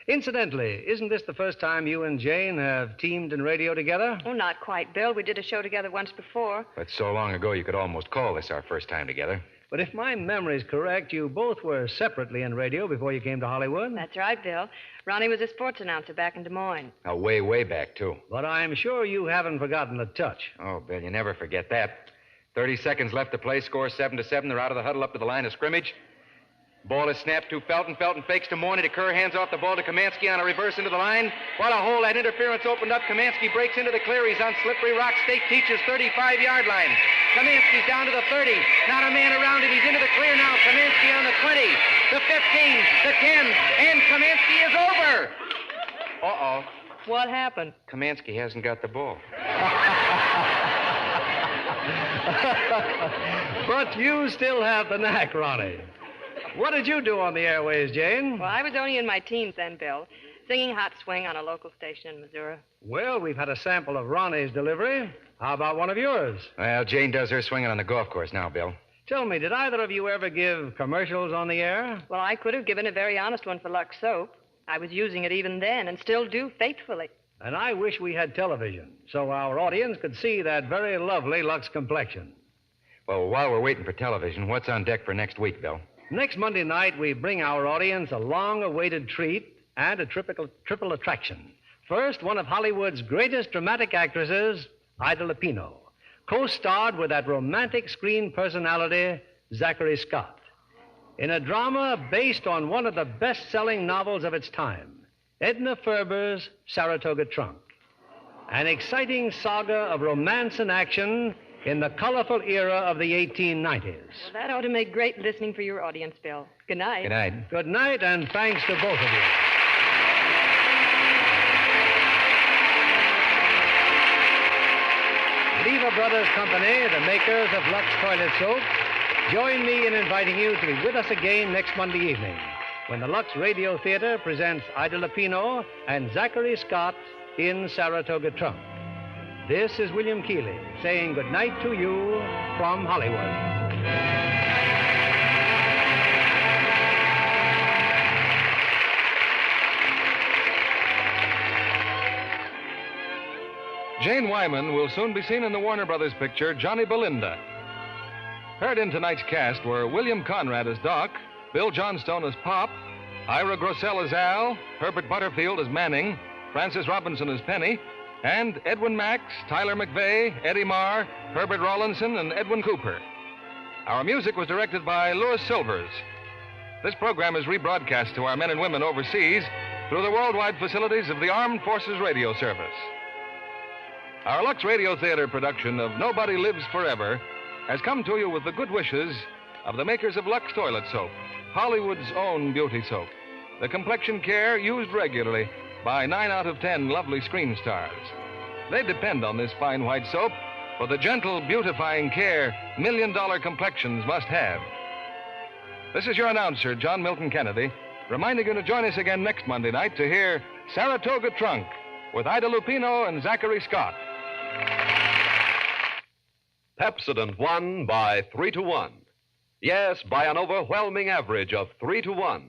Incidentally, isn't this the first time you and Jane have teamed in radio together? Oh, not quite, Bill. We did a show together once before. But so long ago you could almost call this our first time together. But if my memory's correct, you both were separately in radio before you came to Hollywood. That's right, Bill. Ronnie was a sports announcer back in Des Moines. Way, way back, too. But I'm sure you haven't forgotten the touch. Oh, Bill, you never forget that. 30 seconds left to play, score 7-7. They're out of the huddle up to the line of scrimmage. Ball is snapped to Felton. Felton fakes to Morney. To Kerr, hands off the ball to Kamansky on a reverse into the line. What a hole. That interference opened up. Kamansky breaks into the clear. He's on slippery rock. State teaches 35-yard line. Kamansky's down to the 30. Not a man around him. He's into the clear now. Kamansky on the 20, the 15, the 10, and Kamansky is over. Uh-oh. What happened? Kamansky hasn't got the ball. But you still have the knack, Ronnie. What did you do on the airways, Jane? Well, I was only in my teens then, Bill. singing hot swing on a local station in Missouri. Well, we've had a sample of Ronnie's delivery. How about one of yours? Well, Jane does her swinging on the golf course now, Bill. Tell me, did either of you ever give commercials on the air? Well, I could have given a very honest one for Lux Soap. I was using it even then and still do faithfully. And I wish we had television so our audience could see that very lovely Lux complexion. Well, while we're waiting for television, what's on deck for next week, Bill? Next Monday night, we bring our audience a long-awaited treat and a triple attraction. First, one of Hollywood's greatest dramatic actresses, Ida Lupino, co-starred with that romantic screen personality, Zachary Scott, in a drama based on one of the best-selling novels of its time, Edna Ferber's Saratoga Trunk, an exciting saga of romance and action in the colorful era of the 1890s. Well, that ought to make great listening for your audience, Bill. Good night. Good night. Good night, and thanks to both of you. Lever Brothers Company, the makers of Lux Toilet Soap, join me in inviting you to be with us again next Monday evening when the Lux Radio Theater presents Ida Lupino and Zachary Scott in Saratoga Trunk. This is William Keeley saying good night to you from Hollywood. Jane Wyman will soon be seen in the Warner Brothers picture Johnny Belinda. Heard in tonight's cast were William Conrad as Doc, Bill Johnstone as Pop, Ira Grossell as Al, Herbert Butterfield as Manning, Francis Robinson as Penny, and Edwin Max, Tyler McVeigh, Eddie Marr, Herbert Rawlinson, and Edwin Cooper. Our music was directed by Louis Silvers. This program is rebroadcast to our men and women overseas through the worldwide facilities of the Armed Forces Radio Service. Our Lux Radio Theater production of Nobody Lives Forever has come to you with the good wishes of the makers of Lux Toilet Soap, Hollywood's own beauty soap, the complexion care used regularly by 9 out of 10 lovely screen stars. They depend on this fine white soap for the gentle, beautifying care million-dollar complexions must have. This is your announcer, John Milton Kennedy, reminding you to join us again next Monday night to hear Saratoga Trunk with Ida Lupino and Zachary Scott. Pepsodent won by 3-1. Yes, by an overwhelming average of 3-1.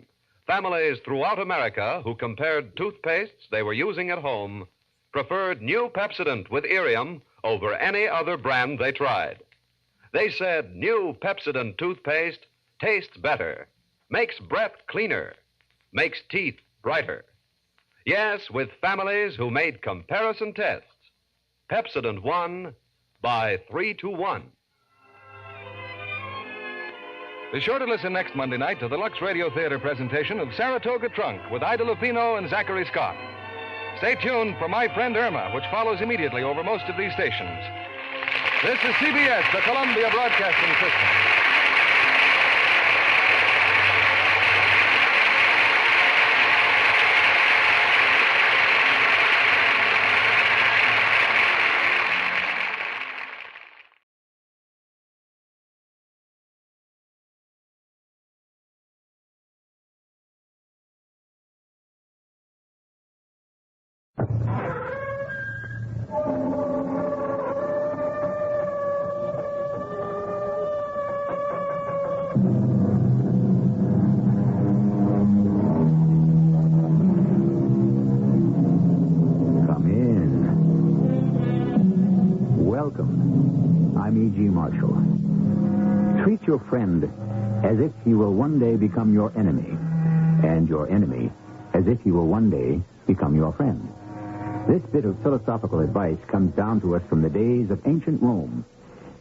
Families throughout America who compared toothpastes they were using at home preferred new Pepsodent with Irium over any other brand they tried. They said new Pepsodent toothpaste tastes better, makes breath cleaner, makes teeth brighter. Yes, with families who made comparison tests, Pepsodent won by 3-1. Be sure to listen next Monday night to the Lux Radio Theater presentation of Saratoga Trunk with Ida Lupino and Zachary Scott. Stay tuned for My Friend Irma, which follows immediately over most of these stations. This is CBS, the Columbia Broadcasting System. Treat your friend as if he will one day become your enemy, and your enemy as if he will one day become your friend. This bit of philosophical advice comes down to us from the days of ancient Rome,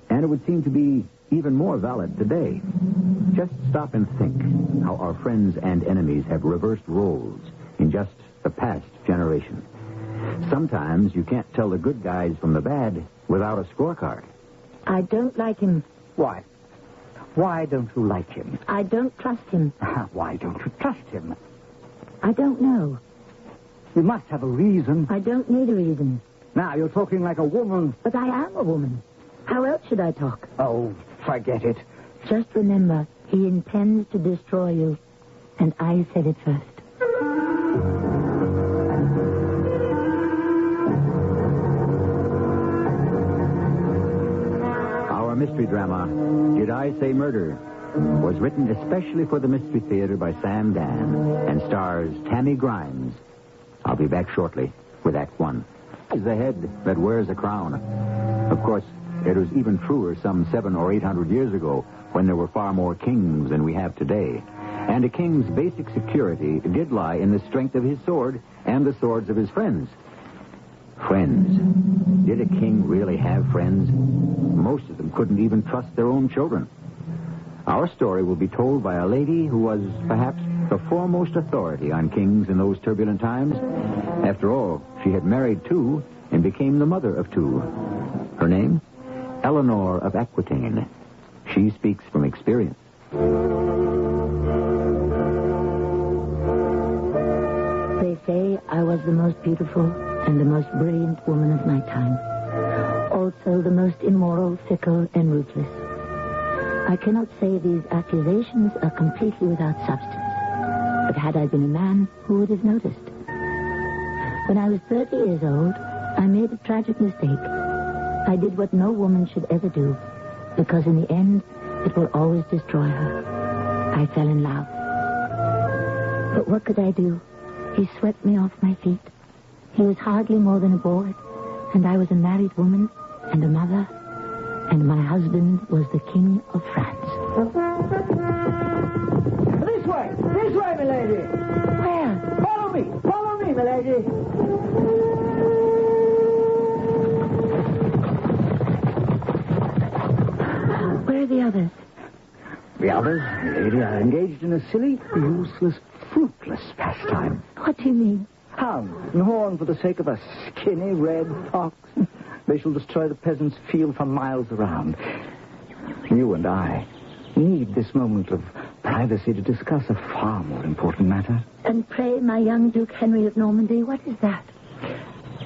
and it would seem to be even more valid today. Just stop and think how our friends and enemies have reversed roles in just the past generation. Sometimes you can't tell the good guys from the bad without a scorecard. I don't like him. Why? Why don't you like him? I don't trust him. Why don't you trust him? I don't know. You must have a reason. I don't need a reason. Now, you're talking like a woman. But I am a woman. How else should I talk? Oh, forget it. Just remember, he intends to destroy you. And I said it first. mystery drama, Did I Say Murder? Was written especially for the Mystery Theater by Sam Dan and stars Tammy Grimes. I'll be back shortly with Act One. Is the head that wears a crown. Of course, it was even truer some 700 or 800 years ago when there were far more kings than we have today. And a king's basic security did lie in the strength of his sword and the swords of his friends. Friends. Did a king really have friends? Most of them couldn't even trust their own children. Our story will be told by a lady who was perhaps the foremost authority on kings in those turbulent times. After all, she had married two and became the mother of two. Her name? Eleanor of Aquitaine. She speaks from experience. They say I was the most beautiful and the most brilliant woman of my time. Also the most immoral, fickle, and ruthless. I cannot say these accusations are completely without substance. But had I been a man, who would have noticed? When I was 30 years old, I made a tragic mistake. I did what no woman should ever do, because in the end, it will always destroy her. I fell in love. But what could I do? He swept me off my feet. He was hardly more than a boy, and I was a married woman and a mother, and my husband was the King of France. This way, milady. Where? Follow me, milady. Where are the others? The others, milady, are engaged in a silly, useless, fruitless pastime. What do you mean? Hound and horn for the sake of a skinny red fox. They shall destroy the peasants' field for miles around. You and I need this moment of privacy to discuss a far more important matter. And pray, my young Duke Henry of Normandy, what is that?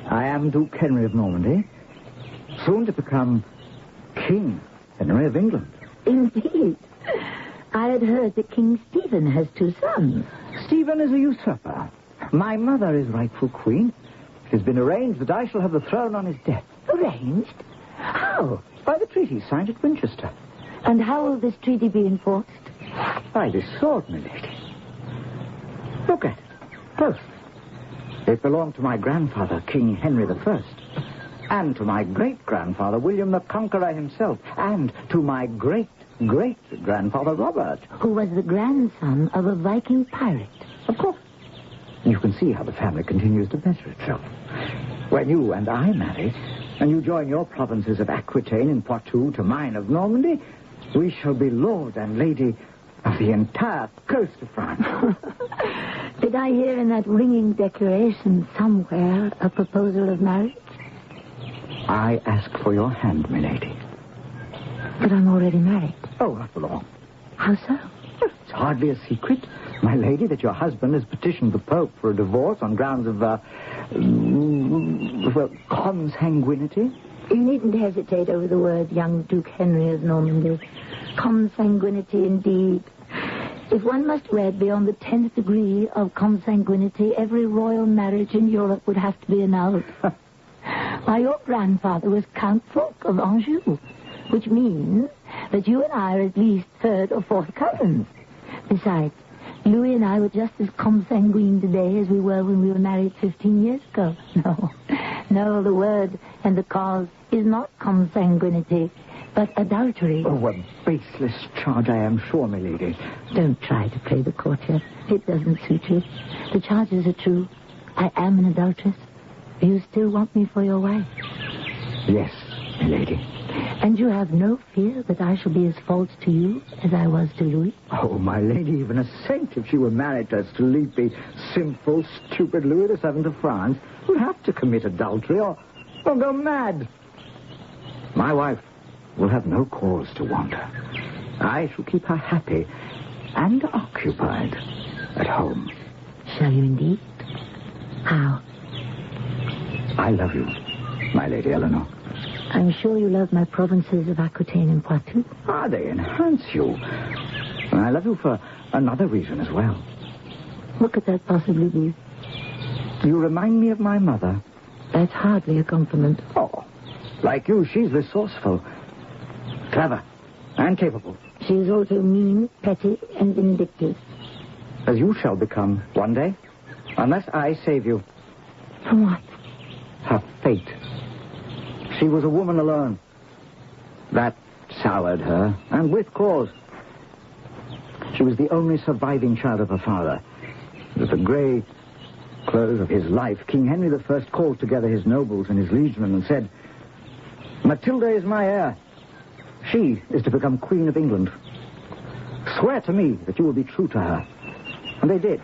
I am Duke Henry of Normandy, soon to become King Henry of England. Indeed. I had heard that King Stephen has two sons. Stephen is a usurper. My mother is rightful queen. It has been arranged that I shall have the throne on his death. Arranged? How? By the treaty signed at Winchester. And how will this treaty be enforced? By this sword, milady. Look at it. Close. It belonged to my grandfather, King Henry I, and to my great-grandfather, William the Conqueror himself, and to my great-great-grandfather, Robert. Who was the grandson of a Viking pirate. Of course. You can see how the family continues to better itself. When you and I marry, and you join your provinces of Aquitaine and Poitou to mine of Normandy, we shall be lord and lady of the entire coast of France. Did I hear in that ringing declaration somewhere a proposal of marriage? I ask for your hand, milady. But I'm already married. Oh, not for long. How so? It's hardly a secret, my lady, that your husband has petitioned the Pope for a divorce on grounds of, consanguinity. You needn't hesitate over the word, young Duke Henry of Normandy. Consanguinity, indeed. If one must wed beyond the 10th degree of consanguinity, every royal marriage in Europe would have to be annulled. Why, your grandfather was Count Fulk of Anjou, which means that you and I are at least third or fourth cousins. Besides, Louis and I were just as consanguine today as we were when we were married 15 years ago. No, the word and the cause is not consanguinity, but adultery. Oh, a baseless charge, I am sure, my lady. Don't try to play the courtier. It doesn't suit you. The charges are true. I am an adulteress. You still want me for your wife? Yes, my lady. And you have no fear that I shall be as false to you as I was to Louis? Oh, my lady, even a saint, if she were married to a sleepy, sinful, stupid Louis VII of France, would have to commit adultery or go mad. My wife will have no cause to wander. I shall keep her happy and occupied at home. Shall you indeed? How? I love you, my Lady Eleanor. I'm sure you love my provinces of Aquitaine and Poitou. Ah, they enhance you. And I love you for another reason as well. What could that possibly be? You remind me of my mother. That's hardly a compliment. Oh, like you, she's resourceful. clever, and capable. She is also mean, petty, and vindictive. As you shall become one day, unless I save you. From what? Her fate. She was a woman alone. That soured her, and with cause. She was the only surviving child of her father. At the grey close of his life, King Henry I called together his nobles and his liegemen and said, Matilda is my heir. She is to become Queen of England. Swear to me that you will be true to her. And they did.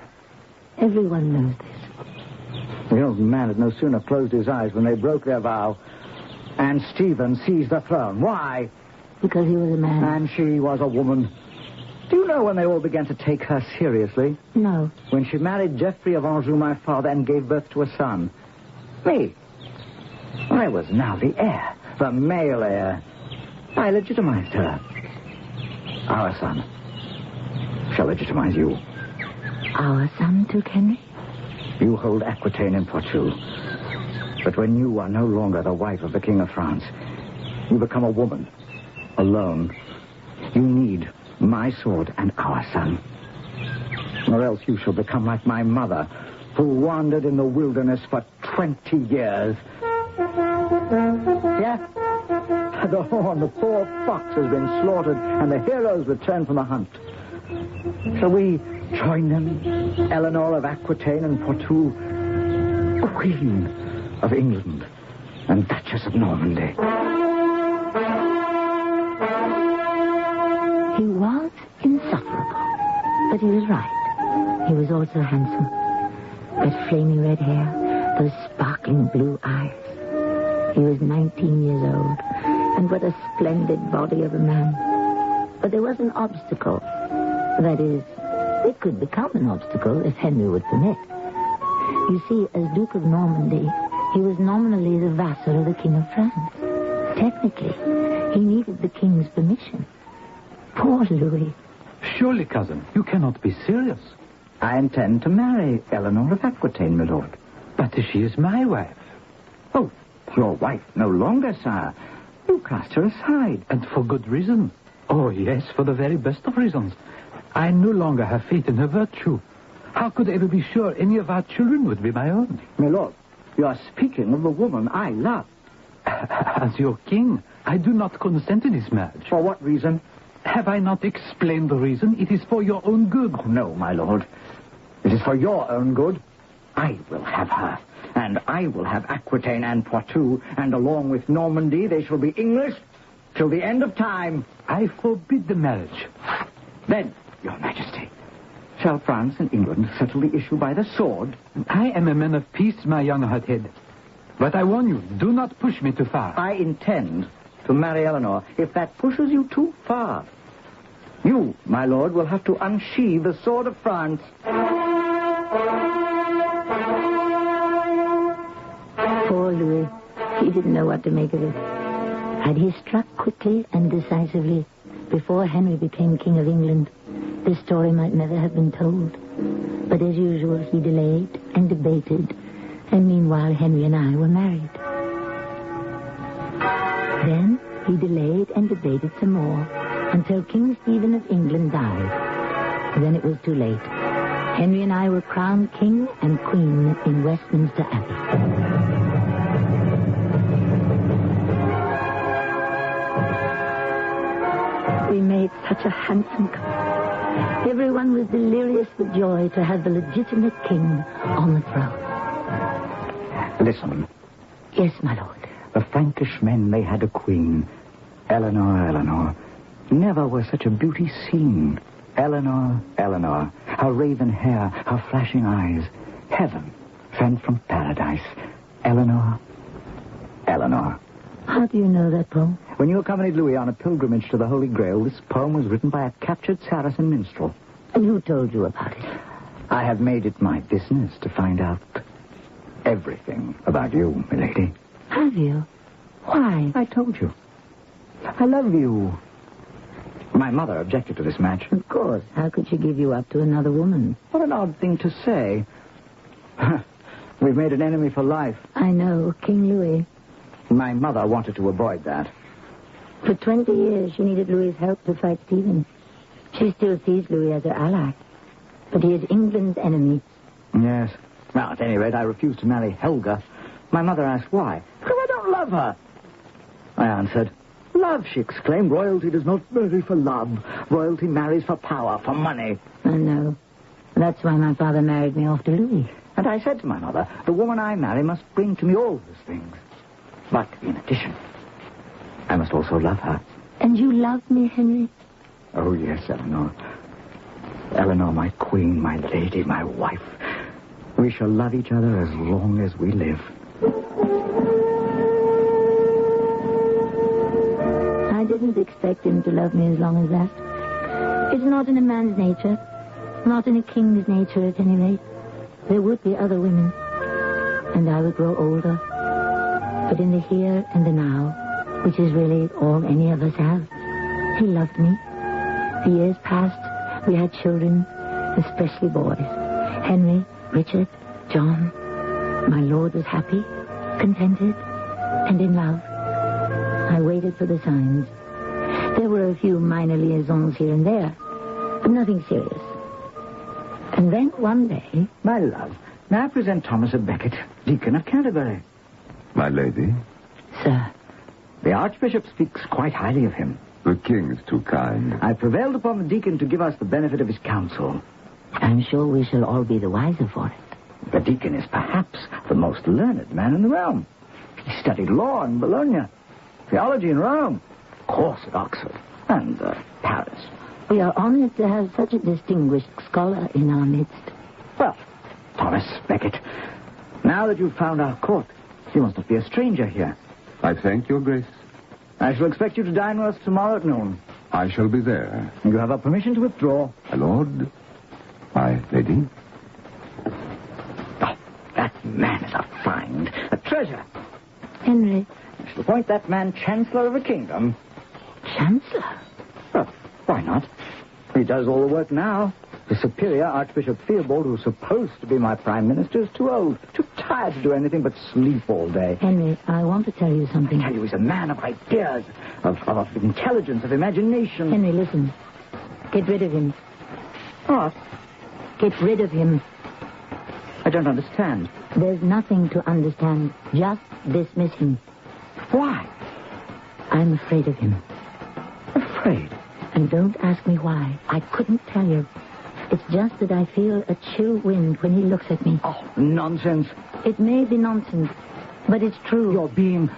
Everyone knows this. The old man had no sooner closed his eyes when they broke their vow, and Stephen seized the throne. Why? Because he was a man. And she was a woman. Do you know when they all began to take her seriously? No. When she married Geoffrey of Anjou, my father, and gave birth to a son. Me. I was now the heir, the male heir. I legitimized her. Our son shall legitimize you. Our son took Henry? You hold Aquitaine in Poitou. But when you are no longer the wife of the King of France, you become a woman, alone. You need my sword and our son. Or else you shall become like my mother, who wandered in the wilderness for 20 years. Yeah? The poor fox has been slaughtered, and the heroes return from the hunt. Shall we join them? Eleanor of Aquitaine and Poitou, Queen of England and Duchess of Normandy. He was insufferable, but he was right. He was also handsome. That flaming red hair, those sparkling blue eyes. He was 19 years old, and what a splendid body of a man. But there was an obstacle. That is, it could become an obstacle if Henry would permit. You see, as Duke of Normandy, he was nominally the vassal of the King of France. Technically, he needed the king's permission. Poor Louis. Surely, cousin, you cannot be serious. I intend to marry Eleanor of Aquitaine, my lord. But she is my wife. Oh, your wife no longer, sire. You cast her aside. And for good reason. Oh, yes, for the very best of reasons. I no longer have faith in her virtue. How could I ever be sure any of our children would be my own? My lord, you are speaking of the woman I love. As your king, I do not consent to this marriage. For what reason? Have I not explained the reason? It is for your own good. Oh, no, my lord. It is for your own good. I will have her. And I will have Aquitaine and Poitou. And along with Normandy, they shall be English till the end of time. I forbid the marriage. Then, your majesty, shall France and England settle the issue by the sword? I am a man of peace, my young hothead. But I warn you, do not push me too far. I intend to marry Eleanor if that pushes you too far. You, my lord, will have to unsheathe the sword of France. Poor Louis. He didn't know what to make of it. Had he struck quickly and decisively before Henry became King of England, this story might never have been told. But as usual, he delayed and debated, and meanwhile Henry and I were married. Then he delayed and debated some more until King Stephen of England died. Then it was too late. Henry and I were crowned king and queen in Westminster Abbey. We made such a handsome couple. Everyone was delirious with joy to have the legitimate king on the throne. Listen. Yes, my lord. The Frankish men, they had a queen. Eleanor. Never was such a beauty seen. Eleanor. Her raven hair, her flashing eyes. Heaven sent from paradise. Eleanor. How do you know that poem? When you accompanied Louis on a pilgrimage to the Holy Grail, this poem was written by a captured Saracen minstrel. And who told you about it? I have made it my business to find out everything about you, milady. Have you? Why? I told you. I love you. My mother objected to this match. Of course. How could she give you up to another woman? What an odd thing to say. We've made an enemy for life. I know. King Louis. My mother wanted to avoid that. For 20 years, she needed Louis's help to fight Stephen. She still sees Louis as her ally. But he is England's enemy. Yes. Well, at any rate, I refused to marry Helga. My mother asked why. Because I don't love her. I answered, love, she exclaimed. Royalty does not marry for love. Royalty marries for power, for money. I know. That's why my father married me off to Louis. And I said to my mother, the woman I marry must bring to me all those things. But in addition, I must also love her. And you love me, Henry? Oh, yes, Eleanor. Eleanor, my queen, my lady, my wife. We shall love each other as long as we live. I didn't expect him to love me as long as that. It's not in a man's nature. Not in a king's nature, at any rate. There would be other women. And I would grow older. But in the here and the now, which is really all any of us have, he loved me. The years passed. We had children, especially boys. Henry, Richard, John. My lord was happy, contented, and in love. I waited for the signs. There were a few minor liaisons here and there, but nothing serious. And then one day... My love, may I present Thomas of Becket, Deacon of Canterbury? My lady? Sir. The Archbishop speaks quite highly of him. The king is too kind. I prevailed upon the deacon to give us the benefit of his counsel. I'm sure we shall all be the wiser for it. The deacon is perhaps the most learned man in the realm. He studied law in Bologna, theology in Rome, course at Oxford, and Paris. We are honored to have such a distinguished scholar in our midst. Well, Thomas Becket, now that you've found our court, you must not be a stranger here. I thank your grace. I shall expect you to dine with us tomorrow at noon. I shall be there. You have our permission to withdraw. My lord, my lady. Oh, that man is a find, a treasure. Henry. I shall appoint that man Chancellor of a kingdom. Chancellor? Well, why not? He does all the work now. The superior, Archbishop Theobald, who's supposed to be my prime minister, is too old, too tired to do anything but sleep all day. Henry, I want to tell you something. I tell you, he's a man of ideas, of intelligence, of imagination. Henry, listen. Get rid of him. What? Get rid of him. I don't understand. There's nothing to understand. Just dismiss him. Why? I'm afraid of him. Afraid? And don't ask me why. I couldn't tell you. It's just that I feel a chill wind when he looks at me. Oh, nonsense. It may be nonsense, but it's true. You're being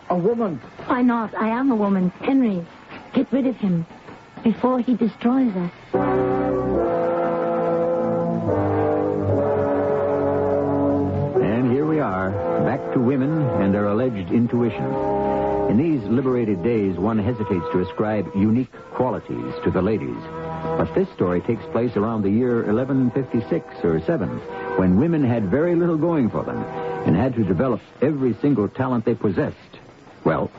a woman. Why not? I am a woman. Henry, get rid of him before he destroys us. And here we are, back to women and their alleged intuition. In these liberated days, one hesitates to ascribe unique qualities to the ladies. But this story takes place around the year 1156 or 7, when women had very little going for them and had to develop every single talent they possessed. Well,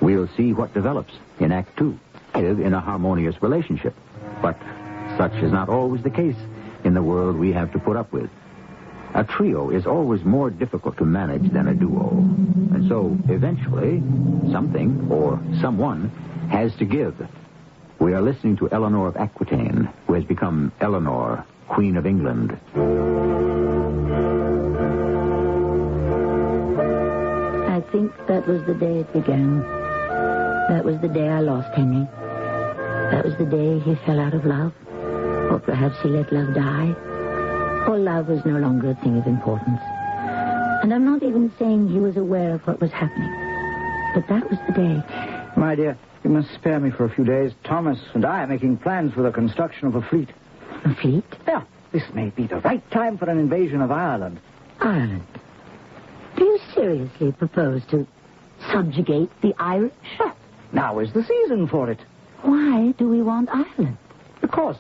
we'll see what develops in Act 2, in a harmonious relationship. But such is not always the case in the world we have to put up with. A trio is always more difficult to manage than a duo. And so, eventually, something or someone has to give. We are listening to Eleanor of Aquitaine, who has become Eleanor, Queen of England. I think that was the day it began. That was the day I lost Henry. That was the day he fell out of love. Or perhaps he let love die. Or love was no longer a thing of importance. And I'm not even saying he was aware of what was happening. But that was the day. My dear, you must spare me for a few days. Thomas and I are making plans for the construction of a fleet. A fleet? Yeah. This may be the right time for an invasion of Ireland. Ireland? Do you seriously propose to subjugate the Irish? Oh, now is the season for it. Why do we want Ireland? Because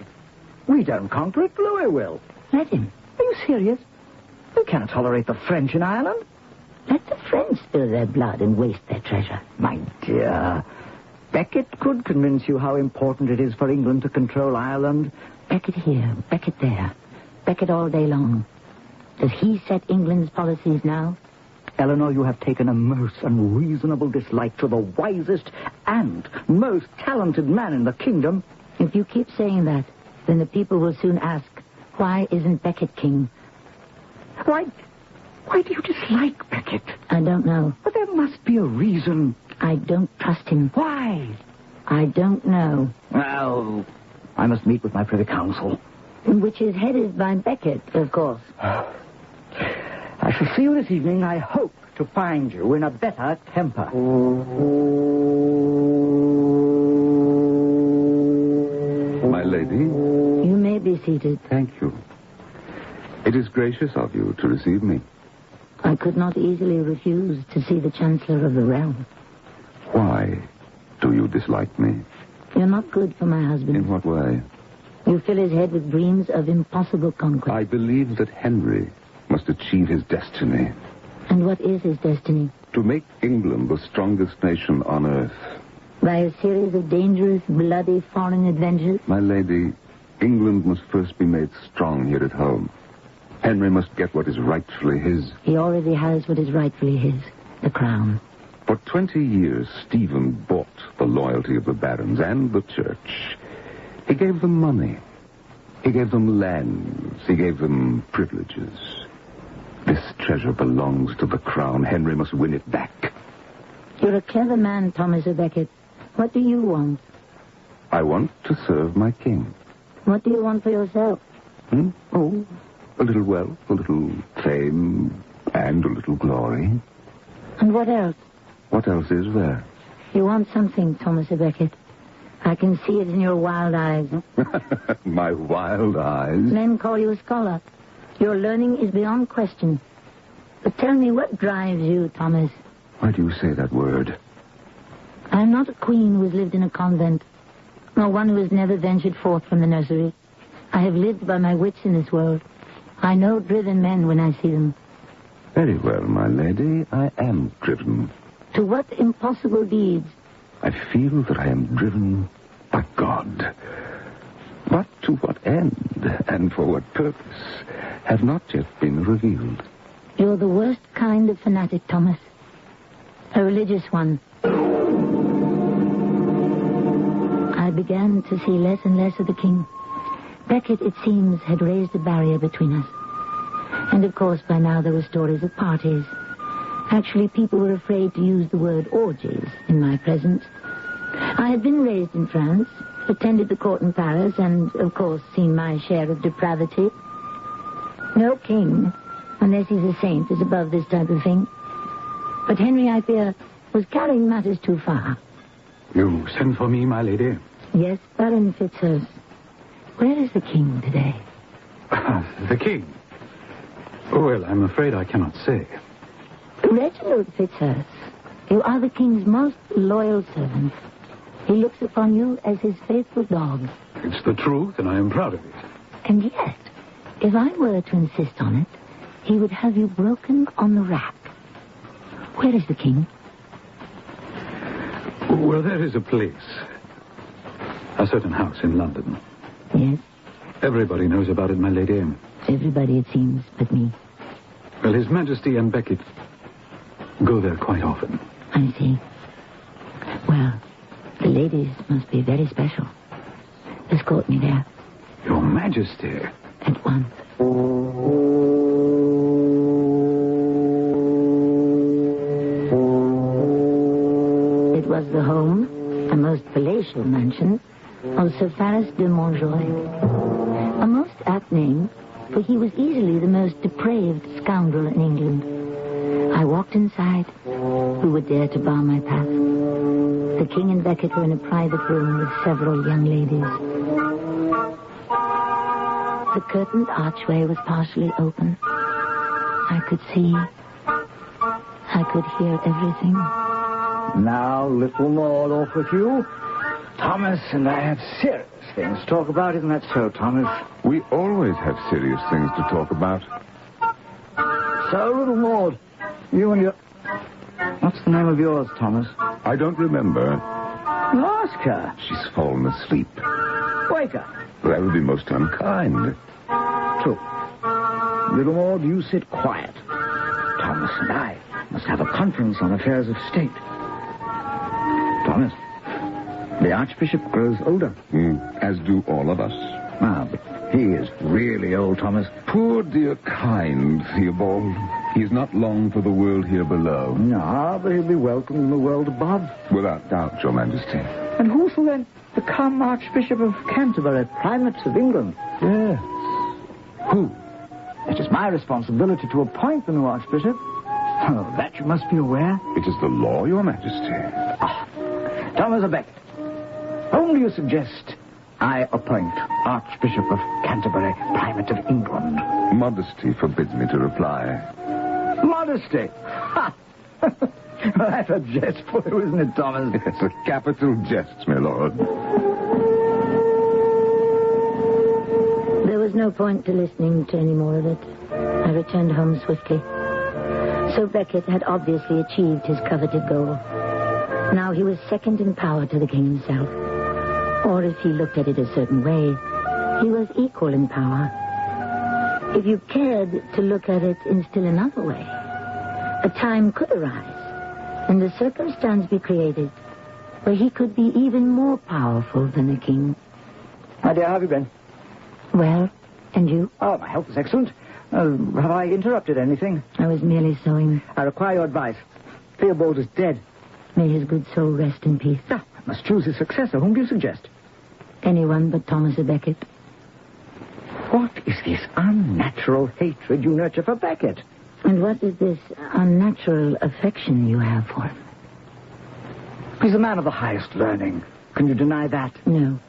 we don't conquer it, Louis will. Let him. Are you serious? We cannot tolerate the French in Ireland. Let the French spill their blood and waste their treasure. My dear, Becket could convince you how important it is for England to control Ireland. Becket here, Becket there. Becket all day long. Does he set England's policies now? Eleanor, you have taken a most unreasonable dislike to the wisest and most talented man in the kingdom. If you keep saying that, then the people will soon ask, why isn't Becket king? Why do you dislike Becket? I don't know. But there must be a reason. I don't trust him. Why? I don't know. Well, I must meet with my privy council. Which is headed by Becket, of course. I shall see you this evening. I hope to find you in a better temper. My lady? You may be seated. Thank you. It is gracious of you to receive me. I could not easily refuse to see the Chancellor of the realm. Why do you dislike me? You're not good for my husband. In what way? You fill his head with dreams of impossible conquest. I believe that Henry must achieve his destiny. And what is his destiny? To make England the strongest nation on earth. By a series of dangerous, bloody foreign adventures? My lady, England must first be made strong here at home. Henry must get what is rightfully his. He already has what is rightfully his, the crown. For 20 years, Stephen bought the loyalty of the barons and the church. He gave them money. He gave them lands. He gave them privileges. This treasure belongs to the crown. Henry must win it back. You're a clever man, Thomas à Becket. What do you want? I want to serve my king. What do you want for yourself? Oh, a little wealth, a little fame, and a little glory. And what else? What else is there? You want something, Thomas à Becket. I can see it in your wild eyes. My wild eyes? Men call you a scholar. Your learning is beyond question. But tell me, what drives you, Thomas? Why do you say that word? I am not a queen who has lived in a convent, nor one who has never ventured forth from the nursery. I have lived by my wits in this world. I know driven men when I see them. Very well, my lady. I am driven. To what impossible deeds? I feel that I am driven by God. But to what end and for what purpose have not yet been revealed. You're the worst kind of fanatic, Thomas. A religious one. I began to see less and less of the king. Becket, it seems, had raised a barrier between us. And of course, by now there were stories of parties. Actually, people were afraid to use the word orgies in my presence. I had been raised in France, attended the court in Paris, and, of course, seen my share of depravity. No king, unless he's a saint, is above this type of thing. But Henry, I fear, was carrying matters too far. You sent for me, my lady? Yes, Baron Fitzhurst. Where is the king today? The king? Well, I'm afraid I cannot say. Reginald Fitzhurst, you are the king's most loyal servant. He looks upon you as his faithful dog. It's the truth, and I am proud of it. And yet, if I were to insist on it, he would have you broken on the rack. Where is the king? Well, there is a place. A certain house in London. Yes? Everybody knows about it, my lady. Everybody, it seems, but me. Well, His Majesty and Becket go there quite often. I see. Well, the ladies must be very special. Escort me there. Your Majesty. At once. It was the home, a most palatial mansion, of Sir Faris de Montjoy. A most apt name, for he was easily the most depraved scoundrel in England. I walked inside. Who would dare to bar my path? The king and Becket were in a private room with several young ladies. The curtained archway was partially open. I could see. I could hear everything. Now, little Maud, off with you. Thomas and I have serious things to talk about, isn't that so, Thomas? We always have serious things to talk about. So, little Maud, you and your... What's the name of yours, Thomas? I don't remember. Ask her. She's fallen asleep. Wake her. That would be most unkind. True. Little Maud, you sit quiet. Thomas and I must have a conference on affairs of state. Thomas, the Archbishop grows older. As do all of us. Ah, but he is really old, Thomas. Poor dear kind Theobald. He's not long for the world here below. No, but he'll be welcome in the world above. Without doubt, Your Majesty. And who shall then become Archbishop of Canterbury, Primate of England? Yes. Who? It is my responsibility to appoint the new Archbishop. Oh, that you must be aware. It is the law, Your Majesty. Thomas à Becket, whom do you suggest I appoint Archbishop of Canterbury, Primate of England? Modesty forbids me to reply. Modesty? Ha! Well, that's a jest for you, isn't it, Thomas? It's a capital jest, my lord. There was no point to listening to any more of it. I returned home swiftly. So Becket had obviously achieved his coveted goal. Now he was second in power to the king himself. Or if he looked at it a certain way, he was equal in power. If you cared to look at it in still another way, a time could arise and a circumstance be created where he could be even more powerful than the king. My dear, how have you been? Well, and you? Oh, my health is excellent. Have I interrupted anything? I was merely sewing. I require your advice. Theobald is dead. May his good soul rest in peace. I must choose his successor. Whom do you suggest? Anyone but Thomas à Becket. What is this unnatural hatred you nurture for Becket? And what is this unnatural affection you have for him? He's a man of the highest learning. Can you deny that? No.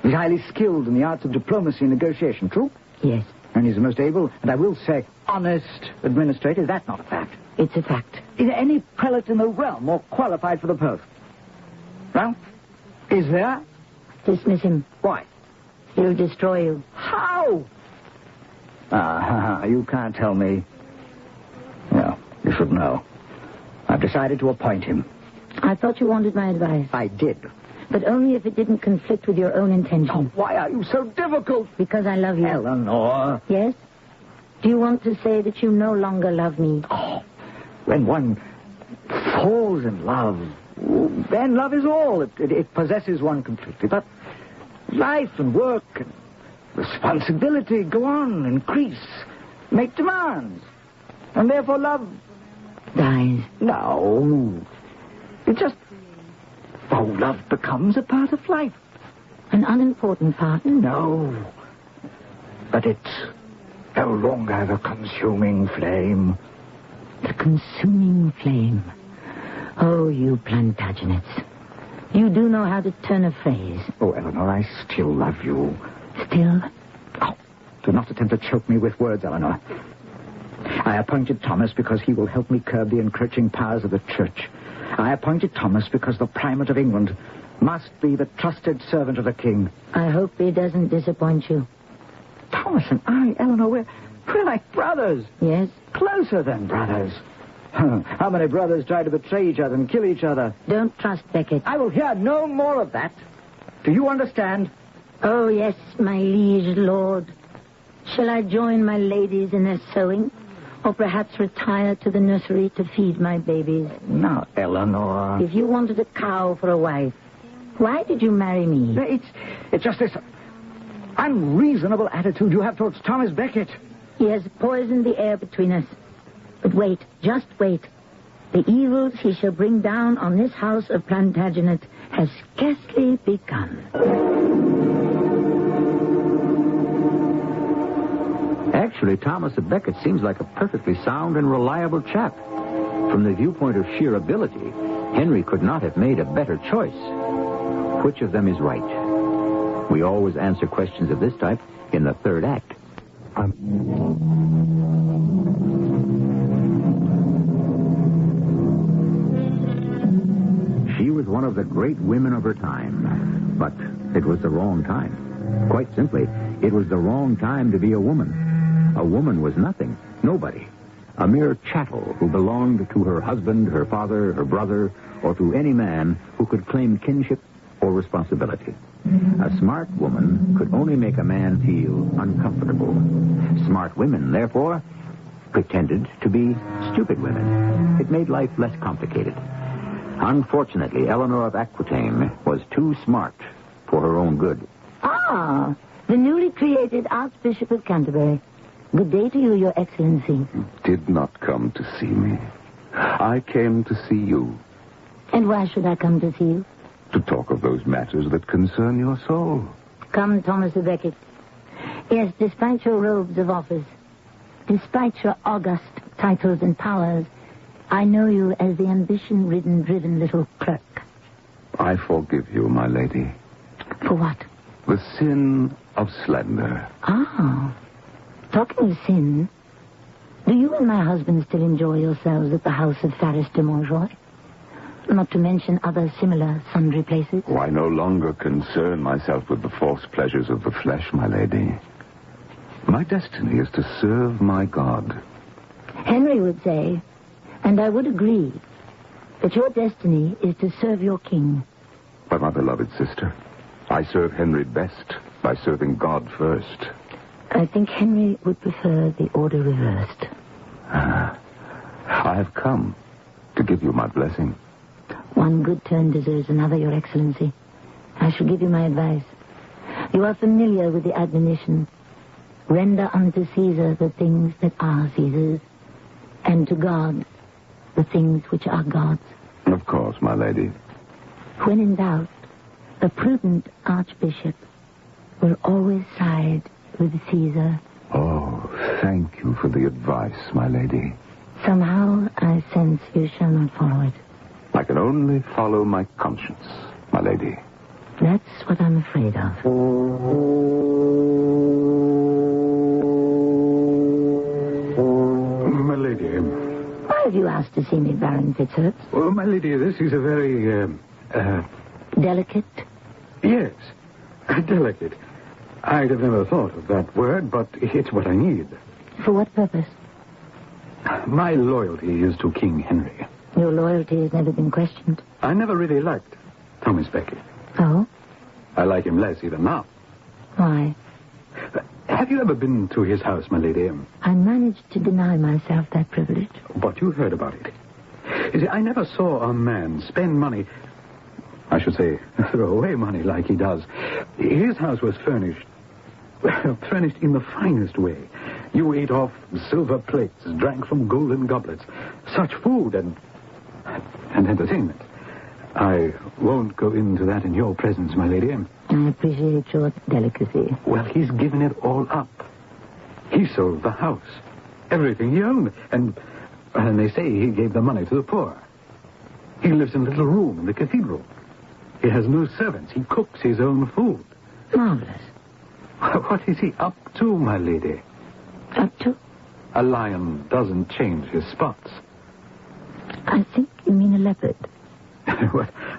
He's highly skilled in the arts of diplomacy and negotiation, true? Yes. And he's the most able, and I will say, honest administrator. Is that not a fact? It's a fact. Is there any prelate in the realm more qualified for the post? Well, is there? Dismiss him. Why? He'll destroy you. How? You can't tell me. Well, you should know. I've decided to appoint him. I thought you wanted my advice. I did. But only if it didn't conflict with your own intentions. Oh, why are you so difficult? Because I love you. Eleanor. Yes? Do you want to say that you no longer love me? Oh, when one falls in love, then love is all. It possesses one completely. But life and work and responsibility go on, increase, make demands. And therefore love dies. No. It just... Oh, love becomes a part of life. An unimportant part? No. But it's no longer the consuming flame. The consuming flame. Oh, you Plantagenets. You do know how to turn a phrase. Oh, Eleanor, I still love you. Still? Oh, do not attempt to choke me with words, Eleanor. I appointed Thomas because he will help me curb the encroaching powers of the church. I appointed Thomas because the Primate of England must be the trusted servant of the king. I hope he doesn't disappoint you. Thomas and I, Eleanor, we're like brothers. Yes? Closer than brothers. How many brothers try to betray each other and kill each other? Don't trust Becket. I will hear no more of that. Do you understand? Oh, yes, my liege lord. Shall I join my ladies in their sewing? Or perhaps retire to the nursery to feed my babies? No, Eleanor. If you wanted a cow for a wife, why did you marry me? It's just this unreasonable attitude you have towards Thomas Becket. He has poisoned the air between us. But wait, just wait. The evils he shall bring down on this house of Plantagenet has scarcely begun. Actually, Thomas à Becket seems like a perfectly sound and reliable chap. From the viewpoint of sheer ability, Henry could not have made a better choice. Which of them is right? We always answer questions of this type in the third act. She was one of the great women of her time, but it was the wrong time. Quite simply, it was the wrong time to be a woman. A woman was nothing, nobody. A mere chattel who belonged to her husband, her father, her brother, or to any man who could claim kinship or responsibility. A smart woman could only make a man feel uncomfortable. Smart women, therefore, pretended to be stupid women. It made life less complicated. Unfortunately, Eleanor of Aquitaine was too smart for her own good. Ah, the newly created Archbishop of Canterbury. Good day to you, Your Excellency. You did not come to see me. I came to see you. And why should I come to see you? To talk of those matters that concern your soul. Come, Thomas à Becket. Yes, despite your robes of office, despite your august titles and powers, I know you as the ambition-ridden, driven little clerk. I forgive you, my lady. For what? The sin of slander. Ah. Talking of sin, do you and my husband still enjoy yourselves at the house of Faris de Montjoy? Not to mention other similar sundry places? Oh, I no longer concern myself with the false pleasures of the flesh, my lady. My destiny is to serve my God. Henry would say, and I would agree, that your destiny is to serve your king. But my beloved sister, I serve Henry best by serving God first. I think Henry would prefer the order reversed. I have come to give you my blessing. One good turn deserves another, Your Excellency. I shall give you my advice. You are familiar with the admonition, render unto Caesar the things that are Caesar's, and to God the things which are God's. Of course, my lady. When in doubt, a prudent archbishop will always side with Caesar. Oh, thank you for the advice, my lady. Somehow I sense you shall not follow it. I can only follow my conscience, my lady. That's what I'm afraid of. My lady. Why have you asked to see me, Baron Fitzhurst? Oh, my lady, this is a very, Delicate? Yes, delicate. I'd have never thought of that word, but it's what I need. For what purpose? My loyalty is to King Henry. Your loyalty has never been questioned. I never really liked Thomas Becket. Oh? I like him less even now. Why? Have you ever been to his house, my lady? I managed to deny myself that privilege. But you heard about it. You see, I never saw a man spend money, I should say, throw away money like he does. His house was furnished in the finest way. You ate off silver plates, drank from golden goblets. Such food and entertainment. I won't go into that in your presence, my lady. I appreciate your delicacy. Well, he's given it all up. He sold the house. Everything he owned. And they say he gave the money to the poor. He lives in a little room in the cathedral. He has no servants. He cooks his own food. Marvelous. What is he up to, my lady? Up to? A lion doesn't change his spots. I think you mean a leopard.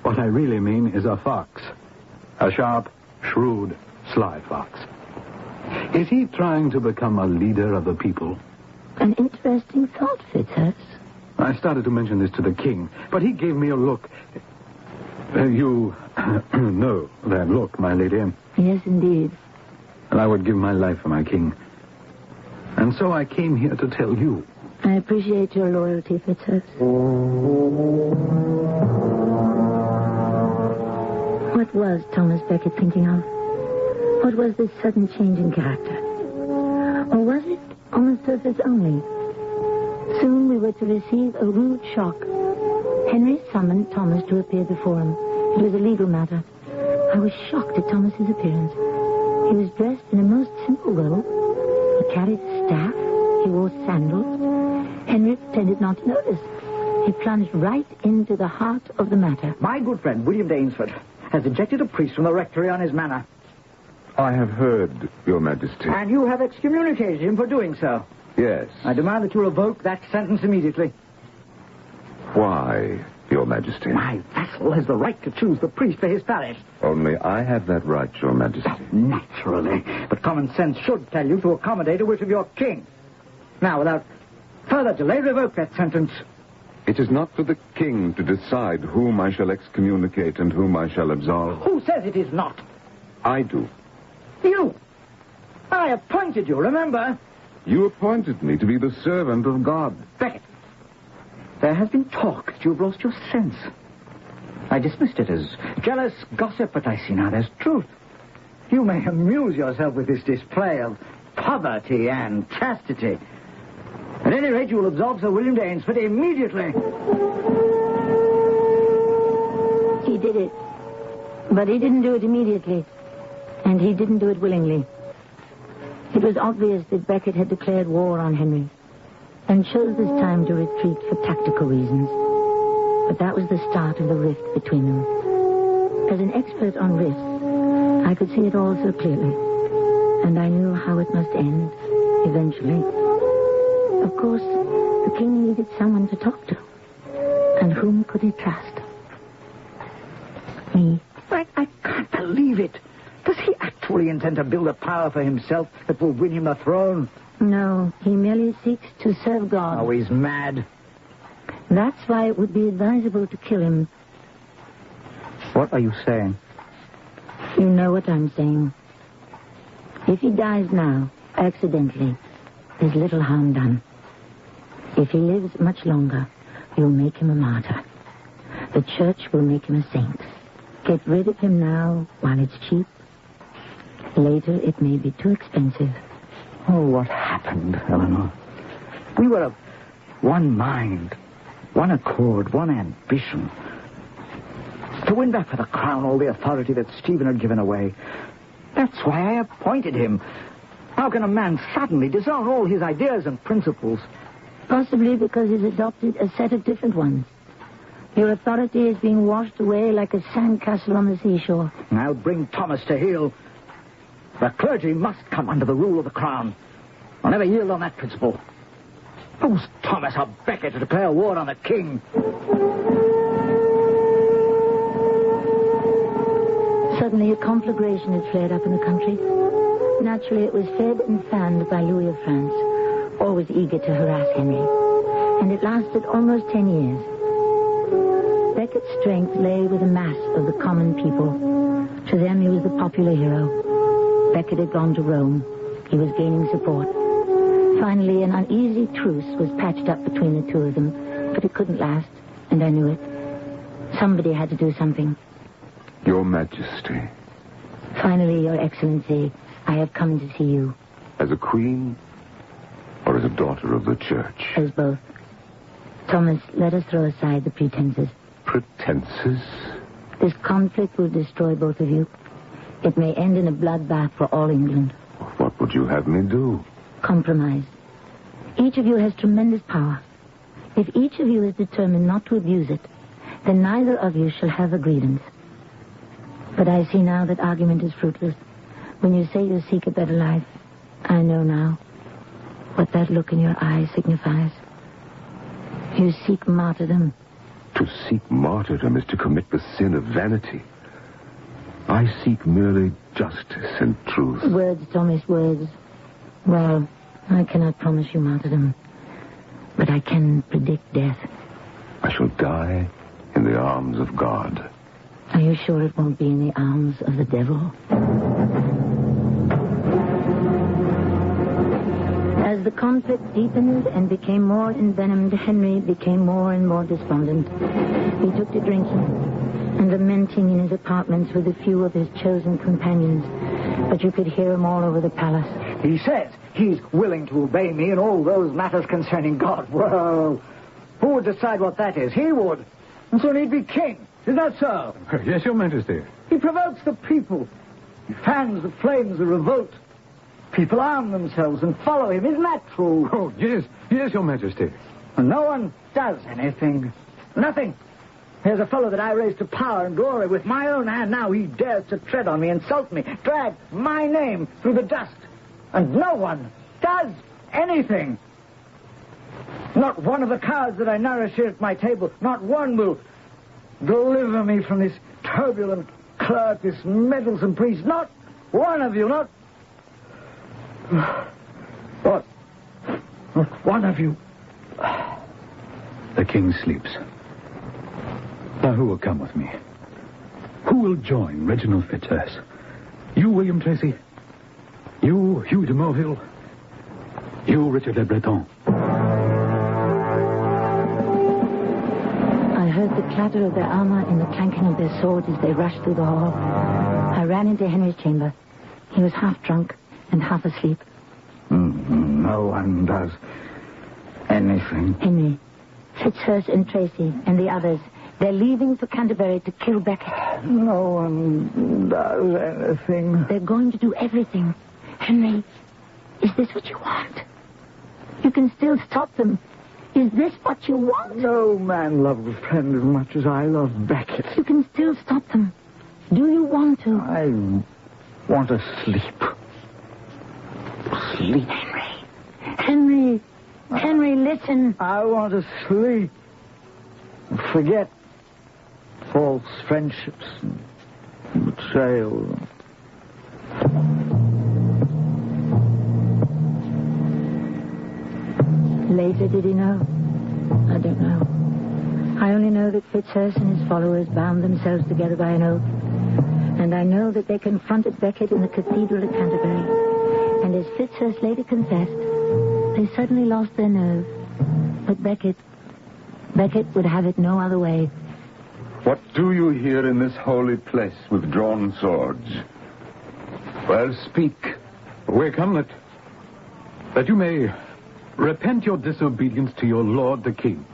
What I really mean is a fox. A sharp, shrewd, sly fox. Is he trying to become a leader of the people? An interesting thought, Fitzhurst. I started to mention this to the king, but he gave me a look. You know that look, my lady. Yes, indeed. And I would give my life for my king. And so I came here to tell you. I appreciate your loyalty, Fitzhurst. What was Thomas Becket thinking of? What was this sudden change in character? Or was it on the surface only? Soon we were to receive a rude shock. Henry summoned Thomas to appear before him. It was a legal matter. I was shocked at Thomas's appearance. He was dressed in a most simple robe. He carried a staff. He wore sandals. Henry pretended not to notice. He plunged right into the heart of the matter. My good friend, William Dainsford, has ejected a priest from the rectory on his manor. I have heard, Your Majesty. And you have excommunicated him for doing so. Yes. I demand that you revoke that sentence immediately. Why, Your Majesty? My vassal has the right to choose the priest for his parish. Only I have that right, Your Majesty. Naturally. But common sense should tell you to accommodate a wish of your king. Now, without further delay, revoke that sentence. It is not for the king to decide whom I shall excommunicate and whom I shall absolve. Who says it is not? I do. You. I appointed you, remember? You appointed me to be the servant of God. Beckett, there has been talk that you've lost your sense. I dismissed it as jealous gossip, but I see now there's truth. You may amuse yourself with this display of poverty and chastity. At any rate, you will absolve Sir William Danesford immediately. He did it. But he didn't do it immediately. And he didn't do it willingly. It was obvious that Beckett had declared war on Henry and chose this time to retreat for tactical reasons. But that was the start of the rift between them. As an expert on rifts, I could see it all so clearly. And I knew how it must end, eventually. Of course, the king needed someone to talk to. And whom could he trust? Me. I can't believe it. Does he actually intend to build a power for himself that will win him the throne? No, he merely seeks to serve God. Oh, he's mad. That's why it would be advisable to kill him. What are you saying? You know what I'm saying. If he dies now, accidentally, there's little harm done. If he lives much longer, you'll make him a martyr. The church will make him a saint. Get rid of him now while it's cheap. Later, it may be too expensive. Oh, what happened, Eleanor? We were of one mind, one accord, one ambition. To win back for the crown all the authority that Stephen had given away. That's why I appointed him. How can a man suddenly disown all his ideas and principles? Possibly because he's adopted a set of different ones. Your authority is being washed away like a sandcastle on the seashore. I'll bring Thomas to heel. The clergy must come under the rule of the crown. I'll never yield on that principle. Who's Thomas or Beckett to declare war on the king? Suddenly, a conflagration had flared up in the country. Naturally, it was fed and fanned by Louis of France, always eager to harass Henry. And it lasted almost 10 years. Beckett's strength lay with the mass of the common people. To them, he was the popular hero. Beckett had gone to Rome. He was gaining support. Finally, an uneasy truce was patched up between the two of them, but it couldn't last, and I knew it. Somebody had to do something. Your Majesty. Finally, Your Excellency, I have come to see you. As a queen or as a daughter of the church? As both. Thomas, let us throw aside the pretenses. Pretenses? This conflict will destroy both of you. It may end in a bloodbath for all England. What would you have me do? Compromise. Each of you has tremendous power. If each of you is determined not to abuse it, then neither of you shall have a grievance. But I see now that argument is fruitless. When you say you seek a better life, I know now what that look in your eyes signifies. You seek martyrdom. To seek martyrdom is to commit the sin of vanity. I seek merely justice and truth. Words, Thomas, words. Well, I cannot promise you martyrdom, but I can predict death. I shall die in the arms of God. Are you sure it won't be in the arms of the devil? As the conflict deepened and became more envenomed, Henry became more and more despondent. He took to drinking and lamenting in his apartments with a few of his chosen companions. But you could hear him all over the palace. He says he's willing to obey me in all those matters concerning God. Well, who would decide what that is? He would. And soon he'd be king. Isn't that so? Yes, Your Majesty. He provokes the people. He fans the flames of revolt. People arm themselves and follow him. Isn't that true? Oh, yes. Yes, Your Majesty. And no one does anything. Nothing. Here's a fellow that I raised to power and glory with my own hand. Now he dares to tread on me, insult me, drag my name through the dust. And no one does anything. Not one of the cows that I nourish here at my table, not one will deliver me from this turbulent clerk, this meddlesome priest. Not one of you, not one of you. The king sleeps. Now, who will come with me? Who will join Reginald Fitzurse? You, William Tracy? You, Hugh de Morville? You, Richard Le Breton. I heard the clatter of their armor and the clanking of their swords as they rushed through the hall. I ran into Henry's chamber. He was half drunk and half asleep. No one does anything. Henry, Fitzhurst and Tracy and the others, they're leaving for Canterbury to kill Beckett. No one does anything. They're going to do everything. Henry, is this what you want? You can still stop them. Is this what you want? No man loves a friend as much as I love Beckett. You can still stop them. Do you want to? I want to sleep. Sleep. Henry, listen. I want to sleep. Forget false friendships and betrayal. Later, did he know? I don't know. I only know that Fitzhurst and his followers bound themselves together by an oath. And I know that they confronted Beckett in the cathedral at Canterbury. And as Fitzhurst later confessed, they suddenly lost their nerve. But Beckett would have it no other way. What do you here in this holy place with drawn swords? Well, speak. We come that you may repent your disobedience to your lord the king.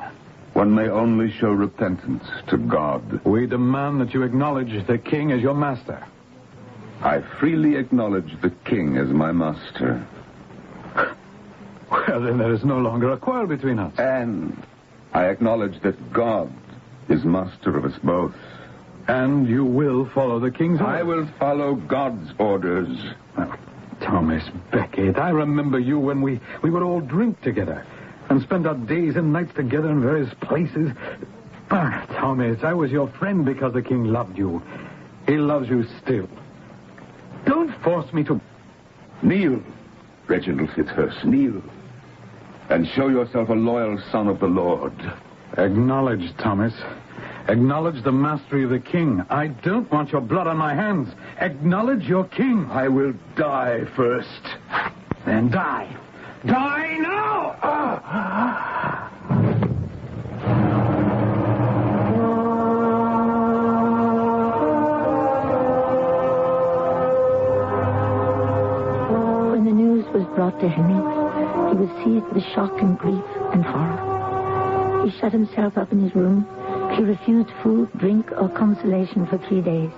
One may only show repentance to God. We demand that you acknowledge the king as your master. I freely acknowledge the king as my master. Well, then there is no longer a quarrel between us. And I acknowledge that God is master of us both. And you will follow the king's orders? I will follow God's orders. Well, Thomas Beckett, I remember you when we would all drink together and spend our days and nights together in various places. Thomas, I was your friend because the king loved you. He loves you still. Don't force me to... Kneel, Reginald Fitzhurst, kneel. And show yourself a loyal son of the Lord. Acknowledge, Thomas. Acknowledge the mastery of the king. I don't want your blood on my hands. Acknowledge your king. I will die first. Then die. Die now! When the news was brought to Henry, he was seized with shock and grief and horror. He shut himself up in his room. He refused food, drink, or consolation for 3 days.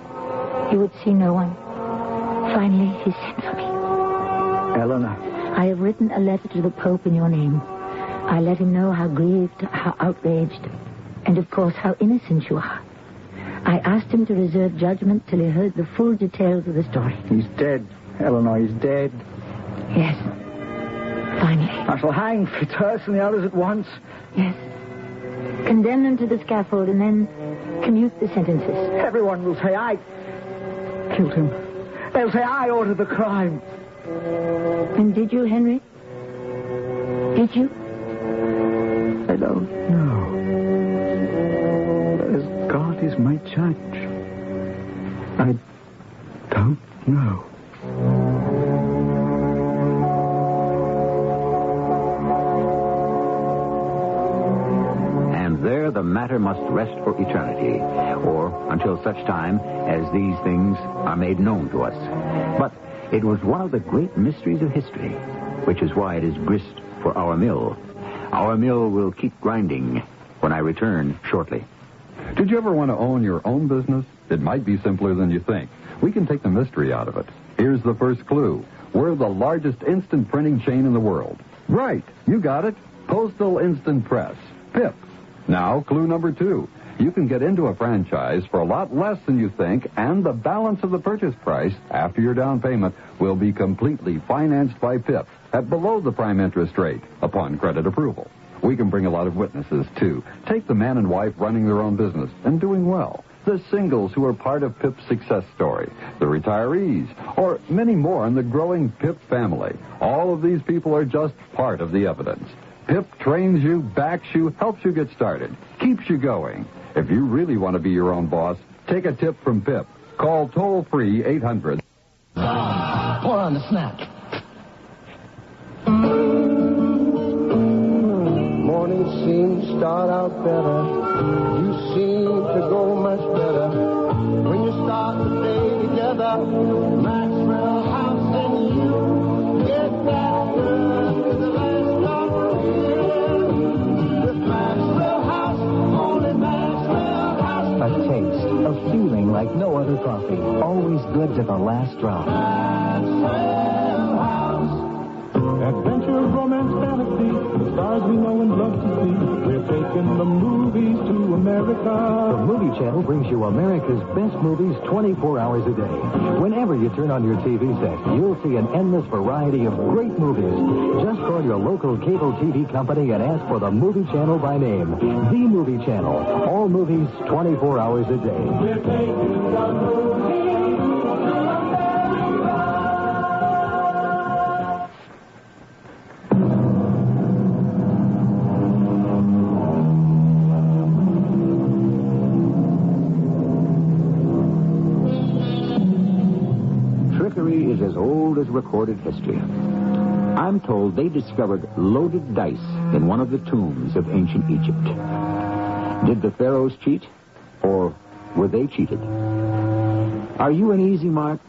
He would see no one. Finally, he sent for me. Eleanor. I have written a letter to the Pope in your name. I let him know how grieved, how outraged, and of course how innocent you are. I asked him to reserve judgment till he heard the full details of the story. He's dead, Eleanor, he's dead. Yes. Finally. I shall hang Fitzhurst and the others at once. Yes. Condemn them to the scaffold and then commute the sentences. Everyone will say I killed him. They'll say I ordered the crime. And did you, Henry? Did you? I don't know. But as God is my judge, I don't know. And there the matter must rest for eternity, or until such time as these things are made known to us. But it was one of the great mysteries of history, which is why it is grist for our mill. Our mill will keep grinding when I return shortly. Did you ever want to own your own business? It might be simpler than you think. We can take the mystery out of it. Here's the first clue. We're the largest instant printing chain in the world. Right, you got it. Postal Instant Press. PIP. Now, clue number 2. You can get into a franchise for a lot less than you think, and the balance of the purchase price after your down payment will be completely financed by PIP at below the prime interest rate upon credit approval. We can bring a lot of witnesses, too. Take the man and wife running their own business and doing well. The singles who are part of PIP's success story. The retirees. Or many more in the growing PIP family. All of these people are just part of the evidence. PIP trains you, backs you, helps you get started, keeps you going. If you really want to be your own boss, take a tip from PIP. Call toll-free 800. Pour on the snack. seem to start out better. You seem to go much better when you start the day together. Maxwell House and you get that girl to the last of the year. With Maxwell House, only Maxwell House. A taste, a feeling like no other coffee. Always good to the last drop. Adventure, romance, fantasy, the stars we know and love to see. We're taking the movies to America. The Movie Channel brings you America's best movies 24 hours a day. Whenever you turn on your TV set, you'll see an endless variety of great movies. Just call your local cable TV company and ask for the Movie Channel by name. The Movie Channel. All movies 24 hours a day. We're taking the movies. Trickery is as old as recorded history. I'm told they discovered loaded dice in one of the tombs of ancient Egypt. Did the pharaohs cheat, or were they cheated? Are you an easy mark,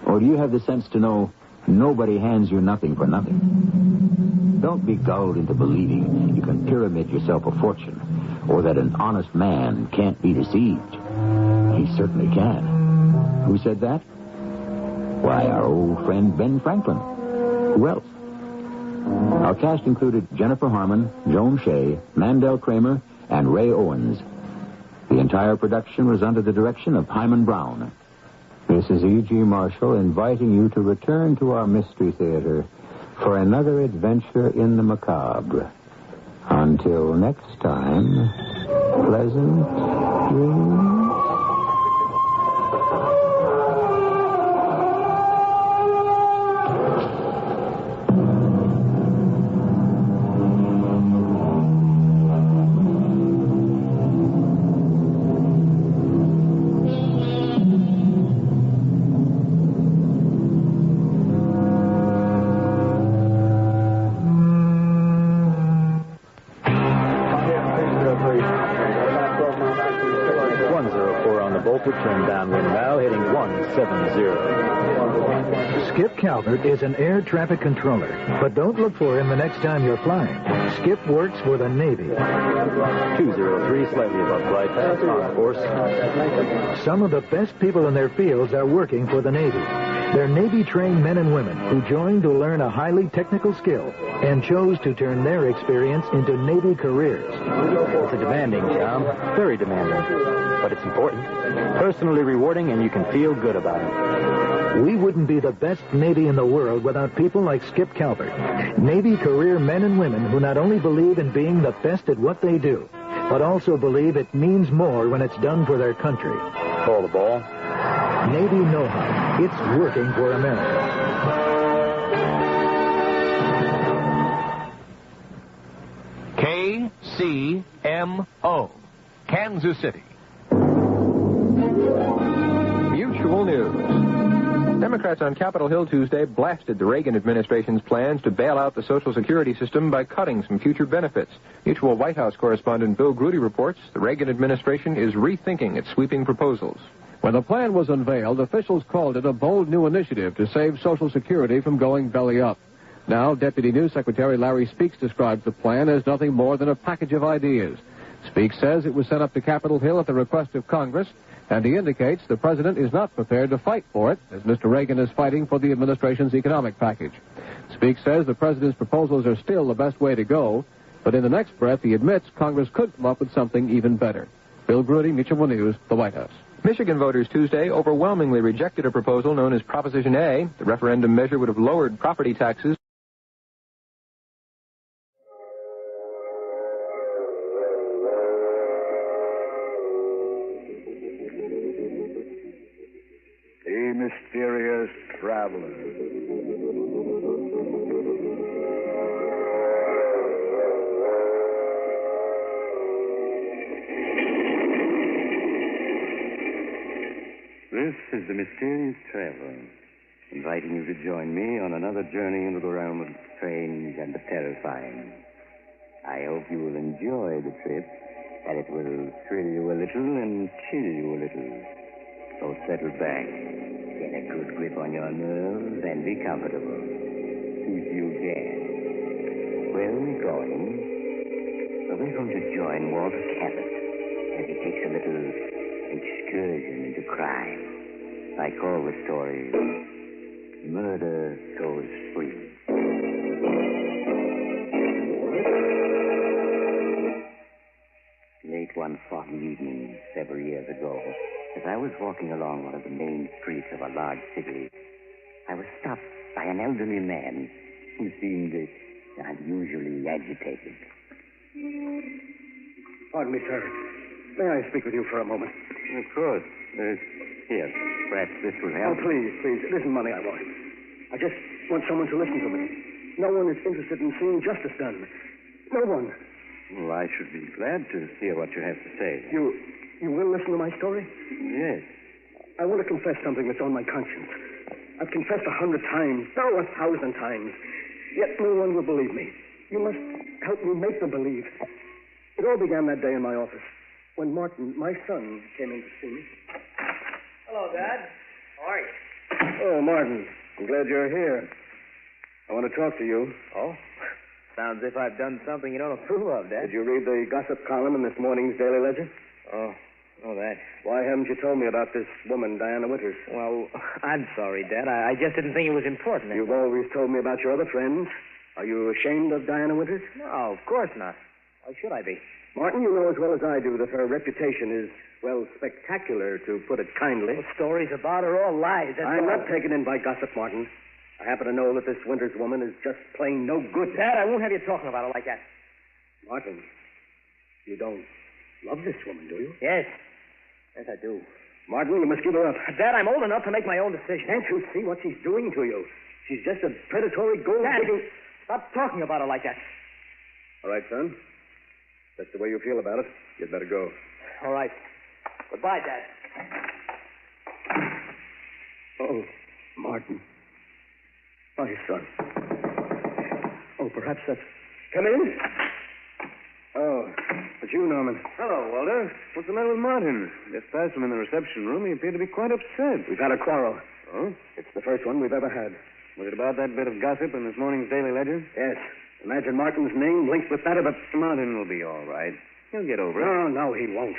or do you have the sense to know nobody hands you nothing for nothing? Don't be gulled into believing you can pyramid yourself a fortune, or that an honest man can't be deceived. He certainly can. Who said that? Why, our old friend Ben Franklin. Who else? Our cast included Jennifer Harmon, Joan Shea, Mandel Kramer, and Ray Owens. The entire production was under the direction of Hyman Brown. This is E.G. Marshall inviting you to return to our Mystery Theater for another adventure in the macabre. Until next time, pleasant dreams. Turn downwind now, heading 170. Skip Calvert is an air traffic controller, but don't look for him the next time you're flying. Skip works for the Navy. 203, slightly above flight path, on course. Some of the best people in their fields are working for the Navy. They're Navy-trained men and women who joined to learn a highly technical skill and chose to turn their experience into Navy careers. It's a demanding job, very demanding, but it's important. Personally rewarding, and you can feel good about it. We wouldn't be the best Navy in the world without people like Skip Calvert. Navy career men and women who not only believe in being the best at what they do, but also believe it means more when it's done for their country. Call the ball. Navy know-how. It's working for America. KCMO, Kansas City. Mutual News. Democrats on Capitol Hill Tuesday blasted the Reagan administration's plans to bail out the Social Security system by cutting some future benefits. Mutual White House correspondent Bill Grudy reports the Reagan administration is rethinking its sweeping proposals. When the plan was unveiled, officials called it a bold new initiative to save Social Security from going belly up. Now, Deputy News Secretary Larry Speaks describes the plan as nothing more than a package of ideas. Speaks says it was sent up to Capitol Hill at the request of Congress, and he indicates the president is not prepared to fight for it, as Mr. Reagan is fighting for the administration's economic package. Speaks says the president's proposals are still the best way to go, but in the next breath he admits Congress could come up with something even better. Bill Grudy, Mutual News, the White House. Michigan voters Tuesday overwhelmingly rejected a proposal known as Proposition A. The referendum measure would have lowered property taxes. The mysterious traveler. This is the mysterious traveler, inviting you to join me on another journey into the realm of the strange and the terrifying. I hope you will enjoy the trip, and it will thrill you a little and chill you a little. So settle back, get a good grip on your nerves, and be comfortable. If you can. Where are we going? Well, we're going to join Walter Cabot as he takes a little excursion into crime. I call the story Murder Goes Free. Late one foggy evening several years ago, as I was walking along one of the main streets of a large city, I was stopped by an elderly man who seemed unusually agitated. Pardon me, sir. May I speak with you for a moment? Of course. Here, perhaps this will help. Oh, please. It isn't money I want. I just want someone to listen to me. No one is interested in seeing justice done. No one. Well, I should be glad to hear what you have to say. You will listen to my story? Yes. I want to confess something that's on my conscience. I've confessed 100 times, no, 1,000 times. Yet no one will believe me. You must help me make them believe. It all began that day in my office when Martin, my son, came in to see me. Hello, Dad. How are you? Oh, Martin, I'm glad you're here. I want to talk to you. Oh? Sounds as if I've done something you don't approve of, Dad. Did you read the gossip column in this morning's Daily Ledger? Oh, that. Why haven't you told me about this woman, Diana Winters? Well, I'm sorry, Dad. I just didn't think it was important. You've always told me about your other friends. Are you ashamed of Diana Winters? No, of course not. Why should I be? Martin, you know as well as I do that her reputation is, well, spectacular, to put it kindly. Well, stories about her all lies. I'm not taken in by gossip, Martin. I happen to know that this Winters woman is just plain no good. Dad, I won't have you talking about her like that. Martin, you don't love this woman, do you? Yes. Yes, I do. Martin, you must give her up. Dad, I'm old enough to make my own decision. Can't you see what she's doing to you? She's just a predatory gold-digging... Stop talking about her like that. All right, son. That's the way you feel about it. You'd better go. All right. Goodbye, Dad. Oh, Martin. My son. Oh, perhaps that's... Come in. Oh, it's you, Norman. Hello, Walter. What's the matter with Martin? Just passed him in the reception room. He appeared to be quite upset. We've had a quarrel. Oh? It's the first one we've ever had. Was it about that bit of gossip in this morning's Daily Ledger? Yes. Imagine Martin's name linked with that of a... Martin will be all right. He'll get over it. No, he won't.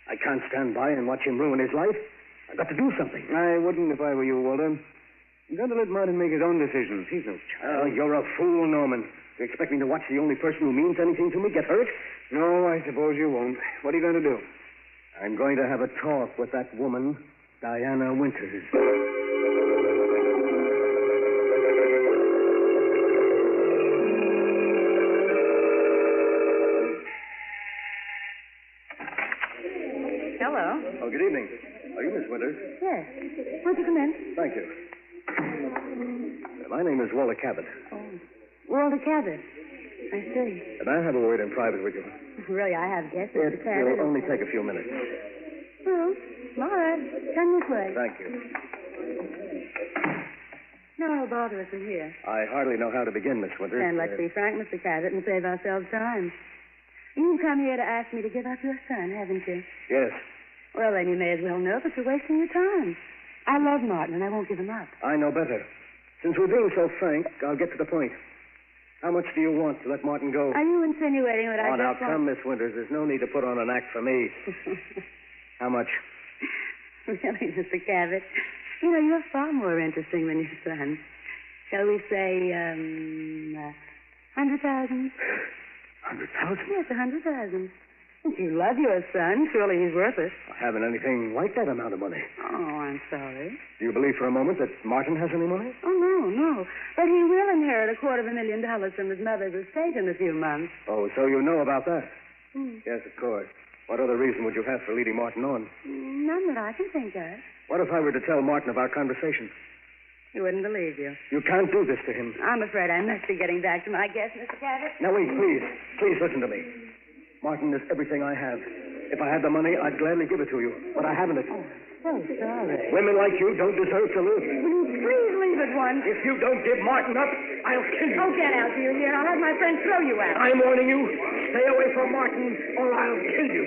I can't stand by and watch him ruin his life. I've got to do something. I wouldn't if I were you, Walter. You've got to let Martin make his own decisions. He's no child. Oh, you're a fool, Norman. You expect me to watch the only person who means anything to me get hurt? No, I suppose you won't. What are you going to do? I'm going to have a talk with that woman, Diana Winters. Hello. Oh, good evening. Are you Miss Winters? Yes. Won't you come in? Thank you. My name is Walter Cabot. Oh. Walter Cabot. I see. And I have a word in private with you. Really, I have guessed, It Mr. Cabot. will only take a few minutes. Well, all right. Come this way. Thank you. No, no bother us in here. I hardly know how to begin, Miss Winters. And let's be frank, Mr. Cabot, and save ourselves time. You've come here to ask me to give up your son, haven't you? Yes. Well, then you may as well know that you're wasting your time. I love Martin, and I won't give him up. I know better. Since we're being so frank, I'll get to the point. How much do you want to let Martin go? Are you insinuating that I now, just come, Miss Winters. There's no need to put on an act for me. How much? Really, Mr. Cabot, you know, you're far more interesting than your son. Shall we say, 100,000? 100,000? Yes, 100,000. If you love your son, surely he's worth it. I haven't anything like that amount of money. Oh, I'm sorry. Do you believe for a moment that Martin has any money? Oh, no. But he will inherit $250,000 from his mother's estate in a few months. Oh, so you know about that? Hmm. Yes, of course. What other reason would you have for leading Martin on? None that I can think of. What if I were to tell Martin of our conversation? He wouldn't believe you. You can't do this to him. I'm afraid I must be getting back to my guest, Mr. Cabot. Now, wait, please. Please listen to me. Martin is everything I have. If I had the money, I'd gladly give it to you. But I haven't it. So sorry. Women like you don't deserve to live. Please leave at once. If you don't give Martin up, I'll kill you. Oh, get out, do you hear? I'll have my friend throw you out. I'm warning you. Stay away from Martin, or I'll kill you.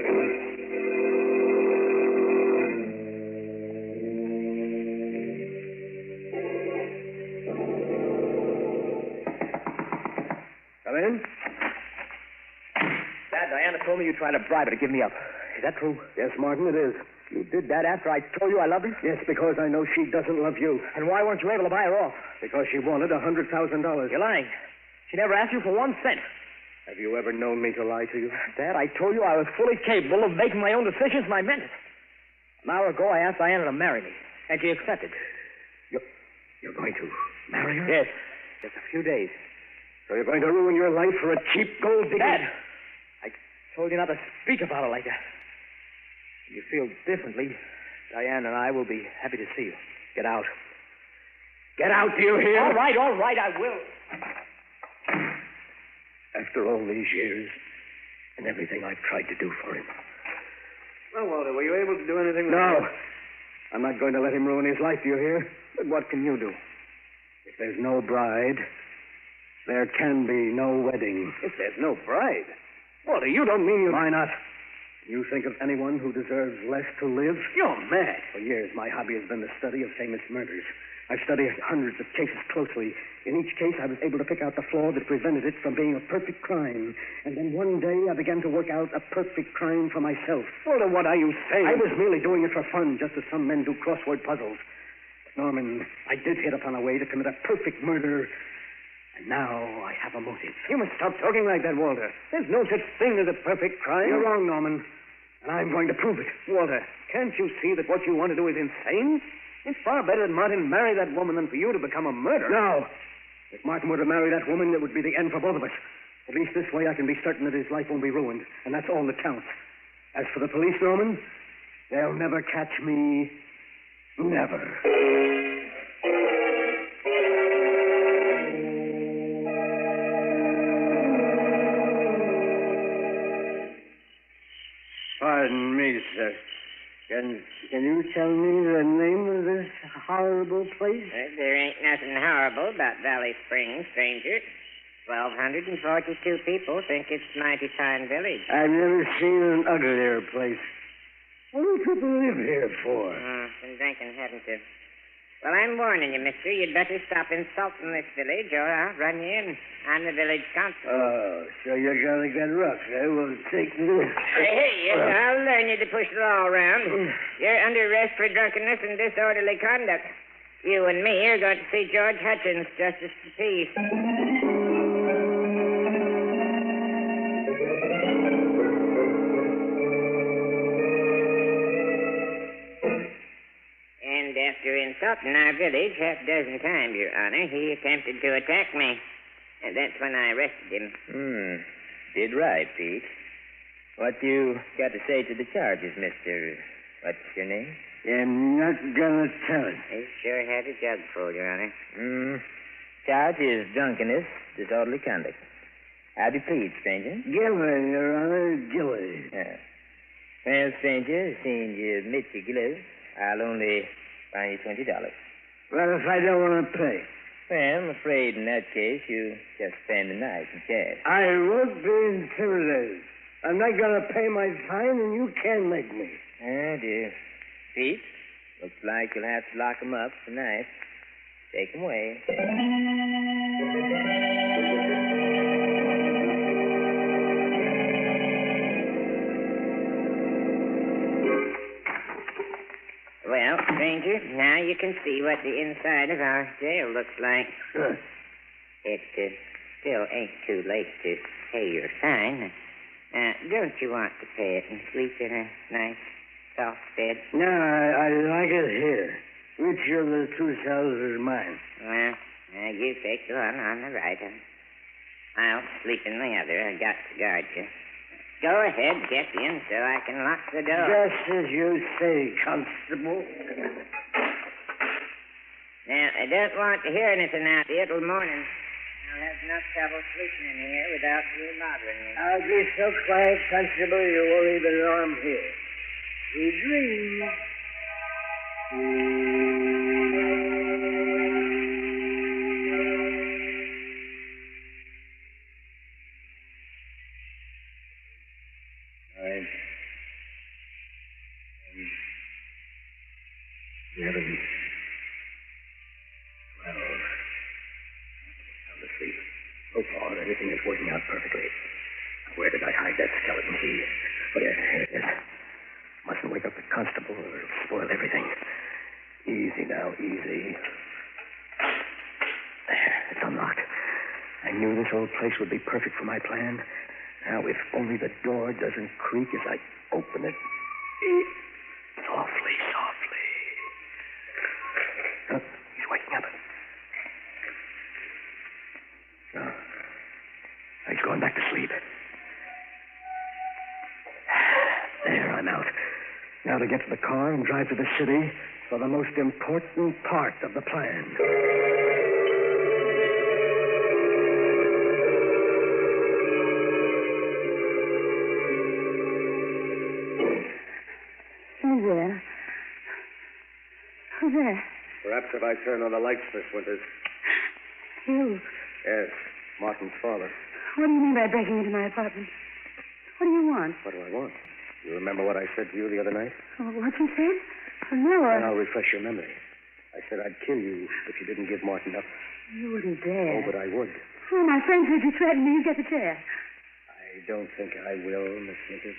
Come in. Dad, Diana told me you tried to bribe her to give me up. Is that true? Yes, Martin, it is. You did that after I told you I loved her? Yes, because I know she doesn't love you. And why weren't you able to buy her off? Because she wanted $100,000. You're lying. She never asked you for 1 cent. Have you ever known me to lie to you? Dad, I told you I was fully capable of making my own decisions, and I meant it. An hour ago, I asked Diana to marry me, and she accepted. You're going to marry her? Yes. Just a few days. So you're going to ruin your life for a cheap gold digger? Dad, I told you not to speak about her like that. If you feel differently, Diane and I will be happy to see you. Get out. Get out, do you hear? All right, I will. After all these years and everything I've tried to do for him. Well, Walter, were you able to do anything? No. I'm not going to let him ruin his life, do you hear? But what can you do? If there's no bride, there can be no wedding. If there's no bride? Walter, you don't mean you... Why not? You think of anyone who deserves less to live? You're mad. For years, my hobby has been the study of famous murders. I've studied hundreds of cases closely. In each case, I was able to pick out the flaw that prevented it from being a perfect crime. And then one day, I began to work out a perfect crime for myself. Walter, what are you saying? I was merely doing it for fun, just as some men do crossword puzzles. But, Norman, I did hit upon a way to commit a perfect murder. And now I have a motive. You must stop talking like that, Walter. There's no such thing as a perfect crime. You're wrong, Norman. And I'm going to prove it. Walter, can't you see that what you want to do is insane? It's far better that Martin marry that woman than for you to become a murderer. No. If Martin were to marry that woman, it would be the end for both of us. At least this way I can be certain that his life won't be ruined. And that's all that counts. As for the police, Norman, they'll never catch me. Never. Pardon me, sir. Can you tell me the name of this horrible place? There ain't nothing horrible about Valley Springs, stranger. 1,242 people think it's a mighty fine village. I've never seen an uglier place. What do people live here for? Been drinking, haven't you? Well, I'm warning you, mister. You'd better stop insulting this village, or I'll run you in. I'm the village council. Oh, so you're going to get rough, eh? Well, take this. Hey, I'll learn you to push the law around. You're under arrest for drunkenness and disorderly conduct. You and me are going to see George Hutchins, Justice of the Peace. And after insulting our village half a dozen times, Your Honor, he attempted to attack me. And that's when I arrested him. Did right, Pete. What you got to say to the charges, Mr. What's your name? I'm not going to tell it. He sure had a jug full, Your Honor. Charge is drunkenness, disorderly conduct. How'd you plead, stranger? Guilty, Your Honor, guilty. Yeah. Well, stranger, seeing you admit your guilt, I'll only fine you $20. Well, if I don't want to pay? Well, I'm afraid in that case you just spend the night in cash. I won't be intimidated. I'm not going to pay my fine, and you can't make me. Oh, dear. Pete, looks like you'll have to lock him up tonight. Take him away. Well, stranger, now you can see what the inside of our jail looks like. Good. It still ain't too late to pay your fine. Don't you want to pay it and sleep in a nice, soft bed? No, I like it here. Which of the two cells is mine? Well, you take the one on the right. I'll sleep in the other. I got to guard you. Go ahead, get in so I can lock the door. Just as you say, Constable. Now, I don't want to hear anything out here till morning. I'll have enough trouble sleeping in here without you bothering me. I'll be so quiet, Constable, you won't even know I'm here. We dream. Everything is working out perfectly. Where did I hide that skeleton key? Oh, yeah, here it is. Mustn't wake up the constable or it'll spoil everything. Easy now, easy. There, it's unlocked. I knew this old place would be perfect for my plan. Now, if only the door doesn't creak as I open it. Softly, softly. Oh, he's waking up. Oh. He's going back to sleep. There, I'm out. Now to get to the car and drive to the city for the most important part of the plan. Who's there? Who's there? Perhaps if I turn on the lights, Miss Winters. You. Yes, Martin's father. What do you mean by breaking into my apartment? What do you want? What do I want? You remember what I said to you the other night? Oh, what you said? Oh, no, I'll refresh your memory. I said I'd kill you if you didn't give Martin up. You wouldn't dare. Oh, but I would. Oh, my friend said you threatened me. You get the chair. I don't think I will, Miss Winters.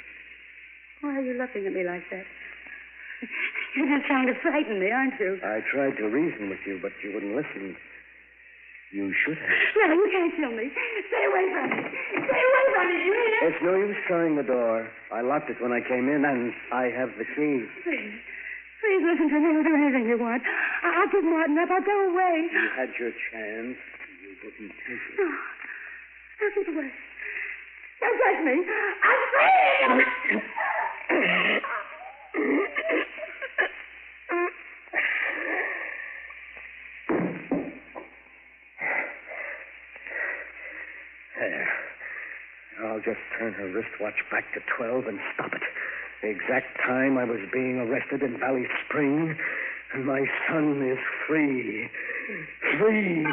Why are you looking at me like that? You're just trying to frighten me, aren't you? I tried to reason with you, but you wouldn't listen. You should have. No, you can't kill me. Stay away from me. Stay away from me, you hear? It's no use trying the door. I locked it when I came in, and I have the key. Please listen to me. I'll do anything you want. I'll give Martin up. I'll go away. You had your chance. You wouldn't take it. No. I'll keep away. Don't touch me. I'm free. There. I'll just turn her wristwatch back to 12 and stop it. The exact time I was being arrested in Valley Spring, and my son is free. Free.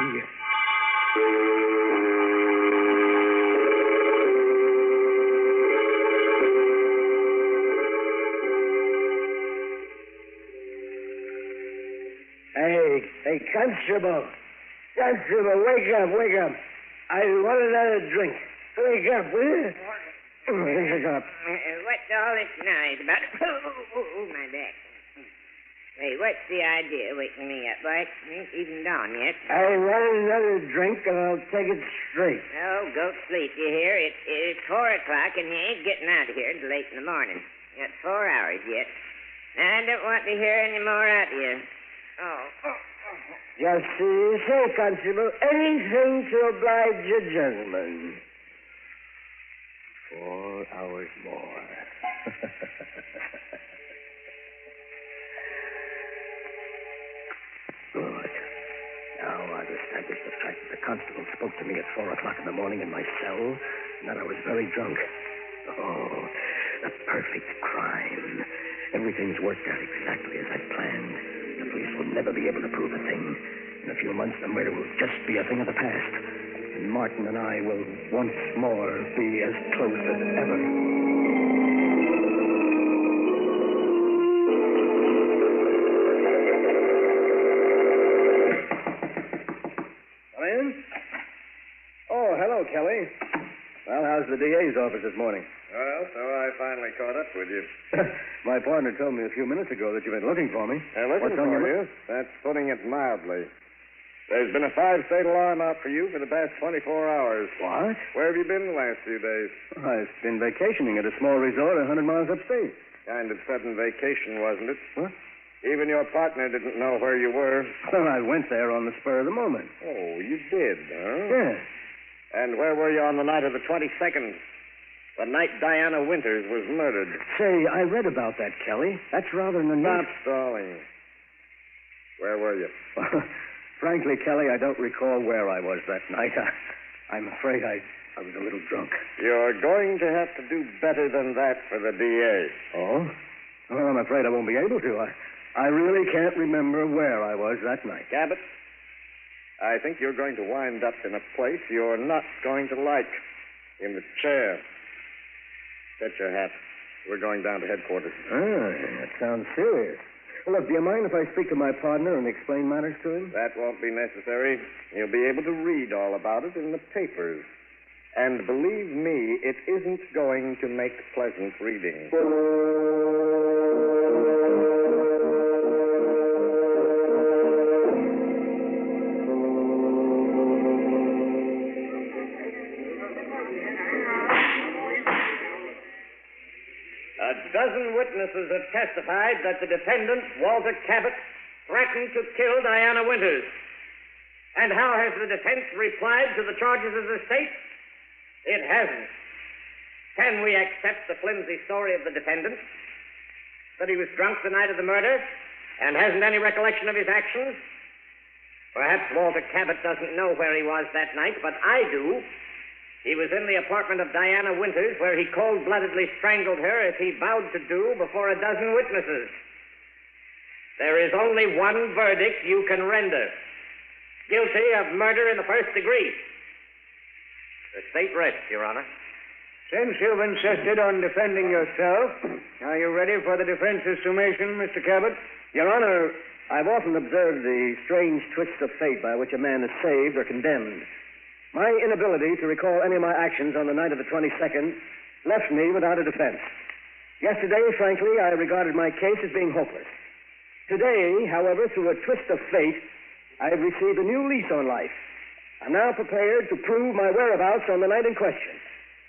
Hey, Constable. Constable, wake up, wake up. I want another drink. Wake up, will you? Wake up. What's all this noise about? Oh, my back. Hey, what's the idea waking me up, boy? It ain't even dawn yet. I want another drink, and I'll take it straight. Oh, go to sleep, you hear? It's 4 o'clock, and you ain't getting out of here until late in the morning. You got 4 hours yet. I don't want to hear any more out of you. Just see you say, Constable. Anything to oblige a gentleman. 4 hours more. Good. Now I've established the fact that the constable spoke to me at 4 o'clock in the morning in my cell, and that I was very drunk. Oh, the perfect crime. Everything's worked out exactly as I planned. The police will never be able to prove a thing. In a few months, the murder will just be a thing of the past. And Martin and I will once more be as close as ever. Come in. Oh, hello, Kelly. Well, how's the DA's office this morning? Well, so I finally caught up with you. My partner told me a few minutes ago that you've been looking for me. Looking What's on for your you? That's putting it mildly. There's been a 5-state alarm out for you for the past 24 hours. What? Where have you been the last few days? I've been vacationing at a small resort 100 miles upstate. Kind of sudden vacation, wasn't it? What? Even your partner didn't know where you were. Well, I went there on the spur of the moment. Oh, you did, huh? Yes. And where were you on the night of the 22nd? The night Diana Winters was murdered. Say, I read about that, Kelly. That's rather an Stop stalling. Where were you? Frankly, Kelly, I don't recall where I was that night. I'm afraid I was a little drunk. You're going to have to do better than that for the DA. Oh? Well, I'm afraid I won't be able to. I really can't remember where I was that night. Cabot, I think you're going to wind up in a place you're not going to like. In the chair. Get your hat. We're going down to headquarters. That sounds serious. Well, look, do you mind if I speak to my partner and explain matters to him? That won't be necessary. You'll be able to read all about it in the papers. And believe me, it isn't going to make pleasant reading. A dozen witnesses have testified that the defendant, Walter Cabot, threatened to kill Diana Winters. And how has the defense replied to the charges of the state? It hasn't. Can we accept the flimsy story of the defendant? That he was drunk the night of the murder and hasn't any recollection of his actions? Perhaps Walter Cabot doesn't know where he was that night, but I do. He was in the apartment of Diana Winters, where he cold-bloodedly strangled her as he vowed to do before a dozen witnesses. There is only one verdict you can render. Guilty of murder in the first degree. The state rests, Your Honor. Since you've insisted on defending yourself, are you ready for the defense's summation, Mr. Cabot? Your Honor, I've often observed the strange twists of fate by which a man is saved or condemned. My inability to recall any of my actions on the night of the 22nd left me without a defense. Yesterday, frankly, I regarded my case as being hopeless. Today, however, through a twist of fate, I have received a new lease on life. I'm now prepared to prove my whereabouts on the night in question.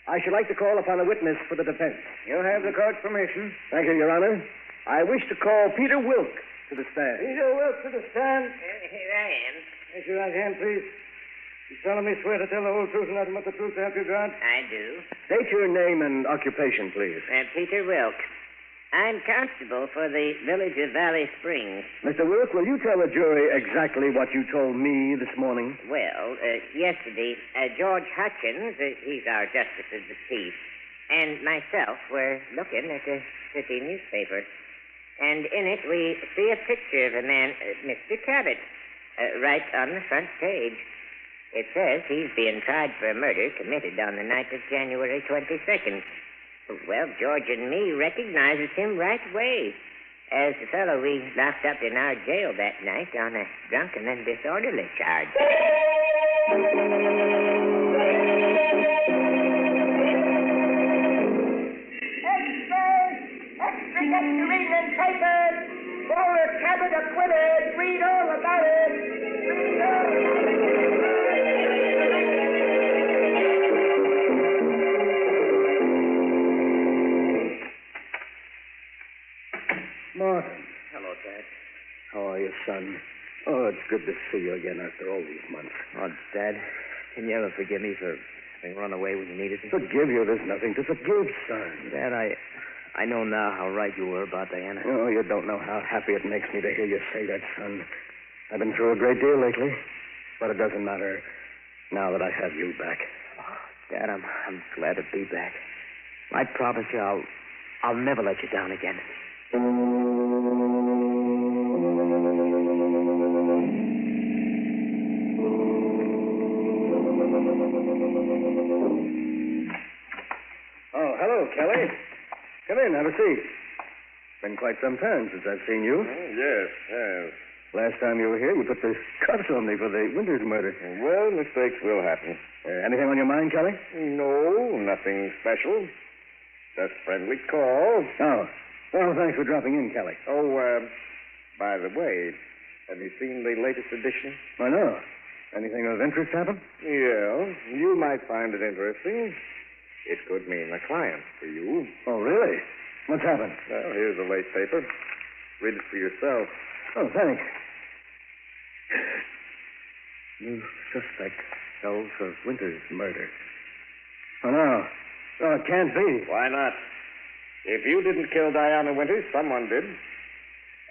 I should like to call upon a witness for the defense. You have the court's permission. Thank you, Your Honor. I wish to call Peter Wilk to the stand. Peter Wilk to the stand. Here I am. Raise your right hand, please. You solemnly swear to tell the whole truth and nothing but the truth to help you God? I do. State your name and occupation, please. Peter Wilk. I'm constable for the village of Valley Springs. Mr. Wilk, will you tell the jury exactly what you told me this morning? Well, yesterday, George Hutchins, he's our justice of the peace, and myself were looking at a city newspaper. And in it, we see a picture of a man, Mr. Cabot, right on the front page. It says he's being tried for a murder committed on the night of January 22nd. Well, George and me recognizes him right away as the fellow we locked up in our jail that night on a drunken and disorderly charge. Extra, get the reading and papers. Walter Cabot acquitted. Read all about it. Read all. Martin. Hello, Dad. How are you, son? Oh, it's good to see you again after all these months. Oh, Dad, can you ever forgive me for having run away when you needed me? Forgive you? There's nothing to forgive, son. Dad, I know now how right you were about Diana. Oh, you don't know how happy it makes me to hear you say that, son. I've been through a great deal lately, but it doesn't matter now that I have you back. Oh, Dad, I'm glad to be back. I promise you I'll never let you down again. Oh, hello, Kelly. Come in, have a seat. Been quite some time since I've seen you. Yes. Last time you were here, you put the cuffs on me for the Winters murder. Well, mistakes will happen. Anything on your mind, Kelly? No, nothing special. Just friendly call. Oh. Well, thanks for dropping in, Kelly. Oh, by the way, have you seen the latest edition? I know. Anything of interest happen? Yeah, you might find it interesting. It could mean a client for you. Oh, really? What's happened? Well, here's the late paper. Read it for yourself. Oh, thanks. New suspect held for Winters' murder. Oh, no. Oh, it can't be. Why not? If you didn't kill Diana Winters, someone did.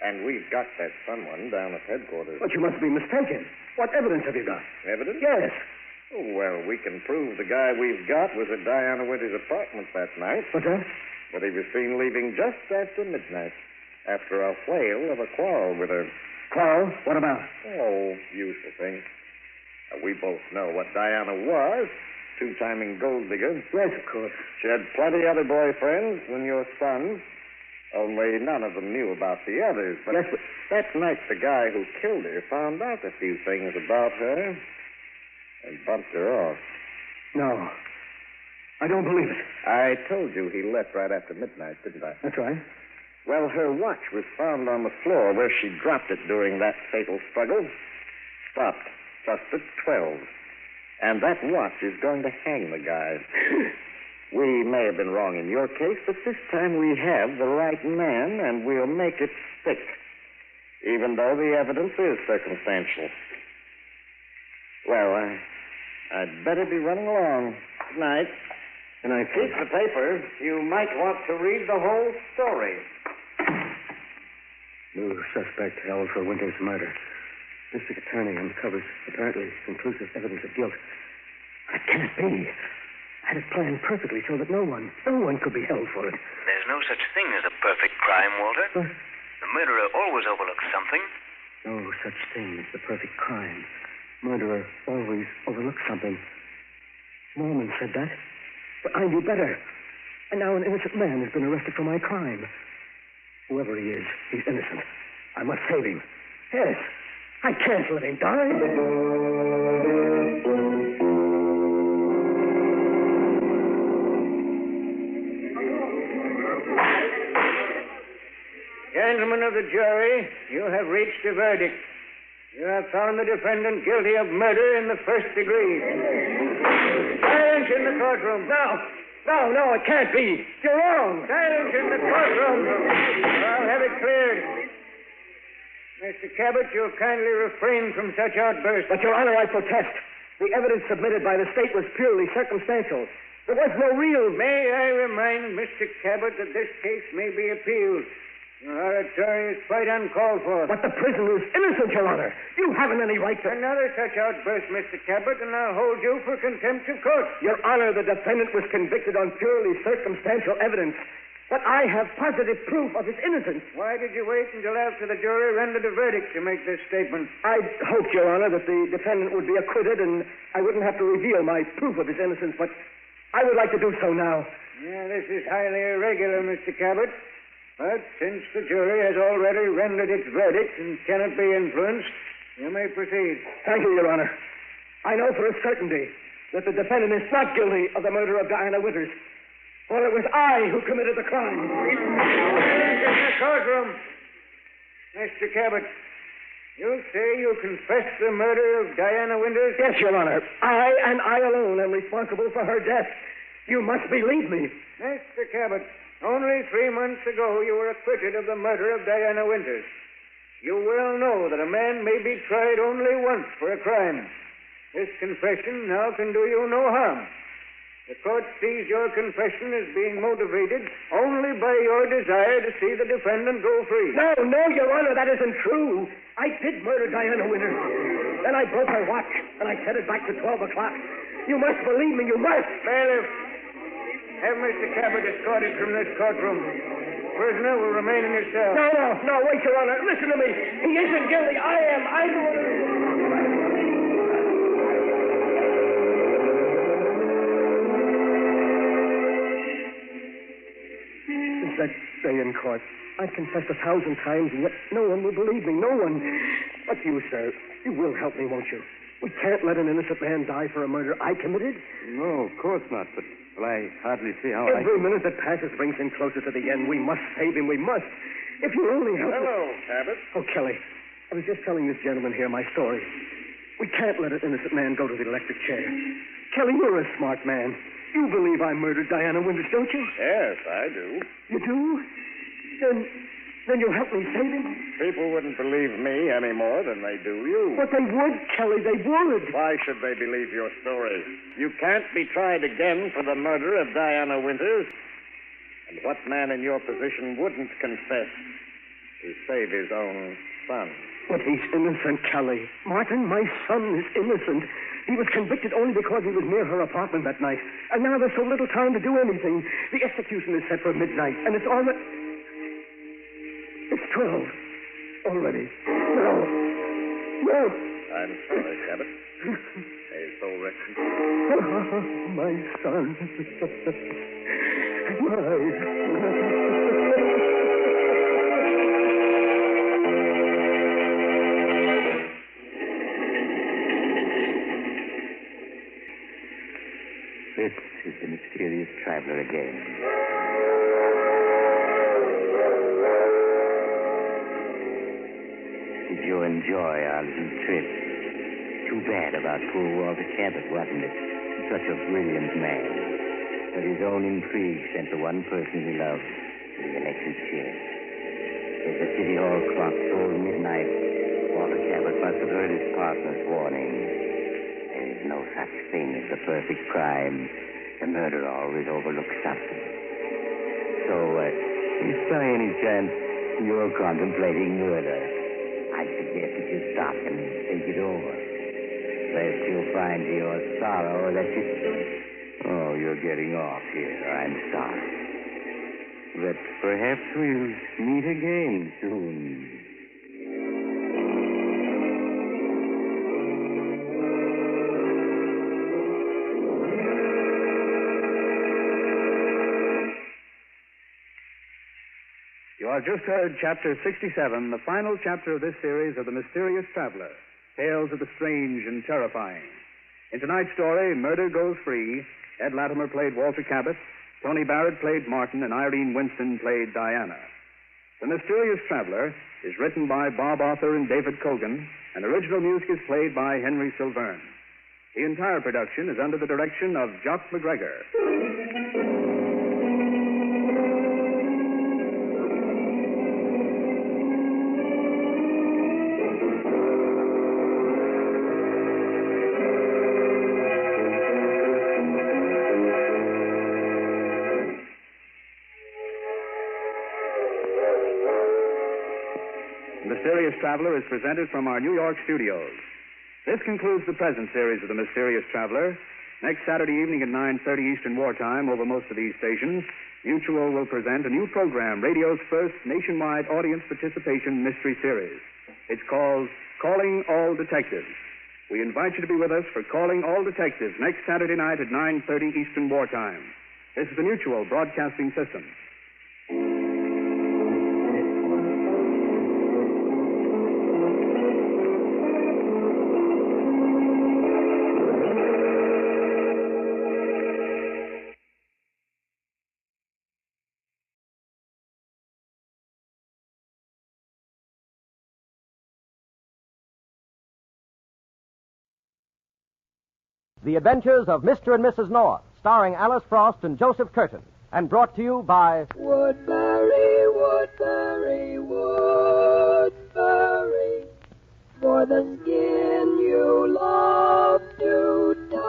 And we've got that someone down at headquarters. But you must be mistaken. What evidence have you got? Evidence? Yes. Oh, well, we can prove the guy we've got was at Diana Winter's apartment that night. What's that? But he was seen leaving just after midnight, after a whale of a quarrel with her. Quarrel? What about? Oh, usual thing. We both know what Diana was. Two-timing gold digger. Yes, of course. She had plenty other boyfriends than your son. Only none of them knew about the others. But yes, that night, the guy who killed her found out a few things about her and bumped her off. No. I don't believe it. I told you he left right after midnight, didn't I? That's right. Well, her watch was found on the floor where she dropped it during that fatal struggle. Stopped just at 12. And that watch is going to hang the guy. We may have been wrong in your case, but this time we have the right man, and we'll make it stick, even though the evidence is circumstantial. Well, I'd better be running along. Good night. Good night. Keep the paper. You might want to read the whole story. New suspect held for Winter's murder. District Attorney uncovers apparently conclusive evidence of guilt. That can't be. I had it planned perfectly so that no one could be held for it. There's no such thing as a perfect crime, Walter. The murderer always overlooks something. No such thing as the perfect crime. Murderer always overlooks something. Norman said that. But I knew better. And now an innocent man has been arrested for my crime. Whoever he is, he's innocent. I must save him. Yes. I can't let him die. Gentlemen of the jury, you have reached a verdict. You have found the defendant guilty of murder in the first degree. Silence in the courtroom. No, it can't be. You're wrong. Silence in the courtroom. I'll have it cleared. Mr. Cabot, you'll kindly refrain from such outbursts. But, Your Honor, I protest. The evidence submitted by the state was purely circumstantial. There was no real... May I remind Mr. Cabot that this case may be appealed. Your oratory is quite uncalled for. But the prisoner is innocent, Your Honor. You haven't any right to... Another such outburst, Mr. Cabot, and I'll hold you for contempt of court. Your Honor, the defendant was convicted on purely circumstantial evidence. But I have positive proof of his innocence. Why did you wait until after the jury rendered a verdict to make this statement? I hoped, Your Honor, that the defendant would be acquitted and I wouldn't have to reveal my proof of his innocence, but I would like to do so now. Yeah, this is highly irregular, Mr. Cabot. But since the jury has already rendered its verdict and cannot be influenced, you may proceed. Thank you, Your Honor. I know for a certainty that the defendant is not guilty of the murder of Diana Winters. For it was I who committed the crime. In the courtroom. Mr. Cabot, you say you confessed the murder of Diana Winters? Yes, Your Honor. I and I alone am responsible for her death. You must believe me. Mr. Cabot, only 3 months ago you were acquitted of the murder of Diana Winters. You well know that a man may be tried only once for a crime. This confession now can do you no harm. The court sees your confession as being motivated only by your desire to see the defendant go free. No, Your Honor, that isn't true. I did murder Diana Winters. Then I broke her watch, and I set it back to 12 o'clock. You must believe me, you must. Bailiff, have Mr. Cabot escorted from this courtroom. Prisoner will remain in his cell. No, wait, Your Honor. Listen to me. He isn't guilty. I am. I'm the one. That day in court, I've confessed 1,000 times, and yet no one will believe me. No one. But you, sir, you will help me, won't you? We can't let an innocent man die for a murder I committed. No, of course not. But I hardly see how Every minute that passes brings him closer to the end. We must save him. We must. If you only help Hello, Cabot. Oh, Kelly, I was just telling this gentleman here my story. We can't let an innocent man go to the electric chair. Kelly, you're a smart man. You believe I murdered Diana Winters, don't you? Yes, I do. You do? Then you'll help me save him? People wouldn't believe me any more than they do you. But they would, Kelly, they would. Why should they believe your story? You can't be tried again for the murder of Diana Winters. And what man in your position wouldn't confess his save his own son. But he's innocent, Kelly. Martin, my son is innocent. He was convicted only because he was near her apartment that night. And now there's so little time to do anything. The execution is set for midnight, and it's already... It's 12 already. No. I'm sorry, Cabot. May his soul rest in peace. Oh, my son. This is the mysterious traveler again. Did you enjoy our little trip? Too bad about poor Walter Cabot, wasn't it? Such a brilliant man. But his own intrigue sent the one person he loved to the electric chair. As the city hall clock tolled midnight, Walter Cabot must have heard his partner's warning. There is no such thing as the perfect crime. The murderer always overlooks something. So, if by any chance you're contemplating murder, I suggest that you stop and think it over. Lest you'll find to your sorrow that you... Oh, you're getting off here. I'm sorry. But perhaps we'll meet again soon. You have just heard Chapter 67, the final chapter of this series of The Mysterious Traveler, Tales of the Strange and Terrifying. In tonight's story, Murder Goes Free, Ed Latimer played Walter Cabot, Tony Barrett played Martin, and Irene Winston played Diana. The Mysterious Traveler is written by Bob Arthur and David Cogan, and original music is played by Henry Silverne. The entire production is under the direction of Jock McGregor. Mysterious Traveler is presented from our New York studios. This concludes the present series of The Mysterious Traveler. Next Saturday evening at 9:30 Eastern Wartime over most of these stations, Mutual will present a new program, radio's first nationwide audience participation mystery series. It's called Calling All Detectives. We invite you to be with us for Calling All Detectives next Saturday night at 9:30 Eastern Wartime. This is the Mutual Broadcasting System. The Adventures of Mr. and Mrs. North, starring Alice Frost and Joseph Curtin, and brought to you by Woodbury, Woodbury, Woodbury, for the skin you love to touch.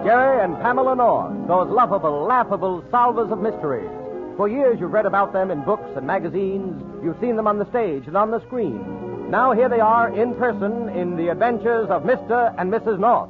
Jerry and Pamela North, those lovable, laughable solvers of mysteries. For years you've read about them in books and magazines. You've seen them on the stage and on the screen. Now here they are in person in The Adventures of Mr. and Mrs. North.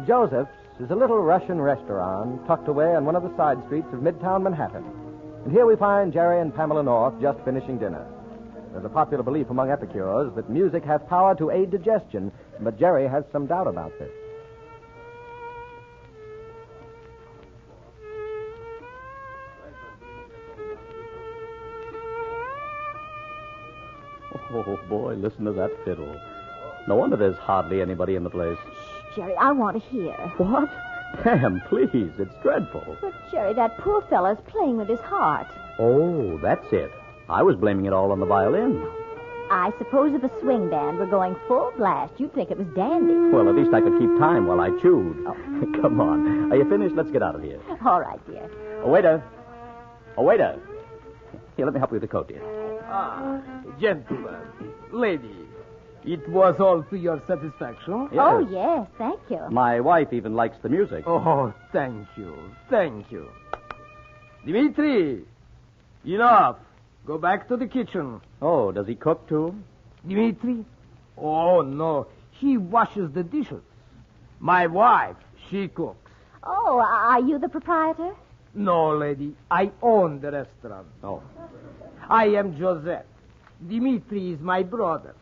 Joseph's is a little Russian restaurant tucked away on one of the side streets of Midtown Manhattan. And here we find Jerry and Pamela North just finishing dinner. There's a popular belief among epicures that music has power to aid digestion, but Jerry has some doubt about this. Oh, boy, listen to that fiddle. No wonder there's hardly anybody in the place. Shh, Jerry, I want to hear. What? Pam, please. It's dreadful. But, Jerry, that poor fellow's playing with his heart. Oh, that's it. I was blaming it all on the violin. I suppose if a swing band were going full blast, you'd think it was dandy. Well, at least I could keep time while I chewed. Oh. Come on. Are you finished? Let's get out of here. All right, dear. A waiter. A waiter. Here, let me help you with the coat, dear. Ah, gentlemen, ladies, it was all to your satisfaction? Yes. Oh, yes, thank you. My wife even likes the music. Oh, thank you. Dmitri, enough. Go back to the kitchen. Oh, does he cook, too? Dmitri? Oh, no. He washes the dishes. My wife, she cooks. Oh, are you the proprietor? No, lady. I own the restaurant. Oh. I am Joseph. Dmitri is my brother.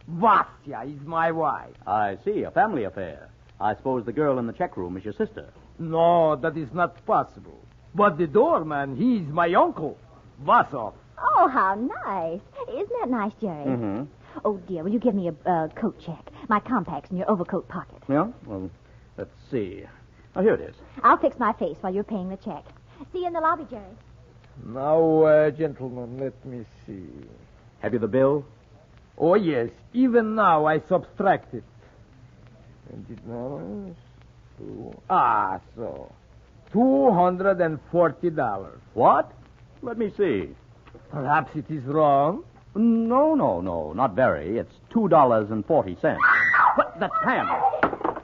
Vasya is my wife. I see. A family affair. I suppose the girl in the check room is your sister. No, that is not possible. But the doorman, he is my uncle, Vasov. Oh, how nice. Isn't that nice, Jerry? Mm-hmm. Oh, dear, will you give me a coat check? My compact's in your overcoat pocket. Yeah? Well, let's see. Oh, here it is. I'll fix my face while you're paying the check. See you in the lobby, Jerry. Now, gentlemen, let me see. Have you the bill? Oh, yes. Even now, I subtract it. $20. So. $240. What? Let me see. Perhaps it is wrong. No, not very. It's $2.40. What? That's Pam.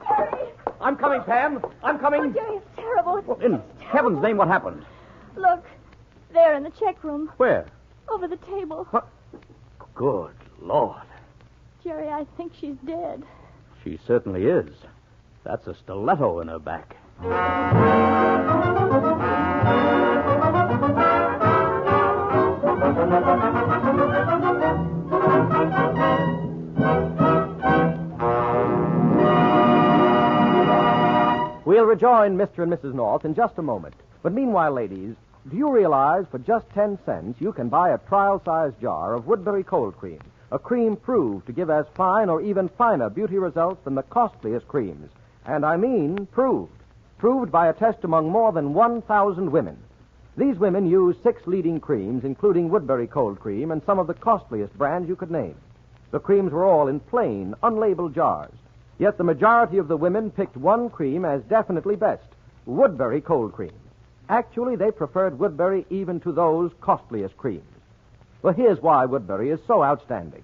Jerry! I'm coming, Pam. I'm coming. Oh, Jerry, it's terrible. Well, in heaven's name, what happened? Look, there in the check room. Where? Over the table. What? Good Lord. Jerry, I think she's dead. She certainly is. That's a stiletto in her back. We'll rejoin Mr. and Mrs. North in just a moment. But meanwhile, ladies, do you realize for just 10 cents you can buy a trial-sized jar of Woodbury cold cream, a cream proved to give as fine or even finer beauty results than the costliest creams? And I mean proved. Proved by a test among more than 1,000 women. These women use 6 leading creams, including Woodbury cold cream and some of the costliest brands you could name. The creams were all in plain, unlabeled jars. Yet the majority of the women picked one cream as definitely best, Woodbury cold cream. Actually, they preferred Woodbury even to those costliest creams. Well, here's why Woodbury is so outstanding.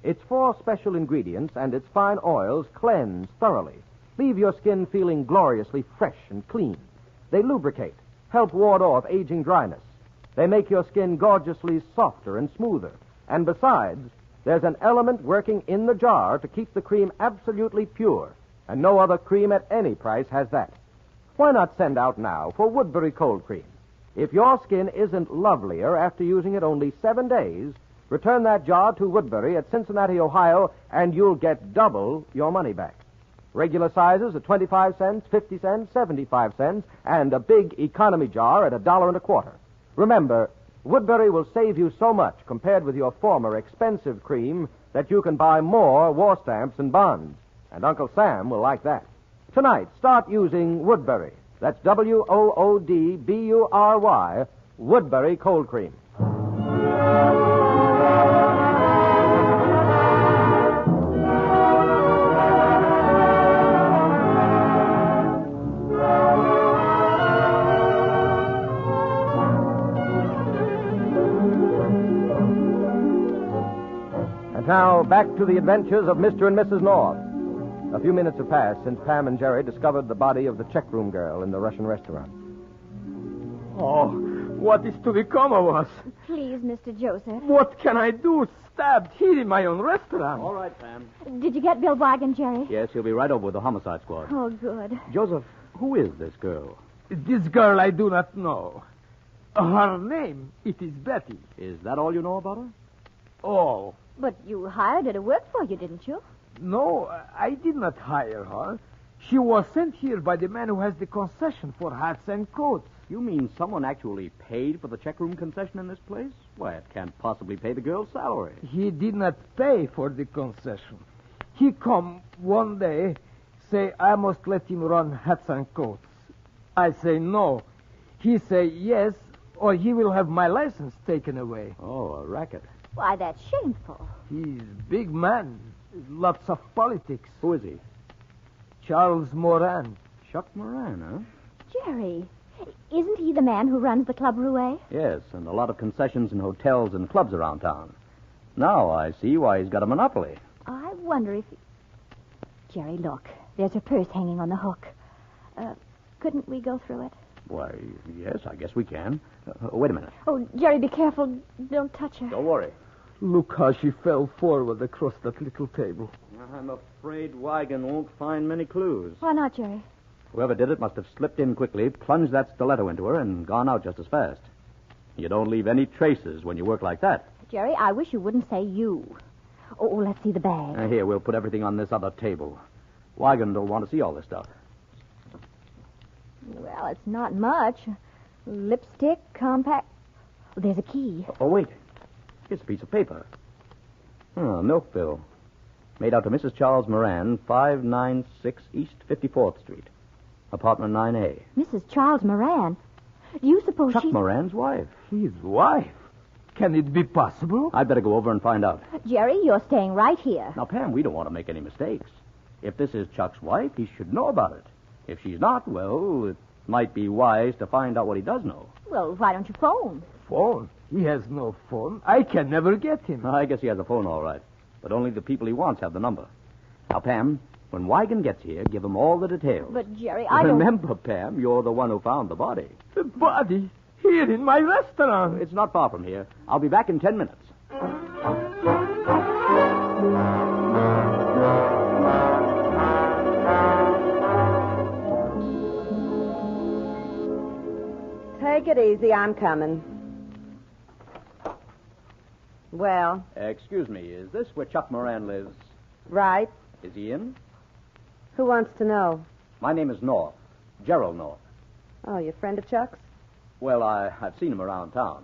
Its 4 special ingredients and its fine oils cleanse thoroughly, leave your skin feeling gloriously fresh and clean. They lubricate, help ward off aging dryness. They make your skin gorgeously softer and smoother. And besides, there's an element working in the jar to keep the cream absolutely pure. And no other cream at any price has that. Why not send out now for Woodbury cold cream? If your skin isn't lovelier after using it only 7 days, return that jar to Woodbury at Cincinnati, Ohio, and you'll get double your money back. Regular sizes are 25 cents, 50 cents, 75 cents, and a big economy jar at $1.25. Remember, Woodbury will save you so much compared with your former expensive cream that you can buy more war stamps and bonds. And Uncle Sam will like that. Tonight, start using Woodbury. That's Woodbury, Woodbury cold cream. And now, back to the adventures of Mr. and Mrs. North. A few minutes have passed since Pam and Jerry discovered the body of the checkroom girl in the Russian restaurant. Oh, what is to become of us? Please, Mr. Joseph. What can I do? Stabbed here in my own restaurant. All right, Pam. Did you get Bill Wagon, Jerry? Yes, he'll be right over with the homicide squad. Oh, good. Joseph, who is this girl? This girl I do not know. Her name, it is Betty. Is that all you know about her? Oh. But you hired her to work for you, didn't you? No, I did not hire her. She was sent here by the man who has the concession for hats and coats. You mean someone actually paid for the checkroom concession in this place? Why, it can't possibly pay the girl's salary. He did not pay for the concession. He come one day, say I must let him run hats and coats. I say no. He say yes, or he will have my license taken away. Oh, a racket. Why, that's shameful. He's big man. Lots of politics. Who is he? Charles Moran. Chuck Moran, huh? Jerry, isn't he the man who runs the Club Rouet? Yes, and a lot of concessions and hotels and clubs around town. Now I see why he's got a monopoly. I wonder if... Jerry, look. There's her purse hanging on the hook. Couldn't we go through it? Why, yes, I guess we can. Wait a minute. Oh, Jerry, be careful. Don't touch her. Don't worry. Look how she fell forward across that little table. I'm afraid Wigan won't find many clues. Why not, Jerry? Whoever did it must have slipped in quickly, plunged that stiletto into her, and gone out just as fast. You don't leave any traces when you work like that. Jerry, I wish you wouldn't say you. Oh, let's see the bag. Here, we'll put everything on this other table. Wigan don't want to see all this stuff. Well, it's not much. Lipstick, compact. Oh, there's a key. Oh, wait. Here's a piece of paper. A milk bill. Made out to Mrs. Charles Moran, 596 East 54th Street. Apartment 9A. Mrs. Charles Moran? Do you suppose Chuck Moran's wife. His wife? Can it be possible? I'd better go over and find out. Jerry, you're staying right here. Now, Pam, we don't want to make any mistakes. If this is Chuck's wife, he should know about it. If she's not, well, it might be wise to find out what he does know. Well, why don't you phone? Phone? He has no phone. I can never get him. I guess he has a phone, all right. But only the people he wants have the number. Now, Pam, when Wigan gets here, give him all the details. But, Jerry, I don't... Remember, Pam, you're the one who found the body. The body? Here in my restaurant. It's not far from here. I'll be back in 10 minutes. Take it easy. I'm coming. Well? Excuse me, is this where Chuck Moran lives? Right. Is he in? Who wants to know? My name is North. Gerald North. Oh, you a friend of Chuck's? Well, I've seen him around town.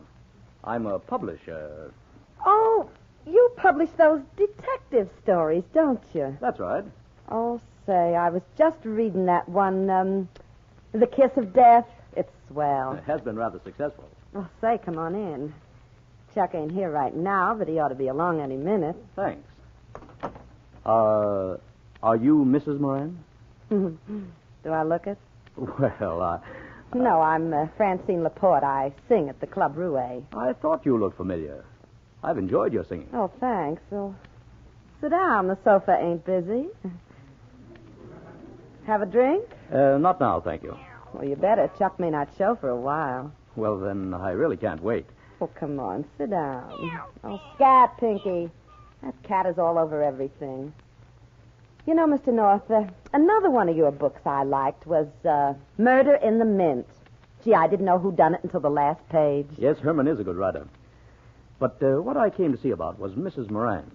I'm a publisher. Oh, you publish those detective stories, don't you? That's right. Oh, say, I was just reading that one, The Kiss of Death. It's swell. It has been rather successful. Oh, say, come on in. Chuck ain't here right now, but he ought to be along any minute. Thanks. Are you Mrs. Moran? Do I look it? Well, No, I'm Francine Laporte. I sing at the Club Rouet. I thought you looked familiar. I've enjoyed your singing. Oh, thanks. So, sit down. The sofa ain't busy. Have a drink? Not now, thank you. Well, you better. Chuck may not show for a while. Well, then, I really can't wait. Oh, come on. Sit down. Oh, scat, Pinky. That cat is all over everything. You know, Mr. North, another one of your books I liked was Murder in the Mint. Gee, I didn't know who done it until the last page. Yes, Herman is a good writer. But what I came to see about was Mrs. Moran.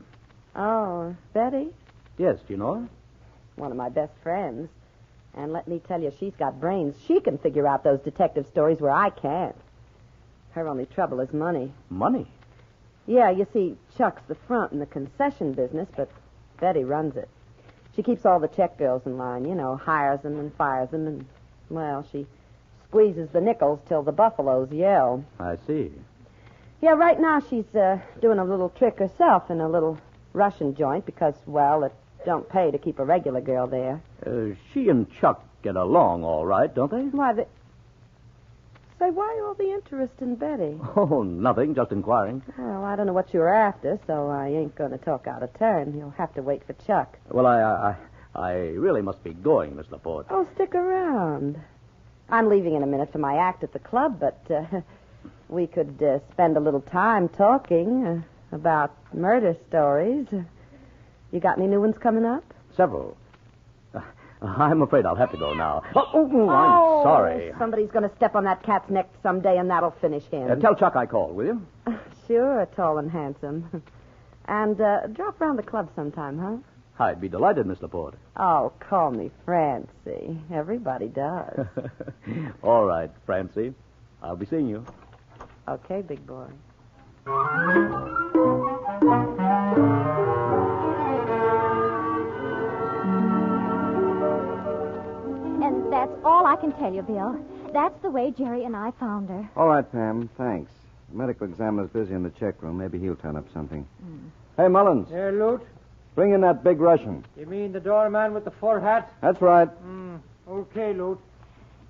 Oh, Betty? Yes, do you know her? One of my best friends. And let me tell you, she's got brains. She can figure out those detective stories where I can't. Her only trouble is money. Money? Yeah, you see, Chuck's the front in the concession business, but Betty runs it. She keeps all the check bills in line, you know, hires them and fires them, and, well, she squeezes the nickels till the buffaloes yell. I see. Yeah, right now she's doing a little trick herself in a little Russian joint because, well, it don't pay to keep a regular girl there. She and Chuck get along all right, don't they? Why, Say, why all the interest in Betty? Oh, nothing, just inquiring. Well, I don't know what you're after, so I ain't going to talk out of turn. You'll have to wait for Chuck. Well, I really must be going, Miss Laporte. Oh, stick around. I'm leaving in a minute for my act at the club, but we could spend a little time talking about murder stories. You got any new ones coming up? Several. I'm afraid I'll have to go now. Oh, I'm sorry. Somebody's going to step on that cat's neck someday, and that'll finish him. Tell Chuck I called, will you? Sure, tall and handsome. And drop round the club sometime, huh? I'd be delighted, Miss Laporte. Oh, call me Francie. Everybody does. All right, Francie. I'll be seeing you. Okay, big boy. That's all I can tell you, Bill. That's the way Jerry and I found her. All right, Pam. Thanks. The medical examiner's busy in the check room. Maybe he'll turn up something. Hey, Mullins. There, Lute. Bring in that big Russian. You mean the doorman with the fur hat? That's right. Okay, Lute.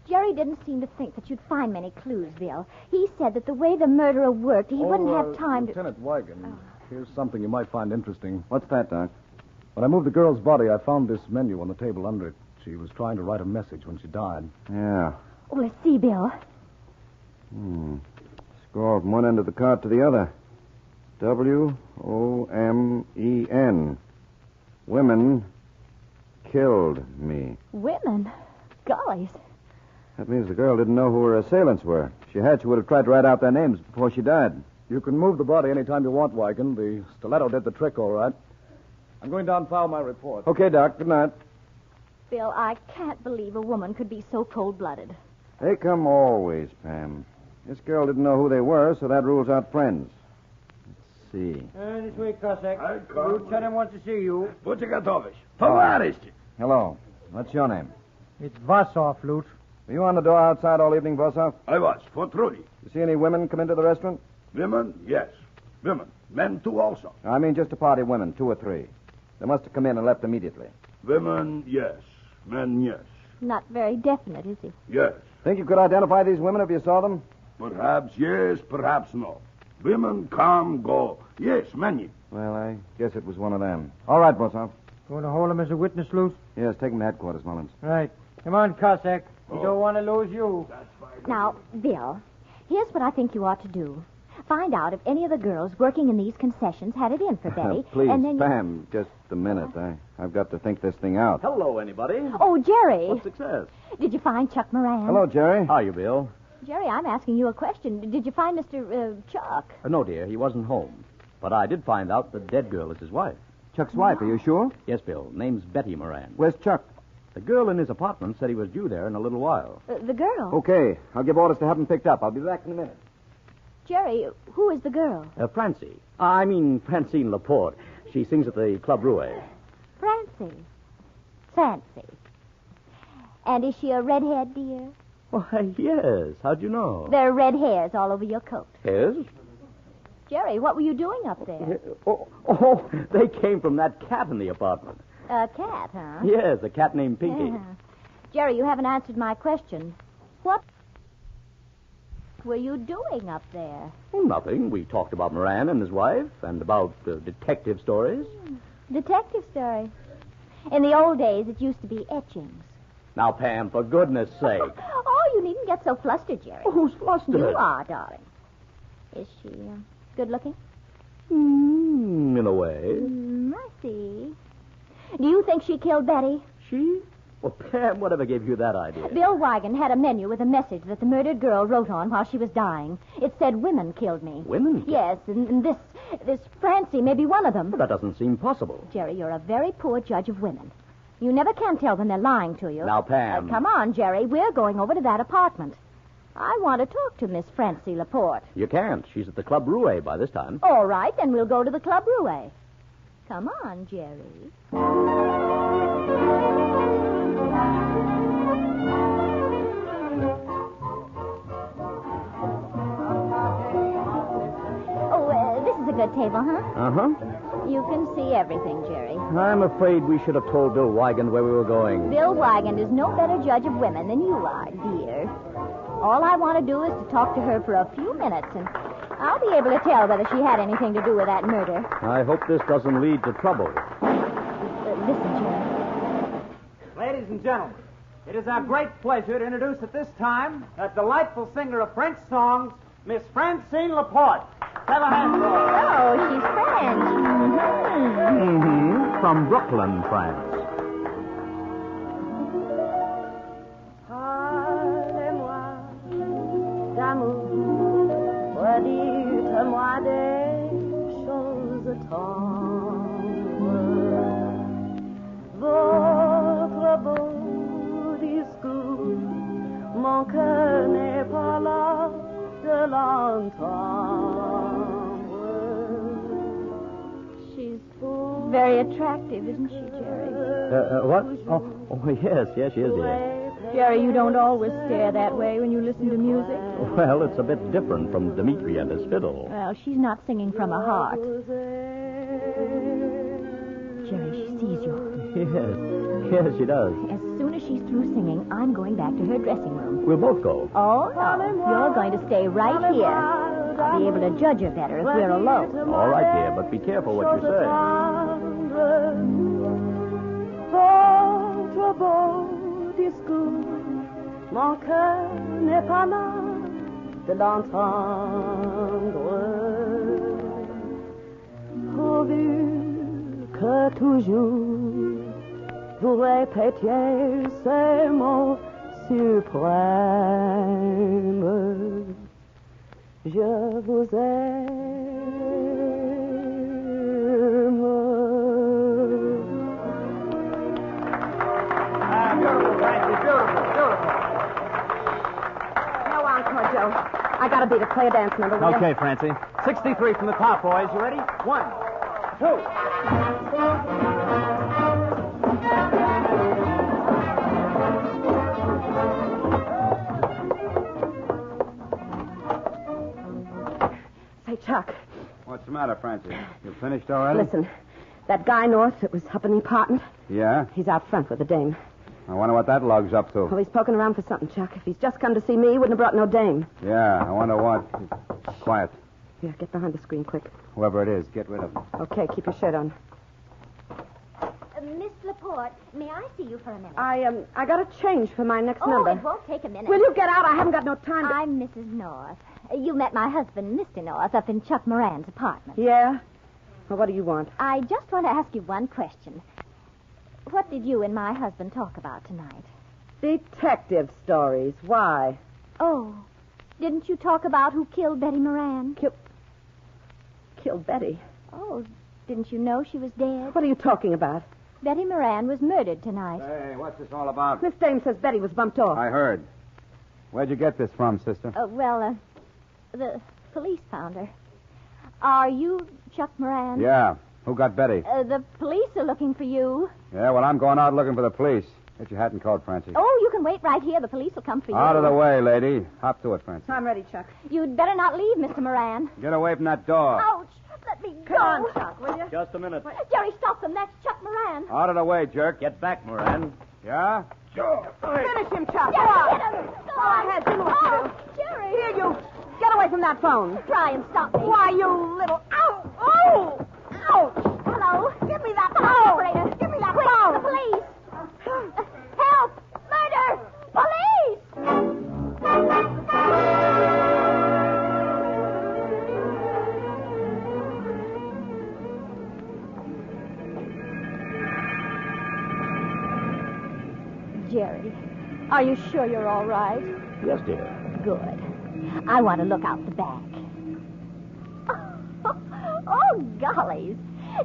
Jerry didn't seem to think that you'd find many clues, Bill. He said that the way the murderer worked, he wouldn't have time Lieutenant Wigan, here's something you might find interesting. What's that, Doc? When I moved the girl's body, I found this menu on the table under it. She was trying to write a message when she died. Yeah. Oh, let's see, Bill. Scrawled from one end of the card to the other. W-O-M-E-N. Women killed me. Women? Gollies. That means the girl didn't know who her assailants were. If she had, she would have tried to write out their names before she died. You can move the body any time you want, Wigan. The stiletto did the trick, all right. I'm going down and file my report. Okay, Doc. Good night. Bill, I can't believe a woman could be so cold-blooded. They come always, Pam. This girl didn't know who they were, so that rules out friends. Let's see. This way, Cossack. Lieutenant wants to see you. Hello. What's your name? It's Vassoff, Lute. Were you on the door outside all evening, Vossoff? I was, for truly. You see any women come into the restaurant? Women, yes. Women. Men, too, also. I mean just a party of women, 2 or 3. They must have come in and left immediately. Women, yes. Men, yes. Not very definite, is he? Yes. Think you could identify these women if you saw them? Perhaps yes, perhaps no. Women come, go. Yes, many. Well, I guess it was one of them. All right, Vossoff. Going to hold him as a witness, Lute? Yes, take him to headquarters, Mullins. Right. Come on, Cossack. We don't want to lose you. Now, Bill, here's what I think you ought to do. Find out if any of the girls working in these concessions had it in for Betty. Please, and then Pam, just a minute. I've got to think this thing out. Hello, anybody. Oh, Jerry. What success? Did you find Chuck Moran? Hello, Jerry. How are you, Bill? Jerry, I'm asking you a question. Did you find Mr. Chuck? No, dear, he wasn't home. But I did find out the dead girl is his wife. Chuck's wife, are you sure? Yes, Bill. Name's Betty Moran. Where's Chuck? The girl in his apartment said he was due there in a little while. The girl? Okay. I'll give orders to have him picked up. I'll be back in a minute. Jerry, who is the girl? Francine. I mean, Francine Laporte. She sings at the Club Rouet. Francie. Fancy. And is she a redhead, dear? Why, yes. How'd you know? There are red hairs all over your coat. Hairs? Jerry, what were you doing up there? Oh, they came from that cat in the apartment. A cat, huh? Yes, a cat named Pinky. Jerry, you haven't answered my question. What were you doing up there? Oh, nothing. We talked about Moran and his wife and about detective stories. Detective stories? In the old days, it used to be etchings. Now, Pam, for goodness sake. Oh, you needn't get so flustered, Jerry. Oh, who's flustered? You are, darling. Is she good looking? In a way. I see. Do you think she killed Betty? She? Well, Pam, whatever gave you that idea? Bill Wigan had a menu with a message that the murdered girl wrote on while she was dying. It said, "Women killed me." Women? Yes, and this Francie may be one of them. Well, that doesn't seem possible. Jerry, you're a very poor judge of women. You never can tell when they're lying to you. Now, Pam. Come on, Jerry. We're going over to that apartment. I want to talk to Miss Francie Laporte. You can't. She's at the Club Rouet by this time. All right, then we'll go to the Club Rouet. Come on, Jerry. This is a good table, huh? Uh-huh. You can see everything, Jerry. I'm afraid we should have told Bill Wigan where we were going. Bill Wigan is no better judge of women than you are, dear. All I want to do is to talk to her for a few minutes, and I'll be able to tell whether she had anything to do with that murder. I hope this doesn't lead to trouble. Listen, Jerry. Ladies and gentlemen, it is our great pleasure to introduce at this time that delightful singer of French songs, Miss Francine Laporte. Have a hand for her. Oh, she's French. From Brooklyn, France. Parlez-moi d'amour, dites-moi des choses tendres. Votre beau discours, mon cœur n'est pas là de l'entendre. She's very attractive, isn't she, Jerry? What? Oh, yes, she is, dear. Jerry, you don't always stare that way when you listen to music. Well, it's a bit different from Dmitri and his fiddle. Well, she's not singing from her heart. Jerry, she sees you. Yes, she does. As soon as she's through singing, I'm going back to her dressing room. We'll both go. Oh, no. You're going to stay right here. I'll be able to judge her better if we're alone. All right, dear, but be careful what you say. Votre beau discours, mon cœur n'est pas là de l'entendre. Pourvu que toujours vous répétiez ces mots suprêmes. Je vous Beautiful, Francie, beautiful. No encore, Joe. I gotta beat a play a dance number, will Okay, you? Francie. 63 from the top, boys. You ready? 1, 2. Say, Chuck, What's the matter, Francie? You finished already? listen. That guy north that was up in the apartment, Yeah? he's out front with the dame. I wonder what that lug's up to. Well, he's poking around for something, Chuck. If he's just come to see me, he wouldn't have brought no dame. Yeah, I wonder what. Quiet. Here, get behind the screen quick. Whoever it is, get rid of him. Okay, keep your shirt on. Miss Laporte, may I see you for a minute? I got a change for my next Oh, number. it won't take a minute. Will you get out? I haven't got no time to... I'm Mrs. North. You met my husband, Mr. North, up in Chuck Moran's apartment. Yeah? Well, what do you want? I just want to ask you one question. What did you and my husband talk about tonight? Detective stories. Why? Oh, didn't you talk about who killed Betty Moran? Killed Betty? Oh, didn't you know she was dead? What are you talking about? Betty Moran was murdered tonight. Hey, what's this all about? Miss Dame says Betty was bumped off. I heard. Where'd you get this from, sister? The police found her. Are you Chuck Moran? Yeah. Who got Betty? The police are looking for you. Yeah, well, I'm going out looking for the police. Get your hat and coat, Francie. Oh, you can wait right here. The police will come for you. Out of the way, lady. Hop to it, Francie. I'm ready, Chuck. You'd better not leave, Mr. Moran. Get away from that door. Ouch! Let me go. Come on, Chuck, will you? Just a minute. Jerry, stop them. That's Chuck Moran. Out of the way, jerk. Get back, Moran. Yeah? Sure. Finish him, Chuck. Jerry, Go on. hit him. Go on. ahead. Do what you do. Jerry. Here, you. Get away from that phone. Try and stop me. Why, you little... Ow! Oh! Ouch! Hello. Give me that phone, operator. Give me that phone. The police. Help! Murder! Police! Jerry, are you sure you're all right? Yes, dear. Good. I want to look out the back. Oh, gollies.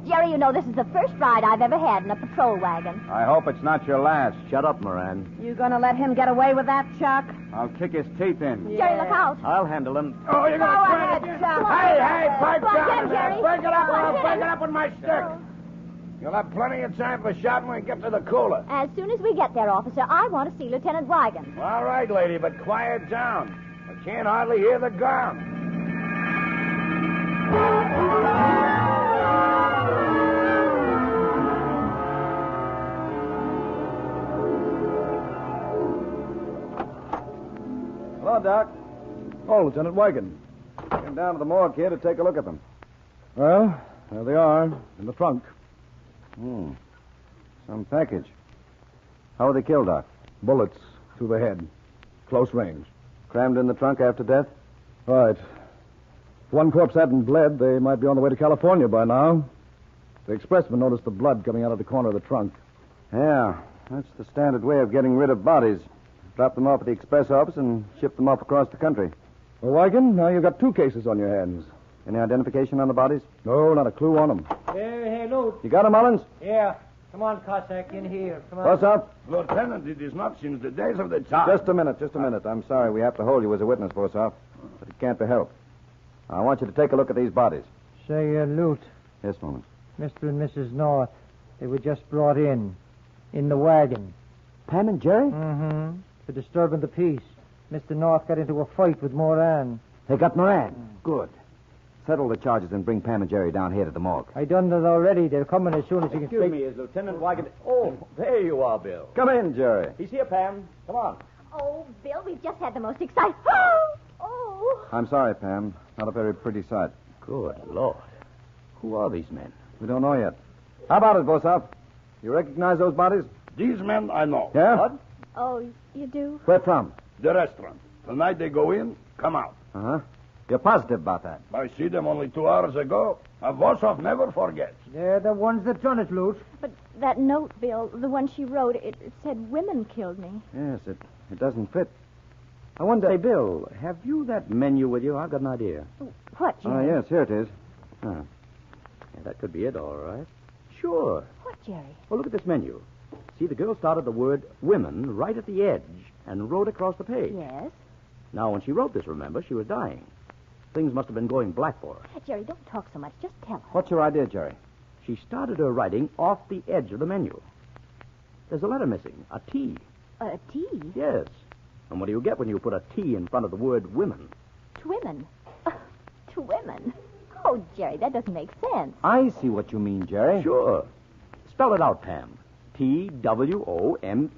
Jerry, you know this is the first ride I've ever had in a patrol wagon. I hope it's not your last. Shut up, Moran. You gonna let him get away with that, Chuck? I'll kick his teeth in. Jerry, look out. I'll handle him. Oh, you're Go going to ahead, Chuck. Hey, pipe Go on, down. get him, Jerry. Break it up Go or on, I'll hit break him. it up with my stick. You'll have plenty of time for shouting when we get to the cooler. As soon as we get there, officer, I want to see Lieutenant Wigan. All right, lady, but quiet down. I can't hardly hear the ground. Hello, Doc. Oh, Lieutenant Wigan. Came down to the morgue here to take a look at them. Well, there they are, in the trunk. Some package. How were they killed, Doc? Bullets through the head. Close range. Crammed in the trunk after death? Right. If one corpse hadn't bled, they might be on the way to California by now. The expressman noticed the blood coming out of the corner of the trunk. Yeah, that's the standard way of getting rid of bodies. Drop them off at the express office and ship them off across the country. Well, Wigan, now you've got 2 cases on your hands. Any identification on the bodies? No, not a clue on them. Hey, Lou. You got them, Mullins? Yeah. Come on, Cossack, in here. Come on. What's up? Lieutenant, it is not since the days of the Tsar. Just a minute. I'm sorry. We have to hold you as a witness, Bosov. But it can't be helped. I want you to take a look at these bodies. Say, Lute, Yes, Mullins. Mr. and Mrs. North, they were just brought in the wagon. Pam and Jerry? Mm-hmm. for disturbing the peace. Mr. North got into a fight with Moran. They got Moran. Good. Settle the charges and bring Pam and Jerry down here to the morgue. I done that already. They're coming as soon as you can Excuse me, is Lieutenant Wygant... Oh, there you are, Bill. Come in, Jerry. He's here, Pam. Come on. Oh, Bill, we've just had the most exciting... Oh! I'm sorry, Pam. Not a very pretty sight. Good Lord. Who are these men? We don't know yet. How about it, Bosov? You recognize those bodies? These men I know. Yeah? What? Oh, you do? Where from? The restaurant. Tonight they go in, come out. Uh-huh. You're positive about that? I see them only 2 hours ago. Vosov never forgets. They're the ones that done it, Lute. But that note, Bill, the one she wrote, it said women killed me. Yes, it doesn't fit. I wonder... Say, Bill, have you that menu with you? I've got an idea. What, Jerry? Yes, here it is. Huh. Yeah, that could be it, all right. Sure. What, Jerry? Well, look at this menu. See, the girl started the word women right at the edge and wrote across the page. Yes? Now, when she wrote this, remember, she was dying. Things must have been going black for her. Jerry, don't talk so much. Just tell her. What's your idea, Jerry? She started her writing off the edge of the menu. There's a letter missing, a T. A T? Yes. And what do you get when you put a T in front of the word women? Women. To women. Oh, Jerry, that doesn't make sense. I see what you mean, Jerry. Sure. Spell it out, Pam. Twomen.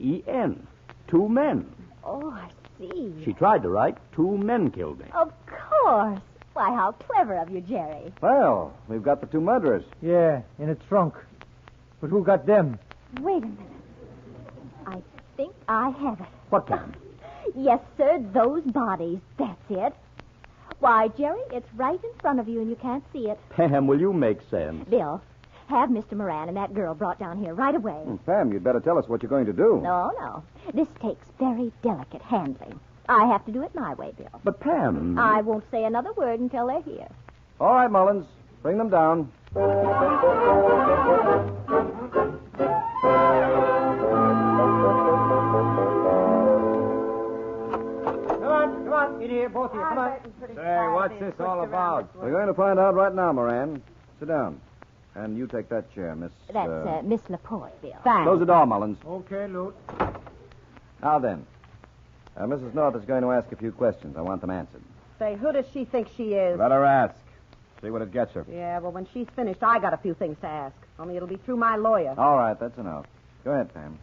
2 men. Oh, I see. She tried to write 2 men killed me. Of course. Why, how clever of you, Jerry. Well, we've got the 2 murderers. Yeah, in a trunk. But who got them? Wait a minute. I think I have it. What, Pam? Yes, sir, those bodies. That's it. Why, Jerry, it's right in front of you and you can't see it. Pam, will you make sense? Bill, have Mr. Moran and that girl brought down here right away. Pam, you'd better tell us what you're going to do. No. This takes very delicate handling. I have to do it my way, Bill. But, Pam... I won't say another word until they're here. All right, Mullins. Bring them down. Come on. In here, both of you. Come on. Say, what's this all about? We're going to find out right now, Moran. Sit down. And you take that chair, Miss... That's Miss Laporte, Bill. Close the door, Mullins. Okay, Lute. Now then. Mrs. North is going to ask a few questions. I want them answered. Say, who does she think she is? Let her ask. See what it gets her. Yeah, well, when she's finished, I got a few things to ask. Only it'll be through my lawyer. All right, that's enough. Go ahead, Pam.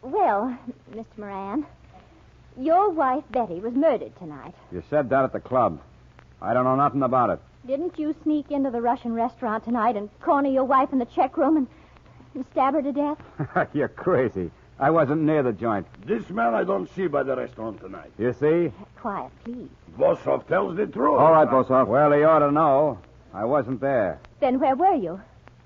Well, Mr. Moran, your wife, Betty, was murdered tonight. You said that at the club. I don't know nothing about it. Didn't you sneak into the Russian restaurant tonight and corner your wife in the check room and stab her to death? You're crazy. I wasn't near the joint. This man I don't see by the restaurant tonight. You see? Quiet, please. Bosov tells the truth. All right, Bosov. Well, he ought to know. I wasn't there. Then where were you?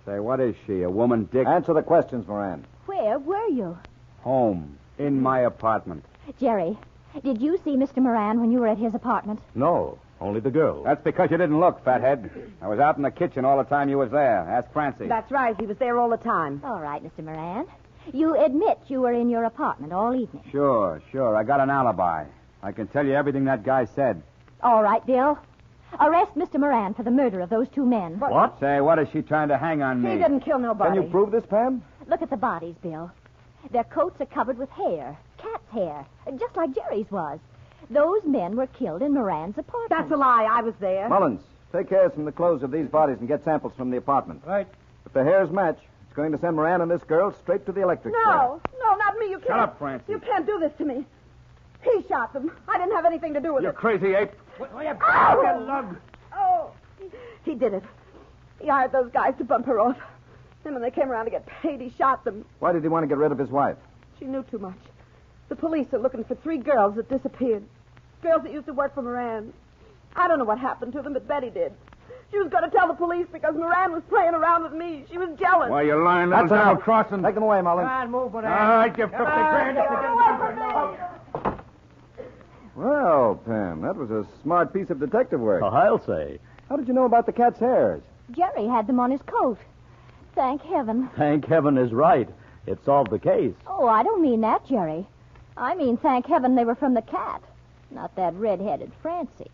Say, what is she, a woman, Dick? Answer the questions, Moran. Where were you? Home. In my apartment. Jerry, did you see Mr. Moran when you were at his apartment? No, only the girl. That's because you didn't look, fathead. I was out in the kitchen all the time you was there. Ask Francie. That's right. He was there all the time. All right, Mr. Moran. You admit you were in your apartment all evening. Sure. I got an alibi. I can tell you everything that guy said. All right, Bill. Arrest Mr. Moran for the murder of those 2 men. What? Say, what is she trying to hang on me? He didn't kill nobody. Can you prove this, Pam? Look at the bodies, Bill. Their coats are covered with hair, cat's hair, just like Jerry's was. Those men were killed in Moran's apartment. That's a lie. I was there. Mullins, take hairs from the clothes of these bodies and get samples from the apartment. Right. If the hairs match, it's going to send Moran and this girl straight to the electric chair. No, not me. You can't. Shut up, Francie. You can't do this to me. He shot them. I didn't have anything to do with You it. crazy ape. Ow! Oh, he did it. He hired those guys to bump her off. Then when they came around to get paid, he shot them. Why did he want to get rid of his wife? She knew too much. The police are looking for 3 girls that disappeared. Girls that used to work for Moran. I don't know what happened to them, but Betty did. She was going to tell the police because Moran was playing around with me. She was jealous. Why, you're lying. That's enough. Crossing. Take them away, Mullins. Come on, move, Moran. All right, you 50 grand. Well, Pam, that was a smart piece of detective work. Oh, I'll say. How did you know about the cat's hairs? Jerry had them on his coat. Thank heaven. Thank heaven is right. It solved the case. Oh, I don't mean that, Jerry. I mean, thank heaven they were from the cat, not that red-headed Francie.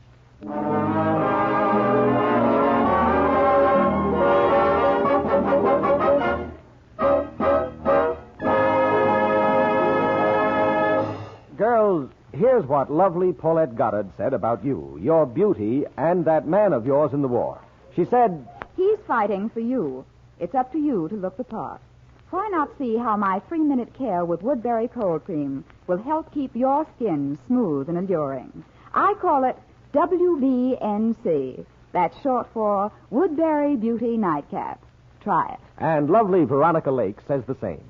Girls, here's what lovely Paulette Goddard said about you, your beauty, and that man of yours in the war. She said, He's fighting for you. It's up to you to look the part. Why not see how my 3-minute care with Woodbury Cold Cream will help keep your skin smooth and alluring? I call it WBNC. That's short for Woodbury Beauty Nightcap. Try it. And lovely Veronica Lake says the same.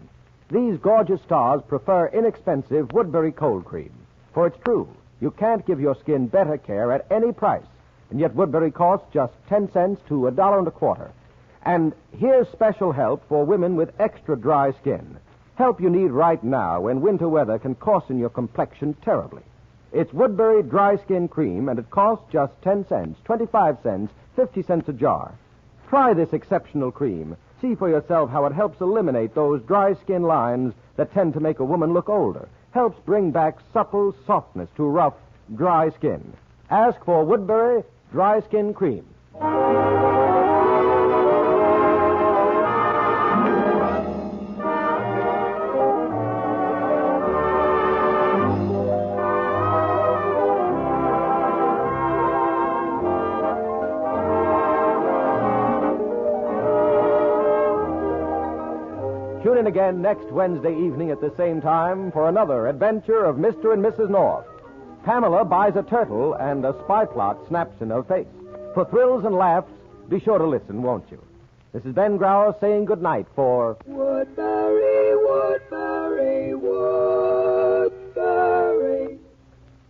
These gorgeous stars prefer inexpensive Woodbury Cold Cream. For it's true, you can't give your skin better care at any price. And yet Woodbury costs just 10 cents to $1.25. And here's special help for women with extra dry skin. Help you need right now when winter weather can coarsen your complexion terribly. It's Woodbury Dry Skin Cream, and it costs just 10 cents, 25 cents, 50 cents a jar. Try this exceptional cream. See for yourself how it helps eliminate those dry skin lines that tend to make a woman look older. Helps bring back supple softness to rough, dry skin. Ask for Woodbury Dry Skin Cream. Tune in again next Wednesday evening at the same time for another adventure of Mr. and Mrs. North. Pamela buys a turtle and a spy plot snaps in her face. For thrills and laughs, be sure to listen, won't you? This is Ben Grauer saying goodnight for Woodbury, Woodbury, Woodbury,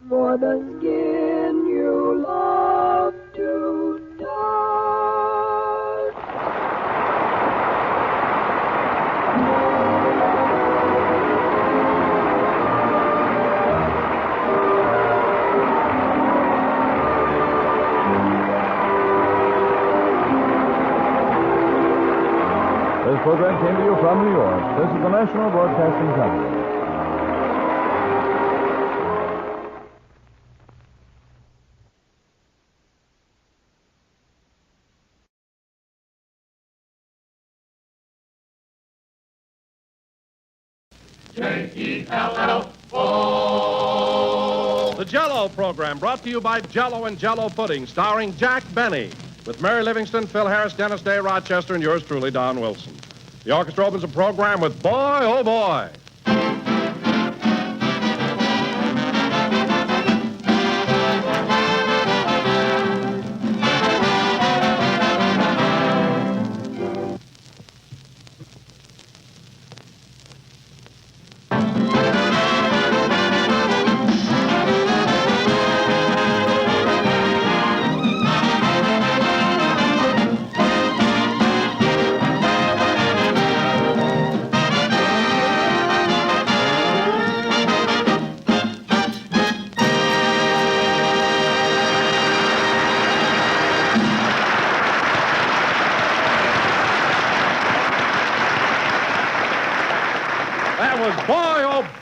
for the skin you love to touch. This program came to you from New York. This is the National Broadcasting Company. J-E-L-L-O. The Jell-O program brought to you by Jell-O and Jell-O Pudding, starring Jack Benny, with Mary Livingston, Phil Harris, Dennis Day, Rochester, and yours truly, Don Wilson. The orchestra opens the program with Boy, Oh Boy.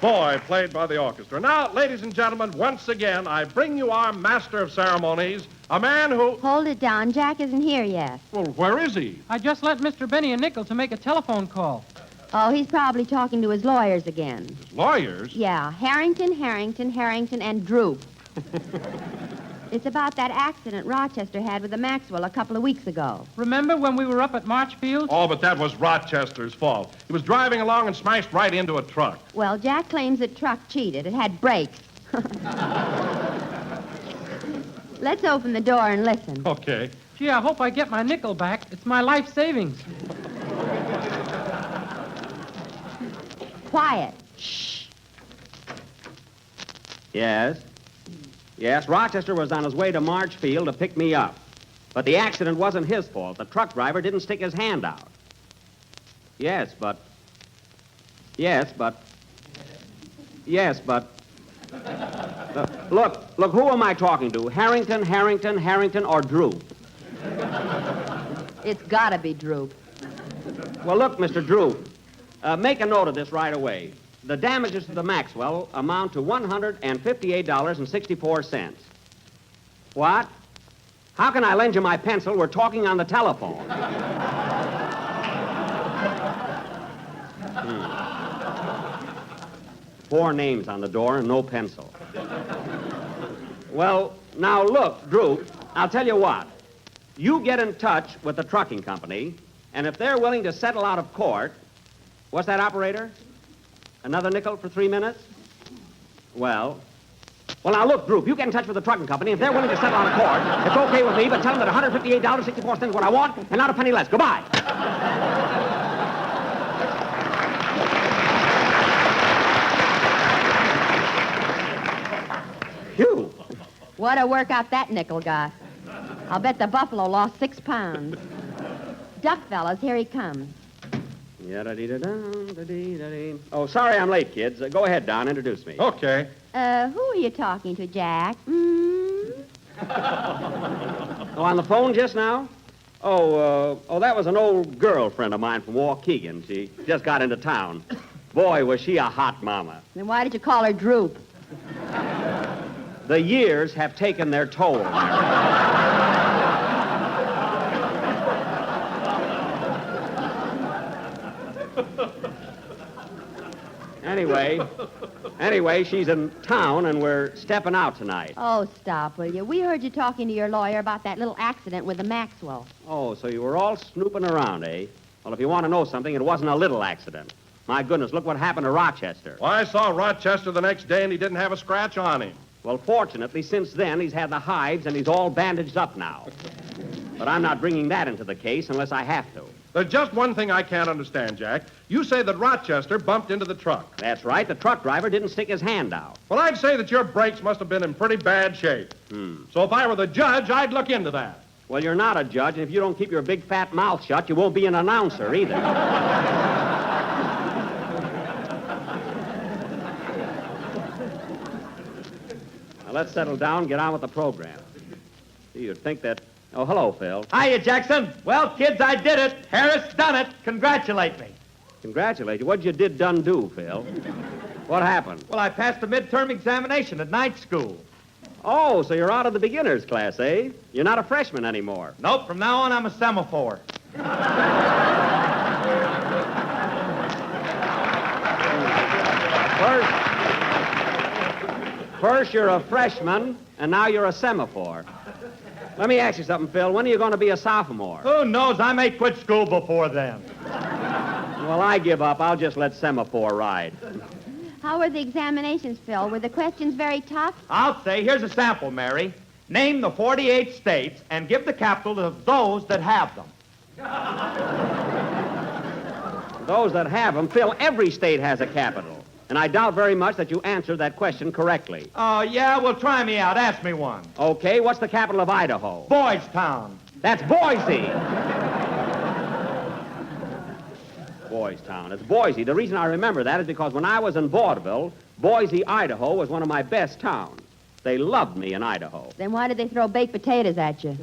Boy, played by the orchestra. Now, ladies and gentlemen, once again, I bring you our master of ceremonies, a man who... Hold it down. Jack isn't here yet. Well, where is he? I just lent Mr. Benny a nickel to make a telephone call. Oh, he's probably talking to his lawyers again. His lawyers? Yeah, Harrington, and Droop. It's about that accident Rochester had with the Maxwell a couple of weeks ago. Remember when we were up at Marchfield? Oh, but that was Rochester's fault. He was driving along and smashed right into a truck. Well, Jack claims the truck cheated. It had brakes. Let's open the door and listen. Okay. Gee, I hope I get my nickel back. It's my life savings. Quiet. Shh. Yes? Yes, Rochester was on his way to Marchfield to pick me up. But the accident wasn't his fault. The truck driver didn't stick his hand out. Yes, but... Look, who am I talking to? Harrington, or Droop? It's gotta be Droop. Well, look, Mr. Droop, make a note of this right away. The damages to the Maxwell amount to $158.64. What? How can I lend you my pencil? We're talking on the telephone. 4 names on the door and no pencil. Well, now look, Droop, I'll tell you what. You get in touch with the trucking company, and if they're willing to settle out of court... What's that, operator? Another nickel for 3 minutes? Well, now look, Droop, you get in touch with the trucking company. If they're willing to settle out of court, it's okay with me, but tell them that $158.64 is what I want, and not a penny less. Goodbye. Phew. What a workout that nickel got. I'll bet the buffalo lost 6 pounds. Duck, fellas, here he comes. Oh, sorry I'm late, kids. Go ahead, Don. Introduce me. Okay. Who are you talking to, Jack? Oh, on the phone just now? That was an old girlfriend of mine from Waukegan. She just got into town. Boy, was she a hot mama. Then why did you call her Droop? The years have taken their toll. Anyway, she's in town, and we're stepping out tonight. Oh, stop, will you? We heard you talking to your lawyer about that little accident with the Maxwell. Oh, so you were all snooping around, eh? Well, if you want to know something, it wasn't a little accident. My goodness, look what happened to Rochester. Well, I saw Rochester the next day, and he didn't have a scratch on him. Well, fortunately, since then, he's had the hives, and he's all bandaged up now. But I'm not bringing that into the case unless I have to. There's just one thing I can't understand, Jack. You say that Rochester bumped into the truck. That's right. The truck driver didn't stick his hand out. Well, I'd say that your brakes must have been in pretty bad shape. So if I were the judge, I'd look into that. Well, you're not a judge, and if you don't keep your big fat mouth shut, you won't be an announcer either. Now, let's settle down and get on with the program. You'd think that... Oh, hello, Phil. Hiya, Jackson. Well, kids, I did it. Harris done it. Congratulate me. Congratulate you. What'd you done do, Phil? What happened? Well, I passed the midterm examination at night school. Oh, so you're out of the beginners class, eh? You're not a freshman anymore. Nope, from now on, I'm a semaphore. First you're a freshman, and now you're a semaphore. Let me ask you something, Phil. When are you going to be a sophomore? Who knows? I may quit school before then. Well, I give up. I'll just let semaphore ride. How were the examinations, Phil? Were the questions very tough? I'll say, here's a sample, Mary. Name the 48 states and give the capitals of those that have them. Those that have them? Phil, every state has a capital. And I doubt very much that you answered that question correctly. Oh, yeah? Well, try me out. Ask me one. Okay, what's the capital of Idaho? Boys Town. That's Boise. Boys Town. It's Boise. The reason I remember that is because when I was in vaudeville, Boise, Idaho was one of my best towns. They loved me in Idaho. Then why did they throw baked potatoes at you?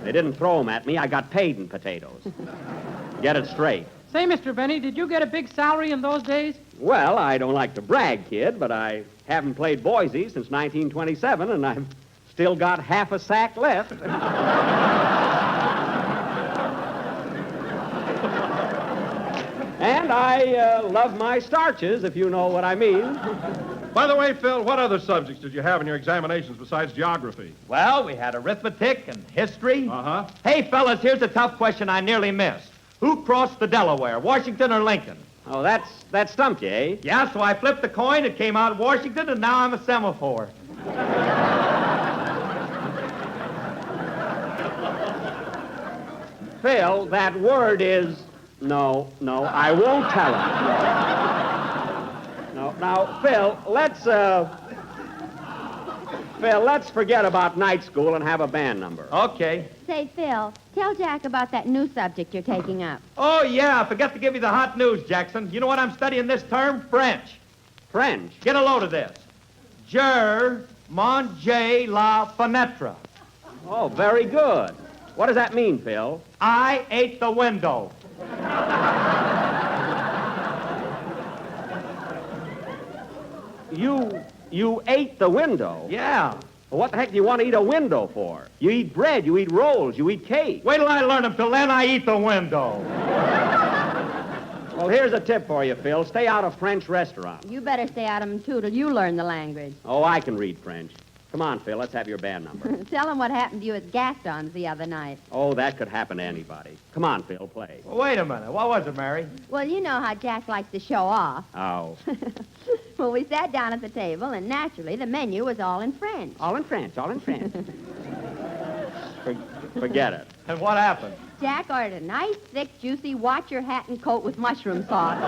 They didn't throw them at me. I got paid in potatoes. Get it straight. Say, Mr. Benny, did you get a big salary in those days? Well, I don't like to brag, kid, but I haven't played Boise since 1927, and I've still got half a sack left. And I love my starches, if you know what I mean. By the way, Phil, what other subjects did you have in your examinations besides geography? Well, we had arithmetic and history. Uh-huh. Hey, fellas, here's a tough question I nearly missed. Who crossed the Delaware, Washington or Lincoln? Oh, that stumped you, eh? Yeah, so I flipped the coin, it came out Washington, and now I'm a semaphore. Phil, that word is... No, I won't tell him. No, now, Phil, let's forget about night school and have a band number. Okay. Say, Phil, tell Jack about that new subject you're taking up. Oh, yeah, I forgot to give you the hot news, Jackson. You know what I'm studying this term? French. French? Get a load of this. Je mange la fenêtre. Oh, very good. What does that mean, Phil? I ate the window. You ate the window? Yeah. Well, what the heck do you want to eat a window for? You eat bread, you eat rolls, you eat cake. Wait till I learn them. Till then, I eat the window. Well, here's a tip for you, Phil. Stay out of French restaurants. You better stay out of them, too, till you learn the language. Oh, I can read French. Come on, Phil. Let's have your band number. Tell them what happened to you at Gaston's the other night. Oh, that could happen to anybody. Come on, Phil. Play. Well, wait a minute. What was it, Mary? Well, you know how Jack likes to show off. Oh. Well, we sat down at the table, and naturally, the menu was all in French. All in French. All in French. Forget it. And what happened? Jack ordered a nice, thick, juicy watcher hat and coat with mushroom sauce.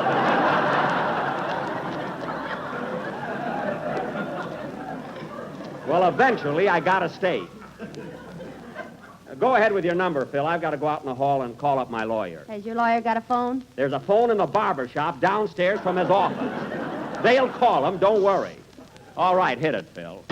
Well, eventually, I got a steak. Go ahead with your number, Phil. I've got to go out in the hall and call up my lawyer. Has your lawyer got a phone? There's a phone in the barber shop downstairs from his office. They'll call him. Don't worry. All right, hit it, Phil.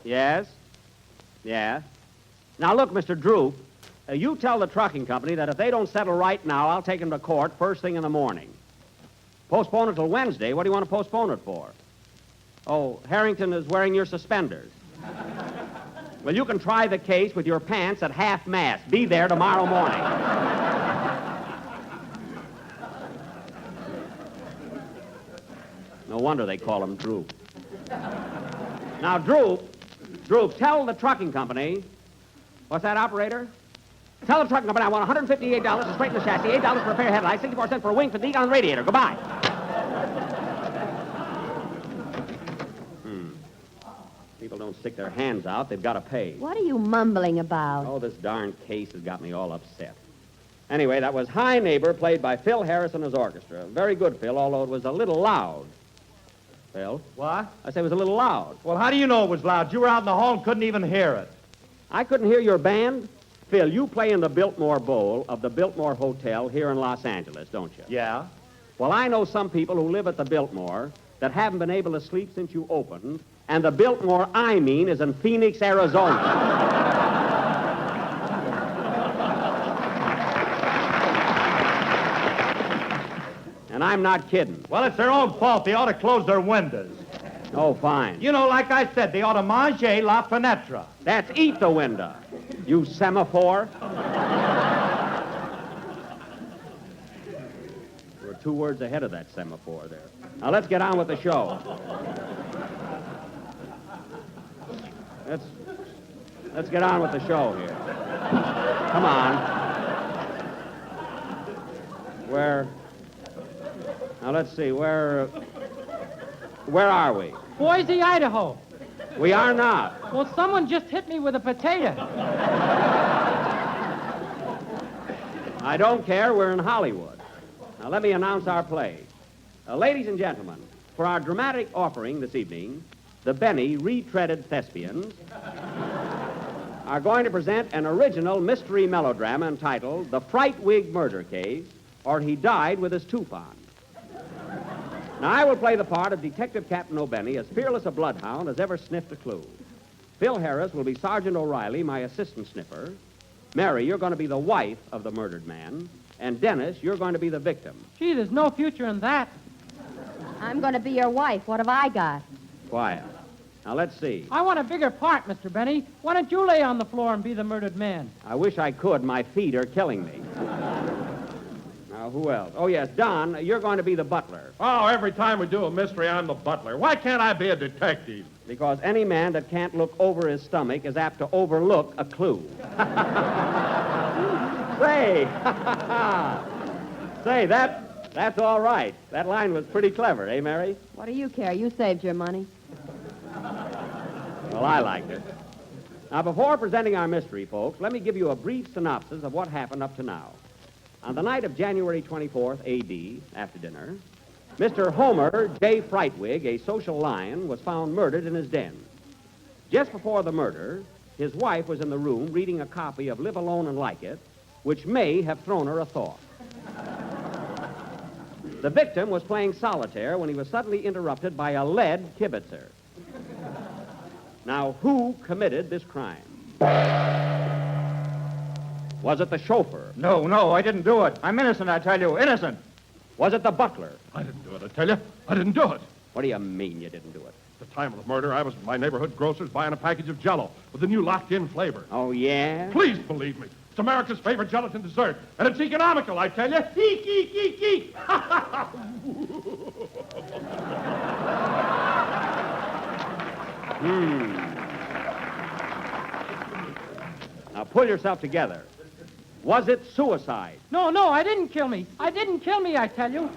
Yes? Yeah. Now, look, Mr. Droop, you tell the trucking company that if they don't settle right now, I'll take them to court first thing in the morning. Postpone it till Wednesday. What do you want to postpone it for? Oh, Harrington is wearing your suspenders. Well, you can try the case with your pants at half-mast. Be there tomorrow morning. No wonder they call him Droop. Now, Droop, tell the trucking company. What's that, operator? Tell the trucking company I want $158 to straighten the chassis, $8 for repair headlights, 64 cents for a wing fatigue on the radiator. Goodbye. People don't stick their hands out. They've got to pay. What are you mumbling about? Oh, this darn case has got me all upset. Anyway, that was High Neighbor, played by Phil Harris and his orchestra. Very good, Phil, although it was a little loud. Phil? What? I said it was a little loud. Well, how do you know it was loud? You were out in the hall and couldn't even hear it. I couldn't hear your band? Phil, you play in the Biltmore Bowl of the Biltmore Hotel here in Los Angeles, don't you? Yeah. Well, I know some people who live at the Biltmore that haven't been able to sleep since you opened, and the Biltmore I mean is in Phoenix, Arizona. And I'm not kidding. Well, it's their own fault. They ought to close their windows. Oh, fine. You know, like I said, they ought to manger la fenêtre. That's eat the window, you semaphore. We're 2 words ahead of that semaphore there. Now, let's get on with the show. Let's get on with the show here. Come on. Now, let's see, where are we? Boise, Idaho. We are not. Well, someone just hit me with a potato. I don't care. We're in Hollywood. Now, let me announce our play. Ladies and gentlemen, for our dramatic offering this evening, the Benny Retreaded Thespians are going to present an original mystery melodrama entitled The Fright Wig Murder Case, or He Died with His Tooth On. Now, I will play the part of Detective Captain O'Benny, as fearless a bloodhound as ever sniffed a clue. Phil Harris will be Sergeant O'Reilly, my assistant sniffer. Mary, you're going to be the wife of the murdered man. And Dennis, you're going to be the victim. Gee, there's no future in that. I'm going to be your wife. What have I got? Quiet. Now, let's see. I want a bigger part, Mr. Benny. Why don't you lay on the floor and be the murdered man? I wish I could. My feet are killing me. Now, who else? Oh, yes, Don, you're going to be the butler. Oh, every time we do a mystery, I'm the butler. Why can't I be a detective? Because any man that can't look over his stomach is apt to overlook a clue. Say, say, that's all right. That line was pretty clever, eh, Mary? What do you care? You saved your money. Well, I liked it. Now, before presenting our mystery, folks, let me give you a brief synopsis of what happened up to now. On the night of January 24th, A.D., after dinner, Mr. Homer J. Frightwig, a social lion, was found murdered in his den. Just before the murder, his wife was in the room reading a copy of Live Alone and Like It, which may have thrown her a thought. The victim was playing solitaire when he was suddenly interrupted by a lead kibitzer. Now, who committed this crime? Was it the chauffeur? No, I didn't do it. I'm innocent, I tell you, innocent. Was it the butler? I didn't do it, I tell you. I didn't do it. What do you mean you didn't do it? At the time of the murder, I was at my neighborhood grocer's buying a package of Jell-O with the new locked-in flavor. Oh, yeah? Please believe me. It's America's favorite gelatin dessert, and it's economical, I tell you. Eek, eek, eek, eek. Now, pull yourself together. Was it suicide? No, I didn't kill me. I didn't kill me, I tell you.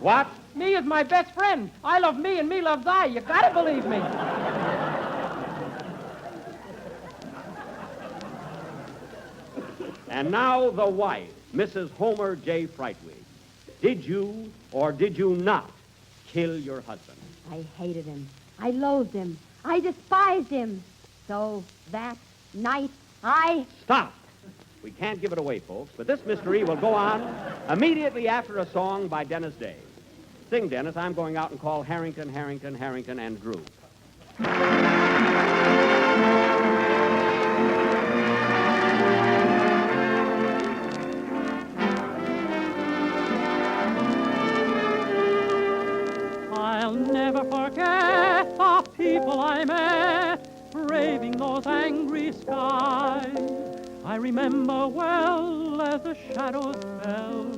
What? Me is my best friend. I love me and me loves I. You gotta believe me. And now the wife, Mrs. Homer J. Frightwig. Did you or did you not kill your husband? I hated him. I loathed him. I despised him. So that night, Stop! We can't give it away, folks, but this mystery will go on immediately after a song by Dennis Day. Sing, Dennis. I'm going out and call Harrington, and Drew. I'll never forget the people I met, braving those angry skies. I remember well as the shadows fell,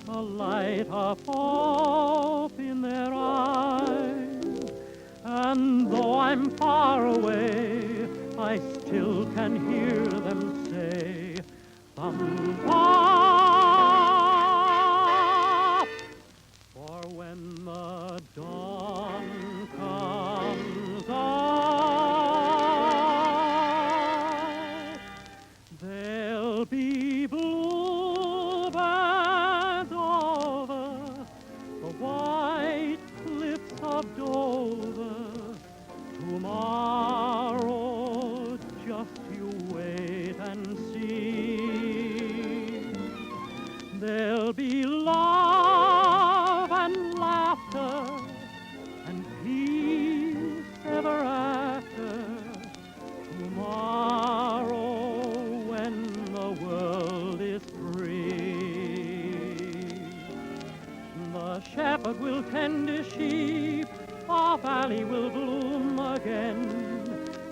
a light of hope in their eyes. And though I'm far away, I still can hear them say, thumbs up. For when the dawn comes out, there'll be bluebirds over the white cliffs of Dover. Tomorrow, just you wait and see. There'll be love and laughter and peace ever after. Tomorrow, when the world is free, the shepherd will tend his sheep, our valley will bloom again,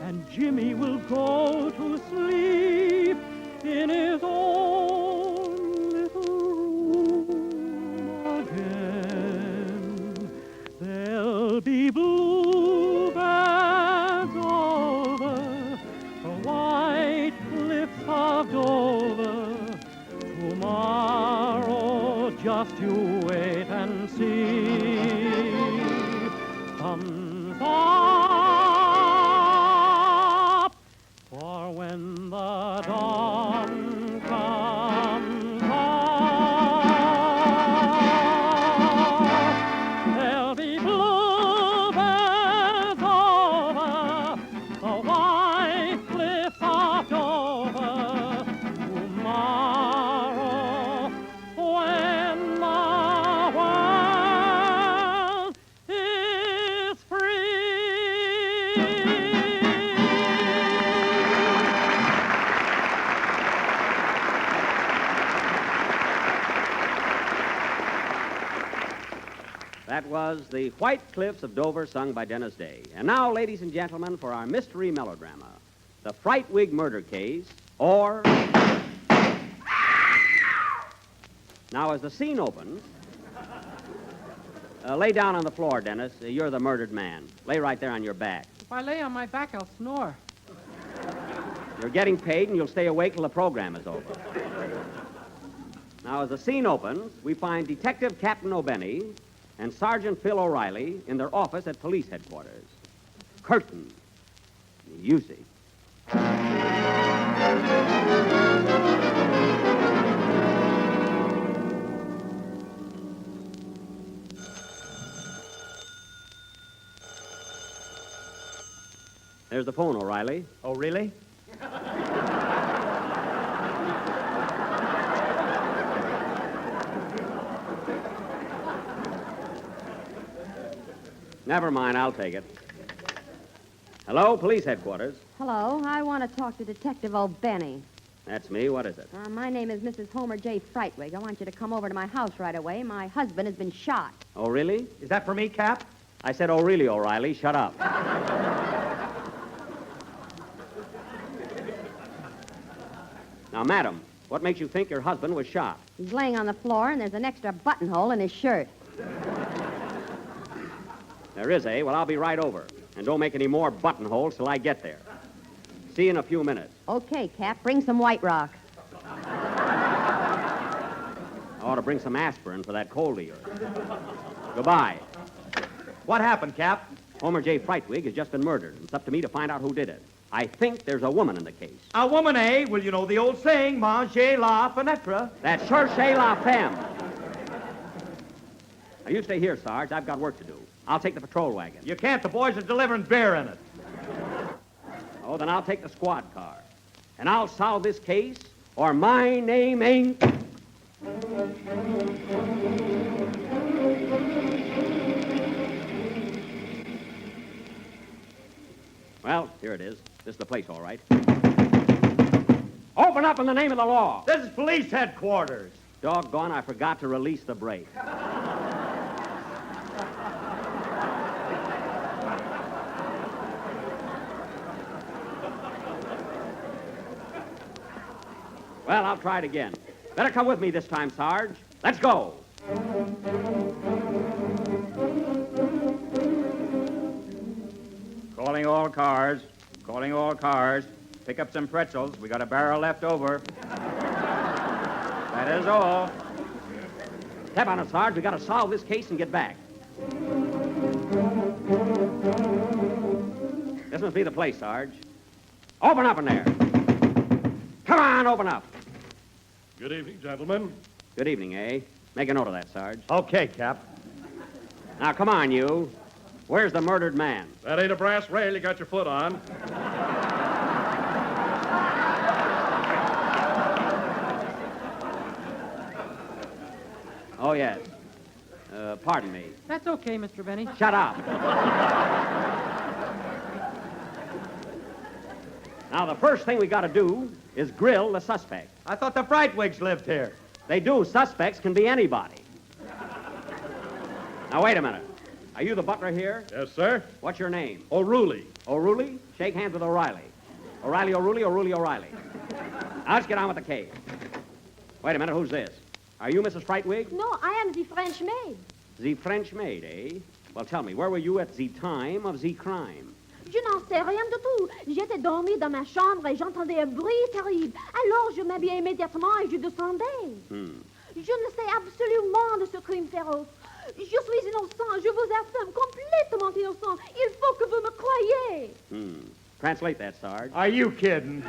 and Jimmy will go to sleep in his own little room again. There'll be bluebirds over the white cliffs of Dover. Tomorrow, just you wait and see. Thumbs up, for when the dawn comes out, there'll be bluebirds over the white cliffs of Dover. Tomorrow, when the world is free. That was The White Cliffs of Dover, sung by Dennis Day. And now, ladies and gentlemen, for our mystery melodrama, The Frightwig Murder Case, or... Now, as the scene opens, lay down on the floor, Dennis. You're the murdered man. Lay right there on your back. If I lay on my back, I'll snore. You're getting paid, and you'll stay awake till the program is over. Now, as the scene opens, we find Detective Captain O'Benny and Sergeant Phil O'Reilly in their office at police headquarters. curtain. You see. There's the phone, O'Reilly. Oh, really? Never mind, I'll take it. Hello, police headquarters. Hello, I want to talk to Detective O'Benny. That's me. What is it? My name is Mrs. Homer J. Frightwig. I want you to come over to my house right away. My husband has been shot. Oh, really? Is that for me, Cap? I said, oh, really, O'Reilly. Shut up. Now, madam, what makes you think your husband was shot? He's laying on the floor, and there's an extra buttonhole in his shirt. There is, eh? Well, I'll be right over. And don't make any more buttonholes till I get there. See you in a few minutes. Okay, Cap, bring some White Rock. I ought to bring some aspirin for that cold of yours. Goodbye. What happened, Cap? Homer J. Frightwig has just been murdered. It's up to me to find out who did it. I think there's a woman in the case. A woman, eh? Well, you know the old saying, manger la fenêtre. That's cherchez la femme. Now, you stay here, Sarge. I've got work to do. I'll take the patrol wagon. You can't. The boys are delivering beer in it. Oh, then I'll take the squad car. And I'll solve this case, or my name ain't... Well, here it is. This is the place, all right. Open up in the name of the law. This is police headquarters. Doggone, I forgot to release the brake. Well, I'll try it again. Better come with me this time, Sarge. Let's go. Calling all cars. Calling all cars. Pick up some pretzels. We got a barrel left over. That is all. Step on it, Sarge. We got to solve this case and get back. This must be the place, Sarge. Open up in there. Come on, open up. Good evening, gentlemen. Good evening, eh? Make a note of that, Sarge. Okay, Cap. Now, come on, you. Where's the murdered man? That ain't a brass rail you got your foot on. Oh, yes. Pardon me. That's okay, Mr. Benny. Shut up. Now, the first thing we got to do is grill the suspect. I thought the Frightwigs lived here. They do. Suspects can be anybody. Now, wait a minute. Are you the butler here? Yes, sir. What's your name? O'Reilly. O'Reilly? Shake hands with O'Reilly. O'Reilly, O'Reilly, O'Reilly, O'Reilly. Now, let's get on with the case. Wait a minute. Who's this? Are you Mrs. Frightwig? No, I am the French maid. The French maid, eh? Well, tell me, where were you at the time of the crime? Je n'en sais rien du tout. J'étais dormi dans ma chambre et j'entendais un bruit terrible. Alors je m'habillai immédiatement et je descendais. Je ne sais absolument de ce crime féroce. Je suis innocent. Je vous affirme, complètement innocent. Il faut que vous me croyiez. Translate that, Sarge. Are you kidding?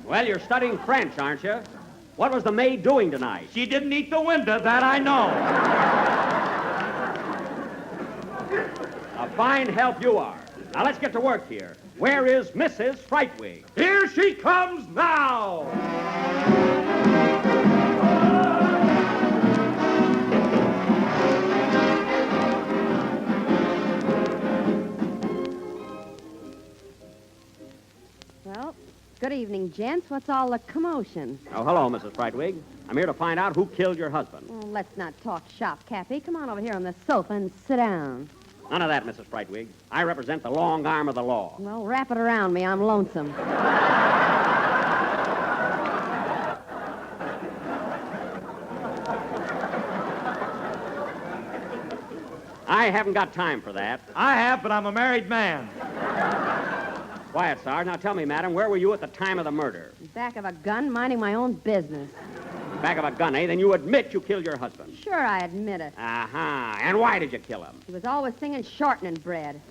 Well, you're studying French, aren't you? What was the maid doing tonight? She didn't eat the window, that I know. A fine help you are. Now, let's get to work here. Where is Mrs. Frightwig? Here she comes now! Well, good evening, gents. What's all the commotion? Oh, hello, Mrs. Frightwig. I'm here to find out who killed your husband. Oh, let's not talk shop, Cappy. Come on over here on the sofa and sit down. None of that, Mrs. Frightwig. I represent the long arm of the law. Well, wrap it around me. I'm lonesome. I haven't got time for that. I have, but I'm a married man. Quiet, Sarge. Now tell me, madam, where were you at the time of the murder? Back of a gun, minding my own business. Back of a gun, eh? Then you admit you killed your husband. Sure, I admit it. Uh-huh. And why did you kill him? He was always singing shortening bread.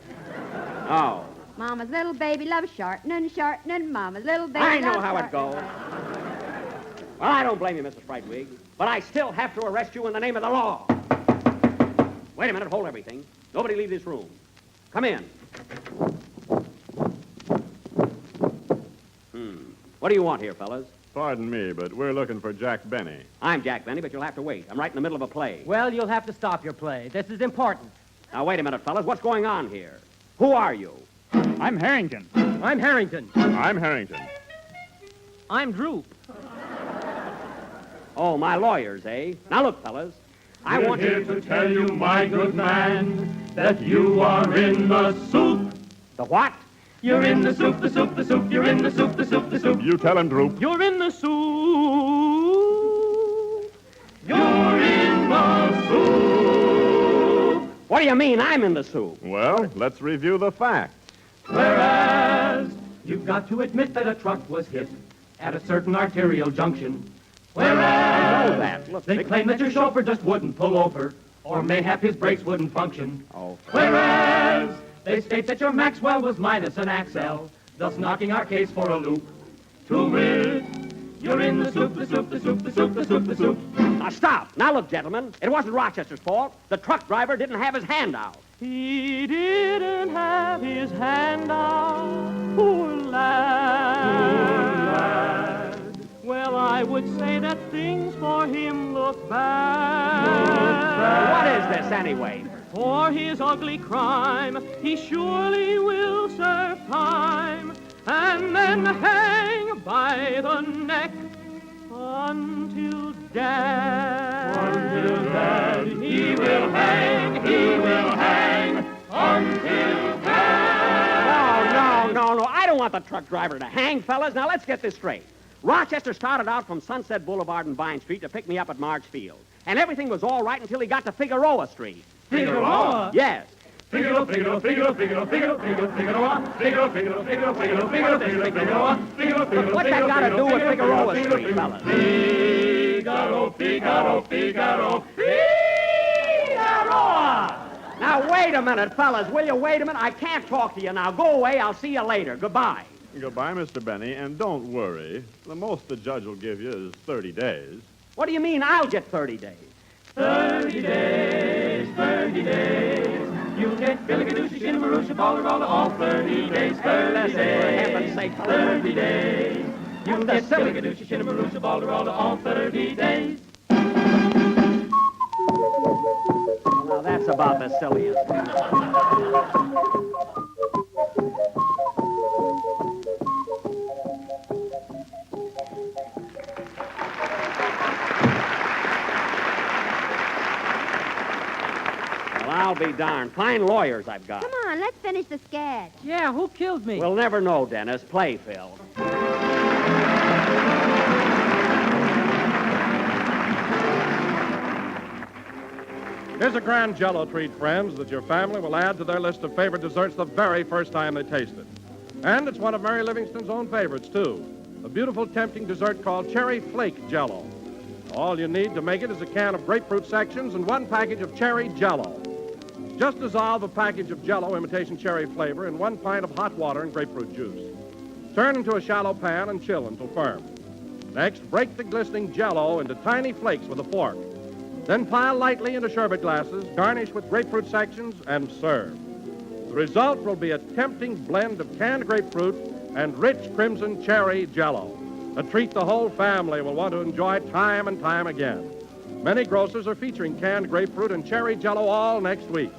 Oh. Mama's little baby loves shortening, shortening. Mama's little baby I know loves how it goes. Well, I don't blame you, Mrs. Frightwig, but I still have to arrest you in the name of the law. Wait a minute. Hold everything. Nobody leave this room. Come in. What do you want here, fellas? Pardon me, but we're looking for Jack Benny. I'm Jack Benny, but you'll have to wait. I'm right in the middle of a play. Well, you'll have to stop your play. This is important. Now, wait a minute, fellas. What's going on here? Who are you? I'm Harrington. I'm Harrington. I'm Harrington. I'm Droop. Oh, my lawyers, eh? Now, look, fellas. I We're want here to tell you, my good man, that you are in the soup. The what? You're in the soup, the soup, the soup. You're in the soup, the soup, the soup. You tell him, Droop. You're in the soup. You're in the soup. What do you mean I'm in the soup? Well, let's review the facts. Whereas you've got to admit that a truck was hit at a certain arterial junction. Whereas know that. Look, they claim that your chauffeur just wouldn't pull over, or mayhap his brakes wouldn't function. Oh. Whereas they state that your Maxwell was minus an axle, thus knocking our case for a loop. To wit, you're in the soup, the soup, the soup, the soup, the soup, the soup. Now, stop. Now, look, gentlemen. It wasn't Rochester's fault. The truck driver didn't have his hand out. He didn't have his hand out, poor lad. Well, I would say that things for him look bad. What is this, anyway? For his ugly crime, he surely will serve time, and then hang by the neck until death. Until death, he will hang until death. No. I don't want the truck driver to hang, fellas. Now, let's get this straight. Rochester started out from Sunset Boulevard and Vine Street to pick me up at March Field. And everything was all right until he got to Figueroa Street. Figueroa? Yes. Figaro, Figaro, Figaro, Figaro, Figaro, Figaro, Figueroa, Figaro, Figaro, Figaro, Figaro, Figaro, Figueroa, Figaro, Figaro. What's that got to do with Figueroa Street, fellas? Figaro, Figaro, Figaro, Figueroa. Now, wait a minute, fellas. Will you wait a minute? I can't talk to you now. Go away. I'll see you later. Goodbye. Goodbye, Mr. Benny, and don't worry. The most the judge will give you is 30 days. What do you mean I'll get 30 days? 30 days, 30 days. You'll get Billigadooshie, Shinnamarooshie, Balleralla, all 30 days, 30 days. For heaven's sake, 30 days. You'll get Billigadooshie, Shinnamarooshie, Balleralla, all 30 days. Now, that's about the silliest. I'll be darned. Fine lawyers I've got. Come on, let's finish the sketch. Yeah, who killed me? We'll never know, Dennis. Play, Phil. Here's a grand Jell-O treat, friends, that your family will add to their list of favorite desserts the very first time they taste it. And it's one of Mary Livingston's own favorites, too. A beautiful, tempting dessert called Cherry Flake Jell-O. All you need to make it is a can of grapefruit sections and one package of cherry Jell-O. Just dissolve a package of Jell-O imitation cherry flavor in 1 pint of hot water and grapefruit juice. Turn into a shallow pan and chill until firm. Next, break the glistening Jell-O into tiny flakes with a fork. Then pile lightly into sherbet glasses, garnish with grapefruit sections, and serve. The result will be a tempting blend of canned grapefruit and rich crimson cherry Jell-O. A treat the whole family will want to enjoy time and time again. Many grocers are featuring canned grapefruit and cherry Jell-O all next week.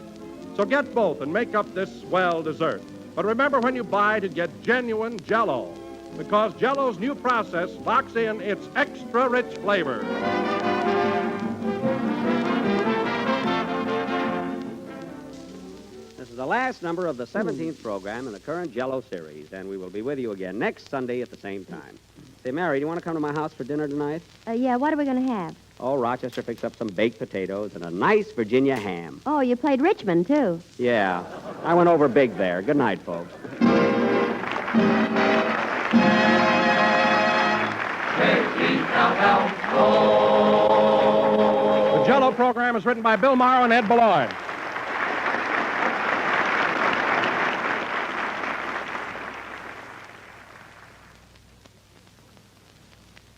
So get both and make up this swell dessert. But remember, when you buy, to get genuine Jell-O, because Jell-O's new process locks in its extra rich flavor. This is the last number of the 17th program in the current Jell-O series, and we will be with you again next Sunday at the same time. Say, Mary, do you want to come to my house for dinner tonight? Yeah, what are we going to have? Oh, Rochester fixed up some baked potatoes and a nice Virginia ham. Oh, you played Richmond, too. Yeah, I went over big there. Good night, folks. The Jell-O program is written by Bill Morrow and Ed Baloy.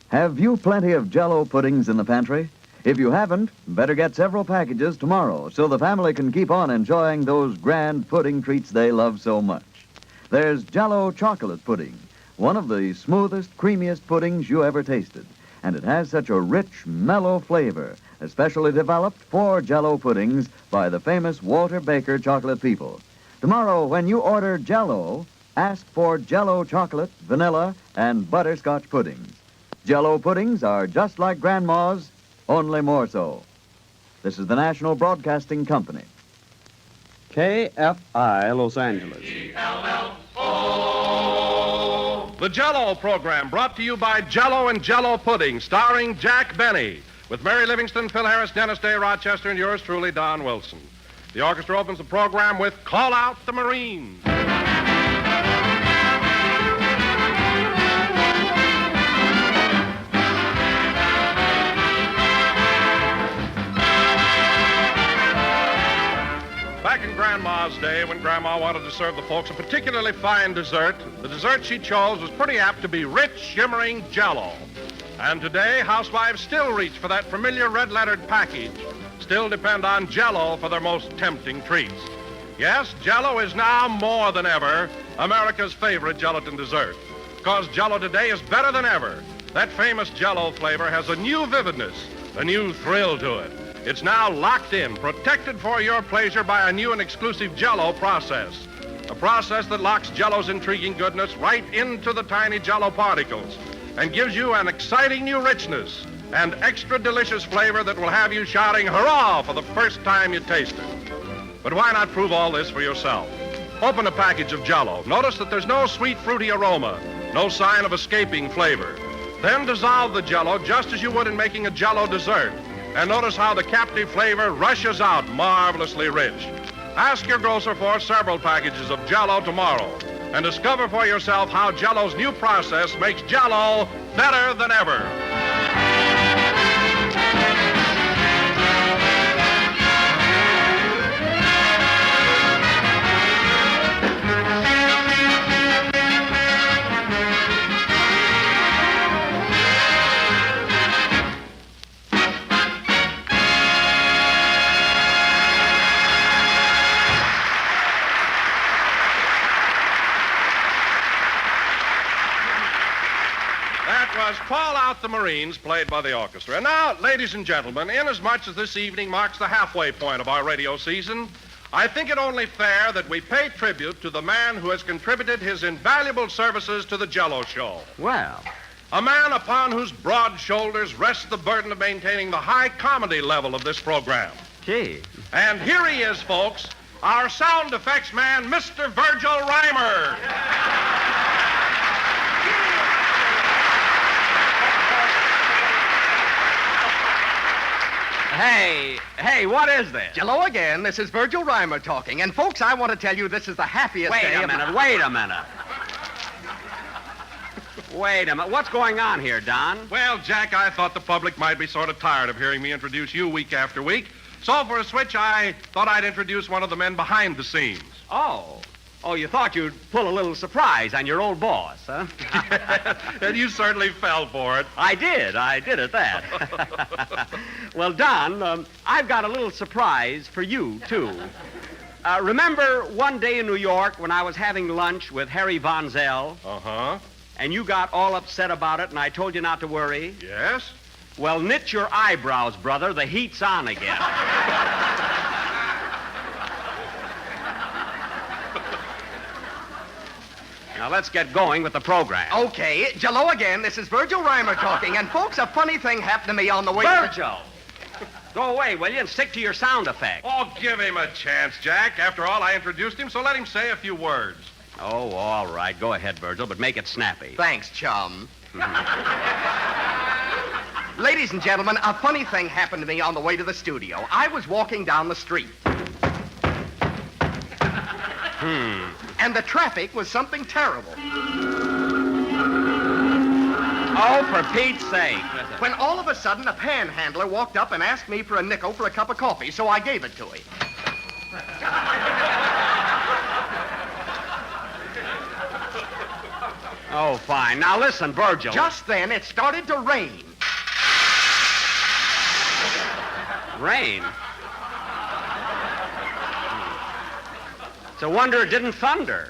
Have you plenty of Jell-O puddings in the pantry? If you haven't, better get several packages tomorrow so the family can keep on enjoying those grand pudding treats they love so much. There's Jell-O chocolate pudding, one of the smoothest, creamiest puddings you ever tasted. And it has such a rich, mellow flavor, especially developed for Jell-O puddings by the famous Walter Baker chocolate people. Tomorrow, when you order Jell-O, ask for Jell-O chocolate, vanilla, and butterscotch puddings. Jell-O puddings are just like Grandma's, only more so. This is the National Broadcasting Company. KFI, Los Angeles. The Jell-O program brought to you by Jell-O and Jell-O Pudding, starring Jack Benny, with Mary Livingston, Phil Harris, Dennis Day, Rochester, and yours truly, Don Wilson. The orchestra opens the program with Call Out the Marines. Back in Grandma's day, when Grandma wanted to serve the folks a particularly fine dessert, the dessert she chose was pretty apt to be rich, shimmering Jell-O. And today, housewives still reach for that familiar red-lettered package, still depend on Jell-O for their most tempting treats. Yes, Jell-O is now more than ever America's favorite gelatin dessert, because Jell-O today is better than ever. That famous Jell-O flavor has a new vividness, a new thrill to it. It's now locked in, protected for your pleasure by a new and exclusive Jell-O process. A process that locks Jell-O's intriguing goodness right into the tiny Jell-O particles and gives you an exciting new richness and extra delicious flavor that will have you shouting hurrah for the first time you taste it. But why not prove all this for yourself? Open a package of Jell-O. Notice that there's no sweet, fruity aroma, no sign of escaping flavor. Then dissolve the Jell-O just as you would in making a Jell-O dessert. And notice how the captive flavor rushes out marvelously rich. Ask your grocer for several packages of Jell-O tomorrow and discover for yourself how Jell-O's new process makes Jell-O better than ever. Call Out the Marines, played by the orchestra. And now, ladies and gentlemen, inasmuch as this evening marks the halfway point of our radio season, I think it only fair that we pay tribute to the man who has contributed his invaluable services to the Jell-O show. Well, a man upon whose broad shoulders rests the burden of maintaining the high comedy level of this program. Gee. And here he is, folks, our sound effects man, Mr. Virgil Reimer. Hey, what is this? Jell-O again. This is Virgil Reimer talking. And, folks, I want to tell you this is the happiest day of my... Wait a minute. Wait a minute. What's going on here, Don? Well, Jack, I thought the public might be sort of tired of hearing me introduce you week after week. So for a switch, I thought I'd introduce one of the men behind the scenes. Oh, you thought you'd pull a little surprise on your old boss, huh? And you certainly fell for it. I did at that. Well, Don, I've got a little surprise for you, too. Remember one day in New York when I was having lunch with Harry Von Zell? Uh-huh. And you got all upset about it, and I told you not to worry? Yes? Well, knit your eyebrows, brother. The heat's on again. Now, let's get going with the program. Okay, Jell-O again. This is Virgil Reimer talking. And, folks, a funny thing happened to me on the way... Virgil! Go away, will you, and stick to your sound effect. Oh, give him a chance, Jack. After all, I introduced him, so let him say a few words. Oh, all right. Go ahead, Virgil, but make it snappy. Thanks, chum. Ladies and gentlemen, a funny thing happened to me on the way to the studio. I was walking down the street. And the traffic was something terrible. Oh, for Pete's sake. When all of a sudden a panhandler walked up and asked me for a nickel for a cup of coffee, so I gave it to him. Oh, fine. Now listen, Virgil. Just then, it started to rain. Rain? It's a wonder it didn't thunder.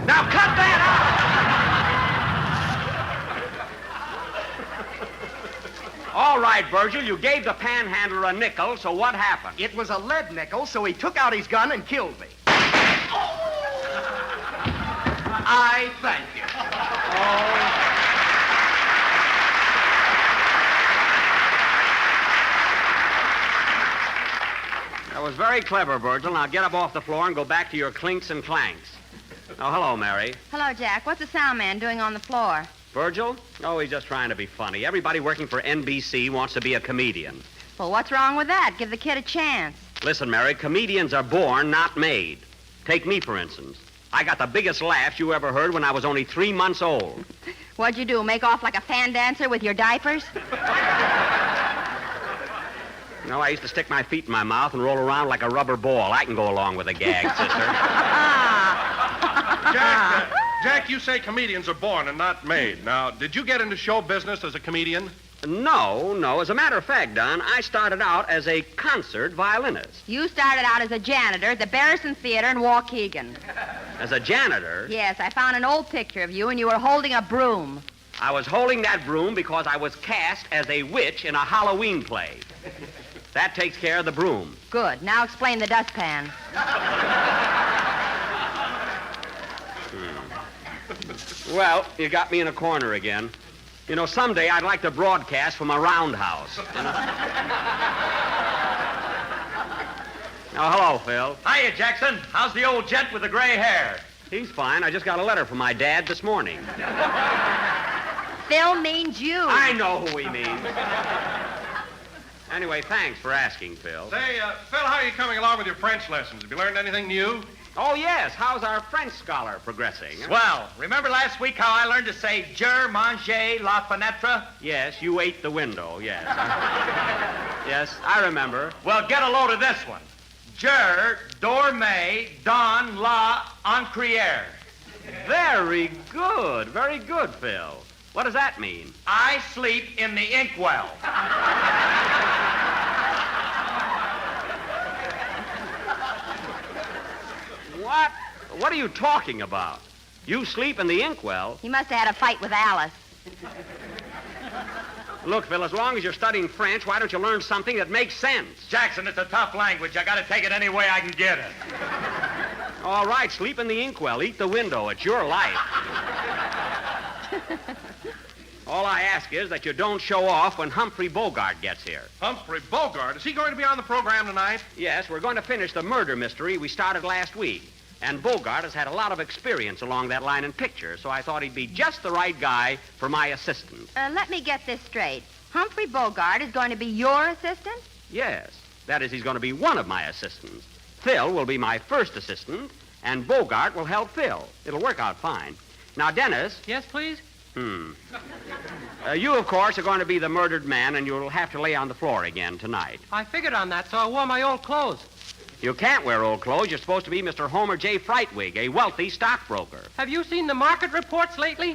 Now cut that out! All right, Virgil, you gave the panhandler a nickel, so what happened? It was a lead nickel, so he took out his gun and killed me. I thank you. That was very clever, Virgil. Now get up off the floor and go back to your clinks and clanks. Oh, hello, Mary. Hello, Jack. What's the sound man doing on the floor? Virgil? Oh, he's just trying to be funny. Everybody working for NBC wants to be a comedian. Well, what's wrong with that? Give the kid a chance. Listen, Mary, comedians are born, not made. Take me, for instance. I got the biggest laughs you ever heard when I was only 3 months old. What'd you do, make off like a fan dancer with your diapers? You know, I used to stick my feet in my mouth and roll around like a rubber ball. I can go along with a gag, sister. Jack, you say comedians are born and not made. Now, did you get into show business as a comedian? No. As a matter of fact, Don, I started out as a concert violinist. You started out as a janitor at the Barrison Theater in Waukegan. As a janitor? Yes, I found an old picture of you, and you were holding a broom. I was holding that broom because I was cast as a witch in a Halloween play. That takes care of the broom. Good. Now explain the dustpan. Well, you got me in a corner again. You know, someday I'd like to broadcast from a roundhouse. You know? Oh, hello, Phil. Hiya, Jackson. How's the old gent with the gray hair? He's fine. I just got a letter from my dad this morning. Phil means you. I know who he means. Anyway, thanks for asking, Phil. Say, Phil, how are you coming along with your French lessons? Have you learned anything new? Oh, yes. How's our French scholar progressing? Well, remember last week how I learned to say je mange la fenêtre? Yes, you ate the window, yes. Yes, I remember. Well, get a load of this one. Je dormais dans la encrière. Very good, Phil. What does that mean? I sleep in the inkwell. What? What are you talking about? You sleep in the inkwell? He must have had a fight with Alice. Look, Phil, as long as you're studying French, why don't you learn something that makes sense? Jackson, it's a tough language. I gotta take it any way I can get it. All right, sleep in the inkwell. Eat the window. It's your life. All I ask is that you don't show off when Humphrey Bogart gets here. Humphrey Bogart? Is he going to be on the program tonight? Yes, we're going to finish the murder mystery we started last week. And Bogart has had a lot of experience along that line in pictures, so I thought he'd be just the right guy for my assistant. Let me get this straight. Humphrey Bogart is going to be your assistant? Yes. That is, he's going to be one of my assistants. Phil will be my first assistant, and Bogart will help Phil. It'll work out fine. Now, Dennis. Yes, please? You, of course, are going to be the murdered man, and you'll have to lay on the floor again tonight. I figured on that, so I wore my old clothes. You can't wear old clothes. You're supposed to be Mr. Homer J. Frightwig, a wealthy stockbroker. Have you seen the market reports lately?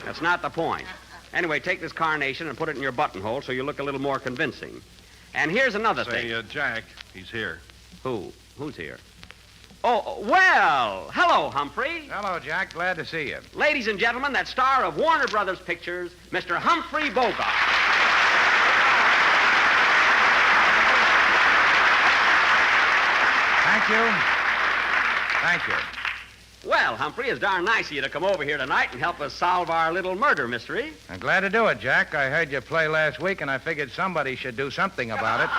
That's not the point. Anyway, take this carnation and put it in your buttonhole so you look a little more convincing. And here's another thing. Say, Jack, he's here. Who? Who's here? Oh, well, hello, Humphrey. Hello, Jack. Glad to see you. Ladies and gentlemen, that star of Warner Brothers Pictures, Mr. Humphrey Bogart. Thank you. Thank you. Well, Humphrey, it's darn nice of you to come over here tonight and help us solve our little murder mystery. I'm glad to do it, Jack. I heard you play last week, and I figured somebody should do something about it.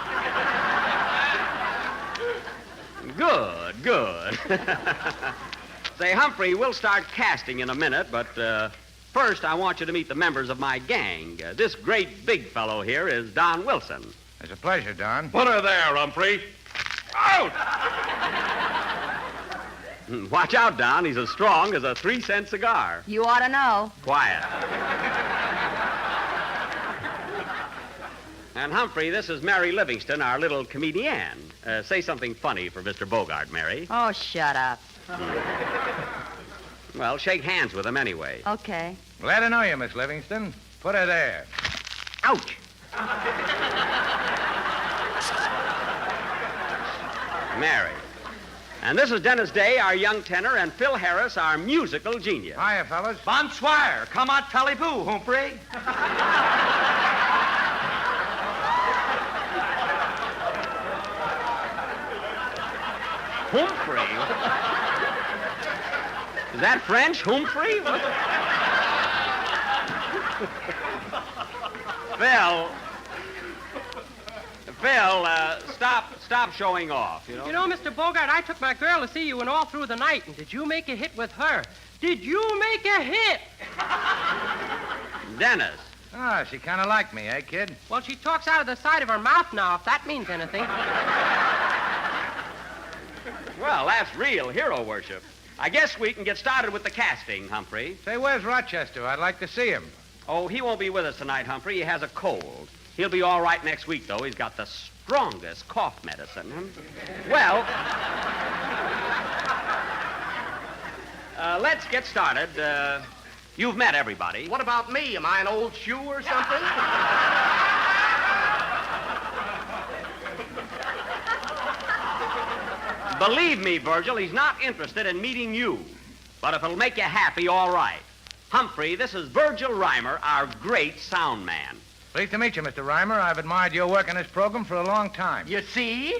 Good. Say, Humphrey, we'll start casting in a minute, but First, I want you to meet the members of my gang. This great big fellow here is Don Wilson. It's a pleasure, Don. Put her there, Humphrey. Out! Watch out, Don. He's as strong as a 3-cent cigar. You ought to know. Quiet. And Humphrey, this is Mary Livingston, our little comedian. Say something funny for Mr. Bogart, Mary. Oh, shut up. Well, shake hands with him anyway. Okay. Glad to know you, Miss Livingston. Put her there. Ouch! Mary. And this is Dennis Day, our young tenor, and Phil Harris, our musical genius. Hiya, fellas. Bonsoir. Come on, Talibou, Humphrey. Humphrey? Is that French, Humphrey? Phil, stop showing off, you know? You know, Mr. Bogart, I took my girl to see you and all through the night, and did you make a hit with her? Did you make a hit? Dennis. Oh, she kind of liked me, eh, kid? Well, she talks out of the side of her mouth now, if that means anything. Well, that's real hero worship. I guess we can get started with the casting, Humphrey. Say, where's Rochester? I'd like to see him. Oh, he won't be with us tonight, Humphrey. He has a cold. He'll be all right next week, though. He's got the strongest cough medicine. Well, let's get started. You've met everybody. What about me? Am I an old shoe or something? Believe me, Virgil, he's not interested in meeting you. But if it'll make you happy, all right. Humphrey, this is Virgil Reimer, our great sound man. Pleased to meet you, Mr. Reimer. I've admired your work on this program for a long time. You see?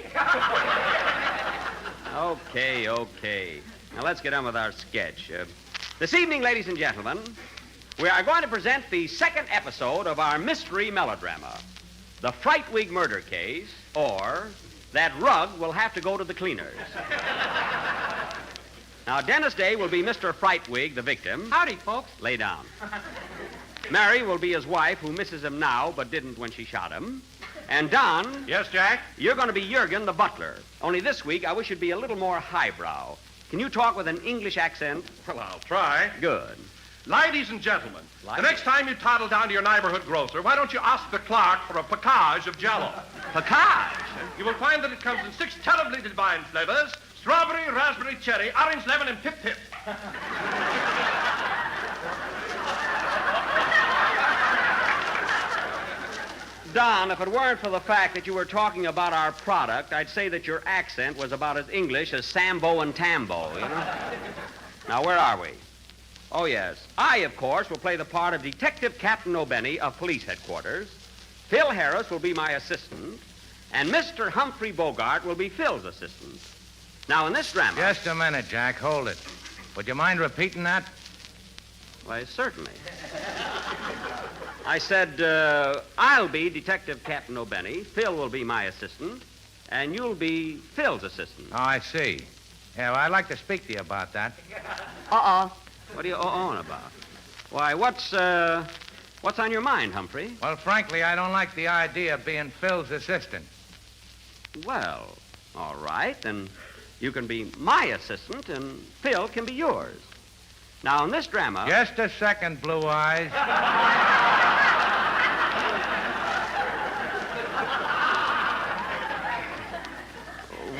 Okay. Now, let's get on with our sketch. This evening, ladies and gentlemen, we are going to present the second episode of our mystery melodrama, The Frightwig Murder Case, or That Rug Will Have to Go to the Cleaners. Now, Dennis Day will be Mr. Frightwig, the victim. Howdy, folks. Lay down. Mary will be his wife, who misses him now but didn't when she shot him. And Don... Yes, Jack? You're going to be Jurgen, the butler. Only this week, I wish you'd be a little more highbrow. Can you talk with an English accent? Well, I'll try. Good. Ladies and gentlemen, the next time you toddle down to your neighborhood grocer, why don't you ask the clerk for a package of Jell-O? Package? You will find that it comes in 6 terribly divine flavors: strawberry, raspberry, cherry, orange, lemon, and pip-pip. Don, if it weren't for the fact that you were talking about our product, I'd say that your accent was about as English as Sambo and Tambo, you know? Now, where are we? Oh, yes. I, of course, will play the part of Detective Captain O'Benny of Police Headquarters. Phil Harris will be my assistant, and Mr. Humphrey Bogart will be Phil's assistant. Now, in this drama... Just a minute, Jack. Hold it. Would you mind repeating that? Why, certainly. I said, I'll be Detective Captain O'Benny, Phil will be my assistant, and you'll be Phil's assistant. Oh, I see. Yeah, well, I'd like to speak to you about that. Uh-oh. What are you uh-ohing about? Why, what's on your mind, Humphrey? Well, frankly, I don't like the idea of being Phil's assistant. Well, all right, then you can be my assistant, and Phil can be yours. Now, in this drama... Just a second, Blue Eyes.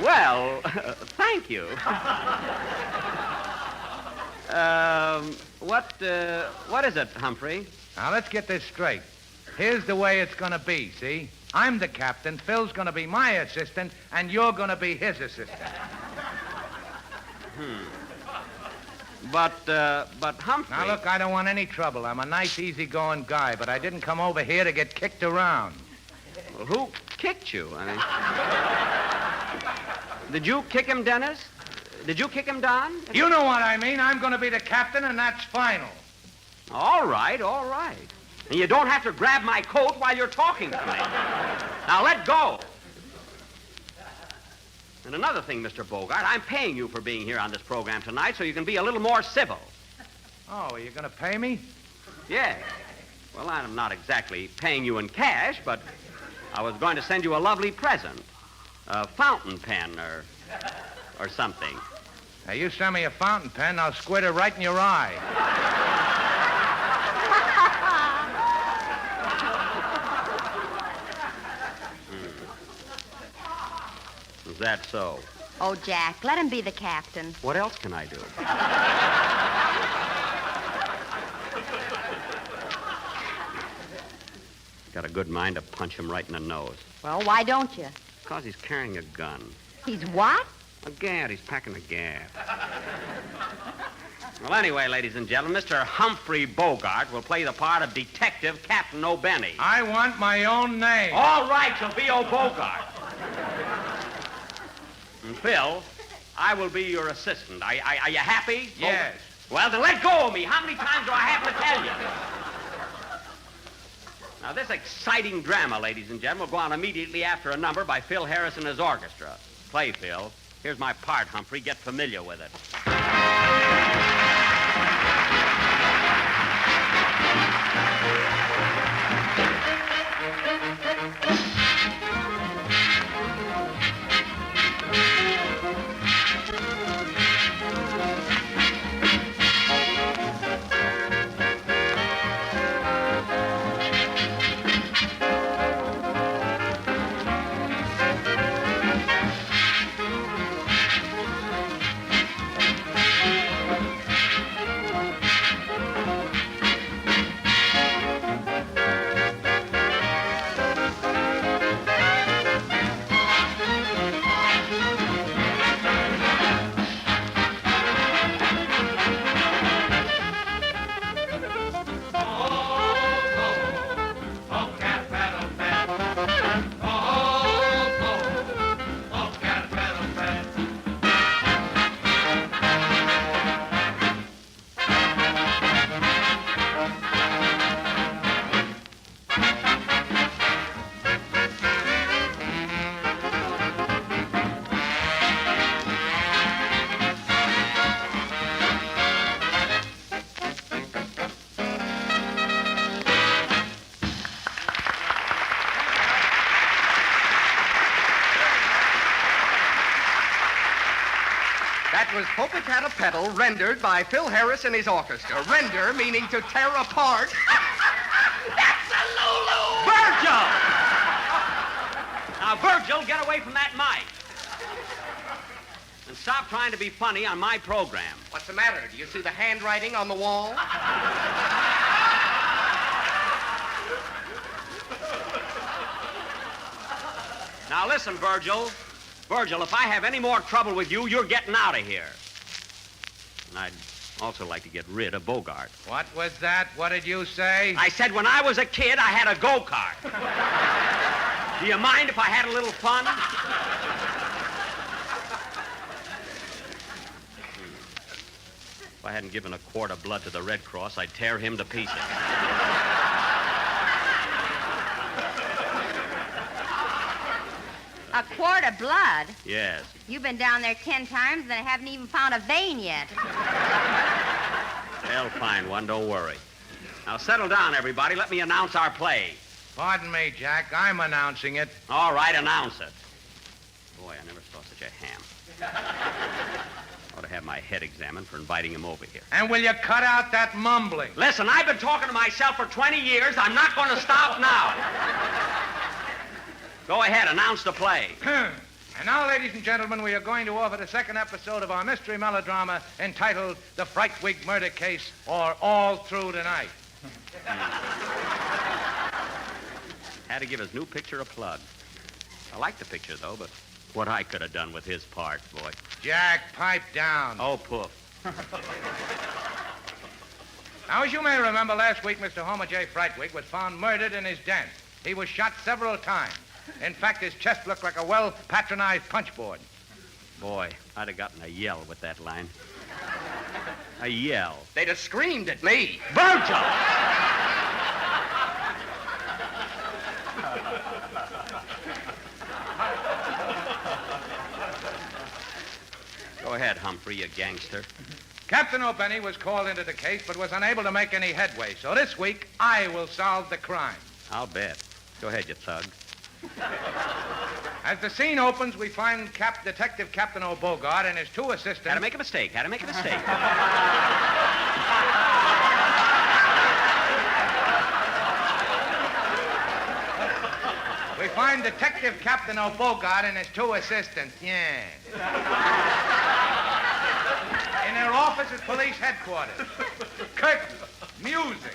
Well, thank you. What is it, Humphrey? Now, let's get this straight. Here's the way it's going to be, see? I'm the captain, Phil's going to be my assistant, and you're going to be his assistant. But Humphrey... Now, look, I don't want any trouble. I'm a nice, easygoing guy, but I didn't come over here to get kicked around. Well, who kicked you? I mean... Did you kick him, Dennis? Did you kick him, Don? You know what I mean. I'm going to be the captain, and that's final. All right. And you don't have to grab my coat while you're talking to me. Now, let go. And another thing, Mr. Bogart, I'm paying you for being here on this program tonight so you can be a little more civil. Oh, are you going to pay me? Yes. Well, I'm not exactly paying you in cash, but I was going to send you a lovely present. A fountain pen or something. Now, you send me a fountain pen, I'll squirt it right in your eye. Is that so? Oh, Jack, let him be the captain. What else can I do? Got a good mind to punch him right in the nose. Well, why don't you? Because he's carrying a gun. He's what? A gad. He's packing a gad. Well, anyway, ladies and gentlemen, Mr. Humphrey Bogart will play the part of Detective Captain O'Benny. I want my own name. All right, you'll be O'Bogart. And Phil, I will be your assistant. Are you happy? Yes. Well, then let go of me. How many times do I have to tell you? Now, this exciting drama, ladies and gentlemen, will go on immediately after a number by Phil Harris and his orchestra. Play, Phil. Here's my part, Humphrey. Get familiar with it. That was Popocatepetl, rendered by Phil Harris and his orchestra. Render meaning to tear apart. That's a Lulu! Virgil! Now, Virgil, get away from that mic. And stop trying to be funny on my program. What's the matter? Do you see the handwriting on the wall? Now, listen, Virgil. Virgil, if I have any more trouble with you, you're getting out of here. And I'd also like to get rid of Bogart. What was that? What did you say? I said when I was a kid, I had a go-kart. Do you mind if I had a little fun? If I hadn't given a quart of blood to the Red Cross, I'd tear him to pieces. A quart of blood? Yes. You've been down there 10 times and haven't even found a vein yet. They'll find one, don't worry. Now, settle down, everybody. Let me announce our play. Pardon me, Jack. I'm announcing it. All right, announce it. Boy, I never saw such a ham. Ought to have my head examined for inviting him over here. And will you cut out that mumbling? Listen, I've been talking to myself for 20 years. I'm not going to stop now. Go ahead, announce the play. And now, ladies and gentlemen, we are going to offer the second episode of our mystery melodrama entitled The Frightwig Murder Case, or All Through the Night. Had to give his new picture a plug. I like the picture, though, but what I could have done with his part, boy. Jack, pipe down. Oh, poof. Now, as you may remember, last week, Mr. Homer J. Frightwig was found murdered in his den. He was shot several times. In fact, his chest looked like a well-patronized punchboard. Boy, I'd have gotten a yell with that line. A yell. They'd have screamed at me. Virgil! Go ahead, Humphrey, you gangster. Captain O'Benny was called into the case but was unable to make any headway. So this week, I will solve the crime. I'll bet. Go ahead, you thug. As the scene opens, we find Detective Captain O'Bogart and his two assistants. Had to make a mistake. We find Detective Captain O'Bogart and his two assistants, yeah. In their office at police headquarters. Curtains, music.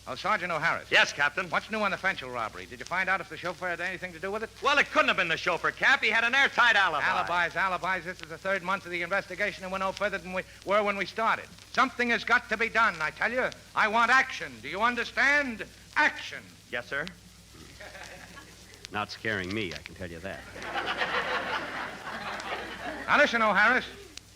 Oh, Sergeant O'Harris. Yes, Captain. What's new on the Fenchel robbery? Did you find out if the chauffeur had anything to do with it? Well, it couldn't have been the chauffeur, Cap. He had an airtight alibi. Alibis. This is the third month of the investigation, and we're no further than we were when we started. Something has got to be done, I tell you. I want action. Do you understand? Action. Yes, sir. Not scaring me, I can tell you that. Now, listen, O'Harris.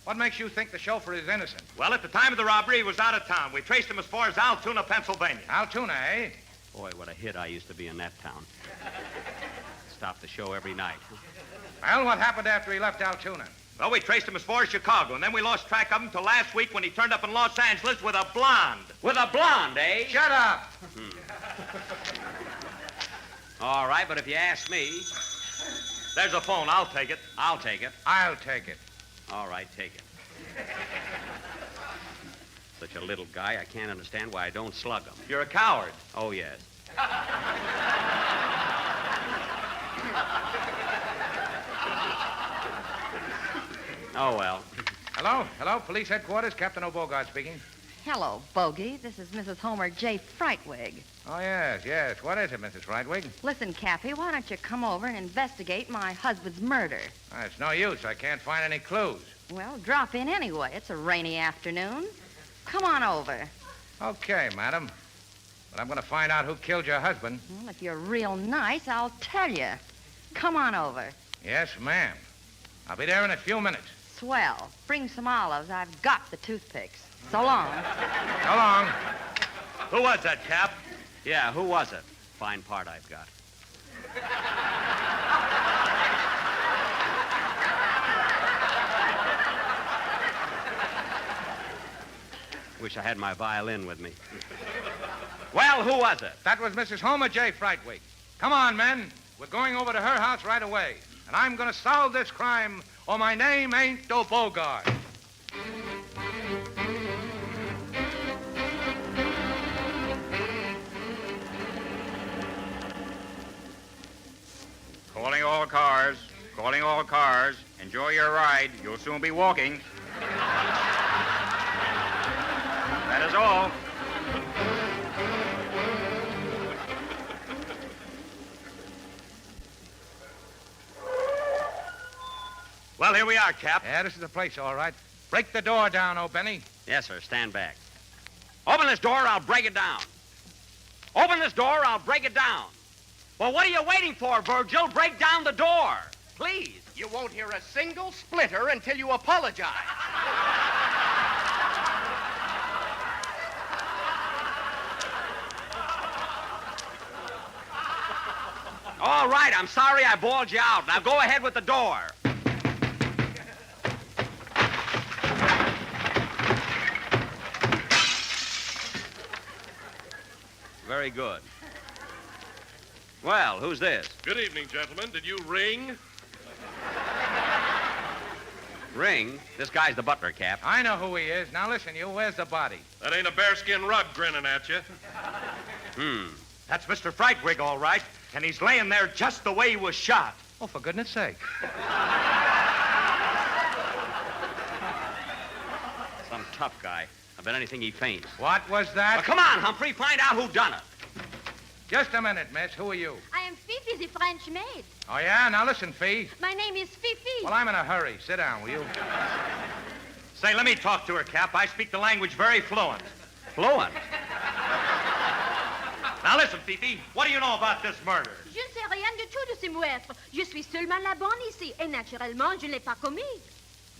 What makes you think the chauffeur is innocent? Well, at the time of the robbery, he was out of town. We traced him as far as Altoona, Pennsylvania. Altoona, eh? Boy, what a hit I used to be in that town. Stop the show every night. Well, what happened after he left Altoona? Well, we traced him as far as Chicago, and then we lost track of him till last week when he turned up in Los Angeles with a blonde. With a blonde, eh? Shut up! All right, but if you ask me... There's a phone. I'll take it. I'll take it. I'll take it. All right, take it. Such a little guy, I can't understand why I don't slug him. You're a coward. Oh, yes. Oh, well. Hello, police headquarters, Captain O'Bogart speaking. Hello, Bogey. This is Mrs. Homer J. Frightwig. Oh, yes. What is it, Mrs. Frightwig? Listen, Cappy, why don't you come over and investigate my husband's murder? It's no use. I can't find any clues. Well, drop in anyway. It's a rainy afternoon. Come on over. Okay, madam. But I'm going to find out who killed your husband. Well, if you're real nice, I'll tell you. Come on over. Yes, ma'am. I'll be there in a few minutes. Swell. Bring some olives. I've got the toothpicks. So long. So long. Who was that, Cap? Yeah, who was it? Fine part I've got. Wish I had my violin with me. Well, who was it? That was Mrs. Homer J. Frightwig. Come on, men. We're going over to her house right away. And I'm going to solve this crime, or my name ain't O'Bogart. Calling all cars. Calling all cars. Enjoy your ride. You'll soon be walking. That is all. Well, here we are, Cap. Yeah, this is the place, all right. Break the door down, O'Benny. Yes, sir. Stand back. Open this door, I'll break it down. Open this door, I'll break it down. Well, what are you waiting for, Virgil? Break down the door. Please. You won't hear a single splitter until you apologize. All right, I'm sorry I bawled you out. Now go ahead with the door. Very good. Well, who's this? Good evening, gentlemen. Did you ring? Ring? This guy's the butler, Cap. I know who he is. Now listen, you, where's the body? That ain't a bearskin rug grinning at you. That's Mr. Frightwig, all right. And he's laying there just the way he was shot. Oh, for goodness sake. Some tough guy. I bet anything he faints. What was that? Well, come on, Humphrey. Find out who done it. Just a minute, miss. Who are you? I am Fifi, the French maid. Oh, yeah? Now listen, Fee. My name is Fifi. Well, I'm in a hurry. Sit down, will you? Say, let me talk to her, Cap. I speak the language very fluent. Fluent? Now listen, Fifi, what do you know about this murder? Je ne sais rien du tout de ce meurtre. Je suis seulement la bonne ici. Et naturellement, je ne l'ai pas commis.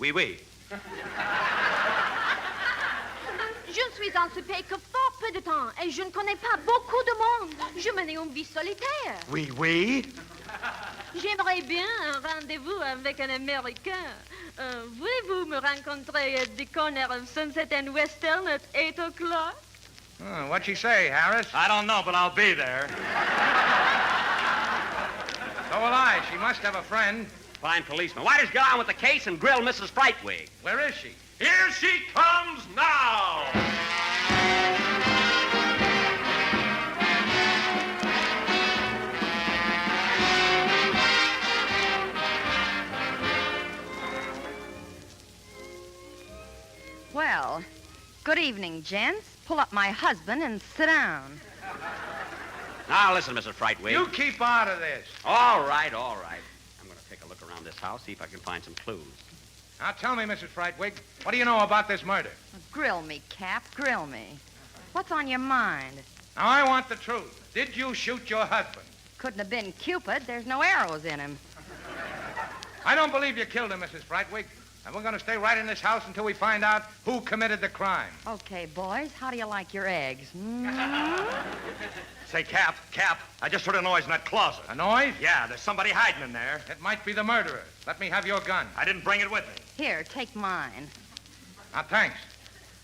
Oui, oui. Je ne suis en ce pays que fort peu de temps et je ne connais pas beaucoup de monde. Je mène une vie solitaire. Oui, oui. J'aimerais bien un rendez-vous avec un Américain. Voulez-vous me rencontrer at the corner of Sunset and Western at 8 o'clock? What'd she say, Harris? I don't know, but I'll be there. So will I. She must have a friend. Fine policeman. Why don't you get on with the case and grill Mrs. Frightwig? Where is she? Here she comes now! Well, good evening, gents. Pull up my husband and sit down. Now, listen, Mrs. Frightwig. You keep out of this. All right, all right. I'm going to take a look around this house, see if I can find some clues. Now, tell me, Mrs. Frightwig, what do you know about this murder? Grill me, Cap, grill me. What's on your mind? Now, I want the truth. Did you shoot your husband? Couldn't have been Cupid. There's no arrows in him. I don't believe you killed him, Mrs. Frightwig. And we're going to stay right in this house until we find out who committed the crime. Okay, boys, how do you like your eggs? Say, Cap, I just heard a noise in that closet. A noise? Yeah, there's somebody hiding in there. It might be the murderer. Let me have your gun. I didn't bring it with me. Here, take mine. Now, thanks.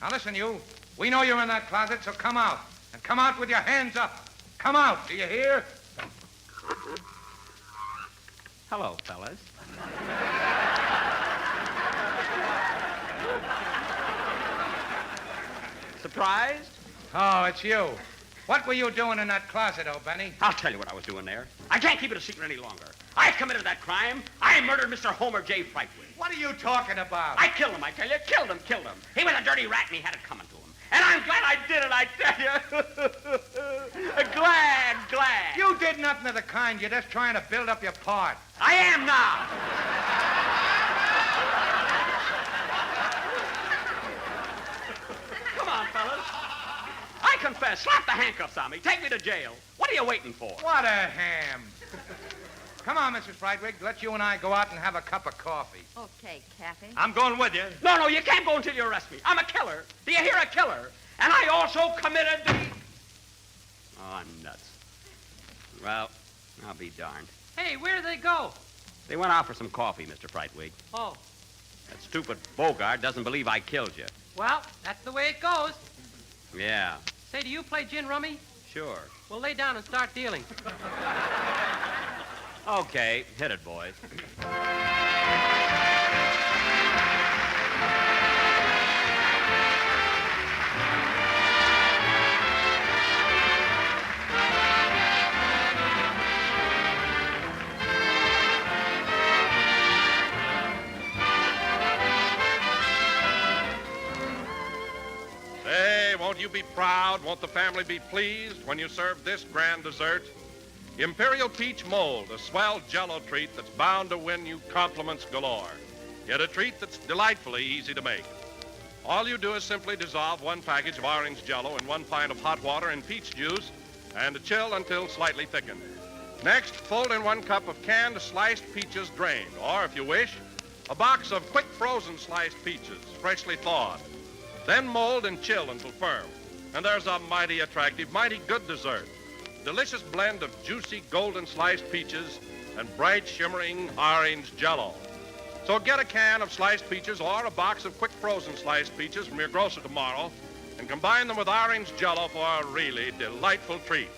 Now, listen, you. We know you're in that closet, so come out. And come out with your hands up. Come out, do you hear? Hello, fellas. Surprised? Oh, it's you. What were you doing in that closet, oh, Benny? I'll tell you what I was doing there. I can't keep it a secret any longer. I committed that crime. I murdered Mr. Homer J. Frightwig. What are you talking about? I killed him, I tell you. Killed him. He was a dirty rat, and he had it coming to him. And I'm glad I did it, I tell you. glad. You did nothing of the kind. You're just trying to build up your part. I am now. Come on, fellas. I confess. Slap the handcuffs on me. Take me to jail. What are you waiting for? What a ham. Come on, Mrs. Frightwig. Let you and I go out and have a cup of coffee. Okay, Cappy. I'm going with you. No, you can't go until you arrest me. I'm a killer. Do you hear, a killer? And I also committed the... Oh, I'm nuts. Well, I'll be darned. Hey, where did they go? They went out for some coffee, Mr. Frightwig. Oh, That stupid Bogart doesn't believe I killed you. well, that's the way it goes. Yeah, Say, do you play gin rummy? sure. Well, lay down and start dealing. Okay, hit it, boys. Say, won't you be proud? Won't the family be pleased when you serve this grand dessert? Imperial Peach Mold, a swell Jell-O treat that's bound to win you compliments galore. Yet a treat that's delightfully easy to make. All you do is simply dissolve 1 package of orange Jell-O in 1 pint of hot water and peach juice and chill until slightly thickened. Next, fold in 1 cup of canned sliced peaches drained, or if you wish, a box of quick frozen sliced peaches, freshly thawed. Then mold and chill until firm. And there's a mighty attractive, mighty good dessert. Delicious blend of juicy golden sliced peaches and bright shimmering orange Jell-O. So get a can of sliced peaches or a box of quick frozen sliced peaches from your grocer tomorrow and combine them with orange Jell-O for a really delightful treat.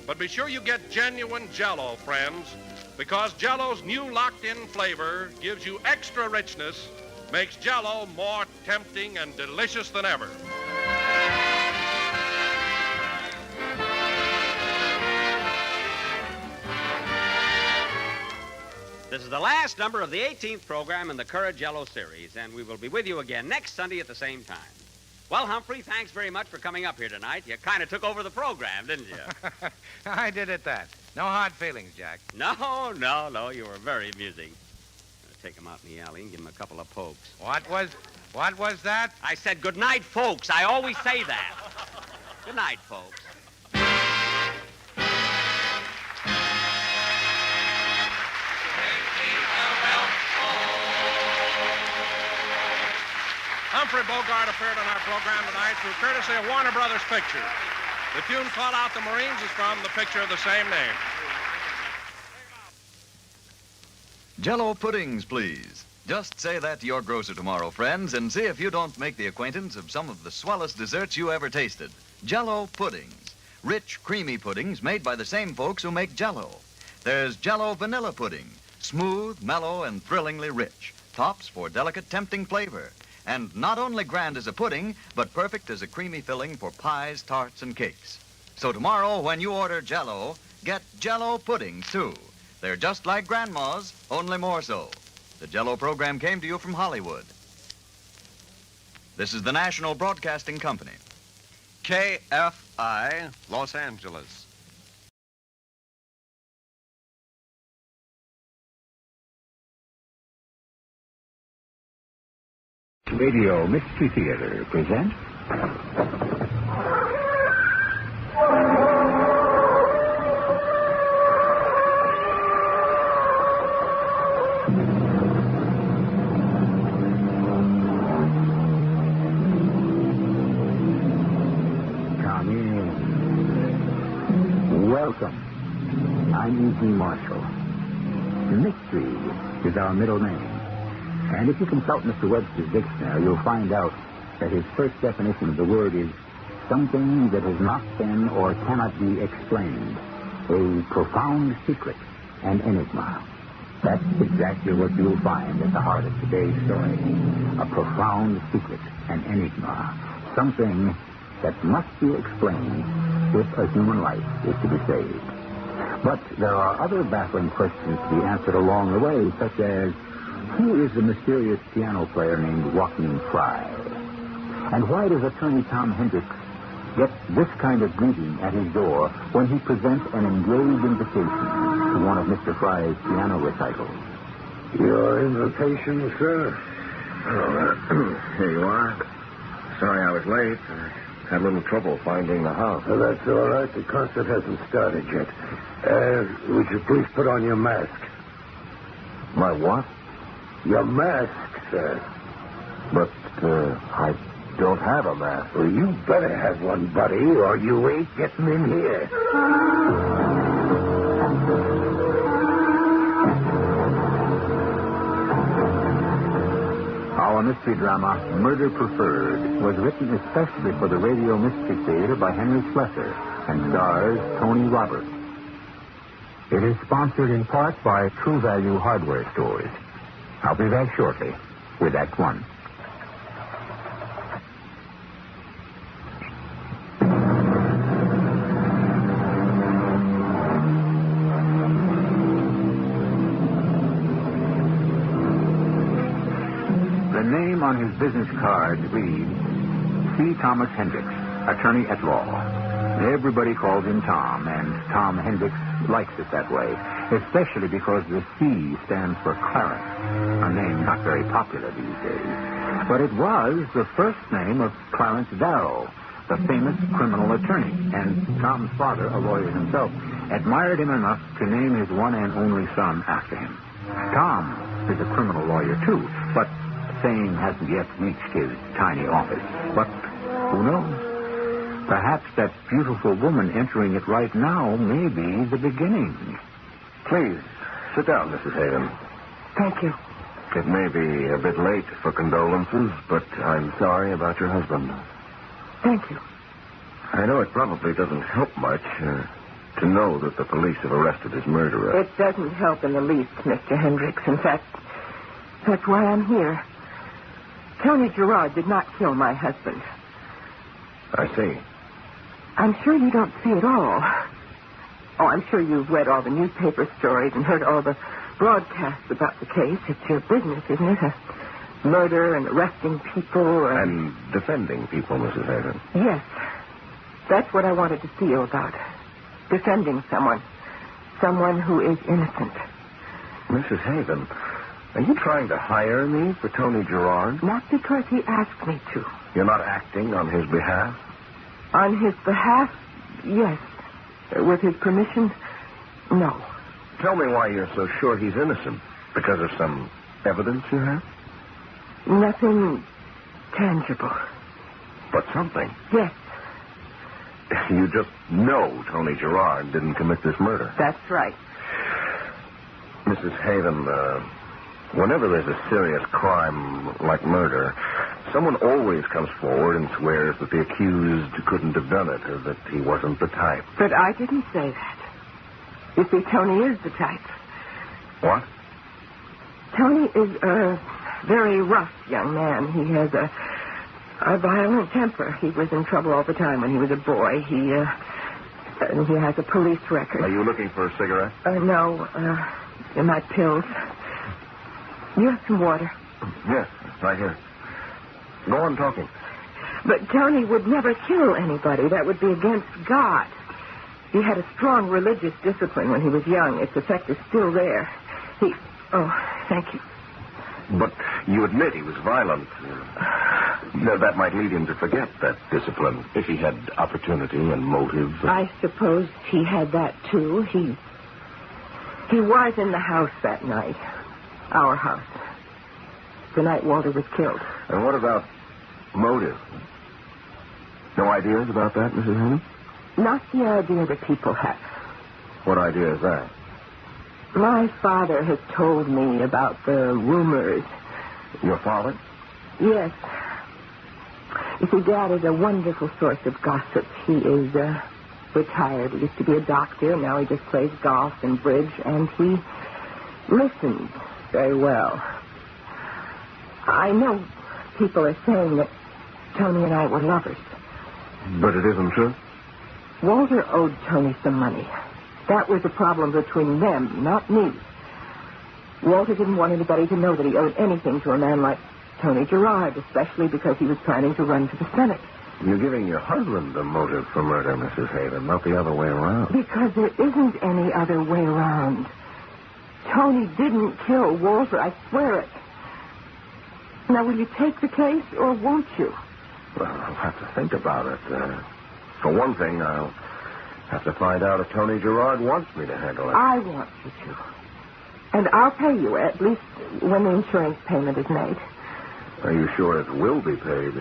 But be sure you get genuine Jell-O, friends, because Jell-O's new locked-in flavor gives you extra richness, makes Jell-O more tempting and delicious than ever. This is the last number of the 18th program in the Courage Jell-O series, and we will be with you again next Sunday at the same time. Well, Humphrey, thanks very much for coming up here tonight. You kind of took over the program, didn't you? I did at that. No hard feelings, Jack. No, you were very amusing. Take him out in the alley and give him a couple of pokes. What was that? I said good night, folks. I always say that. Good night, folks. Humphrey Bogart appeared on our program tonight through courtesy of Warner Brothers Pictures. The tune Call Out the Marines is from the picture of the same name. Jell-O puddings, please. Just say that to your grocer tomorrow, friends, and see if you don't make the acquaintance of some of the swellest desserts you ever tasted. Jell-O puddings. Rich, creamy puddings made by the same folks who make Jell-O. There's Jell-O vanilla pudding. Smooth, mellow, and thrillingly rich. Tops for delicate, tempting flavor. And not only grand as a pudding, but perfect as a creamy filling for pies, tarts, and cakes. So tomorrow, when you order Jell-O, get Jell-O puddings, too. They're just like Grandma's, only more so. The Jell-O program came to you from Hollywood. This is the National Broadcasting Company. KFI, Los Angeles. Radio Mystery Theater presents... Come in. Welcome. I'm Eugene Marshall. Mystery is our middle name. And if you consult Mr. Webster's dictionary, you'll find out that his first definition of the word is something that has not been or cannot be explained. A profound secret, an enigma. That's exactly what you'll find at the heart of today's story. A profound secret, an enigma. Something that must be explained if a human life is to be saved. But there are other baffling questions to be answered along the way, such as, who is the mysterious piano player named Joaquin Fry? And why does attorney Tom Hendricks get this kind of greeting at his door when he presents an engaged invitation to one of Mr. Fry's piano recitals? Your invitation, sir? Oh, here you are. Sorry I was late. I had a little trouble finding the house. Well, that's all right. The concert hasn't started yet. Would you please put on your mask? My what? Your mask, sir. But, I don't have a mask. Well, you better have one, buddy, or you ain't getting in here. Our mystery drama, Murder Preferred, was written especially for the Radio Mystery Theater by Henry Slessor and stars Tony Roberts. It is sponsored in part by True Value Hardware Stores. I'll be back shortly with Act One. The name on his business card reads C. Thomas Hendricks, attorney at law. Everybody calls him Tom, and Tom Hendricks likes it that way, especially because the C stands for Clarence, a name not very popular these days. But it was the first name of Clarence Darrow, the famous criminal attorney, and Tom's father, a lawyer himself, admired him enough to name his one and only son after him. Tom is a criminal lawyer, too, but fame hasn't yet reached his tiny office. But who knows? Perhaps that beautiful woman entering it right now may be the beginning. Please, sit down, Mrs. Haven. Thank you. It may be a bit late for condolences, but I'm sorry about your husband. Thank you. I know it probably doesn't help much to know that the police have arrested his murderer. It doesn't help in the least, Mr. Hendricks. In fact, that's why I'm here. Tony Gerard did not kill my husband. I see. I'm sure you don't see it all. Oh, I'm sure you've read all the newspaper stories and heard all the broadcasts about the case. It's your business, isn't it? Murder and arresting people and defending people, Mrs. Haven. Yes. That's what I wanted to see you about. Defending someone. Someone who is innocent. Mrs. Haven, are you trying to hire me for Tony Gerard? Not because he asked me to. You're not acting on his behalf? On his behalf, yes. With his permission, no. Tell me why you're so sure he's innocent. Because of some evidence you have? Nothing tangible. But something. Yes, You just know Tony Gerard didn't commit this murder. that's right. Mrs. Haven, whenever there's a serious crime like murder, someone always comes forward and swears that the accused couldn't have done it, or that he wasn't the type. But I didn't say that. You see, Tony is the type. What? Tony is a very rough young man. He has a violent temper. He was in trouble all the time when he was a boy. He has a police record. Are you looking for a cigarette? No, in my pills. You have some water? Yes, right here. Go on talking. But Tony would never kill anybody. That would be against God. He had a strong religious discipline when he was young. Its effect is still there. Thank you. But you admit he was violent. That might lead him to forget that discipline if he had opportunity and motive. I suppose he had that, too. He was in the house that night. Our house. The night Walter was killed. And what about motive? No ideas about that, Mrs. Haven? Not the idea that people have. What idea is that? My father has told me about the rumors. Your father? Yes. You see, Dad is a wonderful source of gossip. He is retired. He used to be a doctor. Now he just plays golf and bridge, and he listens very well. I know people are saying that Tony and I were lovers. But it isn't true? Walter owed Tony some money. That was a problem between them, not me. Walter didn't want anybody to know that he owed anything to a man like Tony Gerard, especially because he was planning to run for the Senate. You're giving your husband a motive for murder, Mrs. Haven, not the other way around. Because there isn't any other way around. Tony didn't kill Walter, I swear it. Now, will you take the case, or won't you? Well, I'll have to think about it. For one thing, I'll have to find out if Tony Gerard wants me to handle it. I want you to. And I'll pay you, at least when the insurance payment is made. Are you sure it will be paid?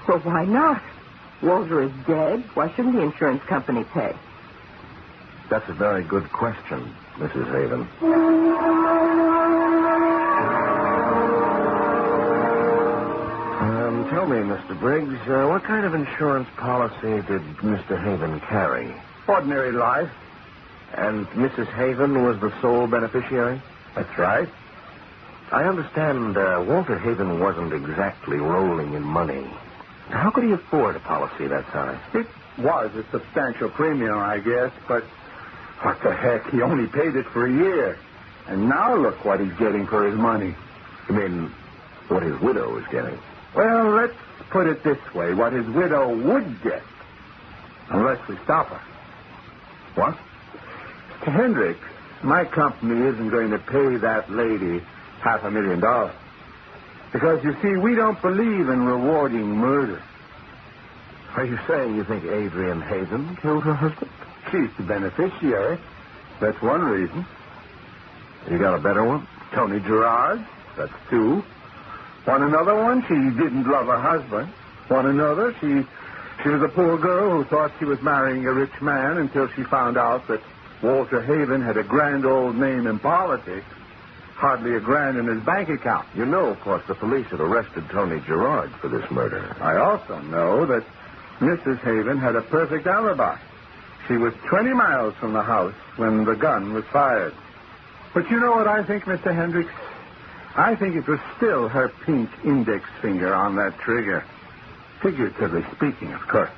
Well, why not? Walter is dead. Why shouldn't the insurance company pay? That's a very good question, Mrs. Haven. Tell me, Mr. Briggs, what kind of insurance policy did Mr. Haven carry? Ordinary life. And Mrs. Haven was the sole beneficiary? That's right. I understand Walter Haven wasn't exactly rolling in money. How could he afford a policy that size? It was a substantial premium, I guess, but what the heck? He only paid it for a year. And now look what he's getting for his money. You mean what his widow is getting? Well, let's put it this way. What his widow would get, unless we stop her. What? Mr. Hendricks, my company isn't going to pay that lady $500,000. Because, you see, we don't believe in rewarding murder. Are you saying you think Adrian Haven killed her husband? She's the beneficiary. That's one reason. You got a better one? Tony Gerard. That's two. Want another one? She didn't love her husband. Want another? She was a poor girl who thought she was marrying a rich man until she found out that Walter Haven had a grand old name in politics, hardly a grand in his bank account. You know, of course, the police had arrested Tony Gerard for this murder. I also know that Mrs. Haven had a perfect alibi. She was 20 miles from the house when the gun was fired. But you know what I think, Mr. Hendricks? I think it was still her pink index finger on that trigger. Figuratively speaking, of course.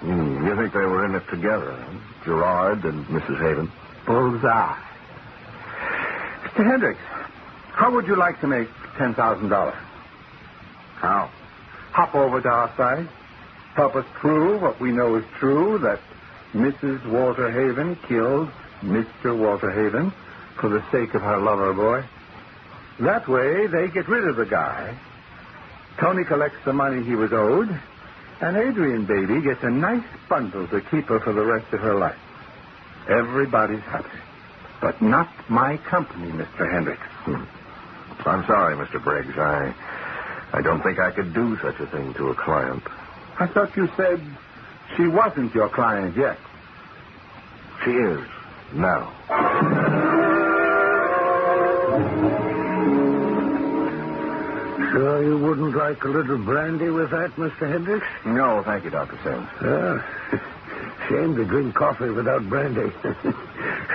You think they were in it together, huh? Gerard and Mrs. Haven? Bullseye. Mr. Hendricks, how would you like to make $10,000? How? Hop over to our side. Help us prove what we know is true, that Mrs. Walter Haven killed Mr. Walter Haven for the sake of her lover boy. That way, they get rid of the guy. Tony collects the money he was owed, and Adrian baby gets a nice bundle to keep her for the rest of her life. Everybody's happy. But not my company, Mr. Hendricks. I'm sorry, Mr. Briggs. I don't think I could do such a thing to a client. I thought you said she wasn't your client yet. She is, now. Sure you wouldn't like a little brandy with that, Mr. Hendricks? No, thank you, Dr. Sims. Shame to drink coffee without brandy.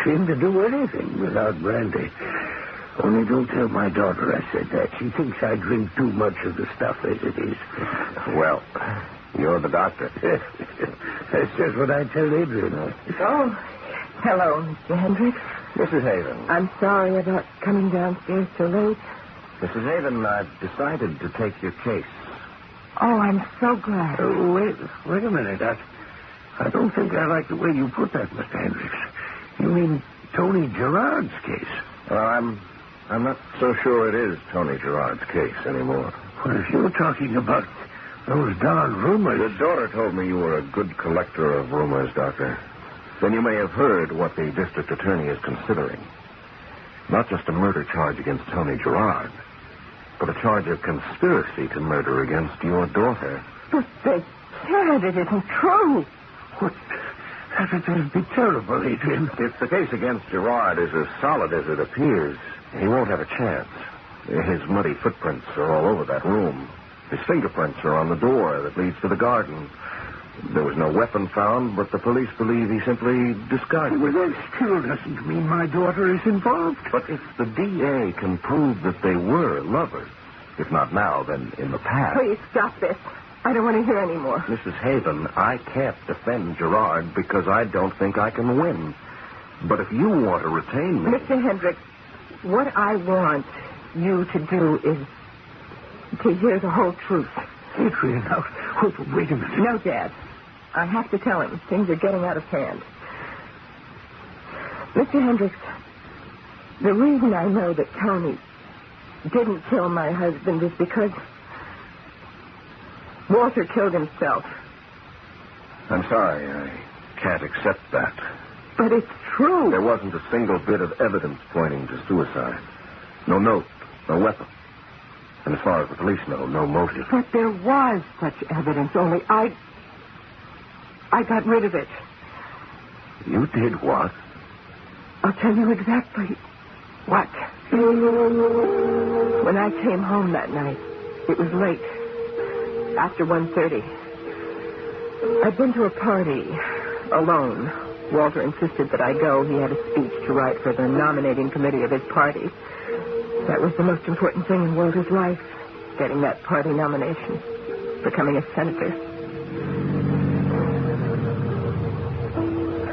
Shame to do anything without brandy. Only don't tell my daughter I said that. She thinks I drink too much of the stuff as it is. Well, you're the doctor. That's just what I tell Adrian. Oh, hello, Mr. Hendricks. Mrs. Haven. I'm sorry about coming downstairs so late. Mrs. Haven, I've decided to take your case. Oh, I'm so glad. Wait a minute. I don't think I like the way you put that, Mr. Hendricks. You mean Tony Gerard's case? Well, I'm not so sure it is Tony Gerard's case anymore. Well, if you're talking about those darn rumors... Your daughter told me you were a good collector of rumors, Doctor. Then you may have heard what the district attorney is considering. Not just a murder charge against Tony Gerard, but a charge of conspiracy to murder against your daughter. But they said it isn't true. What? That would be terrible, Adrian. If the case against Gerard is as solid as it appears, he won't have a chance. His muddy footprints are all over that room. His fingerprints are on the door that leads to the garden. There was no weapon found, but the police believe he simply discarded it. Well, that still doesn't mean my daughter is involved. But if the DA can prove that they were lovers, if not now, then in the past... Please stop this. I don't want to hear any more. Mrs. Haven, I can't defend Gerard because I don't think I can win. But if you want to retain me... Mr. Hendricks, what I want you to do is to hear the whole truth. Adrian, now, wait a minute. No, Dad. I have to tell him. Things are getting out of hand. Mr. Hendricks, the reason I know that Tony didn't kill my husband is because Walter killed himself. I'm sorry. I can't accept that. But it's true. There wasn't a single bit of evidence pointing to suicide. No note, no weapon. And as far as the police know, no motive. But there was such evidence, only I got rid of it. You did what? I'll tell you exactly what. When I came home that night, it was late, after 1:30. I'd been to a party alone. Walter insisted that I go. He had a speech to write for the nominating committee of his party. That was the most important thing in Walter's life, getting that party nomination, becoming a senator.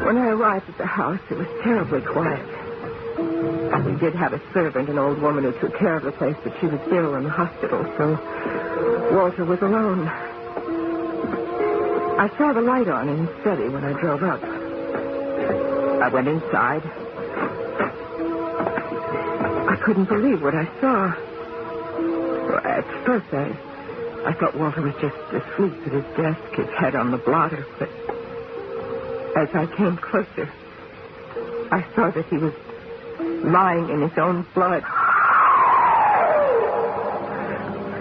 When I arrived at the house, it was terribly quiet. We did have a servant, an old woman who took care of the place, but she was ill in the hospital, so Walter was alone. I saw the light on in his study when I drove up. I went inside. I couldn't believe what I saw. Well, at first, I thought Walter was just asleep at his desk, his head on the blotter, but as I came closer, I saw that he was lying in his own blood.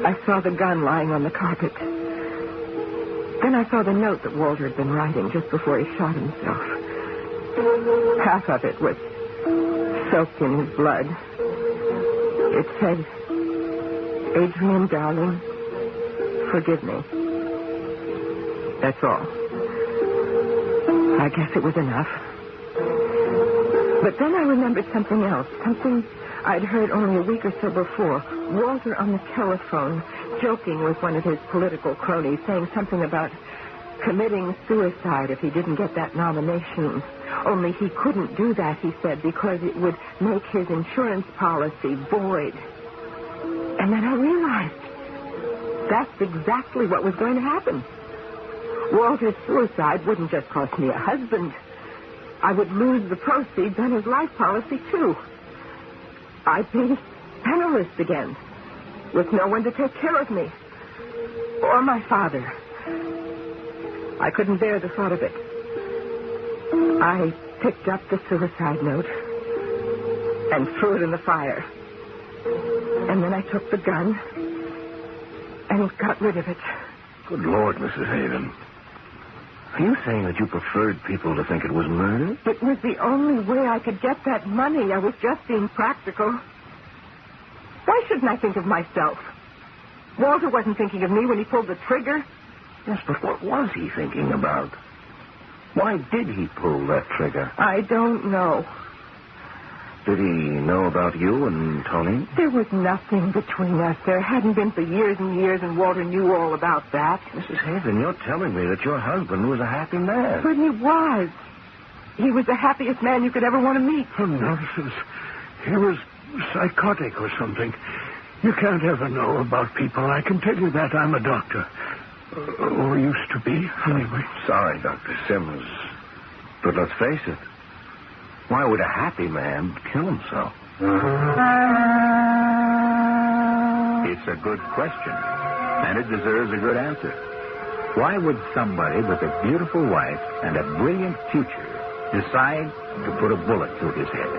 I saw the gun lying on the carpet. Then I saw the note that Walter had been writing just before he shot himself. Half of it was soaked in his blood. It said, "Adrian, darling, forgive me." That's all. I guess it was enough. But then I remembered something else, something I'd heard only a week or so before. Walter on the telephone, joking with one of his political cronies, saying something about committing suicide if he didn't get that nomination. Only he couldn't do that, he said, because it would make his insurance policy void. And then I realized that's exactly what was going to happen. Walter's suicide wouldn't just cost me a husband. I would lose the proceeds on his life policy, too. I'd be penniless again, with no one to take care of me. Or my father. I couldn't bear the thought of it. I picked up the suicide note and threw it in the fire. And then I took the gun and got rid of it. Good Lord, Mrs. Haven. Are you saying that you preferred people to think it was murder? It was the only way I could get that money. I was just being practical. Why shouldn't I think of myself? Walter wasn't thinking of me when he pulled the trigger. Yes, but what was he thinking about? Why did he pull that trigger? I don't know. Did he know about you and Tony? There was nothing between us. There hadn't been for years and years, and Walter knew all about that. Mrs. Haven, you're telling me that your husband was a happy man. But he was. He was the happiest man you could ever want to meet. Oh, nonsense. He was psychotic or something. You can't ever know about people. I can tell you that. I'm a doctor. Or used to be, anyway. Sorry, Dr. Simmons. But let's face it. Why would a happy man kill himself? It's a good question, and it deserves a good answer. Why would somebody with a beautiful wife and a brilliant future decide to put a bullet through his head?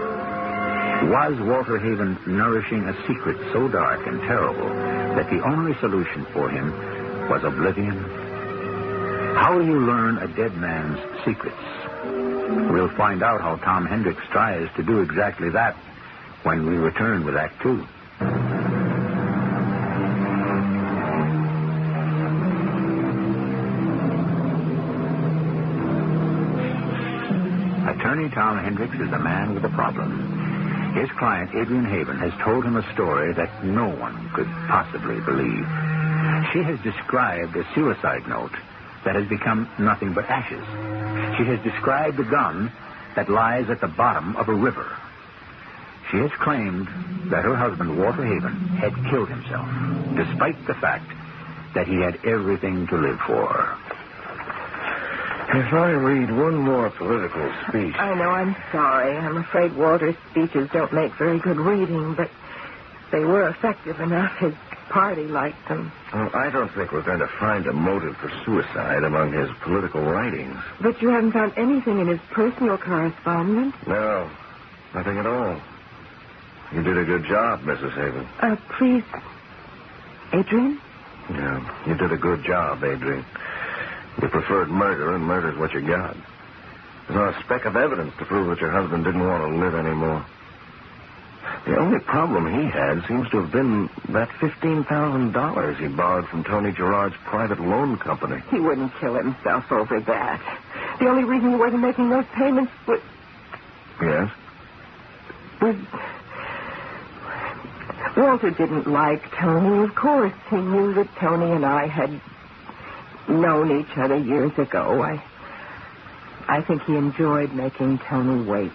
Was Walter Haven nourishing a secret so dark and terrible that the only solution for him was oblivion? How will you learn a dead man's secrets? We'll find out how Tom Hendricks tries to do exactly that when we return with Act Two. Attorney Tom Hendricks is the man with the problem. His client, Adrian Haven, has told him a story that no one could possibly believe. She has described a suicide note that has become nothing but ashes. She has described the gun that lies at the bottom of a river. She has claimed that her husband, Walter Haven, had killed himself, despite the fact that he had everything to live for. If I read one more political speech... I know, I'm sorry. I'm afraid Walter's speeches don't make very good reading, but they were effective enough. His party liked them. Well, I don't think we're going to find a motive for suicide among his political writings. But you haven't found anything in his personal correspondence? No, nothing at all. You did a good job, Mrs. Haven. Please, Adrian? Yeah, you did a good job, Adrian. You preferred murder, and murder's what you got. There's not a speck of evidence to prove that your husband didn't want to live anymore. The only problem he had seems to have been that $15,000 he borrowed from Tony Gerard's private loan company. He wouldn't kill himself over that. The only reason he wasn't making those payments was... Yes? Walter didn't like Tony, of course. He knew that Tony and I had known each other years ago. I think he enjoyed making Tony wait.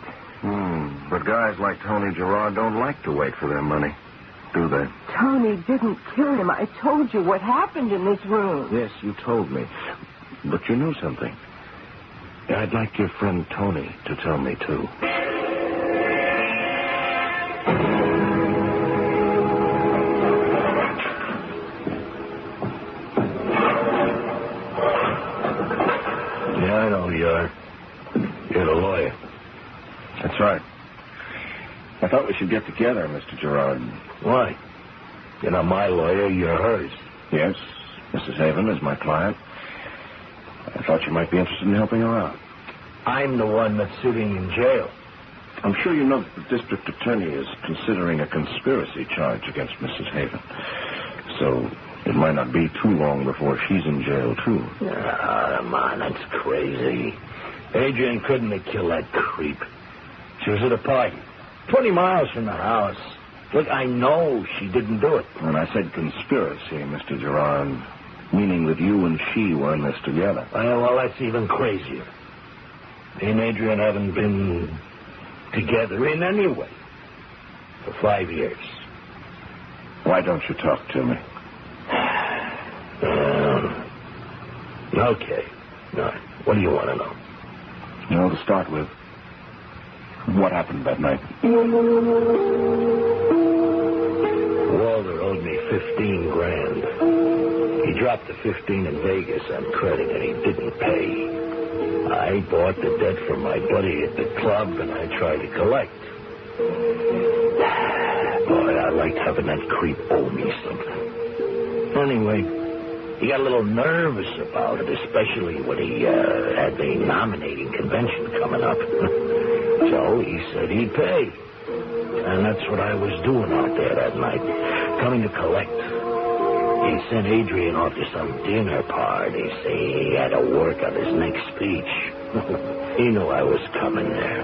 But guys like Tony Gerard don't like to wait for their money, do they? Tony didn't kill him. I told you what happened in this room. Yes, you told me. But you knew something. I'd like your friend Tony to tell me, too. Yeah, I know you are. You're the lawyer. That's right. I thought we should get together, Mr. Gerard. Why? You're not my lawyer, you're hers. Yes, Mrs. Haven is my client. I thought you might be interested in helping her out. I'm the one that's sitting in jail. I'm sure you know that the district attorney is considering a conspiracy charge against Mrs. Haven. So it might not be too long before she's in jail, too. Come on, that's crazy. Adrian couldn't have killed that creep. She was at a party, 20 miles from the house. Look, I know she didn't do it. When I said conspiracy, Mr. Gerard, meaning that you and she were in this together. Well, that's even crazier. Me and Adrian haven't been together in any way for 5 years. Why don't you talk to me? Okay. All right. What do you want to know? You know, to start with, what happened that night? Walter owed me $15,000. He dropped the 15 in Vegas on credit, and he didn't pay. I bought the debt from my buddy at the club, and I tried to collect. Boy, I liked having that creep owe me something. Anyway, he got a little nervous about it, especially when he had the nominating convention coming up. So he said he'd pay. And that's what I was doing out there that night, coming to collect. He sent Adrian off to some dinner party, say he had to work on his next speech. He knew I was coming there.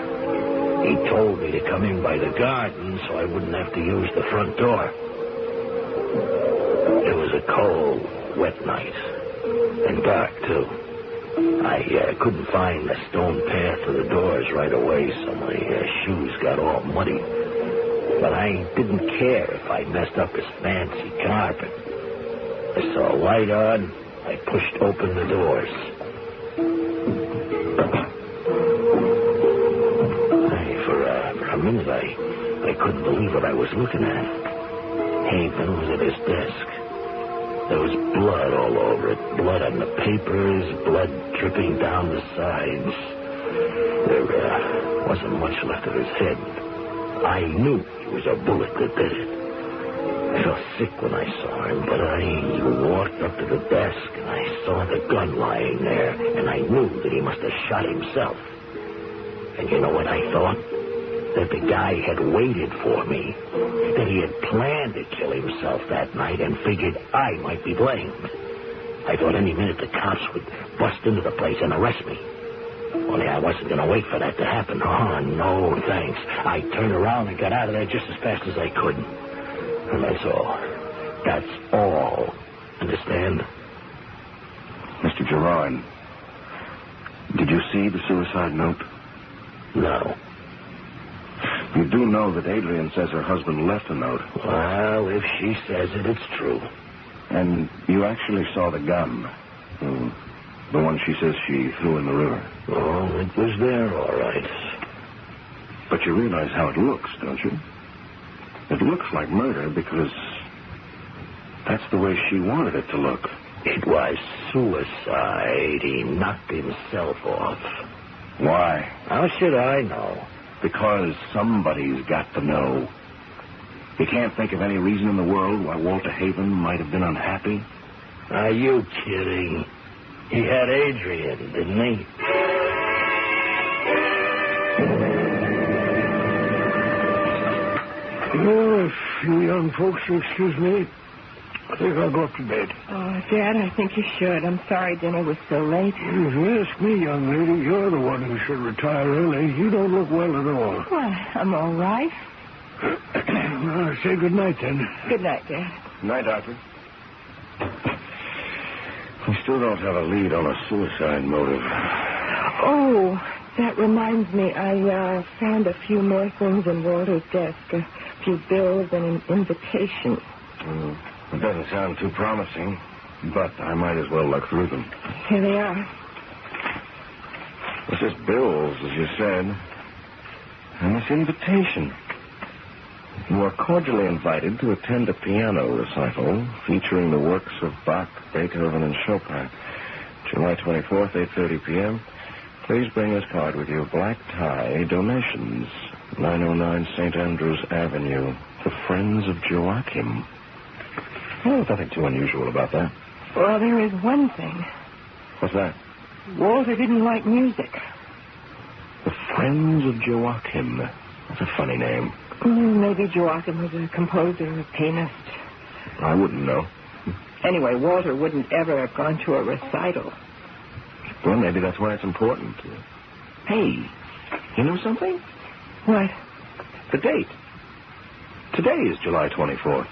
He told me to come in by the garden so I wouldn't have to use the front door. It was a cold, wet night, and dark, too. I couldn't find the stone path to the doors right away, so my shoes got all muddy. But I didn't care if I messed up his fancy carpet. I saw a light on. I pushed open the doors. For a minute, I couldn't believe what I was looking at. Haven was at his desk. There was blood all over it. Blood on the papers, blood dripping down the sides. There wasn't much left of his head. I knew it was a bullet that did it. I felt sick when I saw him, but I walked up to the desk and I saw the gun lying there, and I knew that he must have shot himself. And you know what I thought? That the guy had waited for me. That he had planned to kill himself that night and figured I might be blamed. I thought any minute the cops would bust into the place and arrest me. Only I wasn't going to wait for that to happen. Oh, no, thanks. I turned around and got out of there just as fast as I could. And that's all. That's all. Understand? Mr. Gerard, did you see the suicide note? No. You do know that Adrian says her husband left a note. Well, if she says it, it's true. And you actually saw the gun. The one she says she threw in the river. Oh, it was there, all right. But you realize how it looks, don't you? It looks like murder because that's the way she wanted it to look. It was suicide. He knocked himself off. Why? How should I know? Because somebody's got to know. You can't think of any reason in the world why Walter Haven might have been unhappy? Are you kidding? He had Adrian, didn't he? Oh, if you young folks will excuse me, I think I'll go up to bed. Oh, Dad, I think you should. I'm sorry dinner was so late. If you ask me, young lady, you're the one who should retire early. You don't look well at all. Well, I'm all right. Well, say good night, then. Good night, Dad. Night, Doctor. We still don't have a lead on a suicide motive. Oh, that reminds me. I found a few more things in Walter's desk. A few bills and an invitation. It doesn't sound too promising, but I might as well look through them. Here they are. It's just bills, as you said. And this invitation. You are cordially invited to attend a piano recital featuring the works of Bach, Beethoven, and Chopin. July 24th, 8:30 p.m. Please bring this card with you. Black tie, donations, 909 St. Andrews Avenue. The Friends of Joachim. Oh, there's nothing too unusual about that. Well, there is one thing. What's that? Walter didn't like music. The Friends of Joachim. That's a funny name. Maybe Joachim was a composer, a pianist. I wouldn't know. Anyway, Walter wouldn't ever have gone to a recital. Well, maybe that's why it's important. Hey, you know something? What? The date. Today is July 24th.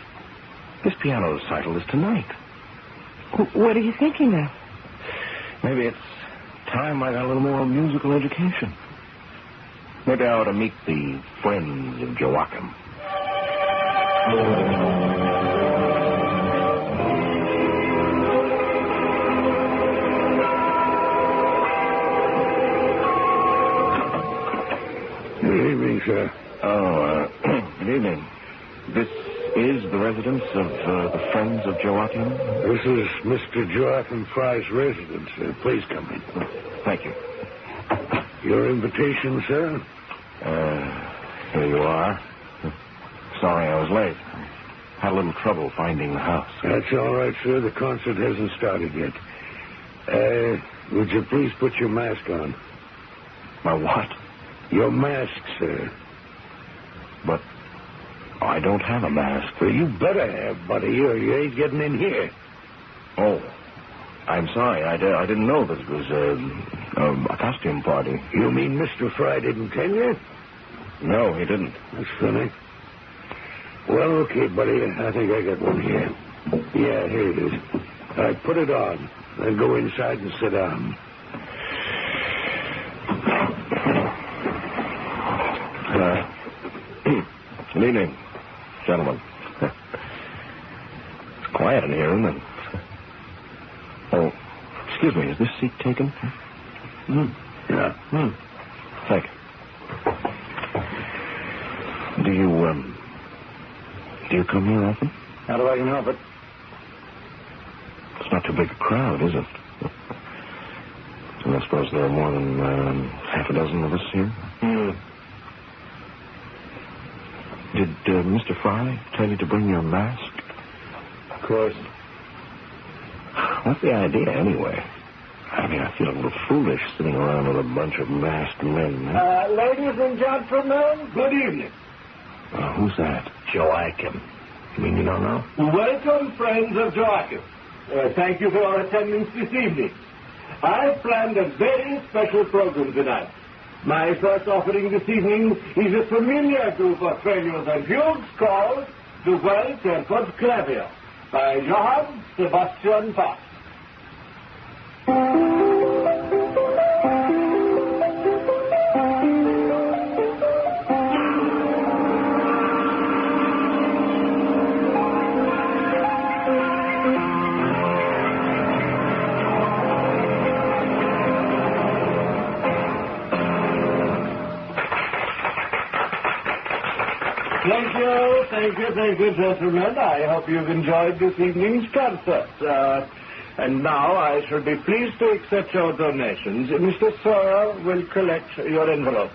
This piano recital is tonight. What are you thinking of? Maybe it's time I got a little more musical education. Maybe I ought to meet the Friends of Joachim. Good evening, sir. Oh, good evening. This is the residence of the Friends of Joachim? This is Mr. Joachim Fry's residence. Please come in. Thank you. Your invitation, sir? Here you are. Sorry I was late. had a little trouble finding the house. That's all right, sir. The concert hasn't started yet. Would you please put your mask on? My what? Your mask, sir. But I don't have a mask. Well, you better have, buddy, or you ain't getting in here. Oh, I'm sorry. I didn't know that it was a costume party. You mean Mr. Fry didn't tell you? No, he didn't. That's funny. Well, okay, buddy. I think I got one here. Yeah, here it is. All right, put it on. Then go inside and sit down. Good evening, gentlemen. It's quiet in here, isn't it? Oh, excuse me. Is this seat taken? Yeah. Thank you. Do you come here often? How do I can help it? It's not too big a crowd, is it? And I suppose there are more than half a dozen of us here. Did Mr. Fry tell you to bring your mask? Of course. What's the idea, anyway? I mean, I feel a little foolish sitting around with a bunch of masked men. Ladies and gentlemen, good evening. Who's that? Joachim. You mean you don't know? Welcome, friends of Joachim. Thank you for your attendance this evening. I've planned a very special program tonight. My first offering this evening is a familiar group of preludes and fugues called The Well-Tempered Clavier by Johann Sebastian Bach. Thank you, gentlemen. I hope you've enjoyed this evening's concert. And now I shall be pleased to accept your donations. Mr. Sawyer will collect your envelopes.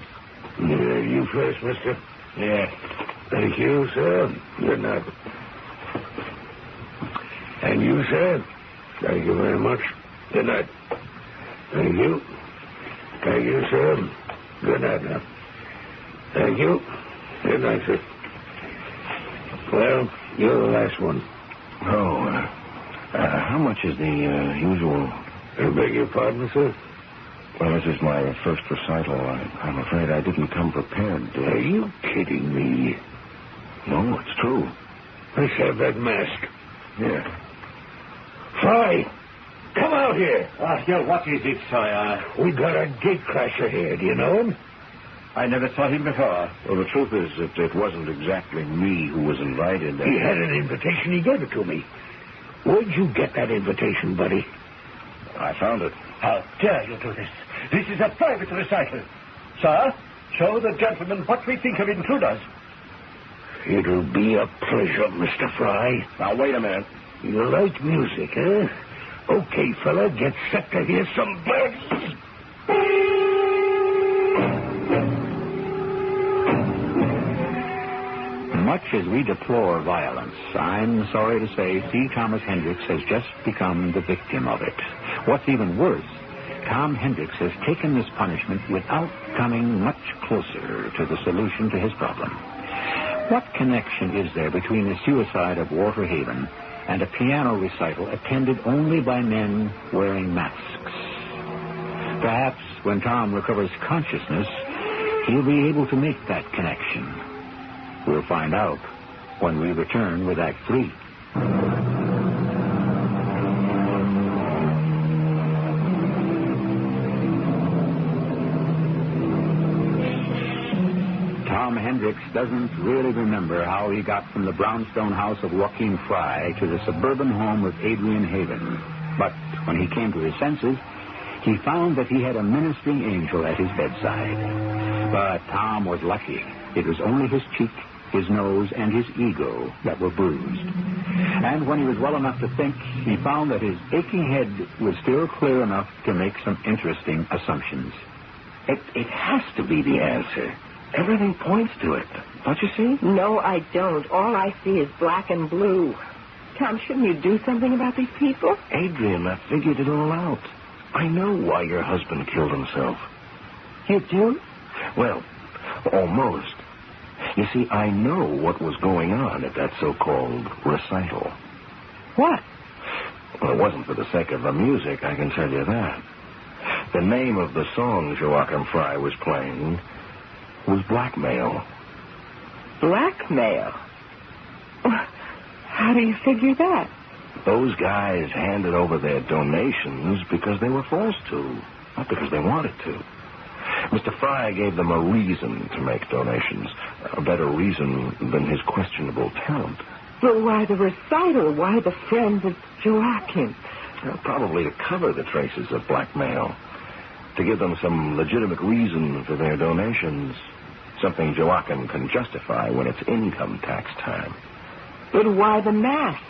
You first, mister. Yes. Thank you, sir. Good night. And you, sir? Thank you very much. Good night. Thank you. Thank you, sir. Good night now. Thank you. Good night, sir. Well, you're the last one. Oh, how much is the usual... I beg your pardon, sir? Well, this is my first recital. I'm afraid I didn't come prepared. Are you kidding me? No, it's true. Let's have that mask. Here. Fry! Come out here! What is it, Sawyer? We got a gatecrasher here. Do you know him? I never saw him before. Well, the truth is that it wasn't exactly me who was invited. He had an invitation. He gave it to me. Where'd you get that invitation, buddy? I found it. How dare you do this? This is a private recital. Sir, show the gentleman what we think of intruders. It'll be a pleasure, Mr. Fry. Now, wait a minute. You like music, huh? Okay, fella, get set to hear some birds. Much as we deplore violence, I'm sorry to say C. Thomas Hendricks has just become the victim of it. What's even worse, Tom Hendricks has taken this punishment without coming much closer to the solution to his problem. What connection is there between the suicide of Walter Haven and a piano recital attended only by men wearing masks? Perhaps when Tom recovers consciousness, he'll be able to make that connection. We'll find out when we return with Act 3. Tom Hendricks doesn't really remember how he got from the brownstone house of Joachim Fry to the suburban home of Adrian Haven. But when he came to his senses, he found that he had a ministering angel at his bedside. But Tom was lucky. It was only his cheek, his nose, and his ego that were bruised. And when he was well enough to think, he found that his aching head was still clear enough to make some interesting assumptions. It has to be the answer. Everything points to it. Don't you see? No, I don't. All I see is black and blue. Tom, shouldn't you do something about these people? Adrian, I figured it all out. I know why your husband killed himself. You do? Well, almost. You see, I know what was going on at that so-called recital. What? Well, it wasn't for the sake of the music, I can tell you that. The name of the song Joachim Fry was playing was Blackmail. Blackmail? How do you figure that? Those guys handed over their donations because they were forced to, not because they wanted to. Mr. Fry gave them a reason to make donations, a better reason than his questionable talent. But why the recital? Why the friends of Joachim? Well, probably to cover the traces of blackmail, to give them some legitimate reason for their donations, something Joachim can justify when it's income tax time. But why the masks?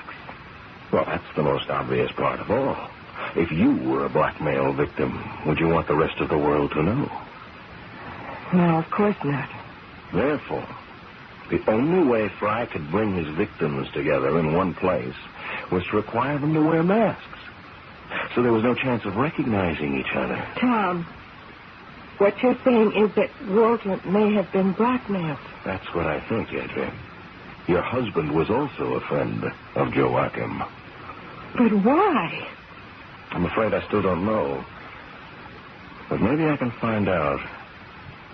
Well, that's the most obvious part of all. If you were a blackmail victim, would you want the rest of the world to know? No, of course not. Therefore, the only way Fry could bring his victims together in one place was to require them to wear masks. So there was no chance of recognizing each other. Tom, what you're saying is that Walter may have been blackmailed. That's what I think, Adrian. Your husband was also a friend of Joachim. But why? I'm afraid I still don't know. But maybe I can find out.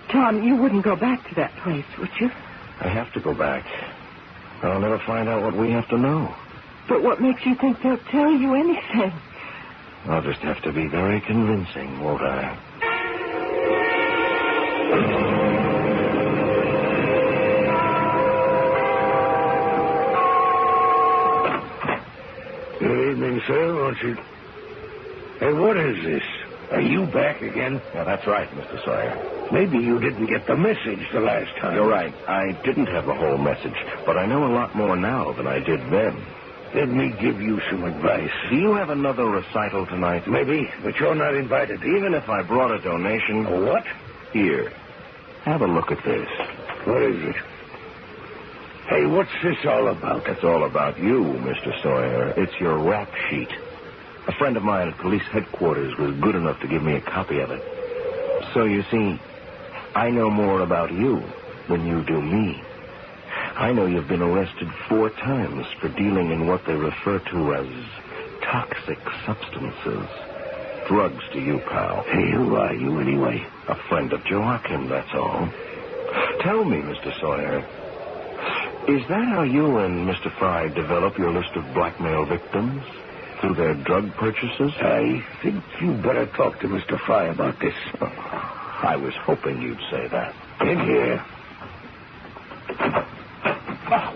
Tom, you wouldn't go back to that place, would you? I have to go back. I'll never find out what we have to know. But what makes you think they'll tell you anything? I'll just have to be very convincing, won't I? Good evening, sir. Won't you? Hey, what is this? Are you back again? Yeah, that's right, Mr. Sawyer. Maybe you didn't get the message the last time. You're right. I didn't have the whole message, but I know a lot more now than I did then. Let me give you some advice. Do you have another recital tonight? Maybe, but you're not invited. Even if I brought a donation. A what? Here. Have a look at this. What is it? Hey, what's this all about? It's all about you, Mr. Sawyer. It's your rap sheet. A friend of mine at police headquarters was good enough to give me a copy of it. So, you see, I know more about you than you do me. I know you've been arrested 4 times for dealing in what they refer to as toxic substances. Drugs to you, pal. Hey, who are you anyway? A friend of Joachim, that's all. Tell me, Mr. Sawyer, is that how you and Mr. Fry develop your list of blackmail victims? Through their drug purchases? I think you better talk to Mr. Fry about this. I was hoping you'd say that. In here.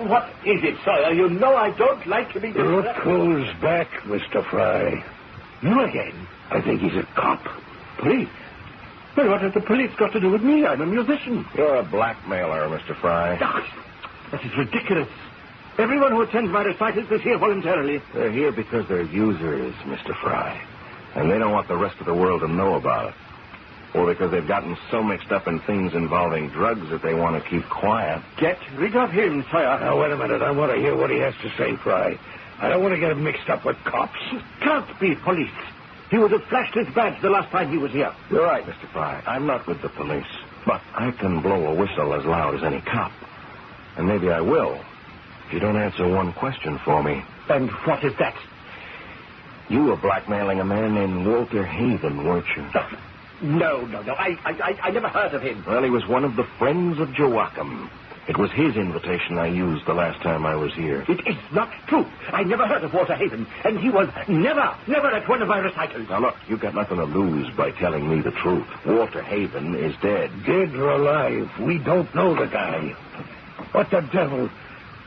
What is it, Sawyer? You know I don't like to be... Look who's back, Mr. Fry. You again? I think he's a cop. Police? Well, what has the police got to do with me? I'm a musician. You're a blackmailer, Mr. Fry. That is ridiculous. Everyone who attends my recitals is here voluntarily. They're here because they're users, Mr. Fry. And they don't want the rest of the world to know about it. Or because they've gotten so mixed up in things involving drugs that they want to keep quiet. Get rid of him, Sawyer. Now, wait a minute. I want to hear what he has to say, Fry. I don't want to get him mixed up with cops. He can't be police. He would have flashed his badge the last time he was here. You're right, Mr. Fry. I'm not with the police. But I can blow a whistle as loud as any cop. And maybe I will. If you don't answer one question for me. And what is that? You were blackmailing a man named Walter Haven, weren't you? No. I never heard of him. Well, he was one of the friends of Joachim. It was his invitation I used the last time I was here. It is not true. I never heard of Walter Haven, and he was never at one of my recitals. Now, look, you've got nothing to lose by telling me the truth. Walter Haven is dead. Dead or alive, we don't know the guy. What the devil?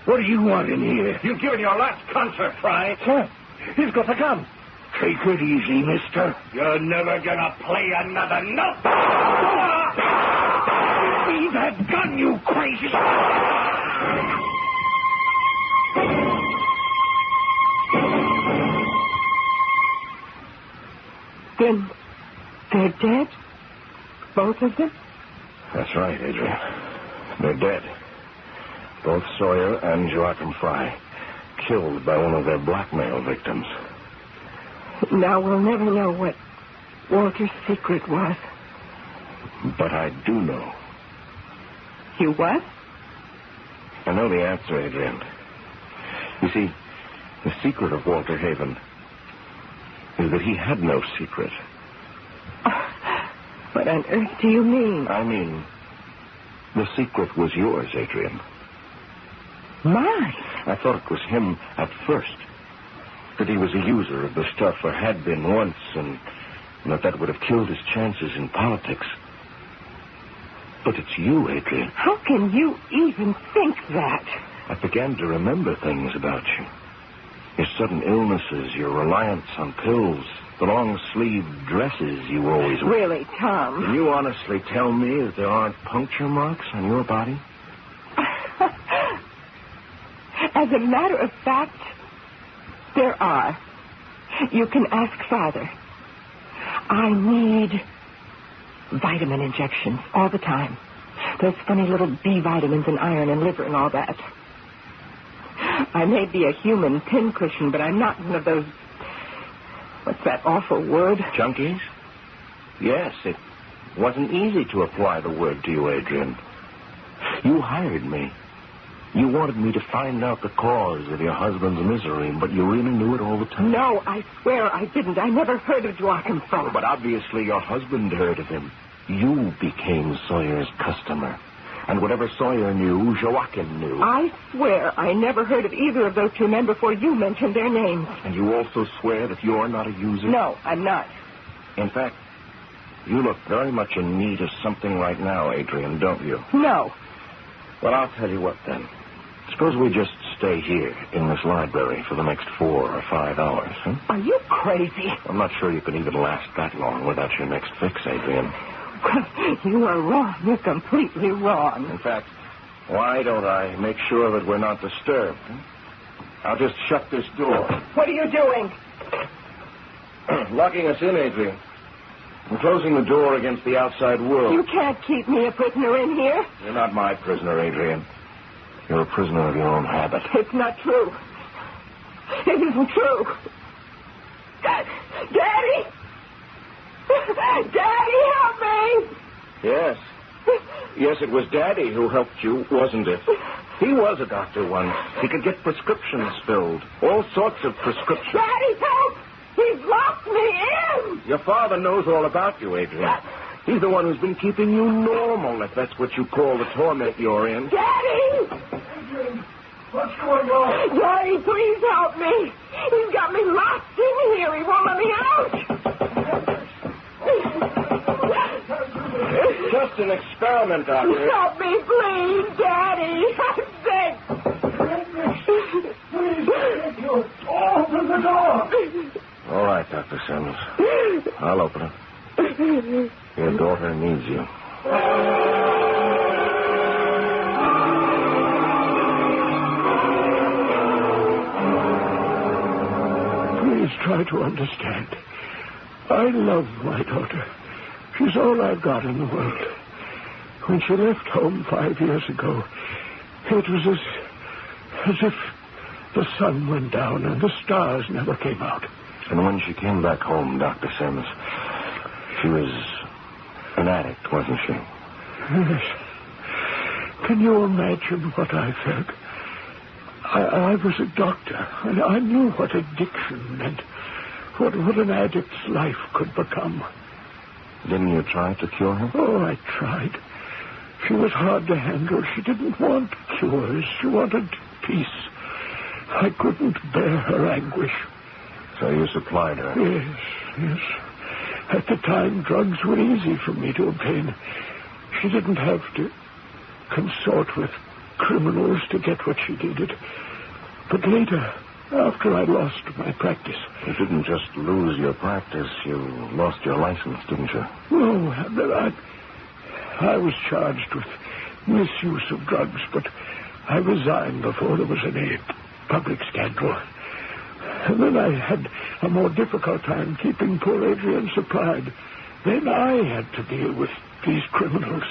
What do you want in here? You've given your last concert, Fry. Sir, he's got a gun. Take it easy, mister. You're never gonna play another note. Leave that gun, you crazy... Then they're dead? Both of them? That's right, Adrian. They're dead. Both Sawyer and Joachim Fry killed by one of their blackmail victims. Now we'll never know what Walter's secret was. But I do know. You what? I know the answer, Adrian. You see, the secret of Walter Haven is that he had no secret. What on earth do you mean? I mean, the secret was yours, Adrian. Mine? I thought it was him at first. That he was a user of the stuff, or had been once, and that would have killed his chances in politics. But it's you, Adrian. How can you even think that? I began to remember things about you. Your sudden illnesses, your reliance on pills, the long-sleeved dresses you always wear. Really, Tom? Can you honestly tell me that there aren't puncture marks on your body? As a matter of fact, there are. You can ask Father. I need vitamin injections all the time. Those funny little B vitamins and iron and liver and all that. I may be a human pincushion, but I'm not one of those... What's that awful word? Junkies? Yes, it wasn't easy to apply the word to you, Adrian. You hired me. You wanted me to find out the cause of your husband's misery, but you really knew it all the time. No, I swear I didn't. I never heard of Joachim Fry. But obviously your husband heard of him. You became Sawyer's customer. And whatever Sawyer knew, Joachim knew. I swear I never heard of either of those two men before you mentioned their names. And you also swear that you're not a user? No, I'm not. In fact, you look very much in need of something right now, Adrian, don't you? No. Well, I'll tell you what, then. Suppose we just stay here in this library for the next 4 or 5 hours, huh? Are you crazy? I'm not sure you can even last that long without your next fix, Adrian. You are wrong. You're completely wrong. In fact, why don't I make sure that we're not disturbed? Huh? I'll just shut this door. What are you doing? Locking us in, Adrian. I'm closing the door against the outside world. You can't keep me a prisoner in here. You're not my prisoner, Adrian. You're a prisoner of your own habit. It's not true. It isn't true. Daddy! Daddy, help me! Yes. Yes, it was Daddy who helped you, wasn't it? He was a doctor once. He could get prescriptions filled. All sorts of prescriptions. Daddy, help! He's locked me in! Your father knows all about you, Adrian. He's the one who's been keeping you normal, if that's what you call the torment you're in. Daddy! Adrian, what's going on? Daddy, please help me. He's got me locked in here. He won't let me out. It's just an experiment, Doctor. Help me, please, Daddy. I'm sick. Please, open the door. All right, Dr. Sims. I'll open it. Your daughter needs you. Please try to understand. I love my daughter. She's all I've got in the world. When she left home 5 years ago, it was as if the sun went down and the stars never came out. And when she came back home, Dr. Sims, she was an addict, wasn't she? Yes. Can you imagine what I felt? I was a doctor, and I knew what addiction meant, what an addict's life could become. Didn't you try to cure her? Oh, I tried. She was hard to handle. She didn't want cures. She wanted peace. I couldn't bear her anguish. So you supplied her? Yes, yes. At the time, drugs were easy for me to obtain. She didn't have to consort with criminals to get what she needed. But later, after I lost my practice... You didn't just lose your practice. You lost your license, didn't you? No, I was charged with misuse of drugs, but I resigned before there was any public scandal. And then I had a more difficult time keeping poor Adrian supplied. Then I had to deal with these criminals.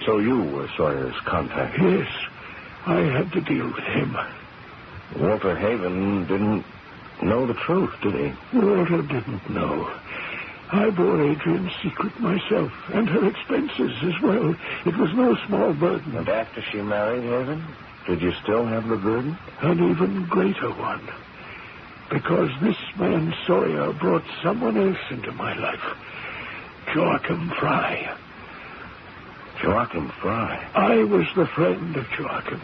So you were Sawyer's contact? Yes. I had to deal with him. Walter Haven didn't know the truth, did he? Walter didn't know. I bore Adrian's secret myself, and her expenses as well. It was no small burden. And after she married Haven, did you still have the burden? An even greater one. Because this man Sawyer brought someone else into my life. Joachim Fry. Joachim Fry? I was the friend of Joachim.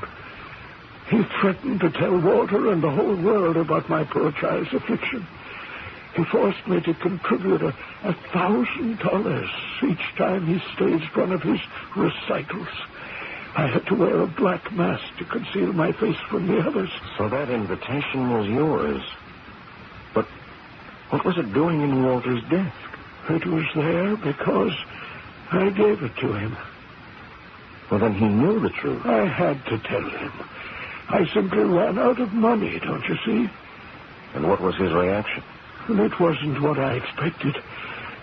He threatened to tell Walter and the whole world about my poor child's affliction. He forced me to contribute $1,000 each time he staged one of his recitals. I had to wear a black mask to conceal my face from the others. So that invitation was yours. But what was it doing in Walter's desk? It was there because I gave it to him. Well, then he knew the truth. I had to tell him. I simply ran out of money, don't you see? And what was his reaction? It wasn't what I expected.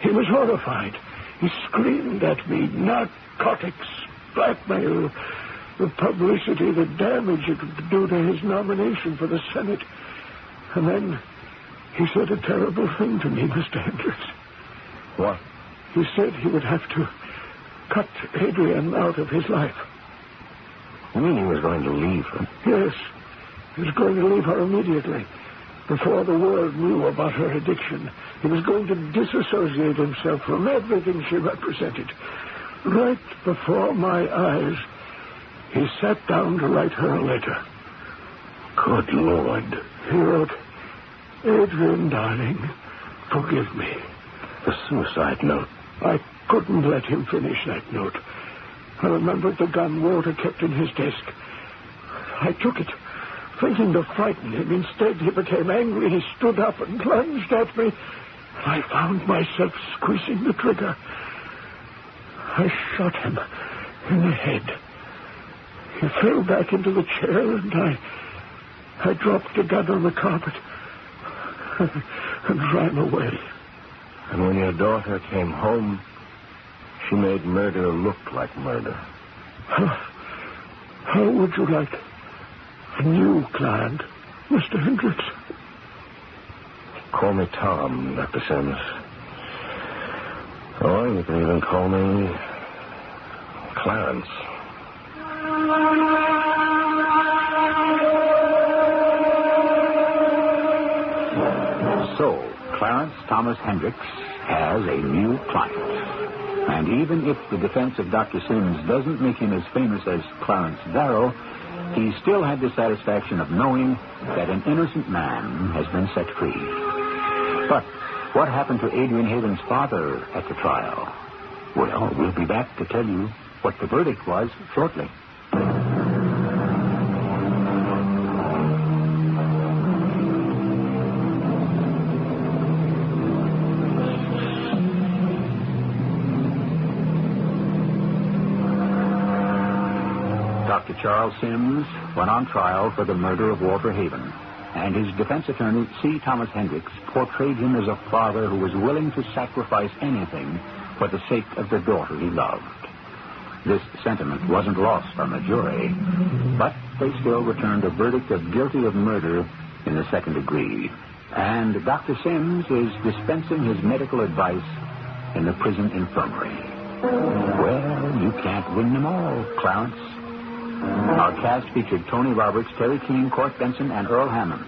He was horrified. He screamed at me, narcotics, blackmail, the publicity, the damage it would do to his nomination for the Senate. And then he said a terrible thing to me, Mr. Hendricks. What? He said he would have to cut Adrian out of his life. You mean he was going to leave her? Yes. He was going to leave her immediately. Before the world knew about her addiction, he was going to disassociate himself from everything she represented. Right before my eyes, he sat down to write her a letter. Good Lord. He wrote, Adrian, darling, forgive me. The suicide note. I couldn't let him finish that note. I remembered the gun Walter kept in his desk. I took it, thinking to frighten him. Instead, he became angry. He stood up and plunged at me. I found myself squeezing the trigger. I shot him in the head. He fell back into the chair, and I dropped the gun on the carpet and ran away. And when your daughter came home, she made murder look like murder. How would you like a new client, Mr. Hendricks? Call me Tom, Dr. Sims. Or you can even call me Clarence. So, Clarence Thomas Hendricks has a new client. And even if the defense of Dr. Sims doesn't make him as famous as Clarence Darrow, he still had the satisfaction of knowing that an innocent man has been set free. But what happened to Adrian Haven's father at the trial? Well, we'll be back to tell you what the verdict was shortly. Dr. Charles Sims went on trial for the murder of Walter Haven, and his defense attorney, C. Thomas Hendricks, portrayed him as a father who was willing to sacrifice anything for the sake of the daughter he loved. This sentiment wasn't lost on the jury, but they still returned a verdict of guilty of murder in the second degree. And Dr. Sims is dispensing his medical advice in the prison infirmary. Well, you can't win them all, Clarence. Our cast featured Tony Roberts, Terry Keane, Court Benson, and Earl Hammond.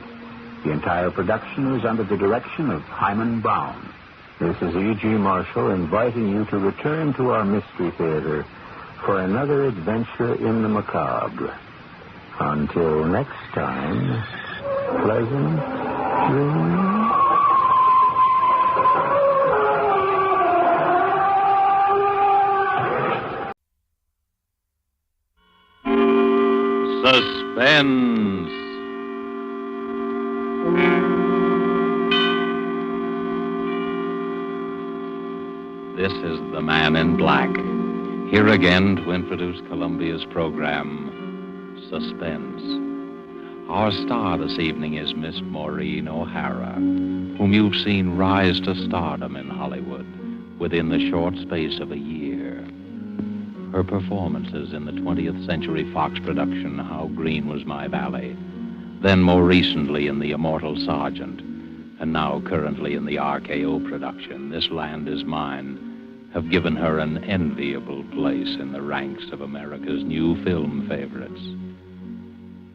The entire production was under the direction of Hyman Brown. This is E.G. Marshall inviting you to return to our Mystery Theater for another adventure in the macabre. Until next time, pleasant dreams. Suspense. This is The Man in Black, here again to introduce Columbia's program, Suspense. Our star this evening is Miss Maureen O'Hara, whom you've seen rise to stardom in Hollywood within the short space of a year. her performances in the 20th Century Fox production, How Green Was My Valley, then more recently in The Immortal Sergeant, and now currently in the RKO production, This Land Is Mine, have given her an enviable place in the ranks of America's new film favorites.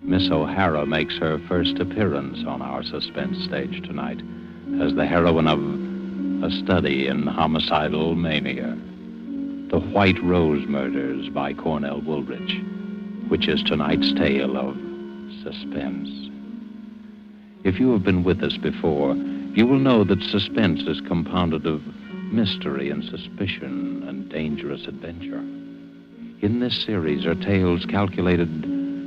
Miss O'Hara makes her first appearance on our suspense stage tonight as the heroine of A Study in Homicidal Mania, The White Rose Murders by Cornell Woolrich, which is tonight's tale of suspense. If you have been with us before, you will know that suspense is compounded of mystery and suspicion and dangerous adventure. In this series are tales calculated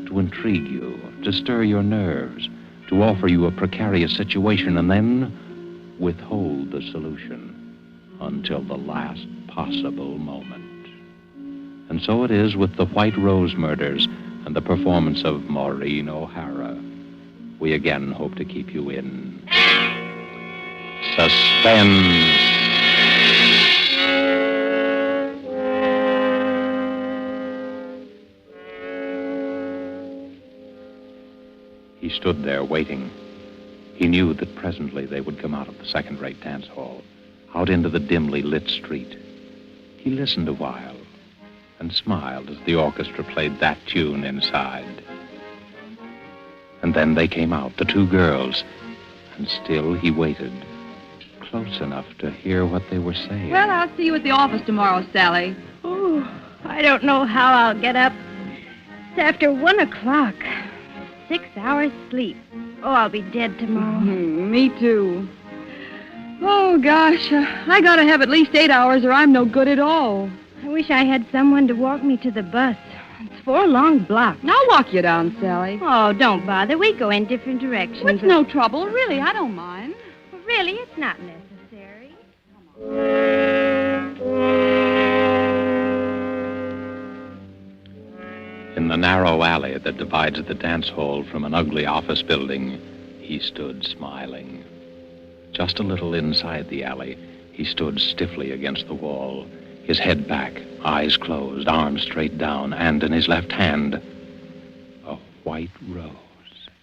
to intrigue you, to stir your nerves, to offer you a precarious situation and then withhold the solution until the last possible moment. And so it is with The White Rose Murders and the performance of Maureen O'Hara. We again hope to keep you in suspense. He stood there waiting. He knew that presently they would come out of the second-rate dance hall, out into the dimly lit street. He listened a while and smiled as the orchestra played that tune inside. And then they came out, the two girls, and still he waited, close enough to hear what they were saying. Well, I'll see you at the office tomorrow, Sally. Oh, I don't know how I'll get up. It's after 1 o'clock. 6 hours sleep. Oh, I'll be dead tomorrow. Me too. Oh, gosh. I gotta have at least 8 hours or I'm no good at all. I wish I had someone to walk me to the bus. It's 4 long blocks. I'll walk you down, Sally. Oh, don't bother. We go in different directions. It's no trouble. Really, I don't mind. Well, really, it's not necessary. In the narrow alley that divides the dance hall from an ugly office building, he stood smiling. Just a little inside the alley, he stood stiffly against the wall, his head back, eyes closed, arms straight down, and in his left hand, a white rose.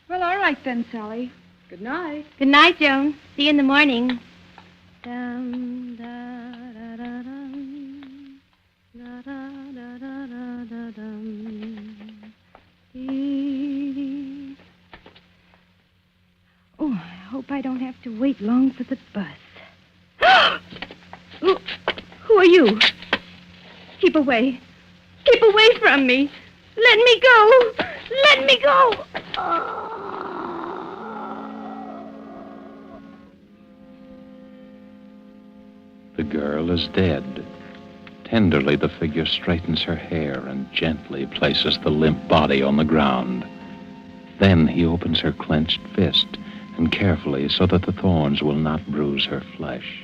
Well, all right then, Sally. Good night. Good night, Joan. See you in the morning. Dum, da, da, da, dum. Da, da, da, da, da, da, dum. Dee. Oh, I hope I don't have to wait long for the bus. Who are you? Keep away. Keep away from me. Let me go. Let me go. The girl is dead. Tenderly, the figure straightens her hair and gently places the limp body on the ground. Then he opens her clenched fist, and carefully, so that the thorns will not bruise her flesh,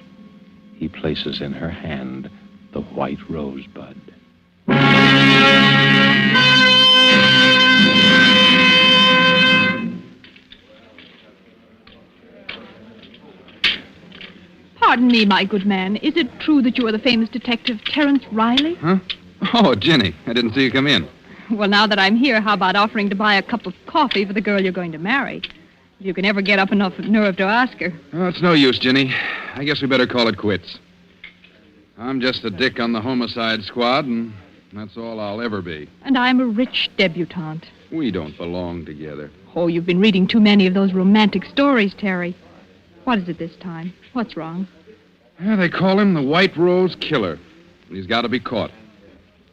he places in her hand the white rosebud. Pardon me, my good man. Is it true that you are the famous detective Terence Riley? Huh? Oh, Jenny, I didn't see you come in. Well, now that I'm here, how about offering to buy a cup of coffee for the girl you're going to marry? If you can ever get up enough nerve to ask her. Oh, it's no use, Jenny. I guess we better call it quits. I'm just a dick on the homicide squad, and that's all I'll ever be. And I'm a rich debutante. We don't belong together. Oh, you've been reading too many of those romantic stories, Terry. What is it this time? What's wrong? Yeah, they call him the White Rose Killer. And he's got to be caught.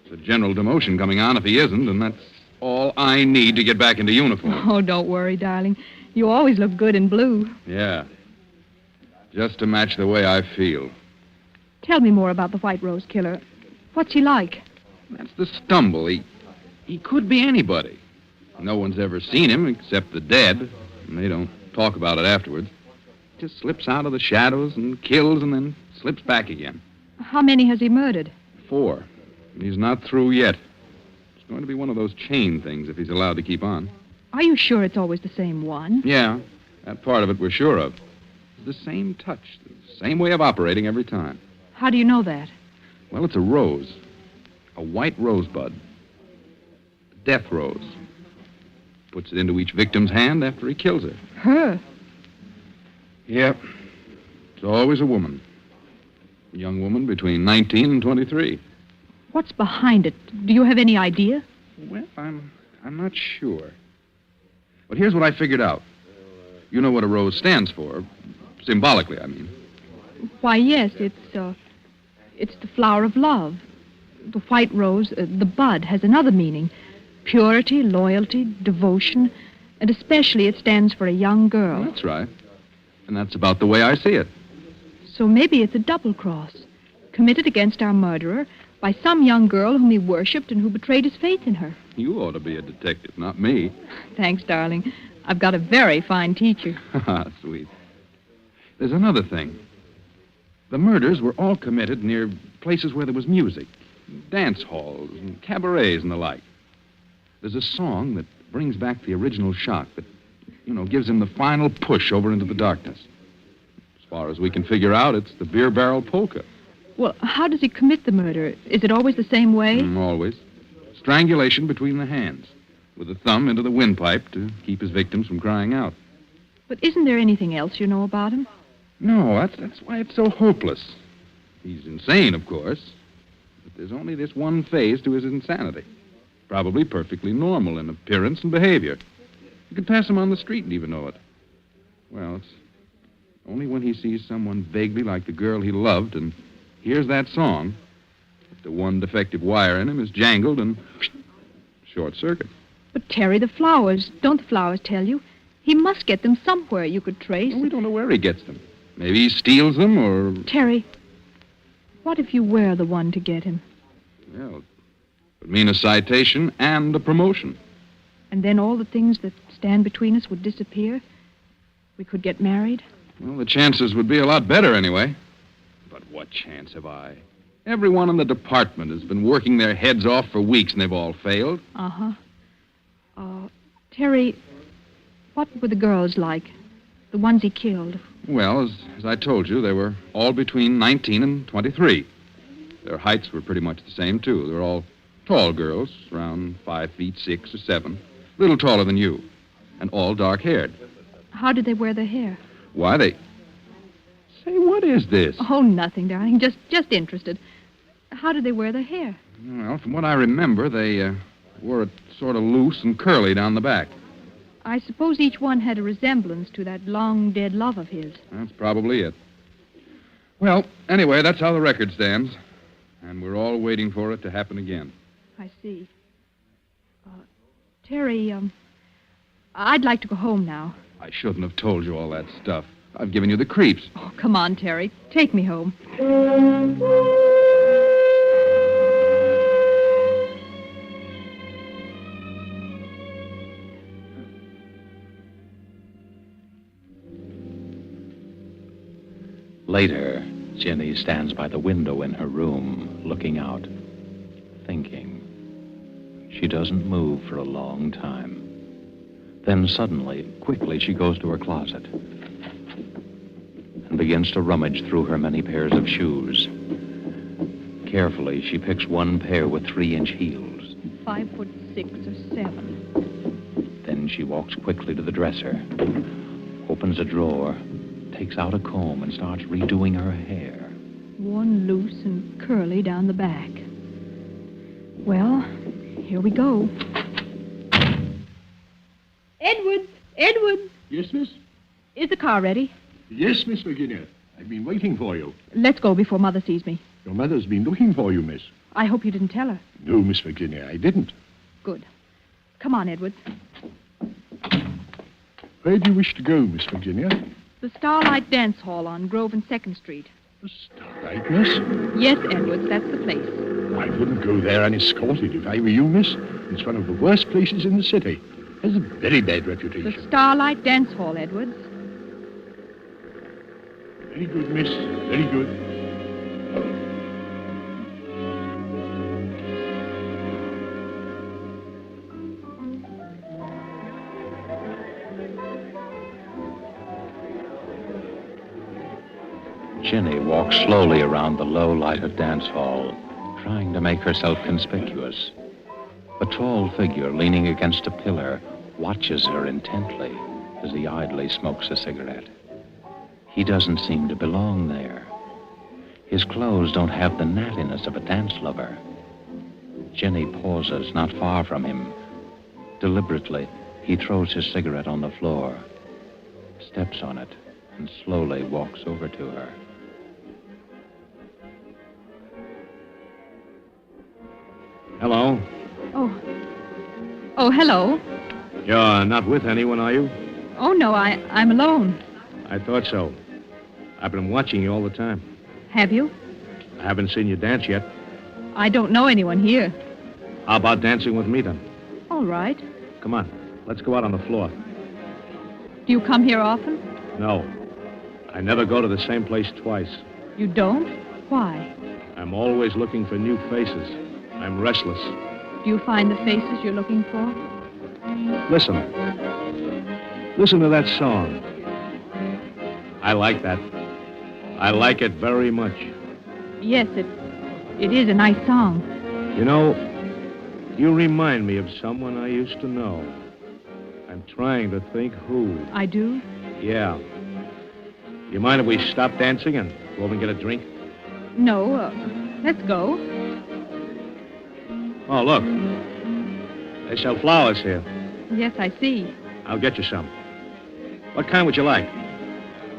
There's a general demotion coming on if he isn't, and that's all I need to get back into uniform. Oh, don't worry, darling. You always look good in blue. Yeah. Just to match the way I feel. Tell me more about the White Rose Killer. What's he like? That's the stumble. He could be anybody. No one's ever seen him except the dead, and they don't talk about it afterwards. Just slips out of the shadows and kills and then slips back again. How many has he murdered? 4. And he's not through yet. It's going to be one of those chain things if he's allowed to keep on. Are you sure it's always the same one? Yeah, that part of it we're sure of. The same touch, the same way of operating every time. How do you know that? Well, it's a rose. A white rosebud. A death rose. Puts it into each victim's hand after he kills her. Her? Yep. It's always a woman. A young woman between 19 and 23. What's behind it? Do you have any idea? Well, I'm not sure. But here's what I figured out. You know what a rose stands for. Symbolically, I mean. Why, yes, it's the flower of love. The white rose, the bud, has another meaning. Purity, loyalty, devotion, and especially it stands for a young girl. That's right. And that's about the way I see it. So maybe it's a double cross, committed against our murderer by some young girl whom he worshipped and who betrayed his faith in her. You ought to be a detective, not me. Thanks, darling. I've got a very fine teacher. Sweet. There's another thing. The murders were all committed near places where there was music, dance halls and cabarets and the like. There's a song that brings back the original shock that, gives him the final push over into the darkness. As far as we can figure out, it's the beer barrel polka. Well, how does he commit the murder? Is it always the same way? Always. Strangulation between the hands, with the thumb into the windpipe to keep his victims from crying out. But isn't there anything else you know about him? No, that's why it's so hopeless. He's insane, of course, but there's only this one phase to his insanity. Probably perfectly normal in appearance and behavior. You could pass him on the street and even know it. Well, it's only when he sees someone vaguely like the girl he loved and hears that song that the one defective wire in him is jangled and short circuit. But, Terry, the flowers, don't the flowers tell you? He must get them somewhere you could trace. Well, we don't know where he gets them. Maybe he steals them or... Terry, what if you were the one to get him? Well, it would mean a citation and a promotion. And then all the things that stand between us would disappear? We could get married? Well, the chances would be a lot better anyway. But what chance have I? Everyone in the department has been working their heads off for weeks and they've all failed. Uh-huh. Terry, what were the girls like? The ones he killed? Well, as I told you, they were all between 19 and 23. Their heights were pretty much the same, too. They were all tall girls, around 5 feet 6 or 7. A little taller than you. And all dark-haired. How did they wear their hair? Why, they... Say, what is this? Oh, nothing, darling. Just interested. How did they wear their hair? Well, from what I remember, they wore it sort of loose and curly down the back. I suppose each one had a resemblance to that long-dead love of his. That's probably it. Well, anyway, that's how the record stands. And we're all waiting for it to happen again. I see. Terry, I'd like to go home now. I shouldn't have told you all that stuff. I've given you the creeps. Oh, come on, Terry. Take me home. Later, Jenny stands by the window in her room, looking out, thinking. She doesn't move for a long time. Then suddenly, quickly, she goes to her closet and begins to rummage through her many pairs of shoes. Carefully, she picks one pair with 3-inch heels. 5'6" or 7. Then she walks quickly to the dresser, opens a drawer, takes out a comb, and starts redoing her hair. One loose and curly down the back. Well, here we go. Edward! Yes, miss? Is the car ready? Yes, Miss Virginia. I've been waiting for you. Let's go before Mother sees me. Your mother's been looking for you, miss. I hope you didn't tell her. No, Miss Virginia, I didn't. Good. Come on, Edward. Where do you wish to go, Miss Virginia? The Starlight Dance Hall on Grove and 2nd Street. The Starlight, miss? Yes, Edwards, that's the place. I wouldn't go there unescorted if I were you, miss. It's one of the worst places in the city. Has a very bad reputation. The Starlight Dance Hall, Edwards. Very good, miss. Very good. Jenny walks slowly around the low-lighted dance hall, trying to make herself conspicuous. A tall figure leaning against a pillar watches her intently as he idly smokes a cigarette. He doesn't seem to belong there. His clothes don't have the nattiness of a dance lover. Jenny pauses not far from him. Deliberately, he throws his cigarette on the floor, steps on it, and slowly walks over to her. Hello. Oh, hello. You're not with anyone, are you? Oh, no, I'm alone. I thought so. I've been watching you all the time. Have you? I haven't seen you dance yet. I don't know anyone here. How about dancing with me, then? All right. Come on. Let's go out on the floor. Do you come here often? No. I never go to the same place twice. You don't? Why? I'm always looking for new faces. I'm restless. Do you find the faces you're looking for? Listen. Listen to that song. I like that. I like it very much. Yes, it is a nice song. You know, you remind me of someone I used to know. I'm trying to think who. I do? Yeah. You mind if we stop dancing and go over and get a drink? No, let's go. Oh, look. They sell flowers here. Yes, I see. I'll get you some. What kind would you like?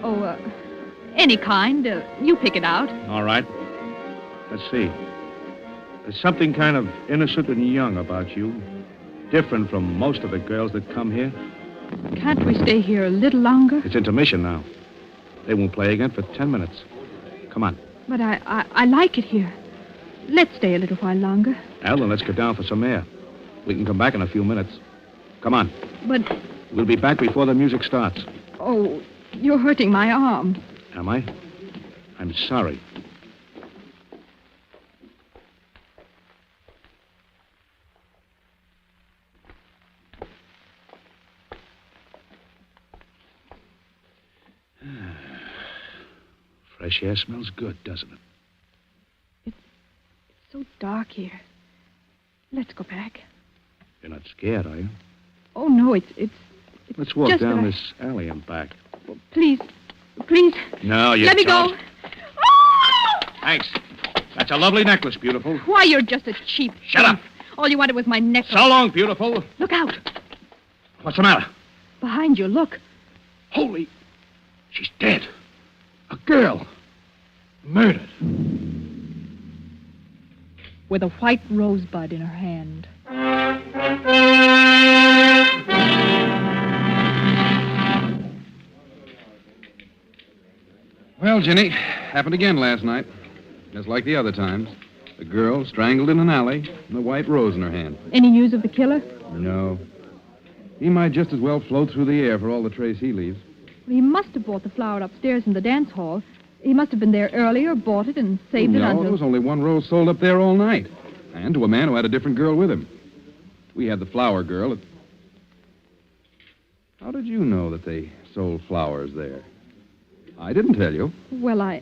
Oh, any kind. You pick it out. All right. Let's see. There's something kind of innocent and young about you. Different from most of the girls that come here. Can't we stay here a little longer? It's intermission now. They won't play again for 10 minutes. Come on. But I like it here. Let's stay a little while longer. Well, then let's go down for some air. We can come back in a few minutes. Come on. But... We'll be back before the music starts. Oh, you're hurting my arm. Am I? I'm sorry. Fresh air smells good, doesn't it? It's so dark here. Let's go back. You're not scared, are you? Oh, no, it's Let's walk just down that this alley and back. Please. No, you Let me don't. go. Thanks. That's a lovely necklace, beautiful. Why, you're just a cheap... Shut up. All you wanted was my necklace. So long, beautiful. Look out. What's the matter? Behind you, look. Holy... She's dead. A girl. Murdered. With a white rosebud in her hand. Well, Jenny, happened again last night. Just like the other times. The girl strangled in an alley and a white rose in her hand. Any news of the killer? No. He might just as well float through the air for all the trace he leaves. Well, he must have bought the flower upstairs in the dance hall. He must have been there earlier, bought it, and saved it No, until... there was only one rose sold up there all night. And to a man who had a different girl with him. We had the flower girl at... How did you know that they sold flowers there? I didn't tell you. Well, I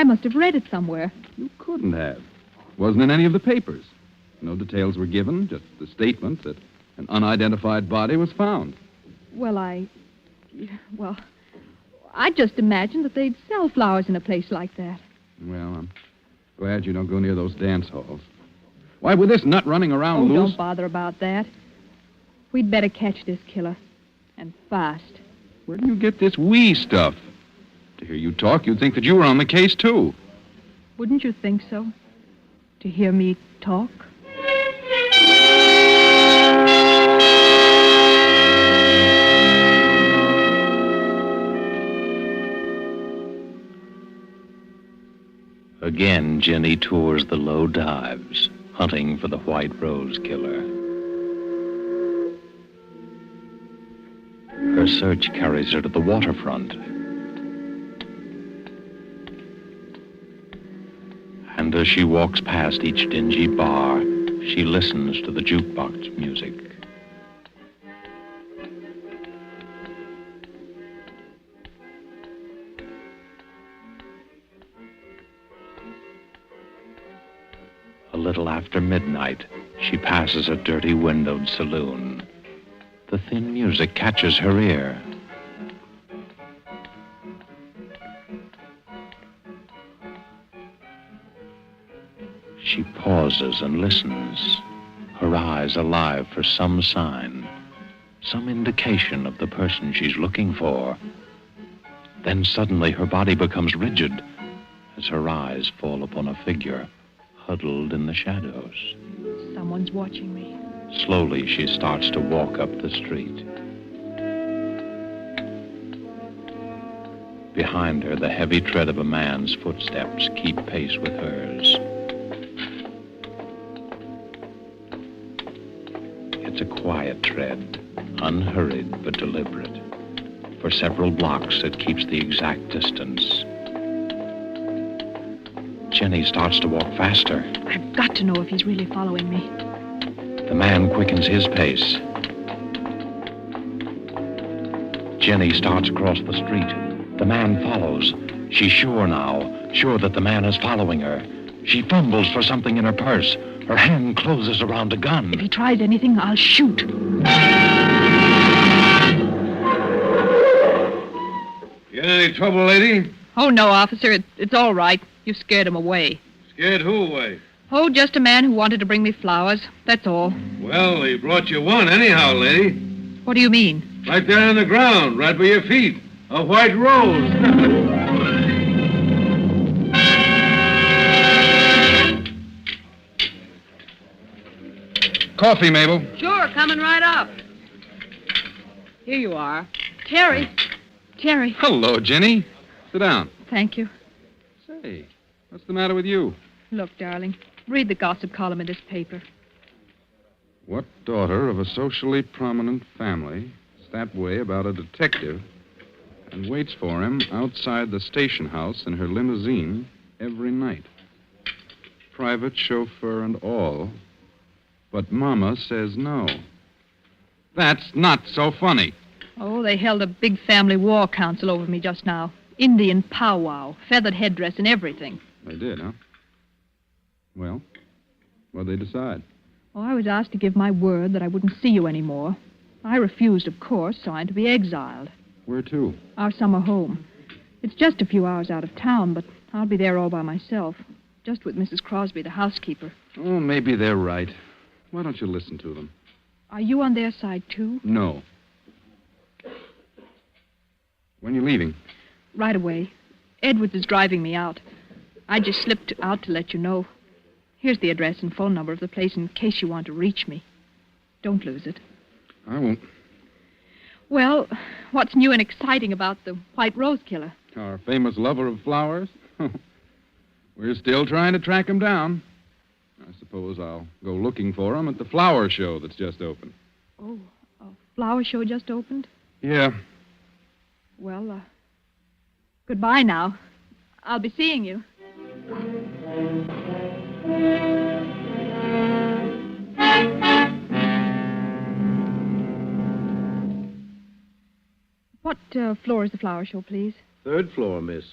must have read it somewhere. You couldn't have. Wasn't in any of the papers. No details were given, just the statement that an unidentified body was found. Well, I just imagined that they'd sell flowers in a place like that. Well, I'm glad you don't go near those dance halls. Why, with this nut running around loose... Don't bother about that. We'd better catch this killer. And fast. Where do you get this we stuff? To hear you talk, you'd think that you were on the case, too. Wouldn't you think so? To hear me talk? Again, Jenny tours the low dives, hunting for the white rose killer. Her search carries her to the waterfront. And as she walks past each dingy bar, she listens to the jukebox music. little after midnight, she passes a dirty windowed saloon. The thin music catches her ear. She pauses and listens, her eyes alive for some sign, some indication of the person she's looking for. Then suddenly her body becomes rigid as her eyes fall upon a figure huddled in the shadows. Someone's watching me. Slowly she starts to walk up the street. Behind her, the heavy tread of a man's footsteps keep pace with hers. It's a quiet tread, unhurried but deliberate. For several blocks, it keeps the exact distance. Jenny starts to walk faster. I've got to know if he's really following me. The man quickens his pace. Jenny starts across the street. The man follows. She's sure now, sure that the man is following her. She fumbles for something in her purse. Her hand closes around a gun. If he tries anything, I'll shoot. You in any trouble, lady? Oh, no, officer. It's all right. You scared him away. Scared who away? Oh, just a man who wanted to bring me flowers. That's all. Well, he brought you one anyhow, lady. What do you mean? Right there on the ground, right by your feet. A white rose. Coffee, Mabel. Sure, coming right up. Here you are. Terry. Terry. Hello, Jenny. Sit down. Thank you. Say, what's the matter with you? Look, darling, read the gossip column in this paper. What daughter of a socially prominent family is that way about a detective and waits for him outside the station house in her limousine every night? Private chauffeur and all. But Mama says no. That's not so funny. Oh, they held a big family war council over me just now. Indian powwow, feathered headdress and everything. They did, huh? Well, what'd they decide? Oh, I was asked to give my word that I wouldn't see you anymore. I refused, of course, so I'm to be exiled. Where to? Our summer home. It's just a few hours out of town, but I'll be there all by myself. Just with Mrs. Crosby, the housekeeper. Oh, maybe they're right. Why don't you listen to them? Are you on their side, too? No. When are you leaving? Right away. Edwards is driving me out. I just slipped out to let you know. Here's the address and phone number of the place in case you want to reach me. Don't lose it. I won't. Well, what's new and exciting about the White Rose Killer? Our famous lover of flowers? We're still trying to track him down. I suppose I'll go looking for him at the flower show that's just opened. Oh, a flower show just opened? Yeah. Well, goodbye now. I'll be seeing you. What floor is the flower show, please? 3rd floor, miss.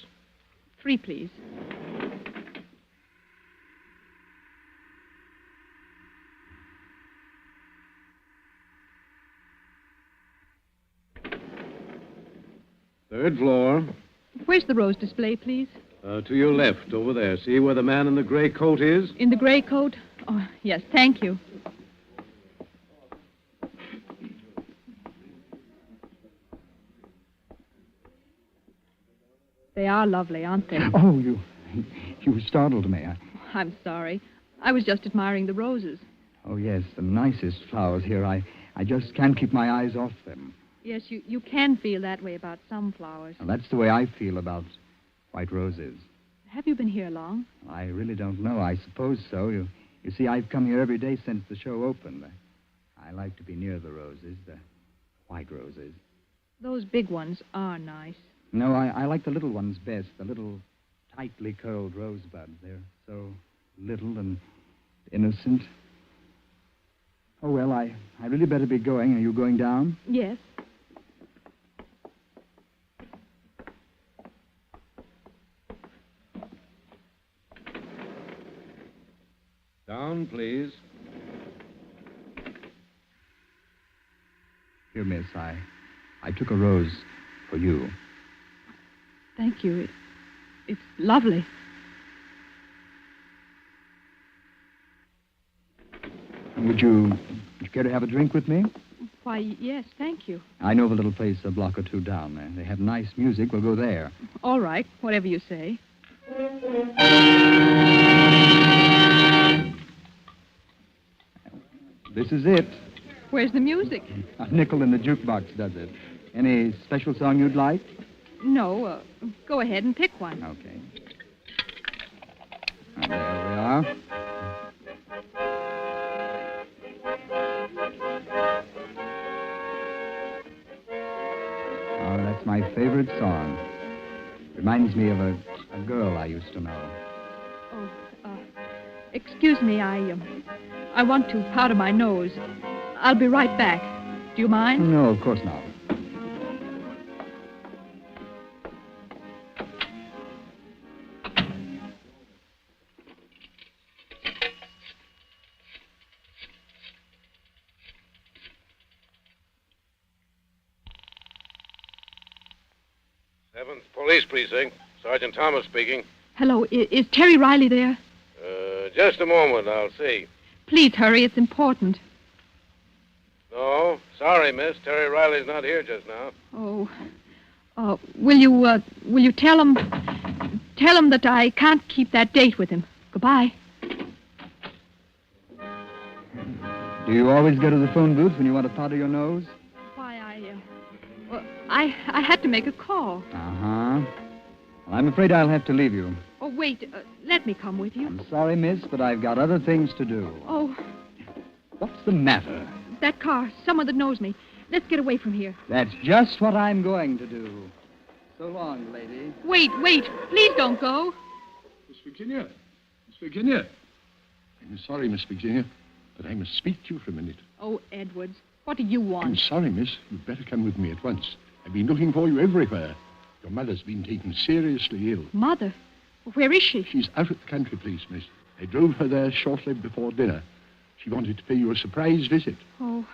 3, please. Third floor. Where's the rose display, please? To your left, over there. See where the man in the gray coat is? In the gray coat? Oh, yes, thank you. They are lovely, aren't they? Oh, you startled me. I'm sorry. I was just admiring the roses. Oh, yes, the nicest flowers here. I just can't keep my eyes off them. Yes, you can feel that way about some flowers. Well, that's the way I feel about white roses. Have you been here long? I really don't know. I suppose so. You see, I've come here every day since the show opened. I like to be near the roses, the white roses. Those big ones are nice. No, I like the little ones best, the little tightly curled rosebuds. They're so little and innocent. Oh, well, I really better be going. Are you going down? Yes. Down, please. Here, miss, I took a rose for you. Thank you. It's lovely. Would you care to have a drink with me? Why, yes, thank you. I know of a little place a block or two down there. They have nice music. We'll go there. All right, whatever you say. This is it. Where's the music? A nickel in the jukebox does it. Any special song you'd like? No, go ahead and pick one. Okay. There we are. Oh, that's my favorite song. Reminds me of a girl I used to know. Oh, excuse me, I want to powder my nose. I'll be right back. Do you mind? No, of course not. Seventh Police Precinct. Sergeant Thomas speaking. Hello, is Terry Riley there? Just a moment, I'll see. Please hurry, it's important. No, sorry, miss. Terry Riley's not here just now. Oh, will you tell him that I can't keep that date with him. Goodbye. Do you always go to the phone booth when you want to powder your nose? Why, I had to make a call. Uh-huh. Well, I'm afraid I'll have to leave you. Oh, wait, let me come with you. I'm sorry, miss, but I've got other things to do. Oh. What's the matter? That car, someone that knows me. Let's get away from here. That's just what I'm going to do. So long, lady. Wait, please don't go. Miss Virginia. I'm sorry, Miss Virginia, but I must speak to you for a minute. Oh, Edwards, what do you want? I'm sorry, miss. You'd better come with me at once. I've been looking for you everywhere. Your mother's been taken seriously ill. Mother? Where is she? She's out at the country place, miss. I drove her there shortly before dinner. She wanted to pay you a surprise visit. Oh.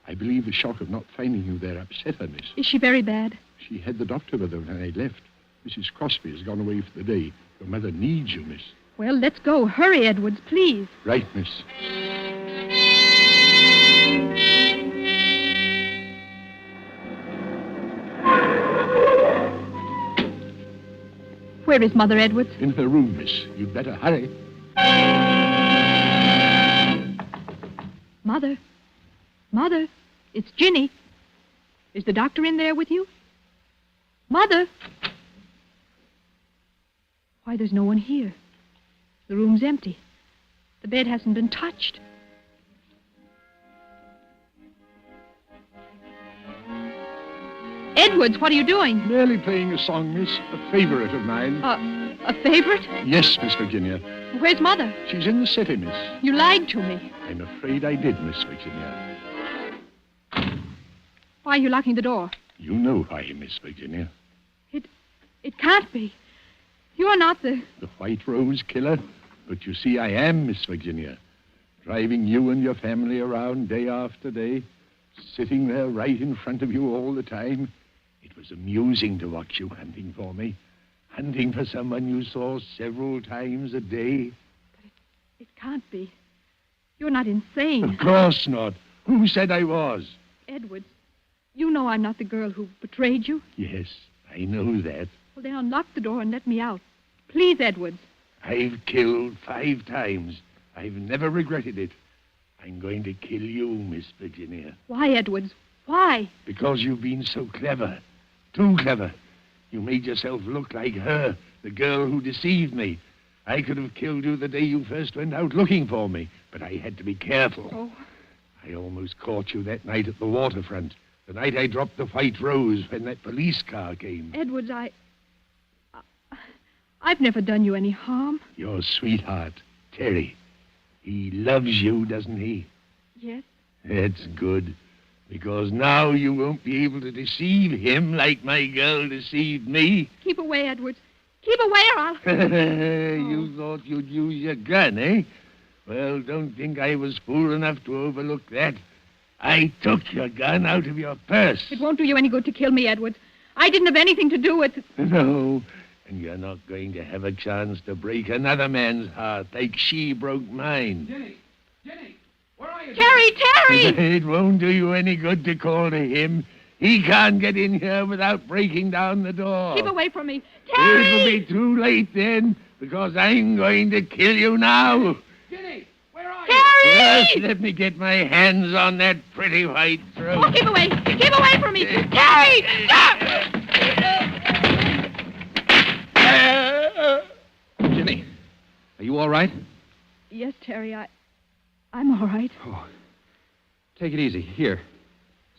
I believe the shock of not finding you there upset her, miss. Is she very bad? She had the doctor with her when I left. Mrs. Crosby has gone away for the day. Your mother needs you, miss. Well, let's go. Hurry, Edwards, please. Right, miss. Where is Mother, Edwards? In her room, miss. You'd better hurry. Mother, it's Ginny. Is the doctor in there with you? Mother! Why, there's no one here. The room's empty. The bed hasn't been touched. Edwards, what are you doing? Merely playing a song, miss. A favorite of mine. A favorite? Yes, Miss Virginia. Where's Mother? She's in the city, miss. You lied to me. I'm afraid I did, Miss Virginia. Why are you locking the door? You know why, Miss Virginia. It can't be. You're not the White Rose killer. But you see, I am, Miss Virginia. Driving you and your family around day after day. Sitting there right in front of you all the time. It was amusing to watch you hunting for me. Hunting for someone you saw several times a day. It can't be. You're not insane. Of course not. Who said I was? Edwards, you know I'm not the girl who betrayed you. Yes, I know that. Well, then unlock the door and let me out. Please, Edwards. I've killed 5 times. I've never regretted it. I'm going to kill you, Miss Virginia. Why, Edwards? Why? Because you've been so clever. Too clever. You made yourself look like her, the girl who deceived me. I could have killed you the day you first went out looking for me, but I had to be careful. Oh. I almost caught you that night at the waterfront, the night I dropped the White Rose when that police car came. Edwards, I've never done you any harm. Your sweetheart, Terry. He loves you, doesn't he? Yes. That's good. Because now you won't be able to deceive him like my girl deceived me. Keep away, Edwards. Keep away or I'll... You thought you'd use your gun, eh? Well, don't think I was fool enough to overlook that. I took your gun out of your purse. It won't do you any good to kill me, Edwards. I didn't have anything to do with it. No, and you're not going to have a chance to break another man's heart like she broke mine. Jenny, where are you? Terry! It won't do you any good to call to him. He can't get in here without breaking down the door. Keep away from me. Terry! It'll be too late then, because I'm going to kill you now. Jenny, where are Terry! Just let me get my hands on that pretty white throat. Oh, keep away. Keep away from me. Terry! Stop! Jenny, are you all right? Yes, Terry, I'm all right. Oh, take it easy. Here,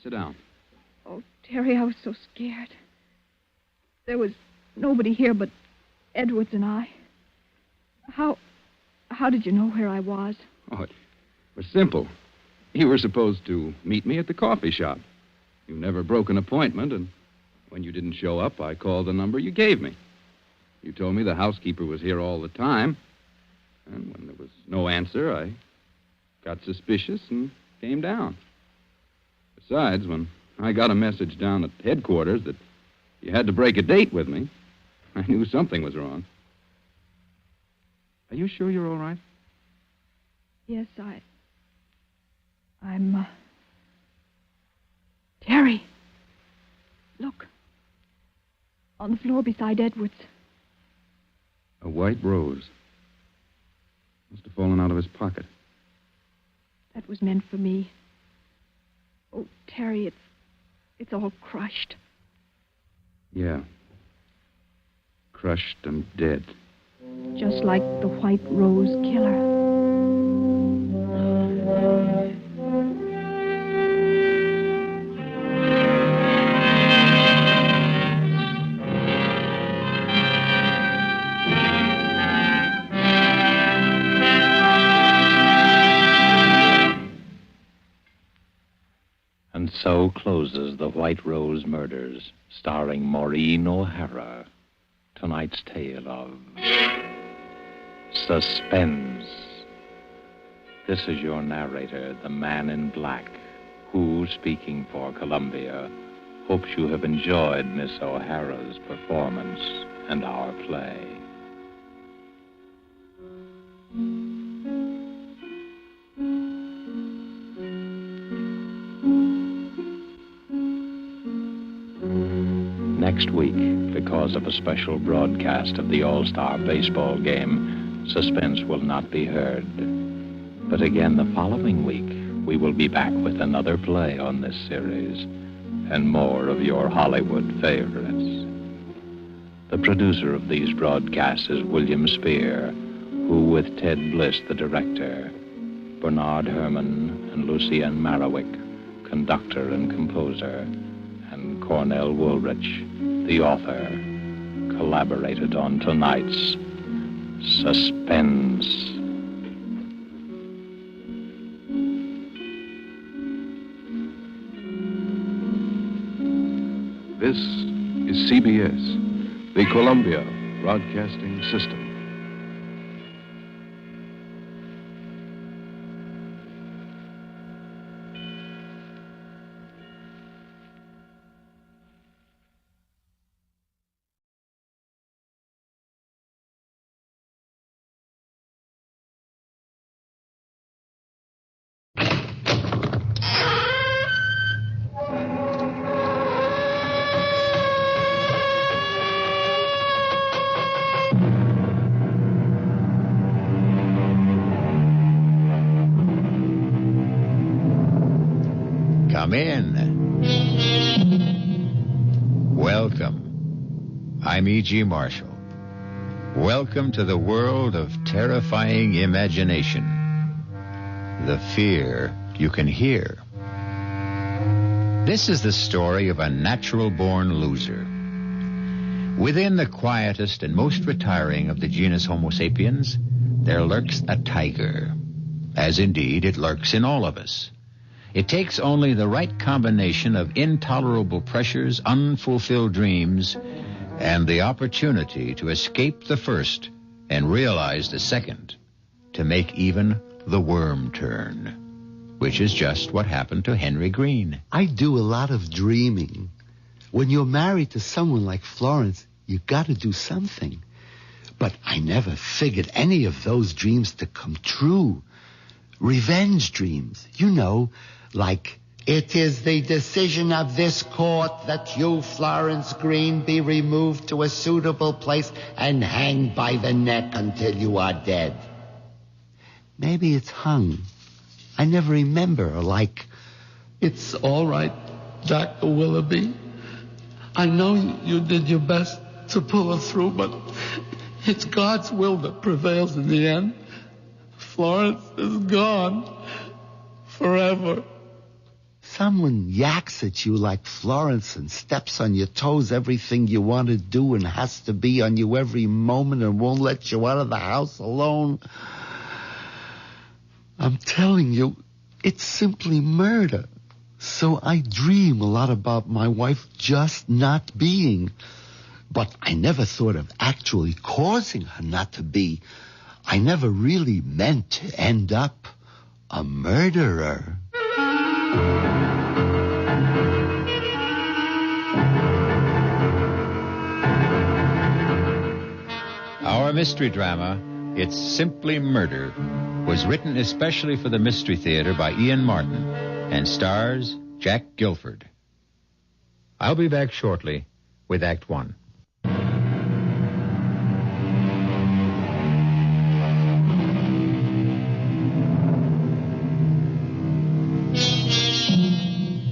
sit down. Oh, Terry, I was so scared. There was nobody here but Edwards and I. How did you know where I was? Oh, it was simple. You were supposed to meet me at the coffee shop. You never broke an appointment, and when you didn't show up, I called the number you gave me. You told me the housekeeper was here all the time, and when there was no answer, I got suspicious and came down. Besides, when I got a message down at headquarters that you had to break a date with me, I knew something was wrong. Are you sure you're all right? Yes, I'm, Terry, look. On the floor beside Edwards. A white rose. Must have fallen out of his pocket. That was meant for me. Oh, Terry, it's all crushed. Yeah. Crushed and dead. Just like the white rose killer. And so closes The White Rose Murders, starring Maureen O'Hara. Tonight's tale of suspense. This is your narrator, the man in black, who, speaking for Columbia, hopes you have enjoyed Miss O'Hara's performance and our play. Next week, because of a special broadcast of the All-Star baseball game, suspense will not be heard. But again, the following week, we will be back with another play on this series and more of your Hollywood favorites. The producer of these broadcasts is William Spear, who, with Ted Bliss, the director, Bernard Herrmann and Lucien Marowik, conductor and composer, and Cornell Woolrich, the author, collaborated on tonight's Suspense. This is CBS, the Columbia Broadcasting System. Come in. Welcome. I'm E.G. Marshall. Welcome to the world of terrifying imagination. The fear you can hear. This is the story of a natural-born loser. Within the quietest and most retiring of the genus Homo sapiens, there lurks a tiger, as indeed it lurks in all of us. It takes only the right combination of intolerable pressures, unfulfilled dreams, and the opportunity to escape the first and realize the second, to make even the worm turn, which is just what happened to Henry Green. I do a lot of dreaming. When you're married to someone like Florence, you got to do something. But I never figured any of those dreams to come true. Revenge dreams, you know, like, it is the decision of this court that you, Florence Green, be removed to a suitable place and hanged by the neck until you are dead. Maybe it's hung. I never remember, like, it's all right, Dr. Willoughby. I know you did your best to pull her through, but it's God's will that prevails in the end. Florence is gone forever. Someone yaks at you like Florence and steps on your toes everything you want to do and has to be on you every moment and won't let you out of the house alone. I'm telling you, it's simply murder. So I dream a lot about my wife just not being. But I never thought of actually causing her not to be. I never really meant to end up a murderer. Our mystery drama, It's Simply Murder, was written especially for the Mystery Theater by Ian Martin and stars Jack Gilford. I'll be back shortly with Act One.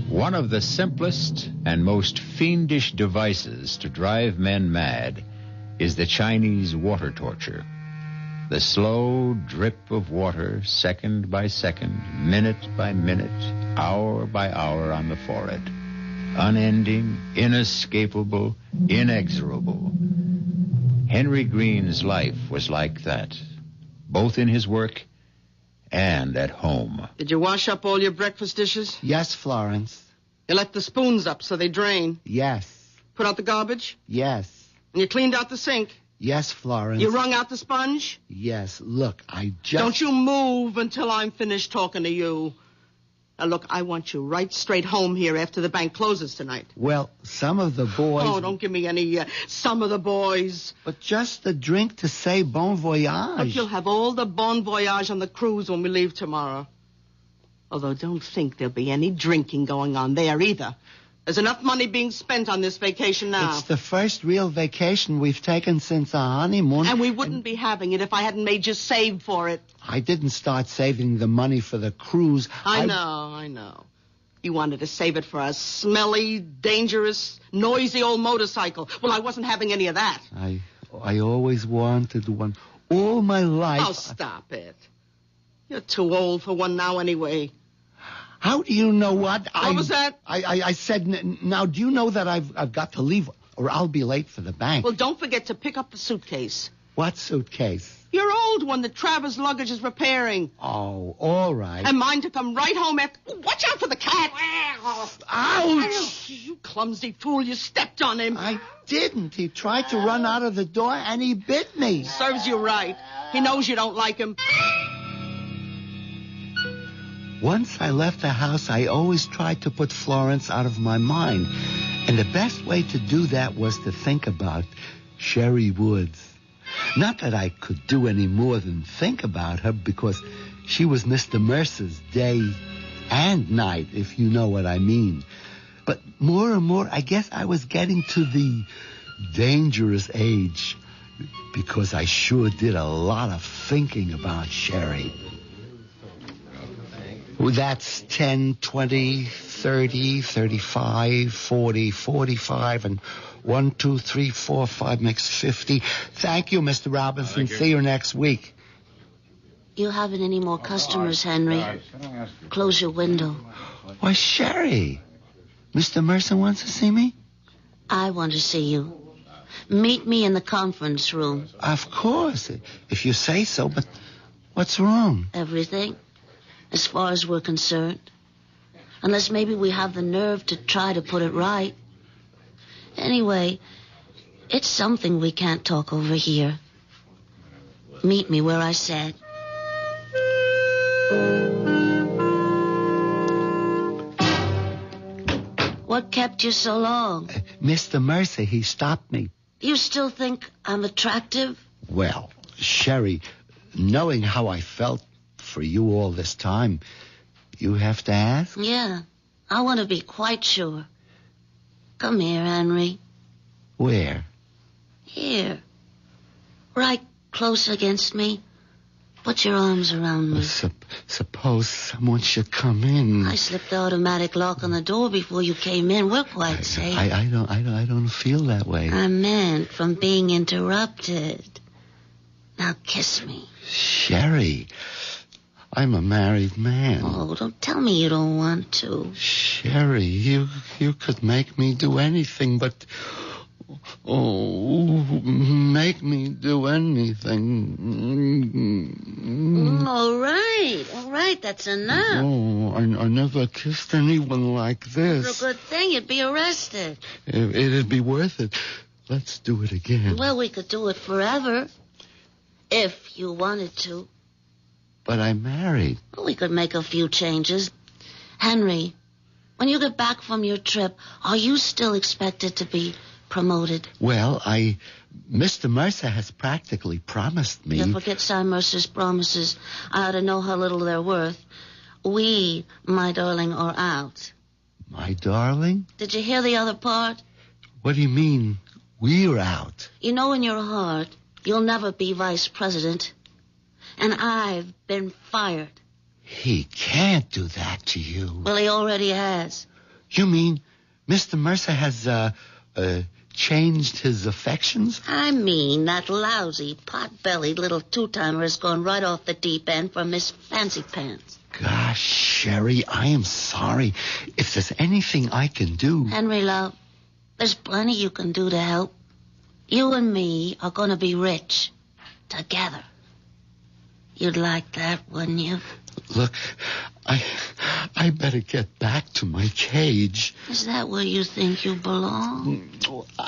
One of the simplest and most fiendish devices to drive men mad is the Chinese water torture. The slow drip of water, second by second, minute by minute, hour by hour on the forehead. Unending, inescapable, inexorable. Henry Green's life was like that, both in his work and at home. Did you wash up all your breakfast dishes? Yes, Florence. You left the spoons up so they drain? Yes. Put out the garbage? Yes. And you cleaned out the sink? Yes, Florence. You wrung out the sponge? Yes. Look, I just... Don't you move until I'm finished talking to you. Now, look, I want you right straight home here after the bank closes tonight. Well, some of the boys... Oh, don't give me any some of the boys. But just a drink to say bon voyage. Look, you'll have all the bon voyage on the cruise when we leave tomorrow. Although don't think there'll be any drinking going on there either. There's enough money being spent on this vacation now. It's the first real vacation we've taken since our honeymoon. And we wouldn't be having it if I hadn't made you save for it. I didn't start saving the money for the cruise. I know. You wanted to save it for a smelly, dangerous, noisy old motorcycle. Well, I wasn't having any of that. I always wanted one. All my life. Oh, stop it. You're too old for one now anyway. How do you know what? What was that? I said, now, do you know that I've got to leave or I'll be late for the bank? Well, don't forget to pick up the suitcase. What suitcase? Your old one that Travers' luggage is repairing. Oh, all right. And mine to come right home after... Watch out for the cat! Ouch! You clumsy fool, you stepped on him. I didn't. He tried to run out of the door and he bit me. Serves you right. He knows you don't like him. Once I left the house, I always tried to put Florence out of my mind. And the best way to do that was to think about Sherry Woods. Not that I could do any more than think about her, because she was Mr. Mercer's day and night, if you know what I mean. But more and more, I guess I was getting to the dangerous age, because I sure did a lot of thinking about Sherry. Well, that's 10, 20, 30, 35, 40, 45, and 1, 2, 3, 4, 5 makes 50. Thank you, Mr. Robinson. See you next week. You haven't any more customers, Henry. Close your window. Why, Sherry, Mr. Mercer wants to see me? I want to see you. Meet me in the conference room. Of course, if you say so, but what's wrong? Everything, as far as we're concerned. Unless maybe we have the nerve to try to put it right. Anyway, it's something we can't talk over here. Meet me where I said. What kept you so long? Mr. Mercer, he stopped me. You still think I'm attractive? Well, Sherry, knowing how I felt for you all this time, you have to ask? Yeah, I want to be quite sure. Come here, Henry. Where? Here. Right close against me. Put your arms around me. Suppose someone should come in. I slipped the automatic lock on the door before you came in. We're quite safe. I don't feel that way. I meant from being interrupted. Now kiss me. Sherry, I'm a married man. Oh, don't tell me you don't want to. Sherry, you could make me do anything, but... Oh, make me do anything. All right, that's enough. Oh, I never kissed anyone like this. It's a good thing you'd be arrested. It'd be worth it. Let's do it again. Well, we could do it forever, if you wanted to. But I'm married. Well, we could make a few changes. Henry, when you get back from your trip, are you still expected to be promoted? Well, Mr. Mercer has practically promised me. You forget Cy Mercer's promises. I ought to know how little they're worth. We, my darling, are out. My darling? Did you hear the other part? What do you mean, we're out? You know in your heart, you'll never be vice president. And I've been fired. He can't do that to you. Well, he already has. You mean Mr. Mercer has, changed his affections? I mean, that lousy, pot-bellied little two-timer has gone right off the deep end for Miss Fancy Pants. Gosh, Sherry, I am sorry. If there's anything I can do... Henry, love, there's plenty you can do to help. You and me are going to be rich. Together. You'd like that, wouldn't you? Look, I better get back to my cage. Is that where you think you belong?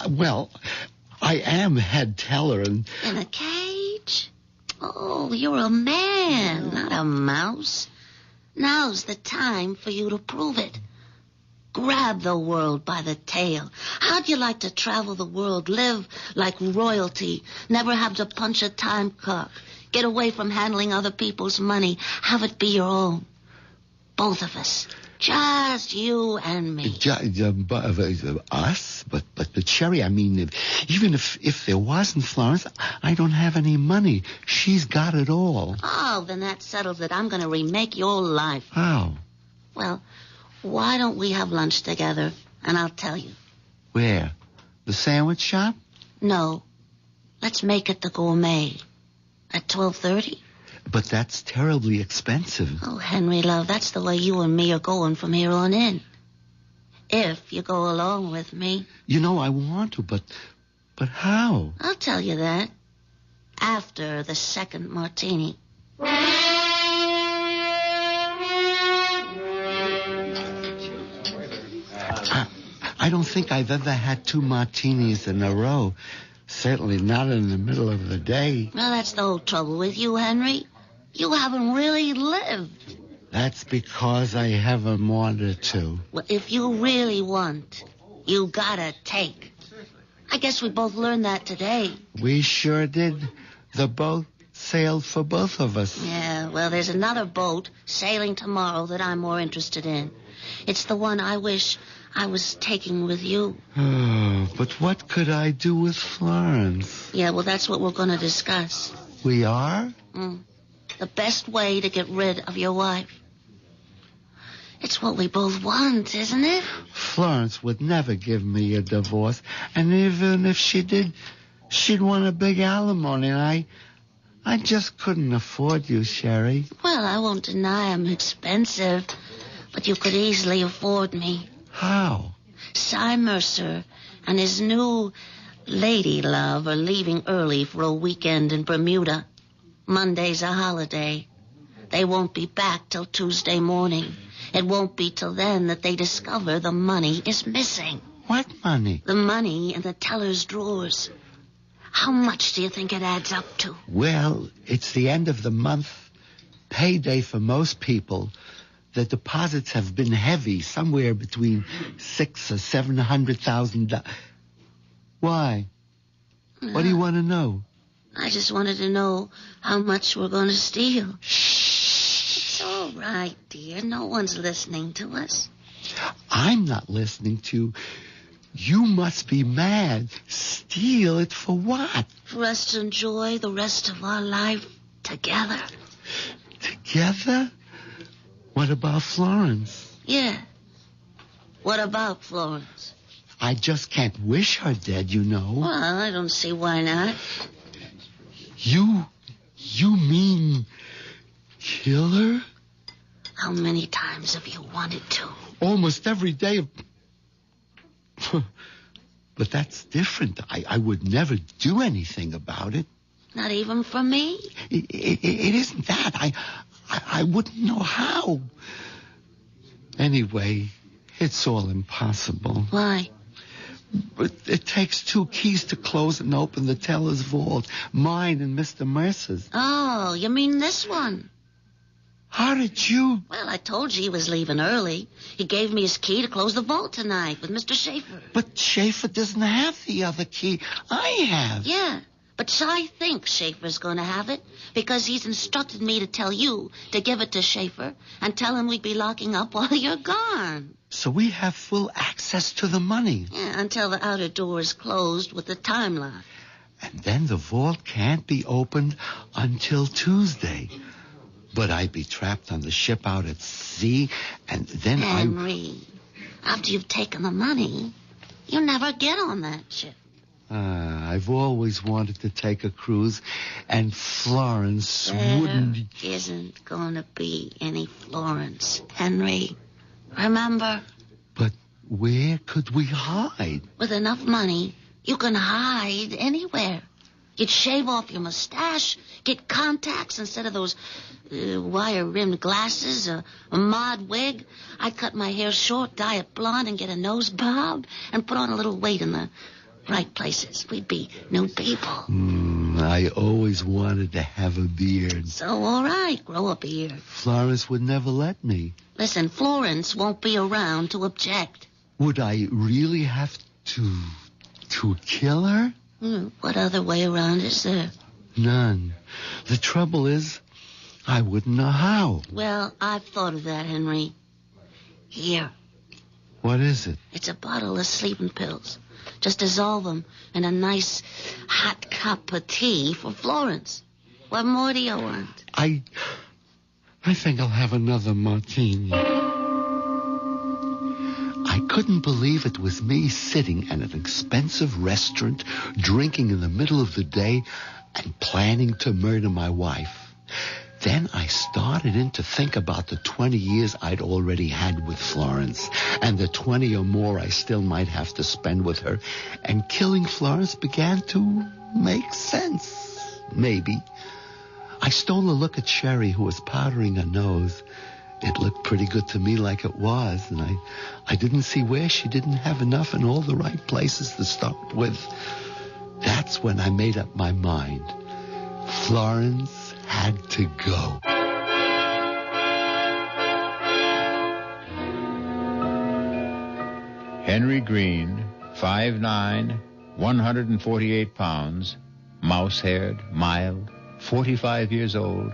Well, I am head teller and... In a cage? Oh, you're a man, not a mouse. Now's the time for you to prove it. Grab the world by the tail. How'd you like to travel the world, live like royalty, never have to punch a time clock, get away from handling other people's money, have it be your own? Both of us. Just you and me. Us? But Sherry, I mean, even if there wasn't Florence, I don't have any money. She's got it all. Oh, then that settles it. I'm going to remake your life. How? Well, why don't we have lunch together, and I'll tell you. Where? The sandwich shop? No. Let's make it the Gourmet. At 12:30? But that's terribly expensive. Oh, Henry, love, that's the way you and me are going from here on in. If you go along with me. You know, I want to, but how? I'll tell you that. After the second martini. I don't think I've ever had 2 martinis in a row. Certainly not in the middle of the day. Well, that's the whole trouble with you, Henry. You haven't really lived. That's because I haven't wanted to. Well, if you really want, you gotta take. I guess we both learned that today. We sure did. The boat sailed for both of us. Yeah, well, there's another boat sailing tomorrow that I'm more interested in. It's the one I wish I was taking with you. Oh, but what could I do with Florence? Yeah, well, that's what we're going to discuss. We are? The best way to get rid of your wife. It's what we both want, isn't it? Florence would never give me a divorce. And even if she did, she'd want a big alimony. And I just couldn't afford you, Sherry. Well, I won't deny I'm expensive, but you could easily afford me. How? Cy Mercer and his new lady love are leaving early for a weekend in Bermuda. Monday's a holiday. They won't be back till Tuesday morning. It won't be till then that they discover the money is missing. What money? The money in the teller's drawers. How much do you think it adds up to? Well, it's the end of the month. payday for most people, the deposits have been heavy, somewhere between $600,000 or $700,000. Why? What do you want to know? I just wanted to know how much we're going to steal. It's all right, dear. No one's listening to us. I'm not listening to. You must be mad. Steal it for what? For us to enjoy the rest of our life together. Together? What about Florence? Yeah. What about Florence? I just can't wish her dead, you know. Well, I don't see why not. You mean kill her? How many times have you wanted to? Almost every day. But that's different. I would never do anything about it. Not even for me? It isn't that. I wouldn't know how. Anyway, it's all impossible. Why? But it takes 2 keys to close and open the teller's vault. Mine and Mr. Mercer's. Oh, you mean this one? How did you... Well, I told you he was leaving early. He gave me his key to close the vault tonight with Mr. Schaefer. But Schaefer doesn't have the other key. I have. Yeah, but I think Schaefer's going to have it because he's instructed me to tell you to give it to Schaefer and tell him we'd be locking up while you're gone. So we have full access to the money. Yeah, until the outer door is closed with the time lock. And then the vault can't be opened until Tuesday. But I'd be trapped on the ship out at sea, and then Henry, after you've taken the money, you never get on that ship. I've always wanted to take a cruise, and Florence wouldn't... There isn't going to be any Florence, Henry. Remember? But where could we hide? With enough money, you can hide anywhere. You'd shave off your mustache, get contacts instead of those wire-rimmed glasses, a mod wig. I'd cut my hair short, dye it blonde, and get a nose bob, and put on a little weight in the right places. We'd be new people. I always wanted to have a beard. So, all right, grow a beard. Florence would never let me. Listen, Florence won't be around to object. Would I really have to kill her? What other way around is there? None. The trouble is, I wouldn't know how. Well, I've thought of that, Henry. Here. What is it? It's a bottle of sleeping pills. Just dissolve them in a nice hot cup of tea for Florence. What more do you want? I think I'll have another martini. I couldn't believe it was me sitting at an expensive restaurant, drinking in the middle of the day, and planning to murder my wife. Then I started in to think about the 20 years I'd already had with Florence, and the 20 or more I still might have to spend with her, and killing Florence began to make sense. Maybe. I stole a look at Sherry, who was powdering her nose. It looked pretty good to me like it was, and I didn't see where she didn't have enough in all the right places to start with. That's when I made up my mind. Florence had to go. Henry Green, 5'9", 148 pounds, mouse-haired, mild, 45 years old,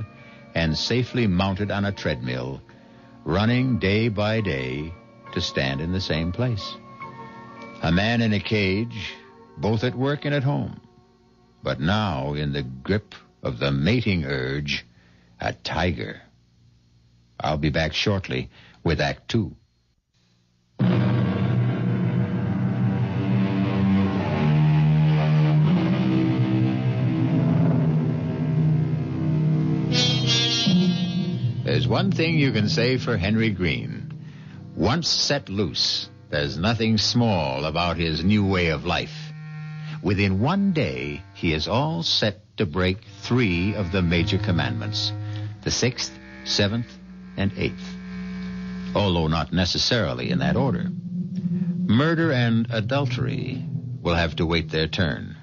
and safely mounted on a treadmill, running day by day to stand in the same place. A man in a cage, both at work and at home, but now in the grip of the mating urge, a tiger. I'll be back shortly with Act 2. There's one thing you can say for Henry Green. Once set loose, there's nothing small about his new way of life. Within one day, he is all set to break 3 of the major commandments, the 6th, 7th, and 8th, although not necessarily in that order. Murder and adultery will have to wait their turn.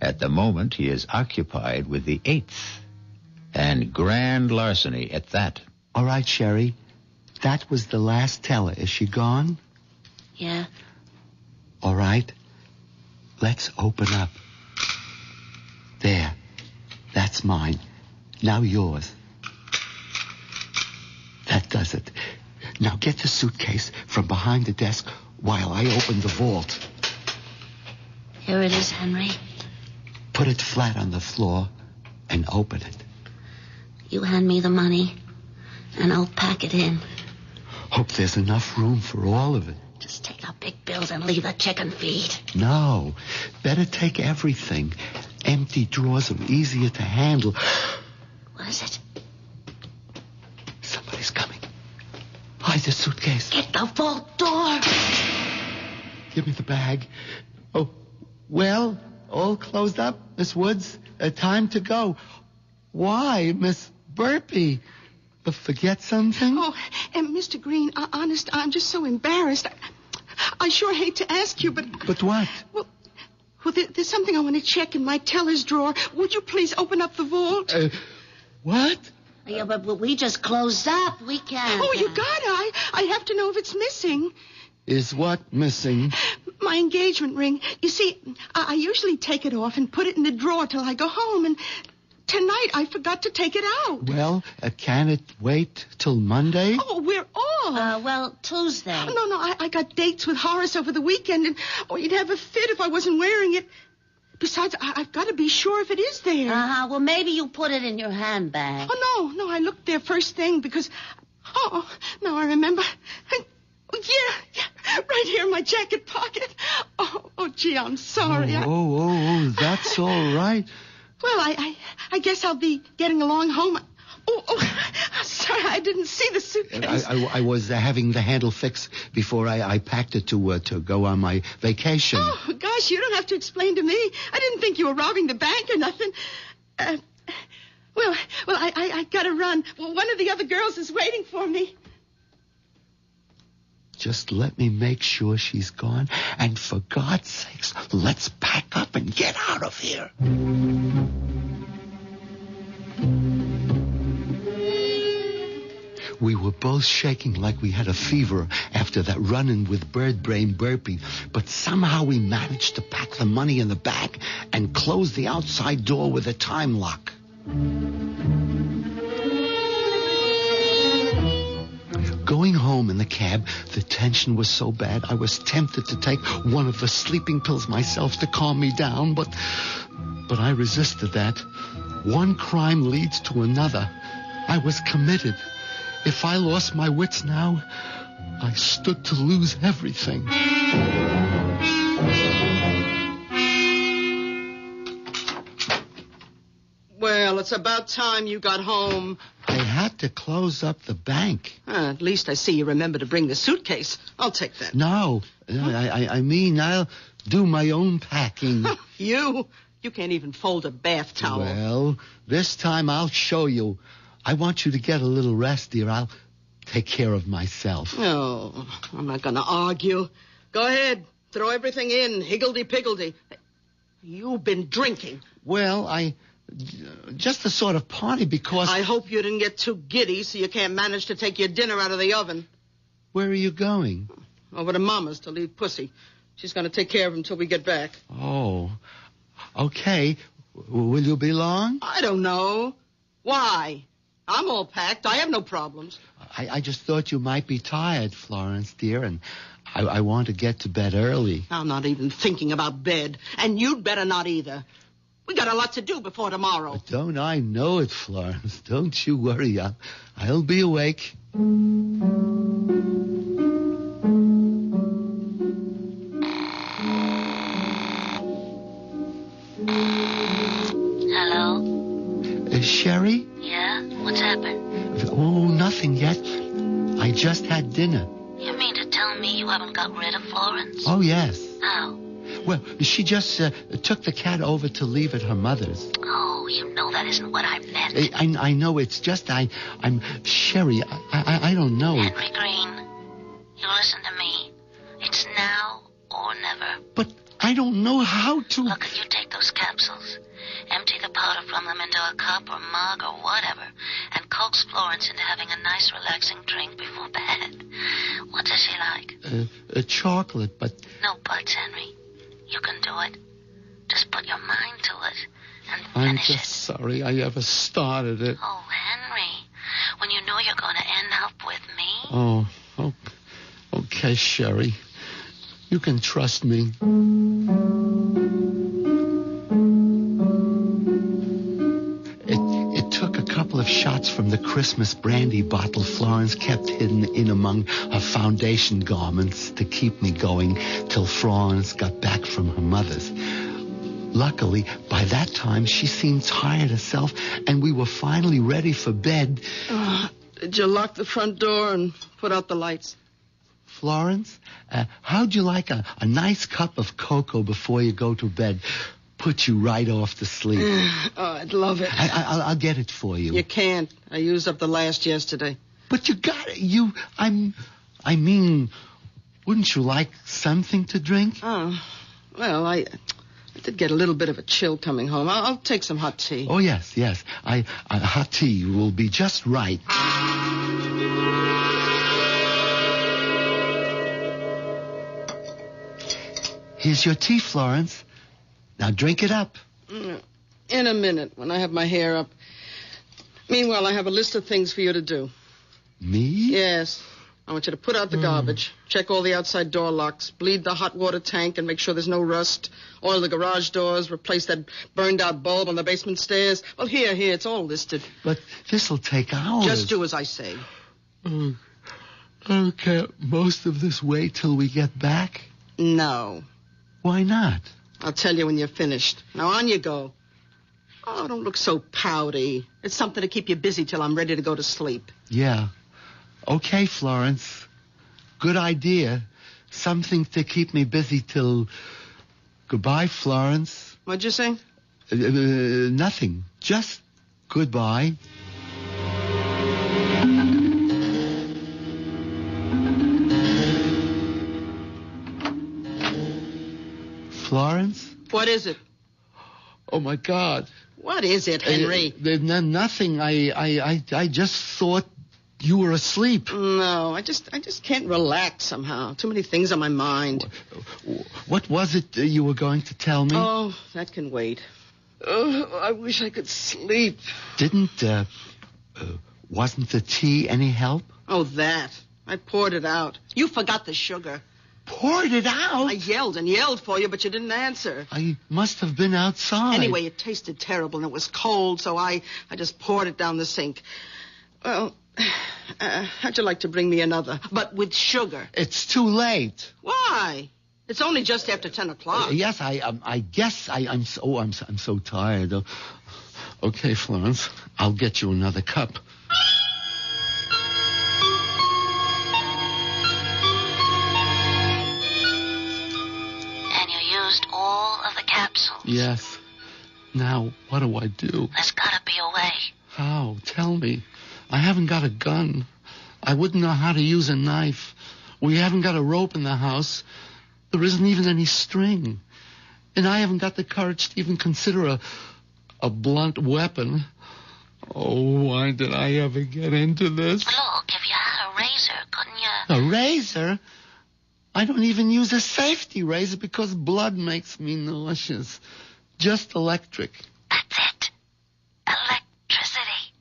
At the moment, he is occupied with the 8th, And grand larceny at that. All right, Sherry. That was the last teller. Is she gone? Yeah. All right. Let's open up. There. That's mine. Now yours. That does it. Now get the suitcase from behind the desk while I open the vault. Here it is, Henry. Put it flat on the floor and open it. You hand me the money, and I'll pack it in. Hope there's enough room for all of it. Just take out big bills and leave the chicken feed. No. Better take everything. Empty drawers are easier to handle. What is it? Somebody's coming. Hide the suitcase. Get the vault door. Give me the bag. Oh, well, all closed up, Miss Woods. Time to go. Why, Miss Burpee? Forget something? Oh, and Mr. Green, honest, I'm just so embarrassed. I sure hate to ask you, but... But what? Well, there's something I want to check in my teller's drawer. Would you please open up the vault? What? Yeah, but we just closed up. We can't. Oh, you gotta. I have to know if it's missing. Is what missing? My engagement ring. You see, I usually take it off and put it in the drawer till I go home, and tonight I forgot to take it out. Well, can it wait till Monday? Oh, we're off. Well, Tuesday. Oh, no, I got dates with Horace over the weekend, and you'd have a fit if I wasn't wearing it. Besides, I've got to be sure if it is there. Well, maybe you put it in your handbag. Oh, no, I looked there first thing because... Oh, now I remember. Yeah, right here in my jacket pocket. Oh, gee, I'm sorry. Oh, that's all right. Well, I guess I'll be getting along home. Oh, sorry, I didn't see the suitcase. I was having the handle fixed before I packed it to go on my vacation. Oh, gosh, you don't have to explain to me. I didn't think you were robbing the bank or nothing. Well, I gotta run. Well, one of the other girls is waiting for me. Just let me make sure she's gone. And for God's sakes, let's pack up and get out of here. We were both shaking like we had a fever after that run-in with Bird Brain Burpee, but somehow we managed to pack the money in the bag and close the outside door with a time lock. Going home in the cab, the tension was so bad I was tempted to take one of the sleeping pills myself to calm me down, but I resisted that. One crime leads to another. I was committed. If I lost my wits now, I stood to lose everything. Well, it's about time you got home. I had to close up the bank. At least I see you remember to bring the suitcase. I'll take that. No, I mean, I'll do my own packing. You can't even fold a bath towel. Well, this time I'll show you. I want you to get a little rest, dear. I'll take care of myself. No, I'm not going to argue. Go ahead. Throw everything in, higgledy-piggledy. You've been drinking. Well, just the sort of party because... I hope you didn't get too giddy so you can't manage to take your dinner out of the oven. Where are you going? Over to Mama's to leave Pussy. She's going to take care of him till we get back. Oh, okay. Will you be long? I don't know. Why? I'm all packed. I have no problems. I just thought you might be tired, Florence, dear, and I want to get to bed early. I'm not even thinking about bed, and you'd better not either. We got a lot to do before tomorrow. But don't I know it, Florence? Don't you worry. I'll be awake. Hello? Sherry? Yeah? What's happened? Oh, nothing yet. I just had dinner. You mean to tell me you haven't got rid of Florence? Oh, yes. How? Well, she just took the cat over to leave at her mother's. Oh, you know that isn't what I meant. I know. It's just I'm Sherry. I don't know. Henry Green, you listen to me. It's now or never. But I don't know how to... Look, you take those capsules. Empty the powder from them into a cup or mug or whatever, and coax Florence into having a nice, relaxing drink before bed. What does she like? A chocolate, but... No buts, Henry. You can do it. Just put your mind to it and I'm finish just it. sorry I ever started it. Oh, Henry, when you know you're going to end up with me. Oh, okay, Sherry. You can trust me. It took a couple of shots from the Christmas brandy bottle Florence kept hidden in among her foundation garments to keep me going till Florence got back from her mother's. Luckily, by that time, she seemed tired herself, and we were finally ready for bed. Did you lock the front door and put out the lights? Florence, how'd you like a nice cup of cocoa before you go to bed? Put you right off to sleep. Oh, I'd love it. I'll get it for you. You can't. I used up the last yesterday. But you got it. I mean, wouldn't you like something to drink? Oh, well, I did get a little bit of a chill coming home. I'll take some hot tea. Oh, yes. Hot tea will be just right. Here's your tea, Florence. Now drink it up. In a minute, when I have my hair up. Meanwhile, I have a list of things for you to do. Me? Yes. I want you to put out the garbage, check all the outside door locks, bleed the hot water tank and make sure there's no rust, oil the garage doors, replace that burned-out bulb on the basement stairs. Well, here, it's all listed. But this'll take hours. Just do as I say. Can't most of this wait till we get back? No. Why not? I'll tell you when you're finished. Now, on you go. Oh, don't look so pouty. It's something to keep you busy till I'm ready to go to sleep. Yeah. Okay, Florence. Good idea. Something to keep me busy till... Goodbye, Florence. What'd you say? Nothing. Just goodbye. Florence? What is it? Oh, my God. What is it, Henry? Nothing. I just thought you were asleep. No, I just can't relax somehow. Too many things on my mind. What was it you were going to tell me? Oh, that can wait. Oh, I wish I could sleep. Wasn't the tea any help? Oh, that. I poured it out. You forgot the sugar. Poured it out? I yelled and yelled for you, but you didn't answer. I must have been outside. Anyway, it tasted terrible, and it was cold, so I just poured it down the sink. Well, how'd you like to bring me another, but with sugar? It's too late. Why? It's only just after 10 o'clock. Yes, I guess I'm so tired. Okay, Florence, I'll get you another cup. All of the capsules. Yes. Now, what do I do? There's gotta be a way. How? Tell me. I haven't got a gun. I wouldn't know how to use a knife. We haven't got a rope in the house. There isn't even any string. And I haven't got the courage to even consider a blunt weapon. Oh, why did I ever get into this? Look, if you had a razor, couldn't you... A razor? I don't even use a safety razor because blood makes me nauseous. Just electric. That's it. Electricity.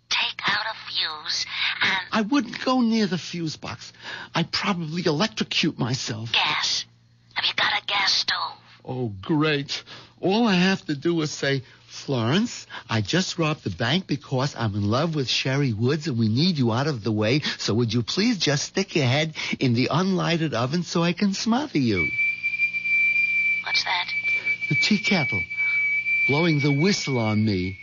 Take out a fuse and... I wouldn't go near the fuse box. I'd probably electrocute myself. Gas. Have you got a gas stove? Oh, great. All I have to do is say, Florence, I just robbed the bank because I'm in love with Sherry Woods and we need you out of the way, so would you please just stick your head in the unlighted oven so I can smother you? What's that? The tea kettle. Blowing the whistle on me.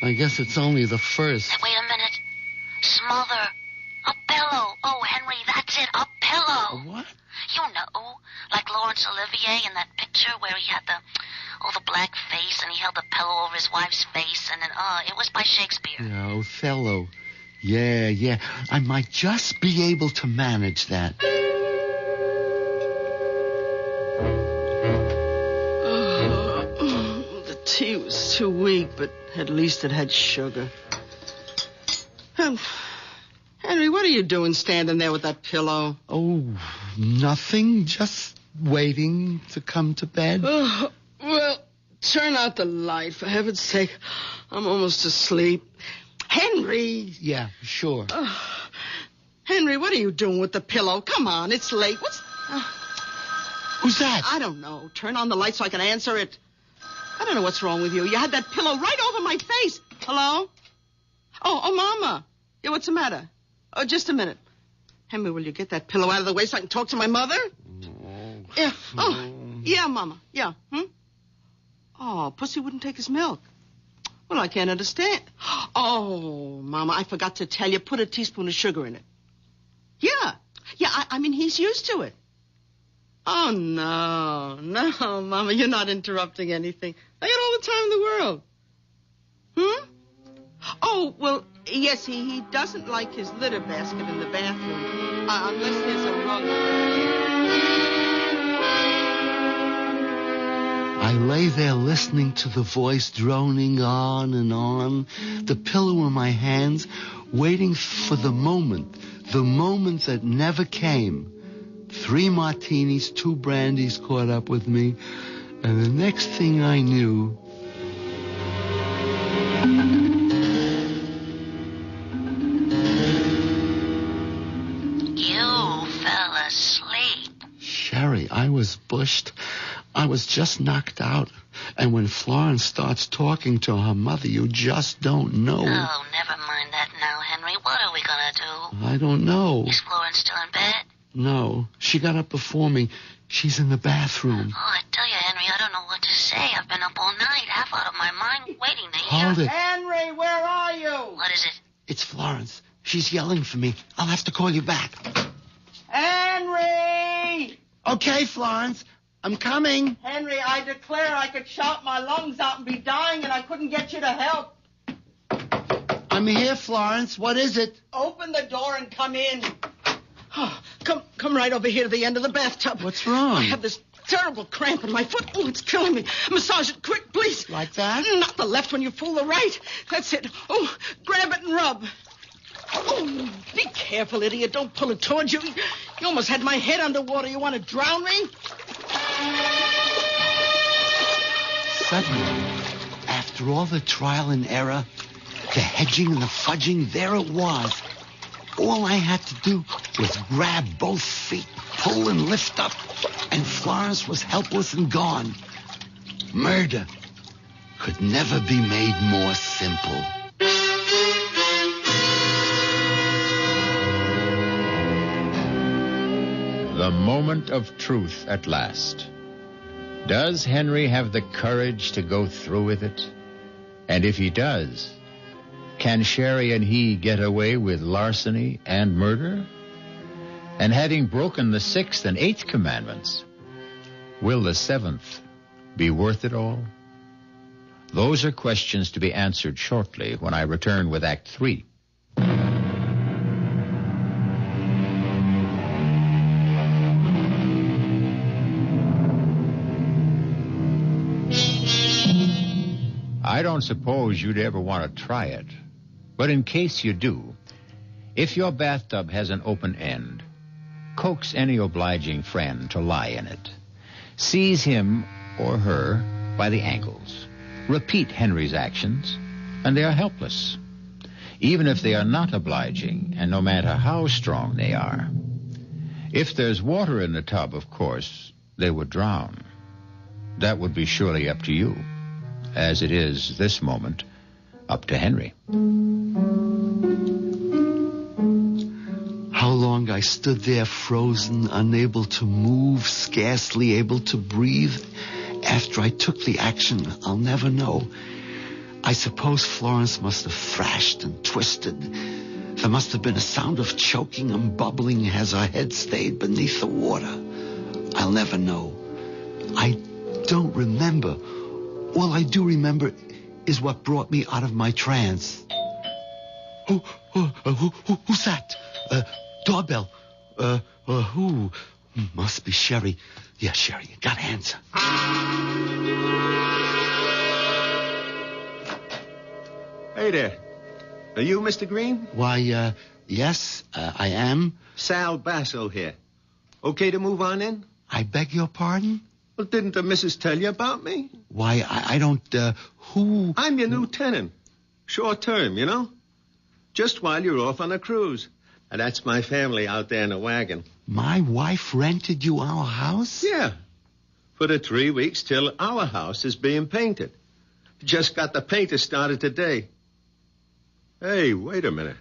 I guess it's only the first. Wait a minute. Smother. A pillow. Oh, Henry, that's it. A pillow. A what? You know, like Laurence Olivier in that picture where he had the black face and he held the pillow over his wife's face and then, it was by Shakespeare. Yeah, Othello. Yeah. I might just be able to manage that. The tea was too weak, but at least it had sugar. Henry, what are you doing standing there with that pillow? Oh, nothing. Just waiting to come to bed. Oh, well, turn out the light, for heaven's sake. I'm almost asleep. Henry! Yeah, sure. Henry, what are you doing with the pillow? Come on, it's late. Who's that? I don't know. Turn on the light so I can answer it. I don't know what's wrong with you. You had that pillow right over my face. Hello? Oh, Mama. Yeah, what's the matter? Oh, just a minute. Henry, will you get that pillow out of the way so I can talk to my mother? Yeah. Oh, yeah, Mama. Yeah. Oh, Pussy wouldn't take his milk. Well, I can't understand. Oh, Mama, I forgot to tell you. Put a teaspoon of sugar in it. Yeah. Yeah, I mean, he's used to it. Oh, no, Mama, you're not interrupting anything. I got all the time in the world. Oh, well, yes, he doesn't like his litter basket in the bathroom, unless there's a rug. I lay there listening to the voice droning on and on, the pillow in my hands, waiting for the moment that never came. 3 martinis, 2 brandies caught up with me, and the next thing I knew... You fell asleep. Sherry, I was bushed. I was just knocked out. And when Florence starts talking to her mother, you just don't know. Oh, never mind that now, Henry. What are we gonna do? I don't know. Is Florence still in bed? No, she got up before me. She's in the bathroom. Oh, I tell you, Henry, I don't know what to say. I've been up all night, half out of my mind, waiting to hear. Hold it. Henry, where are you? What is it? It's Florence. She's yelling for me. I'll have to call you back. Henry! Okay, Florence. I'm coming. Henry, I declare I could shout my lungs out and be dying, and I couldn't get you to help. I'm here, Florence. What is it? Open the door and come in. Oh, come right over here to the end of the bathtub. What's wrong? I have this terrible cramp in my foot. Oh, it's killing me. Massage it quick, please. Like that? Not the left when you fool the right. That's it. Oh, grab it and rub. Oh, be careful, idiot. Don't pull it towards you. You almost had my head underwater. You want to drown me? Suddenly, after all the trial and error, the hedging and the fudging, there it was. All I had to do was grab both feet, pull and lift up, and Florence was helpless and gone. Murder could never be made more simple. The moment of truth at last. Does Henry have the courage to go through with it? And if he does, can Sherry and he get away with larceny and murder? And having broken the 6th and 8th commandments, will the 7th be worth it all? Those are questions to be answered shortly when I return with Act 3. I don't suppose you'd ever want to try it. But in case you do, if your bathtub has an open end, coax any obliging friend to lie in it. Seize him or her by the ankles. Repeat Henry's actions, and they are helpless. Even if they are not obliging, and no matter how strong they are. If there's water in the tub, of course, they would drown. That would be surely up to you, as it is this moment up to Henry. How long I stood there frozen, unable to move, scarcely able to breathe. After I took the action, I'll never know. I suppose Florence must have thrashed and twisted. There must have been a sound of choking and bubbling as her head stayed beneath the water. I'll never know. I don't remember. All I do remember is what brought me out of my trance. Who's that? Doorbell. Who? Must be Sherry. Yeah, Sherry, you gotta answer. Hey there. Are you Mr. Green? Why, yes, I am. Sal Basso here. Okay to move on in? I beg your pardon? Well, didn't the missus tell you about me? Why, I don't, who... I'm your new tenant. Short term, you know? Just while you're off on a cruise. And that's my family out there in the wagon. My wife rented you our house? Yeah. For the 3 weeks till our house is being painted. Just got the painter started today. Hey, wait a minute.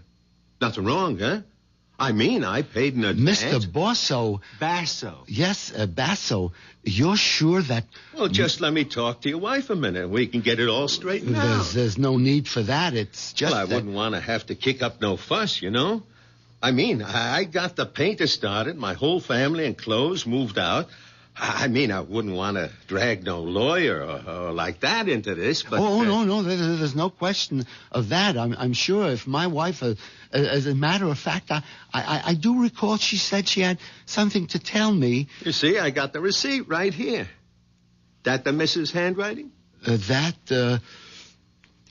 Nothing wrong, huh? I mean, I paid in advance. Mr. Basso. Yes, Basso. You're sure that... Well, just let me talk to your wife a minute. We can get it all straightened out. There's no need for that. It's just Well, I wouldn't want to have to kick up no fuss, you know? I mean, I got the painter started. My whole family and clothes moved out. I mean, I wouldn't want to drag no lawyer or like that into this, but... No. There's no question of that. I'm sure if my wife, as a matter of fact, I do recall she said she had something to tell me. You see, I got the receipt right here. That the missus' handwriting?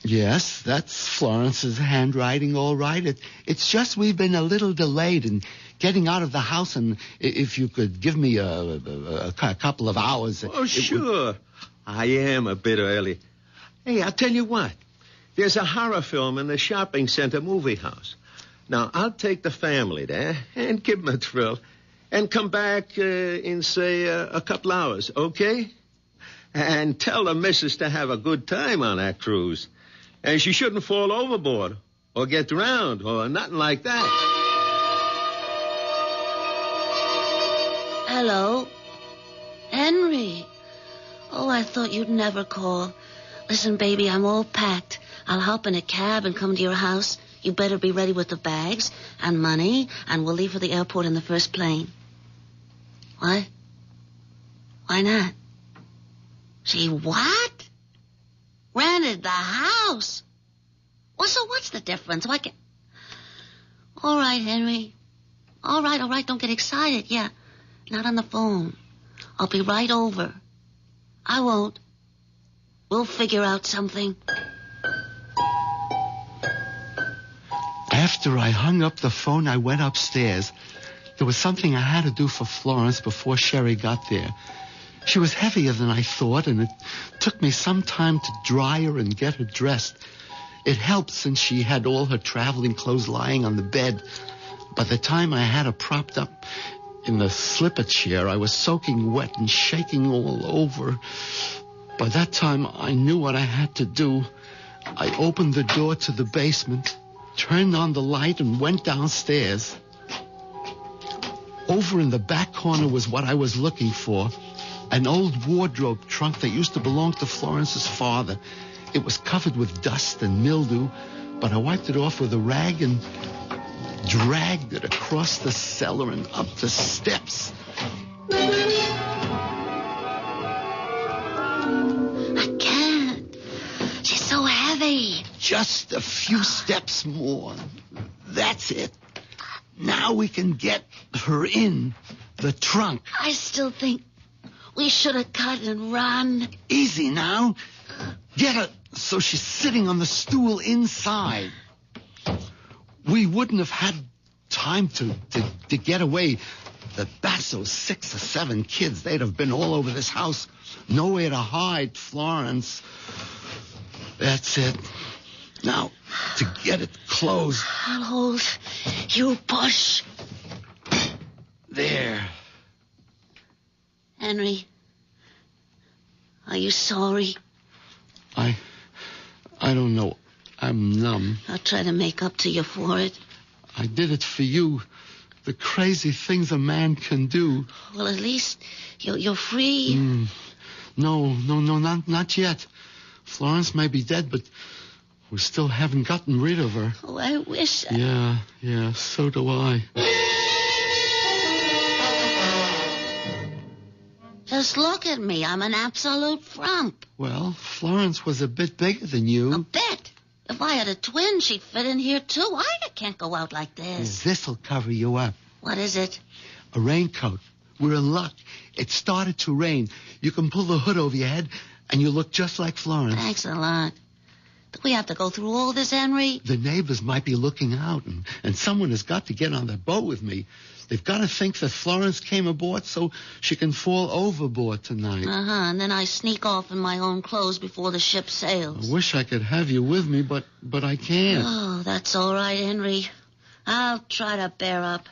Yes, that's Florence's handwriting, all right. It's just we've been a little delayed in getting out of the house, and if you could give me a couple of hours... Oh, sure. I am a bit early. Hey, I'll tell you what. There's a horror film in the shopping center movie house. Now, I'll take the family there and give them a thrill and come back in, say, a couple hours, okay? And tell the missus to have a good time on that cruise. And she shouldn't fall overboard or get drowned or nothing like that. Hello? Henry. Oh, I thought you'd never call. Listen, baby, I'm all packed. I'll hop in a cab and come to your house. You better be ready with the bags and money, and we'll leave for the airport in the first plane. What? Why not? She what? Rented the house? Well, so what's the difference? Why can't... All right, Henry. All right. Don't get excited. Yeah. Not on the phone. I'll be right over. I won't. We'll figure out something. After I hung up the phone, I went upstairs. There was something I had to do for Florence before Sherry got there. She was heavier than I thought, and it took me some time to dry her and get her dressed. It helped since she had all her traveling clothes lying on the bed. By the time I had her propped up in the slipper chair, I was soaking wet and shaking all over. By that time, I knew what I had to do. I opened the door to the basement, turned on the light, and went downstairs. Over in the back corner was what I was looking for. An old wardrobe trunk that used to belong to Florence's father. It was covered with dust and mildew, but I wiped it off with a rag and dragged it across the cellar and up the steps. I can't. She's so heavy. Just a few steps more. That's it. Now we can get her in the trunk. I still think we should have cut and run. Easy now. Get her so she's sitting on the stool inside. We wouldn't have had time to get away. The Basso's 6 or 7 kids, they'd have been all over this house. Nowhere to hide, Florence. That's it. Now, to get it closed. I'll hold. You push. There. Henry, are you sorry? I don't know. I'm numb. I'll try to make up to you for it. I did it for you. The crazy things a man can do. Well, at least you're free. No, not yet. Florence may be dead, but we still haven't gotten rid of her. Oh, I wish... Yeah, so do I. Just look at me. I'm an absolute frump. Well, Florence was a bit bigger than you. A bit? If I had a twin, she'd fit in here, too. I can't go out like this. This'll cover you up. What is it? A raincoat. We're in luck. It started to rain. You can pull the hood over your head, and you look just like Florence. Thanks a lot. Do we have to go through all this, Henry? The neighbors might be looking out, and someone has got to get on the boat with me. They've got to think that Florence came aboard so she can fall overboard tonight. And then I sneak off in my own clothes before the ship sails. I wish I could have you with me, but I can't. Oh, that's all right, Henry. I'll try to bear up.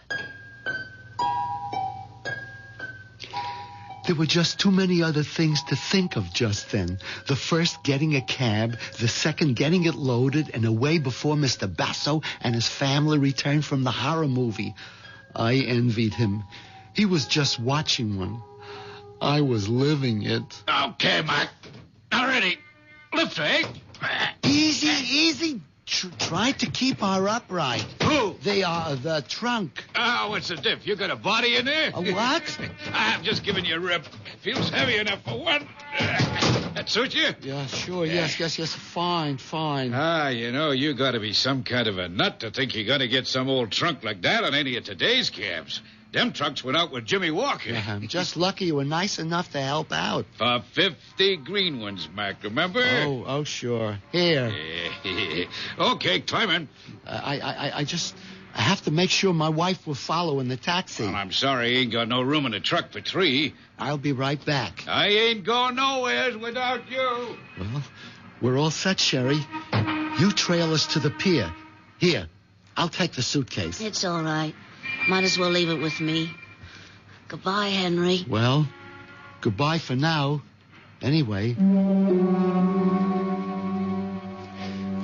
There were just too many other things to think of just then. The first, getting a cab. The second, getting it loaded and away before Mr. Basso and his family returned from the horror movie. I envied him. He was just watching one. I was living it. Okay, Mac. Now ready. Lift, eh? Easy. Try to keep her upright. Who? The trunk. Oh, what's the diff? You got a body in there? A what? I'm just giving you a rip. Feels heavy enough for one. That suit you? Yeah, sure. Yes. Fine. You got to be some kind of a nut to think you're going to get some old trunk like that on any of today's cabs. Them trucks went out with Jimmy Walker. Yeah, I'm just lucky you were nice enough to help out. For 50 green ones, Mac, remember? Oh, sure. Here. Okay, climb in. I have to make sure my wife will follow in the taxi. Well, I'm sorry, ain't got no room in the truck for 3. I'll be right back. I ain't going nowheres without you. Well, we're all set, Sherry. You trail us to the pier. Here, I'll take the suitcase. It's all right. Might as well leave it with me. Goodbye, Henry. Well, goodbye for now. Anyway.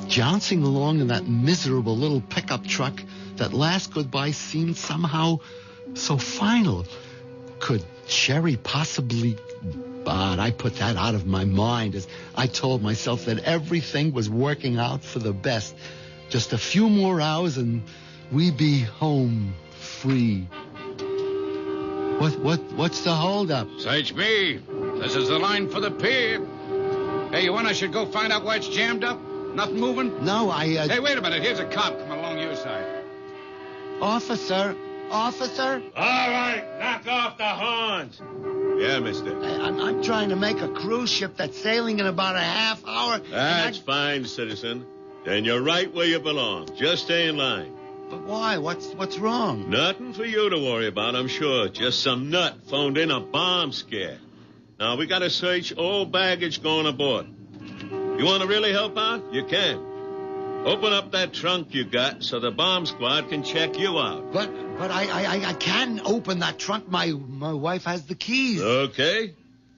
Jouncing along in that miserable little pickup truck, that last goodbye seemed somehow so final. Could Sherry possibly... But I put that out of my mind as I told myself that everything was working out for the best. Just a few more hours and we'd be home free. What's the holdup? Search me. This is the line for the pier. Hey, you want I should go find out why it's jammed up? Nothing moving? No, Hey, wait a minute. Here's a cop coming along your side. Officer? All right, knock off the horns. Yeah, mister. I'm trying to make a cruise ship that's sailing in about a half hour. That's fine, citizen. Then you're right where you belong. Just stay in line. But why? What's wrong? Nothing for you to worry about, I'm sure. Just some nut phoned in a bomb scare. Now, we got to search all baggage going aboard. You want to really help out? You can. Open up that trunk you got so the bomb squad can check you out. But I can open that trunk. My wife has the keys. Okay.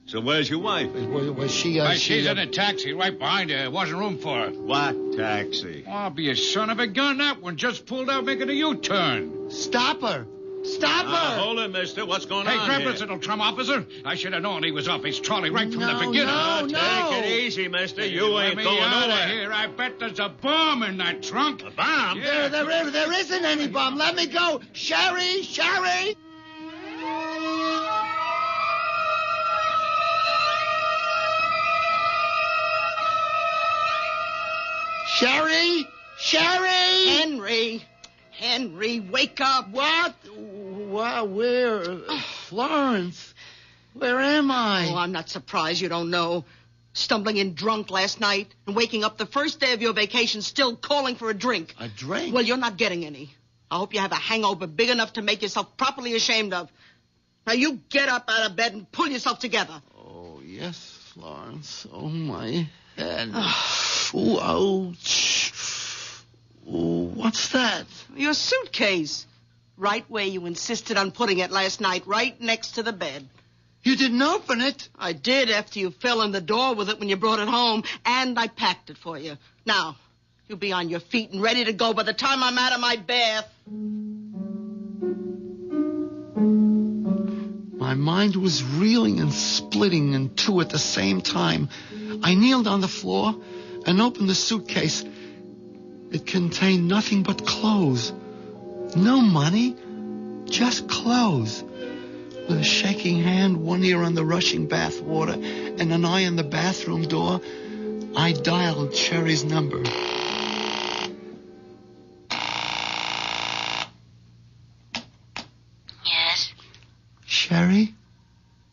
So where's your wife? Was she... she's in a taxi right behind her. There wasn't room for her. What taxi? Oh, I'll be a son of a gun. That one just pulled out making a U-turn. Stop her. Stop her. Hold it, mister. What's going on Hey, grab here? this little trum, officer. I should have known he was off his trolley right from the beginning. No. Take it easy, mister. You ain't going nowhere. Here. I bet there's a bomb in that trunk. A bomb? Yeah. There isn't any bomb. Let me go. Sherry! Sherry! Henry, wake up. What? Where? Florence, where am I? Oh, I'm not surprised you don't know. Stumbling in drunk last night and waking up the first day of your vacation still calling for a drink. A drink? Well, you're not getting any. I hope you have a hangover big enough to make yourself properly ashamed of. Now, you get up out of bed and pull yourself together. Oh, yes, Florence. Oh, my head. Ooh, ouch. Ooh, what's that? Your suitcase. Right where you insisted on putting it last night, right next to the bed. You didn't open it? I did after you fell in the door with it when you brought it home, and I packed it for you. Now, you'll be on your feet and ready to go by the time I'm out of my bath. My mind was reeling and splitting in two at the same time. I kneeled on the floor and opened the suitcase. It contained nothing but clothes. No money, just clothes. With a shaking hand, one ear on the rushing bath water, and an eye on the bathroom door, I dialed Sherry's number. Yes? Sherry?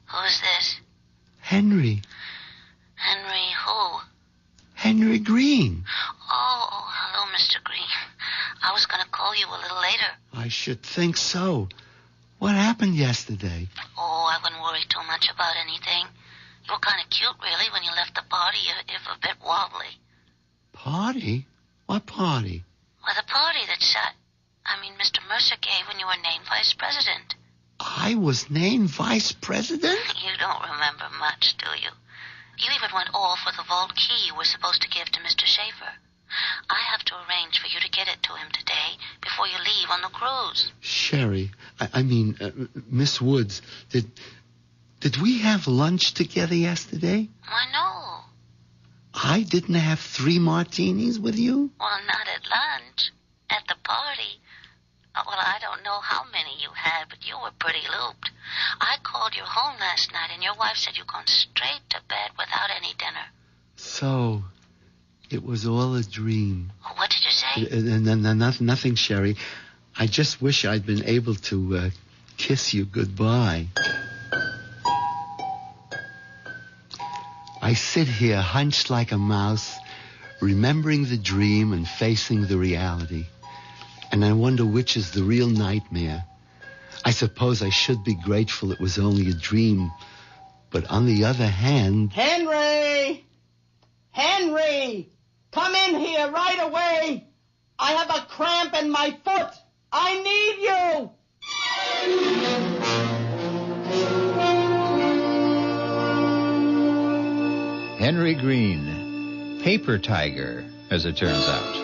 Who's this? Henry. Henry who? Henry Green. Oh, hello, Mr. Green. I was going to call you a little later. I should think so. What happened yesterday? Oh, I wouldn't worry too much about anything. You were kind of cute, really, when you left the party, if a bit wobbly. Party? What party? Well, the party that Mr. Mercer gave when you were named vice president. I was named vice president? You don't remember much, do you? You even went off with a vault key you were supposed to give to Mr. Schaefer. I have to arrange for you to get it to him today before you leave on the cruise. Sherry, Miss Woods, did we have lunch together yesterday? Why, no. I didn't have 3 martinis with you? Well, not at lunch. At the party. Well, I don't know how many you had, but you were pretty looped. I called you home last night, and your wife said you'd gone straight to bed without any dinner. So, it was all a dream. What did you say? Nothing, Sherry. I just wish I'd been able to kiss you goodbye. I sit here hunched like a mouse, remembering the dream and facing the reality. And I wonder which is the real nightmare. I suppose I should be grateful it was only a dream. But on the other hand... Henry! Henry! Come in here right away! I have a cramp in my foot! I need you! Henry Green, paper tiger, as it turns out.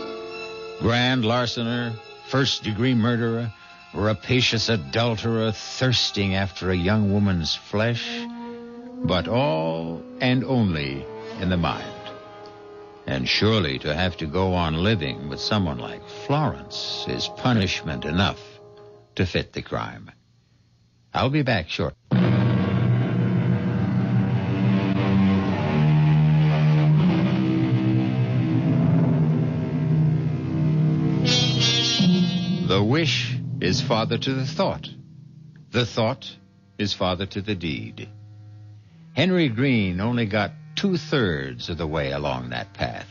Grand larcener, first-degree murderer, rapacious adulterer thirsting after a young woman's flesh, but all and only in the mind. And surely to have to go on living with someone like Florence is punishment enough to fit the crime. I'll be back shortly. The wish is father to the thought. The thought is father to the deed. Henry Green only got 2/3 of the way along that path.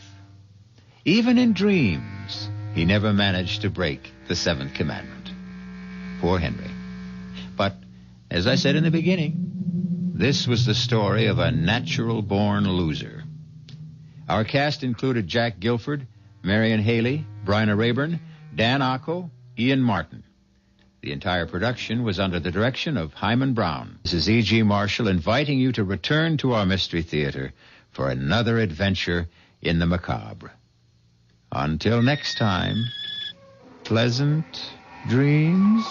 Even in dreams, he never managed to break the 7th commandment. Poor Henry. But, as I said in the beginning, this was the story of a natural-born loser. Our cast included Jack Guilford, Marion Haley, Bryna Rayburn, Dan Acco, Ian Martin. The entire production was under the direction of Hyman Brown. This is E.G. Marshall inviting you to return to our Mystery Theater for another adventure in the macabre. Until next time, pleasant dreams.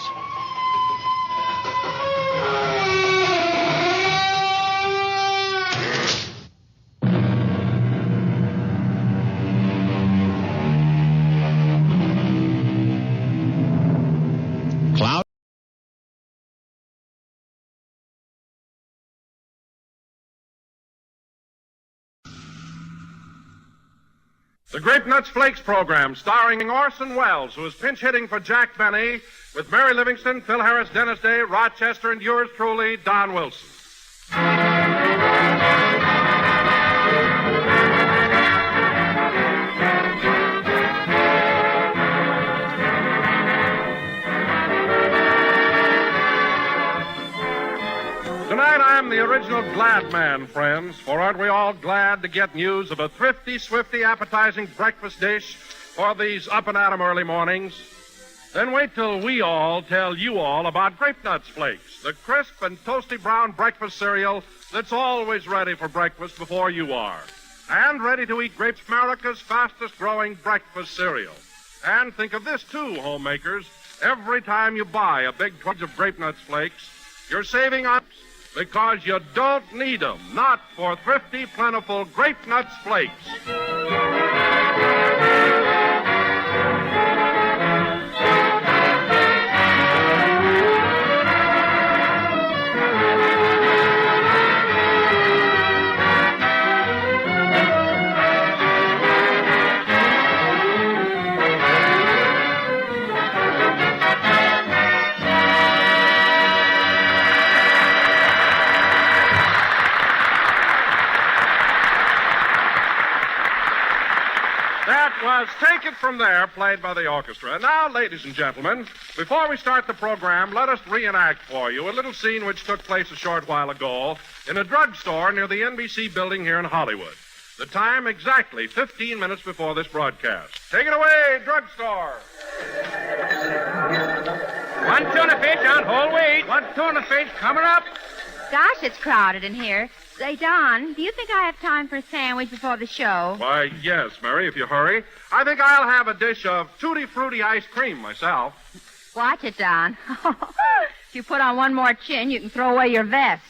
The Grape Nuts Flakes program, starring Orson Welles, who is pinch hitting for Jack Benny, with Mary Livingston, Phil Harris, Dennis Day, Rochester, and yours truly, Don Wilson. Tonight I'm the original Glad Man, friends, for aren't we all glad to get news of a thrifty, swifty, appetizing breakfast dish for these up-and-at-'em early mornings? Then wait till we all tell you all about Grape Nuts Flakes, the crisp and toasty brown breakfast cereal that's always ready for breakfast before you are. And ready to eat Grapes, America's fastest-growing breakfast cereal. And think of this, too, homemakers. Every time you buy a big twig of Grape Nuts Flakes, you're saving on... because you don't need them. Not for thrifty, plentiful Grape Nuts Flakes. That was Take It From There, played by the orchestra. Now, ladies and gentlemen, before we start the program, let us reenact for you a little scene which took place a short while ago in a drugstore near the NBC building here in Hollywood. The time exactly 15 minutes before this broadcast. Take it away, drugstore. One tuna fish on whole wheat. One tuna fish coming up. Gosh, it's crowded in here. Say, Don, do you think I have time for a sandwich before the show? Why, yes, Mary, if you hurry. I think I'll have a dish of Tutti Frutti ice cream myself. Watch it, Don. If you put on one more chin, you can throw away your vest.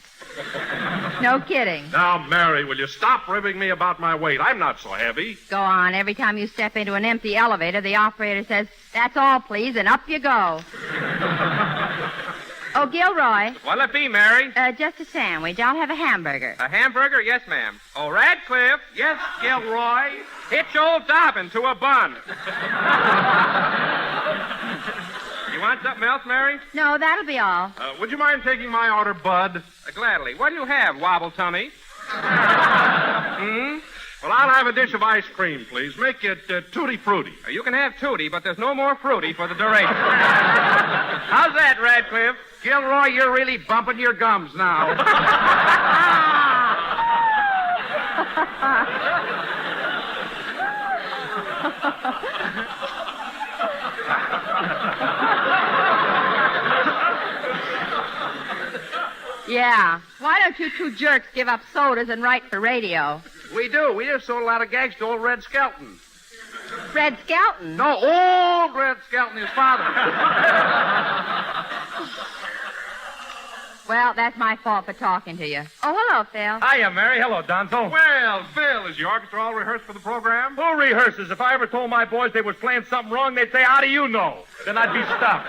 No kidding. Now, Mary, will you stop ribbing me about my weight? I'm not so heavy. Go on. Every time you step into an empty elevator, the operator says, "That's all, please," and up you go. Oh, Gilroy. What'll it be, Mary? Just a sandwich. I'll have a hamburger. A hamburger? Yes, ma'am. Oh, Radcliffe? Yes, Gilroy. Hitch old Dobbin to a bun. You want something else, Mary? No, that'll be all. Would you mind taking my order, Bud? Gladly. What'll you have, Wobble Tummy? Well, I'll have a dish of ice cream, please. Make it Tutti Frutti. You can have Tutti, but there's no more fruity for the duration. How's that, Radcliffe? Gilroy, you're really bumping your gums now. Yeah. Why don't you two jerks give up sodas and write for radio? We do. We just sold a lot of gags to old Red Skelton. Red Skelton? No, old Red Skelton, his father. Well, that's my fault for talking to you. Oh, hello, Phil. Hiya, Mary. Hello, Donzo. Well, Phil, is your orchestra all rehearsed for the program? Who rehearses? If I ever told my boys they was playing something wrong, they'd say, "How do you know?" Then I'd be stuck.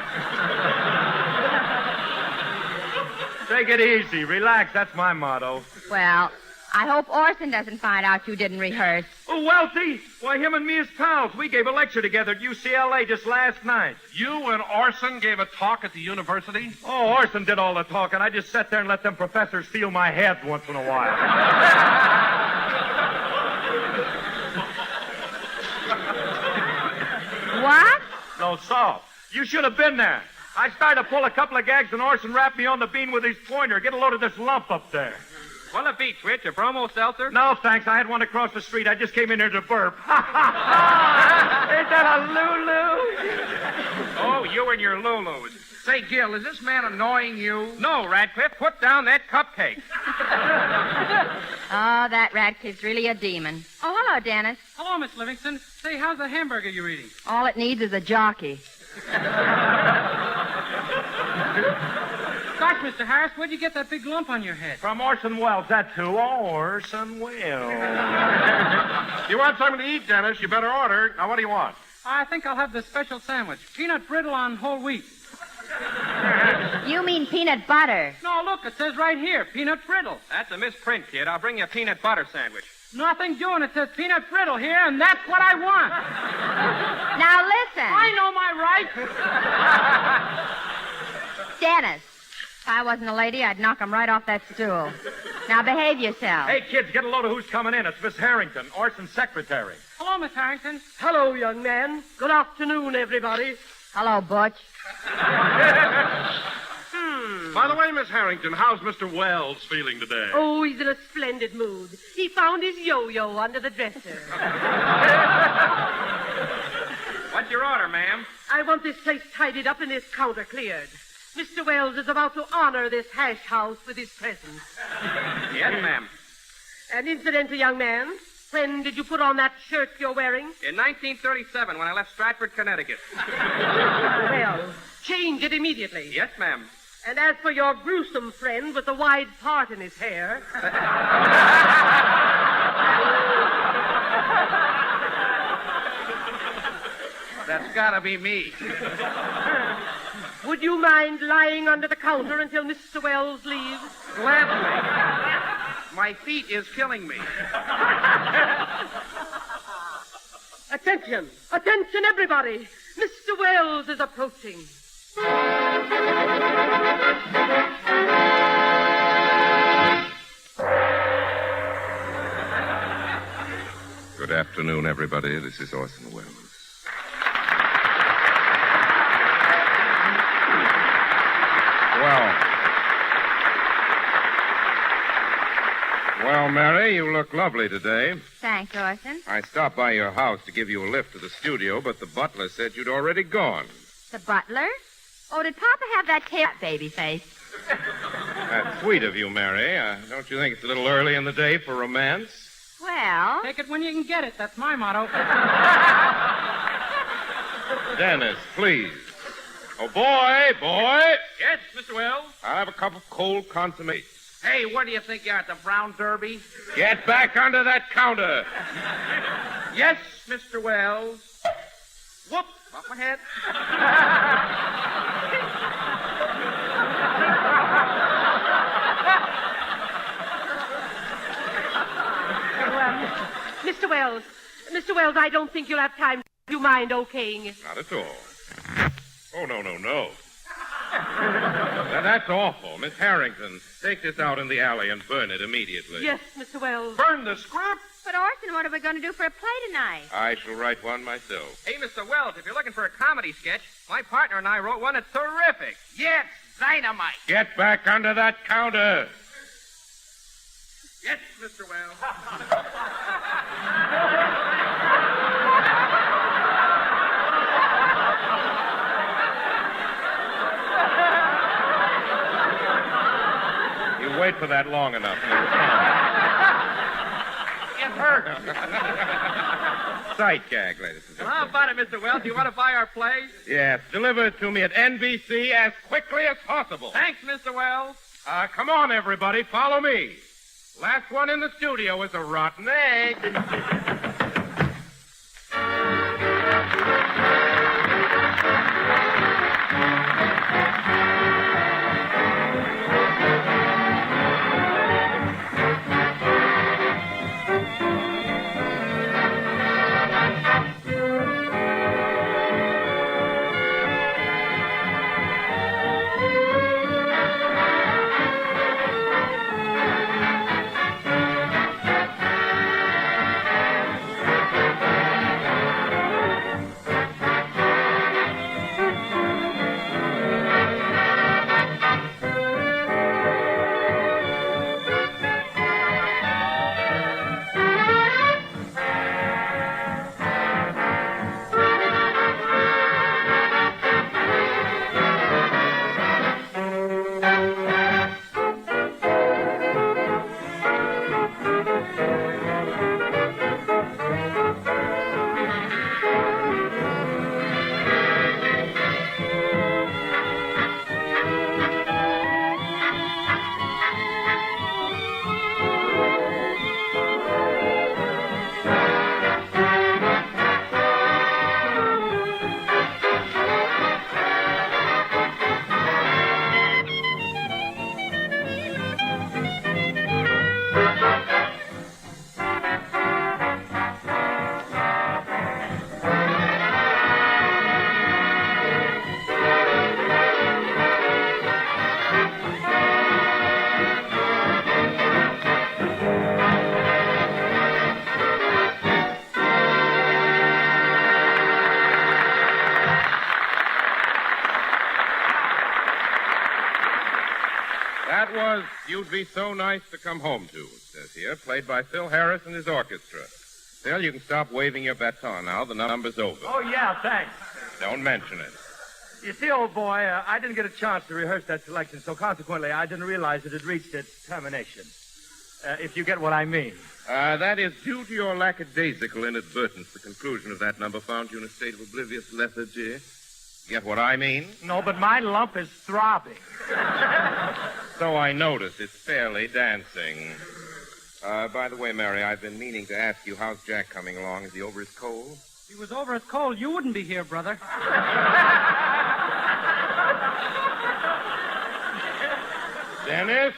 Take it easy. Relax. That's my motto. Well, I hope Orson doesn't find out you didn't rehearse. Oh, Welty? Why, him and me is pals. We gave a lecture together at UCLA just last night. You and Orson gave a talk at the university? Oh, Orson did all the talking. I just sat there and let them professors feel my head once in a while. What? No, so. You should have been there. I started to pull a couple of gags, and Orson wrapped me on the bean with his pointer. Get a load of this lump up there. What'll it be, Twitch? A promo seltzer? No, thanks. I had one across the street. I just came in here to burp. Is that a Lulu? Oh, you and your Lulus. Say, Gil, is this man annoying you? No, Radcliffe. Put down that cupcake. Oh, that Radcliffe's really a demon. Oh, hello, Dennis. Hello, Miss Livingston. Say, how's the hamburger you're eating? All it needs is a jockey. Gosh, Mr. Harris, where'd you get that big lump on your head? From Orson Welles, that too. Orson Welles. You want something to eat, Dennis? You better order. Now, what do you want? I think I'll have the special sandwich. Peanut brittle on whole wheat. You mean peanut butter. No, look, it says right here, peanut brittle. That's a misprint, kid. I'll bring you a peanut butter sandwich. Nothing doing. It says peanut brittle here, and that's what I want. Now listen. I know my rights. Dennis, if I wasn't a lady, I'd knock him right off that stool. Now behave yourself. Hey, kids, get a load of who's coming in. It's Miss Harrington, Orson's secretary. Hello, Miss Harrington. Hello, young man. Good afternoon, everybody. Hello, Butch. By the way, Miss Harrington, how's Mr. Wells feeling today? Oh, he's in a splendid mood. He found his yo-yo under the dresser. What's your order, ma'am? I want this place tidied up and this counter cleared. Mr. Wells is about to honor this hash house with his presence. Yes, ma'am. And incidentally, young man, when did you put on that shirt you're wearing? In 1937, when I left Stratford, Connecticut. Well, change it immediately. Yes, ma'am. And as for your gruesome friend with the wide part in his hair... That's gotta be me. Would you mind lying under the counter until Mr. Wells leaves? Gladly. My feet is killing me. Attention! Attention, everybody! Mr. Wells is approaching. Good afternoon, everybody. This is Orson Welles. Well, Mary, you look lovely today. Thanks, Orson. I stopped by your house to give you a lift to the studio, but the butler said you'd already gone. The butler? Oh, did Papa have that baby face? That's sweet of you, Mary. Don't you think it's a little early in the day for romance? Well... Take it when you can get it. That's my motto. Dennis, please. Oh, boy. Yes, Mr. Wells? I'll have a cup of cold consomme. Hey, what do you think you're at, the Brown Derby? Get back under that counter. Yes, Mr. Wells. Whoop, off my head. Mr. Wells, I don't think you'll have time. Do you mind okaying it? Not at all. Oh, no. That's awful. Miss Harrington, take this out in the alley and burn it immediately. Yes, Mr. Wells. Burn the script? But, Orson, what are we going to do for a play tonight? I shall write one myself. Hey, Mr. Wells, if you're looking for a comedy sketch, my partner and I wrote one that's terrific. Yes, dynamite. Get back under that counter. Yes, Mr. Wells. You wait for that long enough. It hurts. Sight gag, ladies and Well, gentlemen. how about it, Mr. Wells? Do you want to buy our plays? Yes, deliver it to me at NBC as quickly as possible. Thanks, Mr. Wells. Come on, everybody, follow me. Last one in the studio is a rotten egg. That was You'd Be So Nice to Come Home To, it says here, played by Phil Harris and his orchestra. Phil, you can stop waving your baton now. The number's over. Oh, yeah, thanks. Don't mention it. You see, old boy, I didn't get a chance to rehearse that selection, so consequently I didn't realize it had reached its termination. If you get what I mean. That is due to your lackadaisical inadvertence. The conclusion of that number found you in a state of oblivious lethargy. Get what I mean? No, but my lump is throbbing. So I notice. It's fairly dancing. By the way, Mary, I've been meaning to ask you, how's Jack coming along? Is he over his cold? If he was over his cold, you wouldn't be here, brother. Dennis?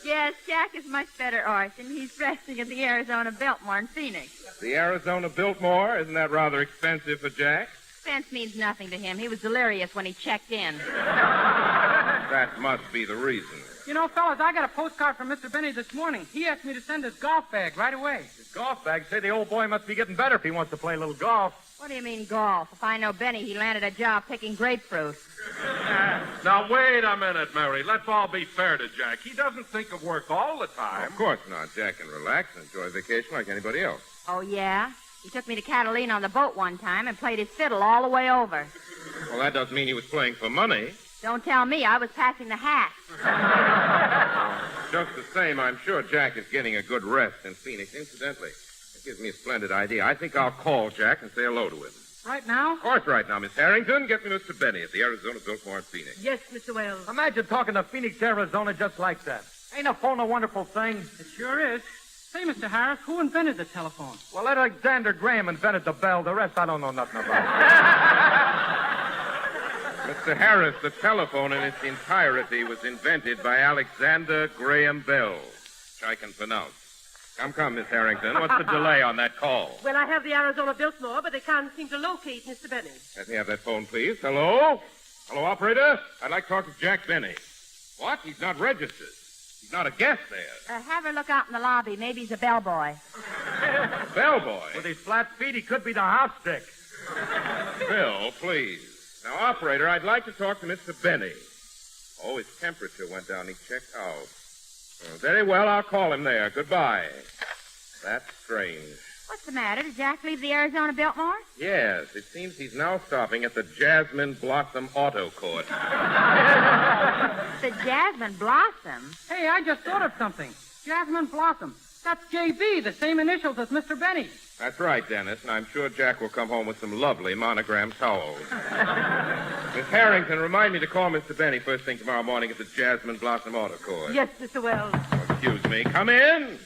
Yes, Jack is much better, Orson. He's resting at the Arizona Biltmore in Phoenix. The Arizona Biltmore? Isn't that rather expensive for Jack? Expense means nothing to him. He was delirious when he checked in. That must be the reason. You know, fellas, I got a postcard from Mr. Benny this morning. He asked me to send his golf bag right away. His golf bag? Say, the old boy must be getting better if he wants to play a little golf. What do you mean golf? If I know Benny, he landed a job picking grapefruit. Now, wait a minute, Mary. Let's all be fair to Jack. He doesn't think of work all the time. Of course not. Jack can relax and enjoy vacation like anybody else. Oh, yeah? He took me to Catalina on the boat one time and played his fiddle all the way over. Well, that doesn't mean he was playing for money. Don't tell me. I was passing the hat. Just the same, I'm sure Jack is getting a good rest in Phoenix. Incidentally, it gives me a splendid idea. I think I'll call Jack and say hello to him. Right now? Of course, right now, Miss Harrington. Get me Mr. Benny at the Arizona Biltmore in Phoenix. Yes, Mr. Wells. Imagine talking to Phoenix, Arizona just like that. Ain't a phone a wonderful thing? It sure is. Say, Mr. Harris, who invented the telephone? Well, Alexander Graham invented the bell. The rest I don't know nothing about. Mr. Harris, the telephone in its entirety was invented by Alexander Graham Bell, which I can pronounce. Come, Miss Harrington. What's the delay on that call? Well, I have the Arizona Biltmore, but they can't seem to locate Mr. Benny. Let me have that phone, please. Hello? Hello, operator? I'd like to talk to Jack Benny. What? He's not registered. He's not a guest there. Have her look out in the lobby. Maybe he's a bellboy. Bellboy? With his flat feet, he could be the house stick. Bill, please. Now, operator, I'd like to talk to Mr. Benny. Oh, his temperature went down. He checked out. Oh, very well, I'll call him there. Goodbye. That's strange. What's the matter? Did Jack leave the Arizona Biltmore? Yes, it seems he's now stopping at the Jasmine Blossom Auto Court. The Jasmine Blossom? Hey, I just thought of something. Jasmine Blossom. That's J.B., the same initials as Mr. Benny. That's right, Dennis, and I'm sure Jack will come home with some lovely monogram towels. Miss Harrington, remind me to call Mr. Benny first thing tomorrow morning at the Jasmine Blossom Auto Court. Yes, Mr. Wells. Oh, excuse me. Come in.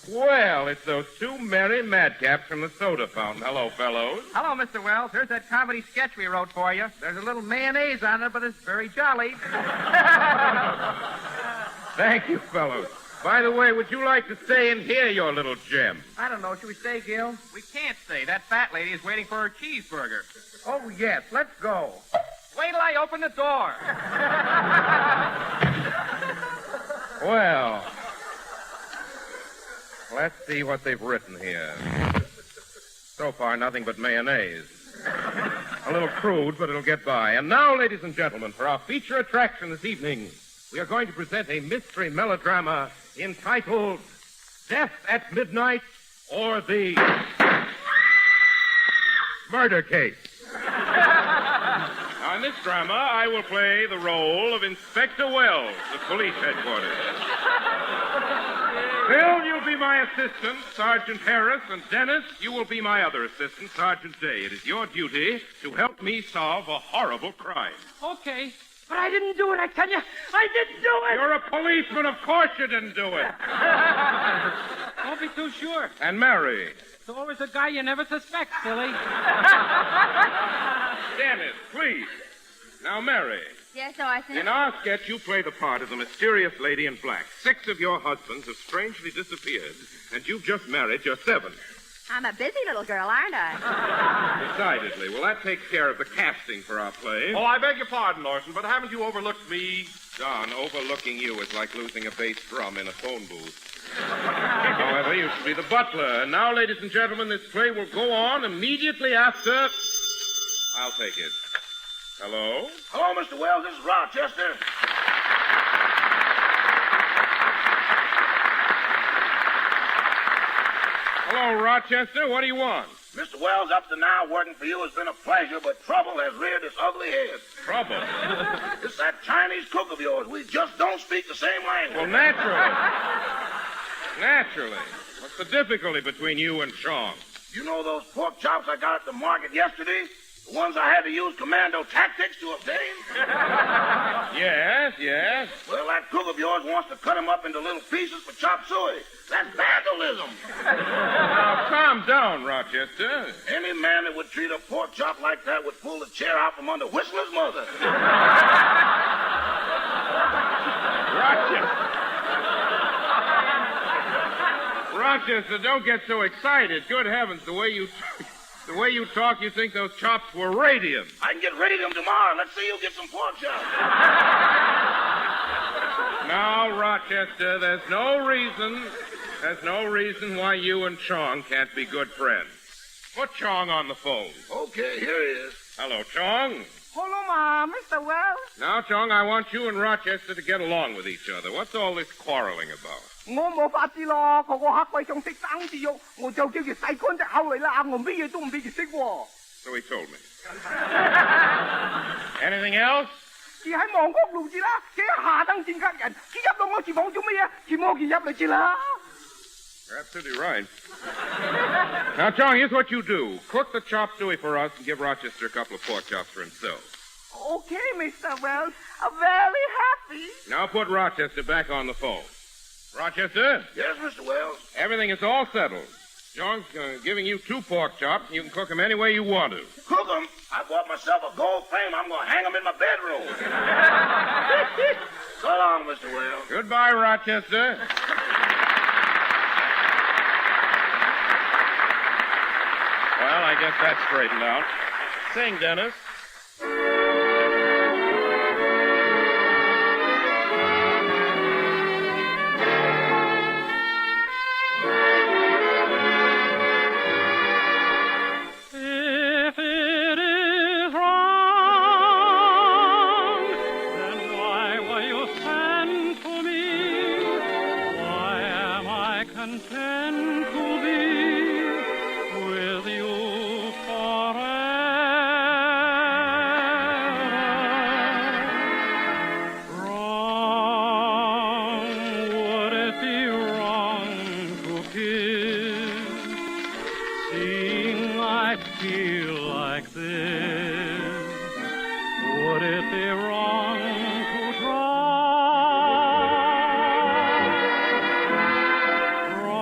Well, it's those two merry madcaps from the soda fountain. Hello, fellows. Hello, Mr. Wells. Here's that comedy sketch we wrote for you. There's a little mayonnaise on it, but it's very jolly. Thank you, fellows. By the way, would you like to stay and hear your little gem? I don't know. Should we stay, Gil? We can't stay. That fat lady is waiting for her cheeseburger. Oh, yes. Let's go. Wait till I open the door. Well, let's see what they've written here. So far, nothing but mayonnaise. A little crude, but it'll get by. And now, ladies and gentlemen, for our feature attraction this evening, we are going to present a mystery melodrama entitled Death at Midnight or the Murder Case. Now, in this drama, I will play the role of Inspector Wells of Police Headquarters. Bill, you'll be my assistant, Sergeant Harris, and Dennis, you will be my other assistant, Sergeant Day. It is your duty to help me solve a horrible crime. Okay. But I didn't do it, I tell you. I didn't do it. You're a policeman. Of course you didn't do it. Don't be too sure. And Mary. There's always a guy you never suspect, silly. Dennis, please. Now, Mary. Yes, Orson. In our sketch, you play the part of the mysterious lady in black. 6 of your husbands have strangely disappeared, and you've just married your 7th. I'm a busy little girl, aren't I? Decidedly. Well, that takes care of the casting for our play. Oh, I beg your pardon, Orson, but haven't you overlooked me? Don, overlooking you is like losing a bass drum in a phone booth. However, you should be the butler. And now, ladies and gentlemen, this play will go on immediately after... I'll take it. Hello? Hello, Mr. Wells. This is Rochester. Hello, Rochester. What do you want? Mr. Wells, up to now, working for you has been a pleasure, but trouble has reared its ugly head. Trouble? It's that Chinese cook of yours. We just don't speak the same language. Well, naturally. Naturally. What's the difficulty between you and Sean? You know those pork chops I got at the market yesterday? The ones I had to use commando tactics to obtain? Yes, yes. Well, that cook of yours wants to cut them up into little pieces for chop suey. That's vandalism. Now, calm down, Rochester. Any man that would treat a pork chop like that would pull the chair out from under Whistler's mother. Rochester, don't get so excited. Good heavens, the way you talk, you think those chops were radium. I can get radium tomorrow. Let's see you get some pork chops. Now, Rochester, there's no reason why you and Chong can't be good friends. Put Chong on the phone. Okay, here he is. Hello, Chong. Hello, Mr. Wells. Now, Chong, I want you and Rochester to get along with each other. What's all this quarreling about? 我冇法子咯，個個黑鬼仲識生字肉，我就叫佢洗乾隻口嚟啦，我乜嘢都唔俾佢識喎。So he told me. Anything else? 住喺望谷路字啦，這下等賤格人，佢入到我廚房做乜嘢？佢摸佢入嚟住啦。You're absolutely right. Now, Chong, here's what you do. Cook the chop suey for us and give Rochester a couple of pork chops for himself. Okay, Mr. Wells. I'm very happy. Now put Rochester back on the phone. Rochester? Yes, Mr. Wells? Everything is all settled. Chong's giving you 2 pork chops, and you can cook them any way you want to. Cook them? I bought myself a gold frame. I'm going to hang them in my bedroom. So long, Mr. Wells. Goodbye, Rochester. Well, I guess that's straightened out. Sing, Dennis. If it is wrong, then why will you send to me? Why am I content to be with you forever? Wrong, would it be wrong to kiss? Seeing I feel like this, would it be wrong to try?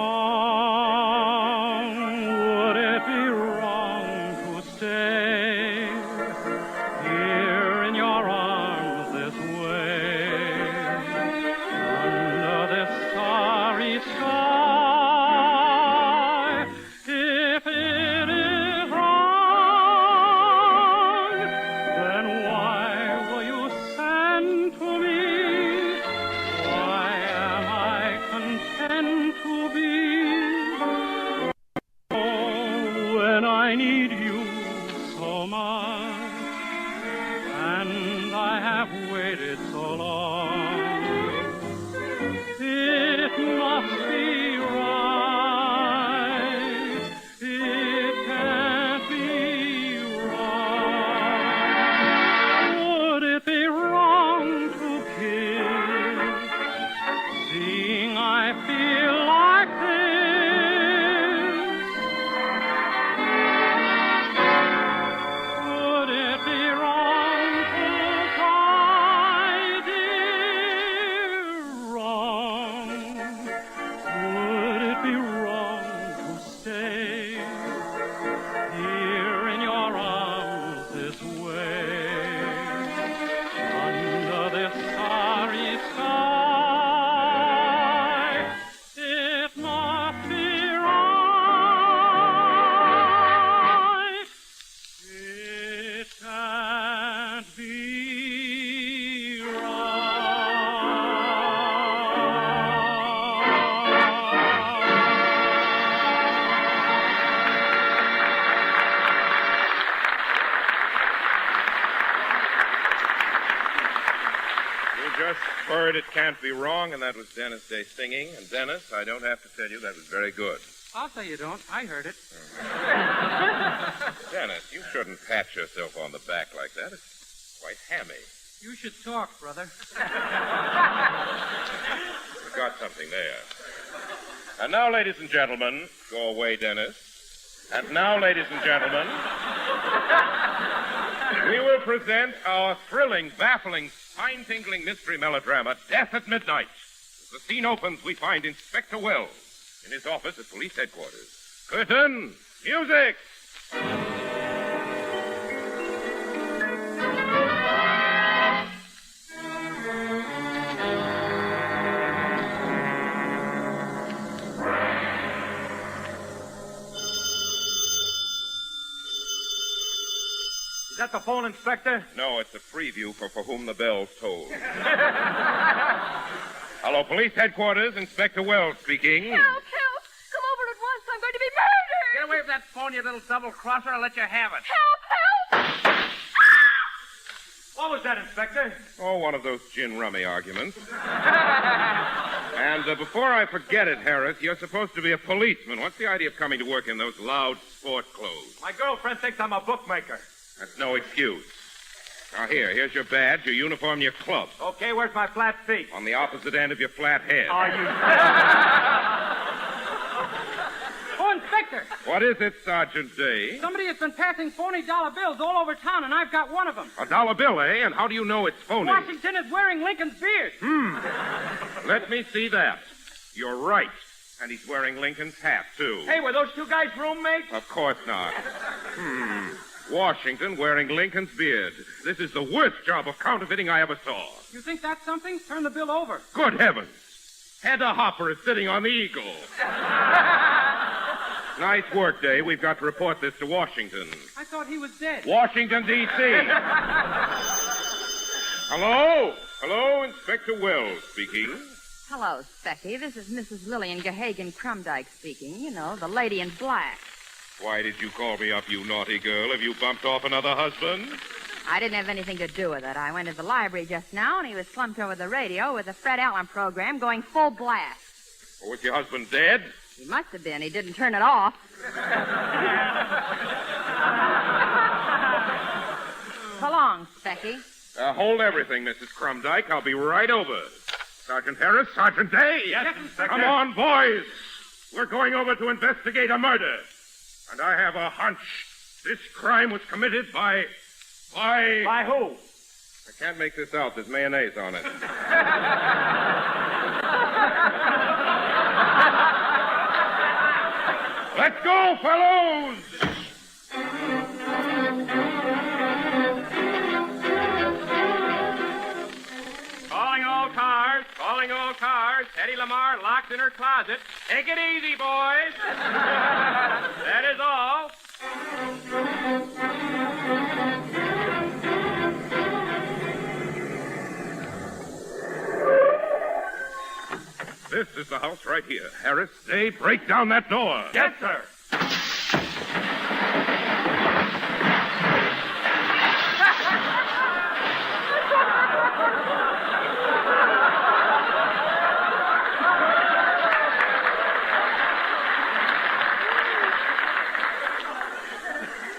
Wrong, would it be wrong to stay here in your arms this way, under this starry sky? If it is wrong, then why will you send to me? Why am I content to be? Oh, when I need you so much, and I have waited so long, it must be right. It can't be wrong. Would it be wrong to kiss? Seeing I feel like this, would it be wrong to try, dear? Wrong. Would it be wrong to stay here in your arms this way, under this starry sky? It must be right. It can't be You just heard It Can't Be Wrong, and that was Dennis Day singing. And Dennis, I don't have to tell you, that was very good. I'll say you don't. I heard it. Dennis, you shouldn't pat yourself on the back like that. It's quite hammy. You should talk, brother. Forgot something there. And now, ladies and gentlemen, go away, Dennis. And now, ladies and gentlemen, we will present our thrilling, baffling, spine-tingling mystery melodrama, Death at Midnight. As the scene opens, we find Inspector Wells in his office at police headquarters. Curtain, music! Is that the phone, Inspector? No, it's a preview for Whom the Bell's Tolled. Hello, police headquarters. Inspector Wells speaking. Help! Come over at once. I'm going to be murdered. Get away from that phone, you little double-crosser. I'll let you have it. Help! What was that, Inspector? Oh, one of those gin rummy arguments. And before I forget it, Harris, you're supposed to be a policeman. What's the idea of coming to work in those loud sport clothes? My girlfriend thinks I'm a bookmaker. That's no excuse. Now, here's your badge, your uniform, your club. Okay, where's my flat feet? On the opposite end of your flat head. Are you... Oh, Inspector! What is it, Sergeant Day? Somebody has been passing phony dollar bills all over town, and I've got one of them. A dollar bill, eh? And how do you know it's phony? Washington is wearing Lincoln's beard. Let me see that. You're right. And he's wearing Lincoln's hat, too. Hey, were those two guys roommates? Of course not. Washington wearing Lincoln's beard. This is the worst job of counterfeiting I ever saw. You think that's something? Turn the bill over. Good heavens. Hedda Hopper is sitting on the Eagle. Nice work, Day. We've got to report this to Washington. I thought he was dead. Washington, D.C. Hello, Inspector Wells speaking. Hello, Specky. This is Mrs. Lillian Gahagan Crumdyke speaking. You know, the lady in black. Why did you call me up, you naughty girl? Have you bumped off another husband? I didn't have anything to do with it. I went to the library just now, and he was slumped over the radio with the Fred Allen program going full blast. Or was your husband dead? He must have been. He didn't turn it off. So long, Specky. Hold everything, Mrs. Crumdyke. I'll be right over. Sergeant Harris, Sergeant Day. Yes, Inspector. Come on, boys. We're going over to investigate a murder. And I have a hunch this crime was committed by... By who? I can't make this out. There's mayonnaise on it. Let's go, fellows! Calling all cars. Eddie Lamar locked in her closet. Take it easy, boys. That is all. This is the house right here. Harris, Day, break down that door. Yes, sir.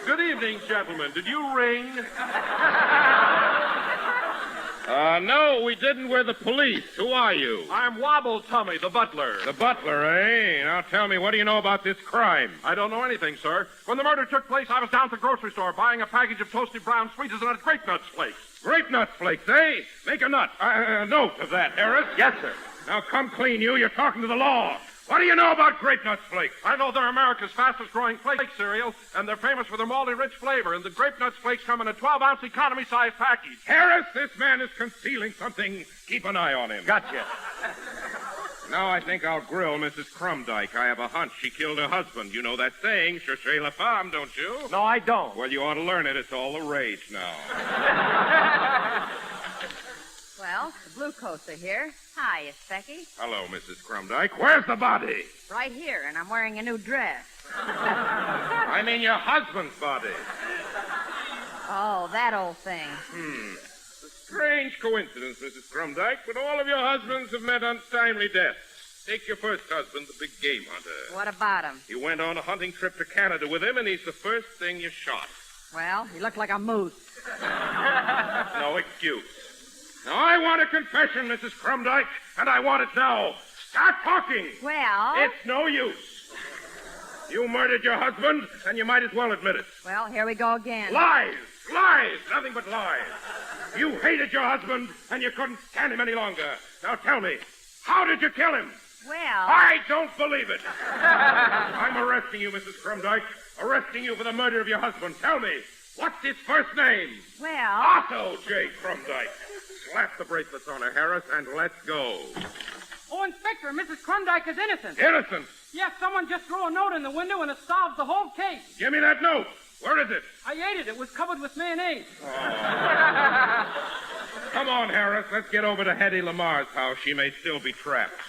Good evening, gentlemen. Did you ring? No, we didn't. We're the police. Who are you? I'm Wobble Tummy, the butler. The butler, eh? Now tell me, what do you know about this crime? I don't know anything, sir. When the murder took place, I was down at the grocery store buying a package of toasted brown sweeties and grape nuts flakes. Grape nut flakes, eh? Make a note of that, Harris. Yes, sir. Now come clean, you. You're talking to the law. What do you know about grape nut flakes? I know they're America's fastest-growing flake cereal, and they're famous for their malty rich flavor, and the grape nut flakes come in a 12-ounce economy-size package. Harris, this man is concealing something. Keep an eye on him. Gotcha. Now I think I'll grill Mrs. Crumdyke. I have a hunch she killed her husband. You know that saying, cherchez la femme, don't you? No, I don't. Well, you ought to learn it. It's all the rage now. Well, the blue coats are here. Hi, Specky. Hello, Mrs. Crumdyke. Where's the body? Right here, and I'm wearing a new dress. I mean your husband's body. Oh, that old thing. It's a strange coincidence, Mrs. Crumdyke, but all of your husbands have met untimely deaths. Take your first husband, the big game hunter. What about him? You went on a hunting trip to Canada with him, and he's the first thing you shot. Well, he looked like a moose. No excuse. Now, I want a confession, Mrs. Crumdyke, and I want it now. Start talking. Well... It's no use. You murdered your husband, and you might as well admit it. Well, here we go again. Lies! Lies! Nothing but lies. You hated your husband, and you couldn't stand him any longer. Now tell me, how did you kill him? Well... I don't believe it. I'm arresting you, Mrs. Crumdyke. Arresting you for the murder of your husband. Tell me, what's his first name? Well... Otto J. Crumdyke. Slap the bracelets on her, Harris, and let's go. Oh, Inspector, Mrs. Crumdyke is innocent. Innocent? Yes, someone just threw a note in the window and it solves the whole case. Give me that note. Where is it? I ate it. It was covered with mayonnaise. Come on, Harris. Let's get over to Hetty Lamar's house. She may still be trapped.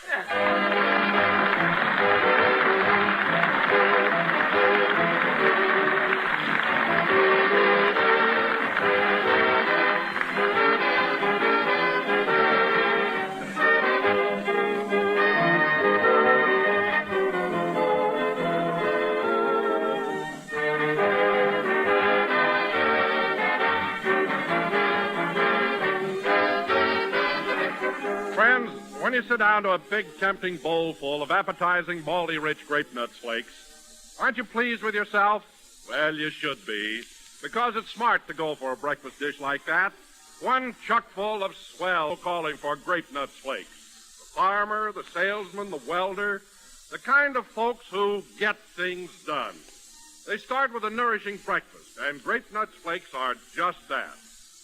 When you sit down to a big, tempting bowl full of appetizing, baldy-rich grape nuts flakes, aren't you pleased with yourself? Well, you should be, because it's smart to go for a breakfast dish like that. One chuck full of swell calling for grape nuts flakes. The farmer, the salesman, the welder, the kind of folks who get things done. They start with a nourishing breakfast, and grape nuts flakes are just that.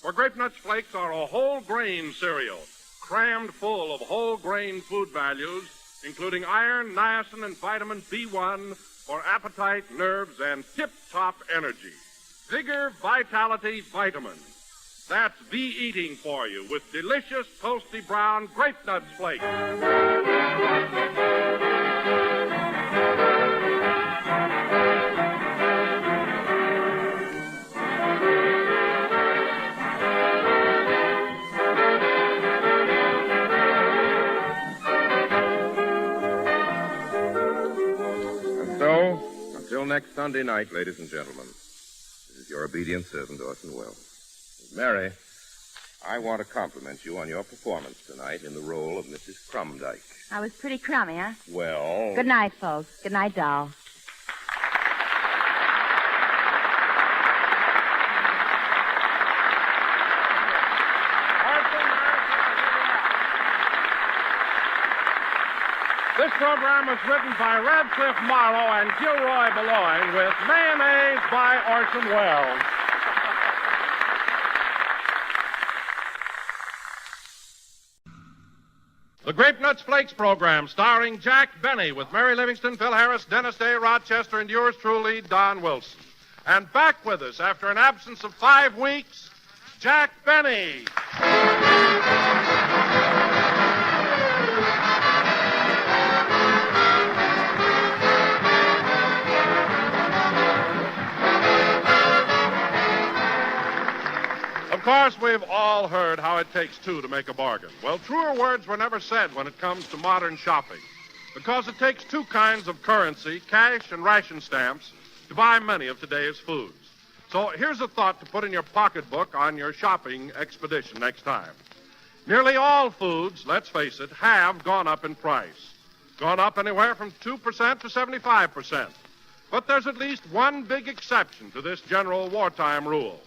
For grape nuts flakes are a whole grain cereal, crammed full of whole grain food values, including iron, niacin, and vitamin B1 for appetite, nerves, and tip-top energy. Vigor, vitality, vitamins. That's V-eating for you with delicious, toasty brown grape nuts flakes. Until next Sunday night, ladies and gentlemen, this is your obedient servant, Orson Welles. Mary, I want to compliment you on your performance tonight in the role of Mrs. Crumdyke. I was pretty crummy, huh? Well... Good night, folks. Good night, doll. This program was written by Radcliffe Morrow and Gilroy Boulogne with mayonnaise by Orson Welles. The Grape Nuts Flakes program, starring Jack Benny with Mary Livingston, Phil Harris, Dennis Day, Rochester, and yours truly, Don Wilson. And back with us after an absence of 5 weeks, Jack Benny. Of course, we've all heard how it takes two to make a bargain. Well, truer words were never said when it comes to modern shopping, because it takes two kinds of currency, cash and ration stamps, to buy many of today's foods. So here's a thought to put in your pocketbook on your shopping expedition next time. Nearly all foods, let's face it, have gone up in price. Gone up anywhere from 2% to 75%. But there's at least one big exception to this general wartime rule.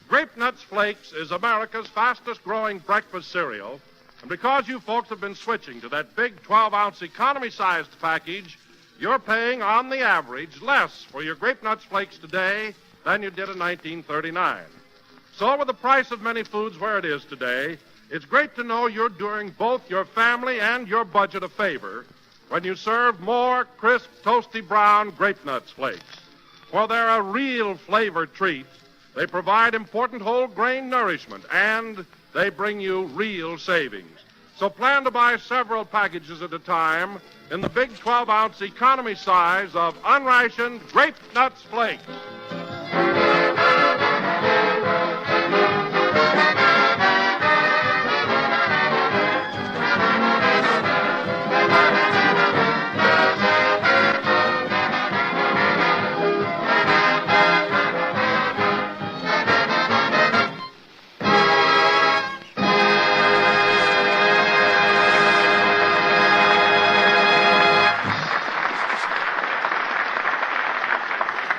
Grape Nuts Flakes is America's fastest-growing breakfast cereal, and because you folks have been switching to that big 12-ounce economy-sized package, you're paying, on the average, less for your Grape Nuts Flakes today than you did in 1939. So with the price of many foods where it is today, it's great to know you're doing both your family and your budget a favor when you serve more crisp, toasty brown Grape Nuts Flakes. Well, they're a real flavor treat. They provide important whole grain nourishment, and they bring you real savings. So plan to buy several packages at a time in the big 12-ounce economy size of unrationed Grape Nuts Flakes.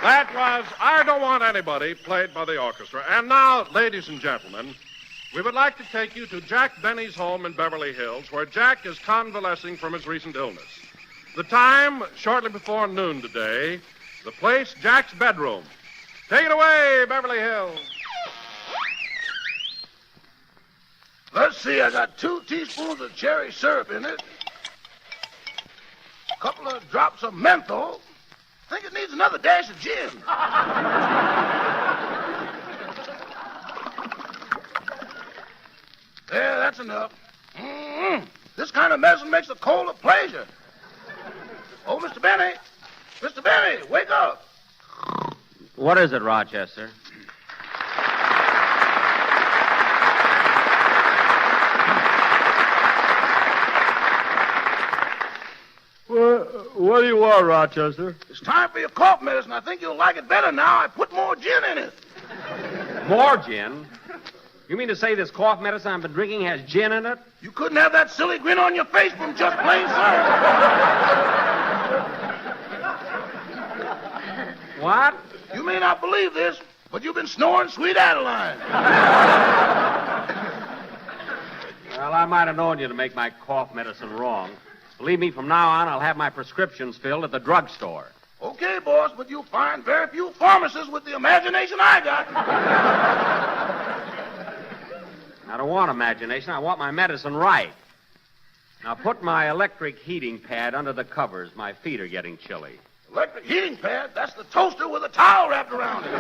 That was I Don't Want Anybody, played by the orchestra. And now, ladies and gentlemen, we would like to take you to Jack Benny's home in Beverly Hills, where Jack is convalescing from his recent illness. The time, shortly before noon today. The place, Jack's bedroom. Take it away, Beverly Hills. Let's see, I got 2 teaspoons of cherry syrup in it. A couple of drops of menthol. I think it needs another dash of gin. enough. This kind of medicine makes the cold a pleasure. Oh, Mr. Benny. Mr. Benny, wake up. What is it, Rochester? What do you want, Rochester? It's time for your cough medicine. I think you'll like it better now. I put more gin in it. More gin? You mean to say this cough medicine I've been drinking has gin in it? You couldn't have that silly grin on your face from just plain syrup. What? You may not believe this, but you've been snoring Sweet Adeline. Well, I might have known you to make my cough medicine wrong. Believe me, from now on, I'll have my prescriptions filled at the drugstore. Okay, boss, but you'll find very few pharmacists with the imagination I got. I don't want imagination. I want my medicine right. Now, put my electric heating pad under the covers. My feet are getting chilly. Electric heating pad? That's the toaster with a towel wrapped around it.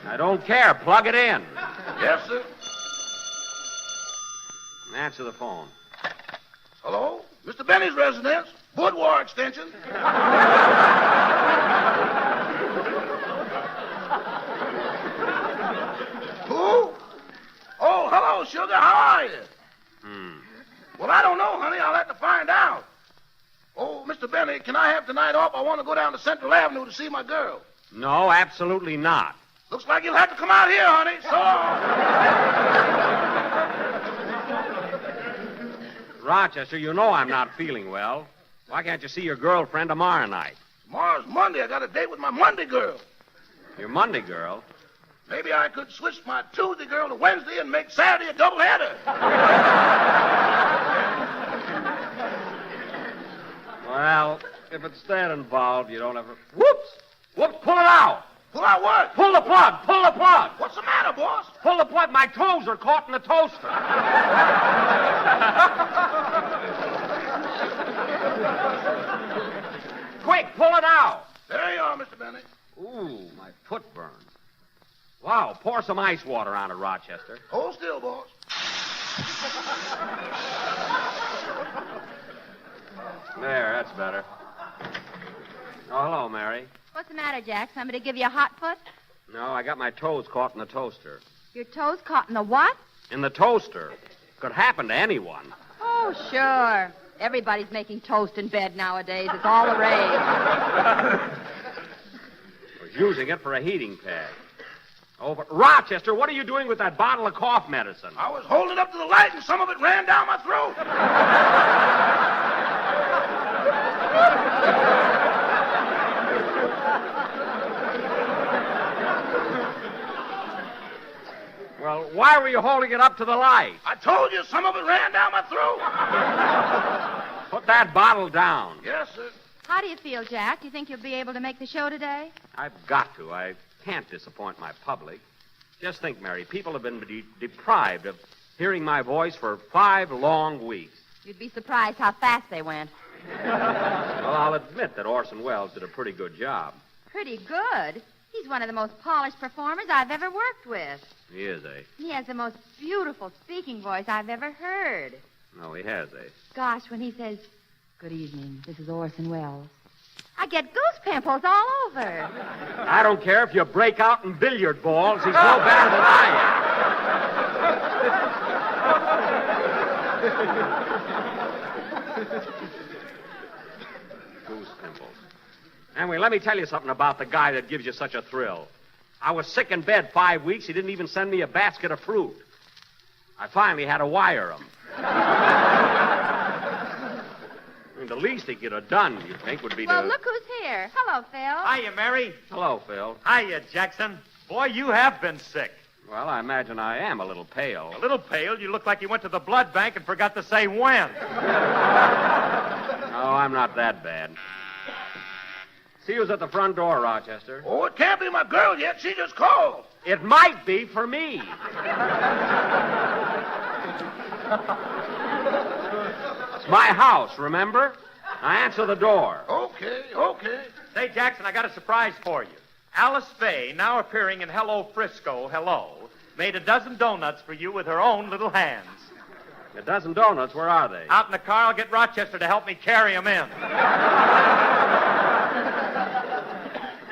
I don't care. Plug it in. Yes, sir. Answer the phone. Hello? Mr. Benny's residence. Boudoir extension. Who? Oh, hello, sugar. How are you? Well, I don't know, honey. I'll have to find out. Oh, Mr. Benny, can I have tonight off? I want to go down to Central Avenue to see my girl. No, absolutely not. Looks like you'll have to come out here, honey. So long. Rochester, you know I'm not feeling well. Why can't you see your girlfriend tomorrow night? Tomorrow's Monday. I got a date with my Monday girl. Your Monday girl? Maybe I could switch my Tuesday girl to Wednesday and make Saturday a doubleheader. Well, if it's that involved, you don't ever... Whoops! Whoops, pull it out! Pull out what? Pull the plug! Pull the plug! What's the matter, boss? Pull the plug. My toes are caught in the toaster. Quick, pull it out. There you are, Mr. Benny. Ooh, my foot burns. Wow, pour some ice water on it, Rochester. Hold still, boss. There, that's better. Oh, hello, Mary. What's the matter, Jack? Somebody give you a hot foot? No, I got my toes caught in the toaster. Your toes caught in the what? In the toaster. Could happen to anyone. Oh, sure. Everybody's making toast in bed nowadays. It's all the rage. I was using it for a heating pad. Oh, but Rochester, what are you doing with that bottle of cough medicine? I was holding it up to the light and some of it ran down my throat. Well, why were you holding it up to the light? I told you some of it ran down my throat. Put that bottle down. Yes, sir. How do you feel, Jack? Do you think you'll be able to make the show today? I've got to. I can't disappoint my public. Just think, Mary, people have been deprived of hearing my voice for 5 long weeks. You'd be surprised how fast they went. Well, I'll admit that Orson Welles did a pretty good job. Pretty good? He's one of the most polished performers I've ever worked with. He is, eh? He has the most beautiful speaking voice I've ever heard. No, he has, eh? Gosh, when he says, "Good evening, this is Orson Welles," I get goose pimples all over. I don't care if you break out in billiard balls. He's no better than I am. Goose pimples. Anyway, let me tell you something about the guy that gives you such a thrill. I was sick in bed 5 weeks. He didn't even send me a basket of fruit. I finally had to wire him. I mean, the least he could have done, you'd think, would be Well, to... look who's here. Hello, Phil. Hiya, Mary. Hello, Phil. Hiya, Jackson. Boy, you have been sick. Well, I imagine I am a little pale. A little pale? You look like you went to the blood bank and forgot to say when. Oh, I'm not that bad. See who's at the front door, Rochester. Oh, it can't be my girl yet. She just called. It might be for me. It's my house, remember? Now answer the door. Okay. Say, Jackson, I got a surprise for you. Alice Faye, now appearing in Hello, Frisco, Hello, made a dozen donuts for you with her own little hands. A dozen donuts, where are they? Out in the car. I'll get Rochester to help me carry them in.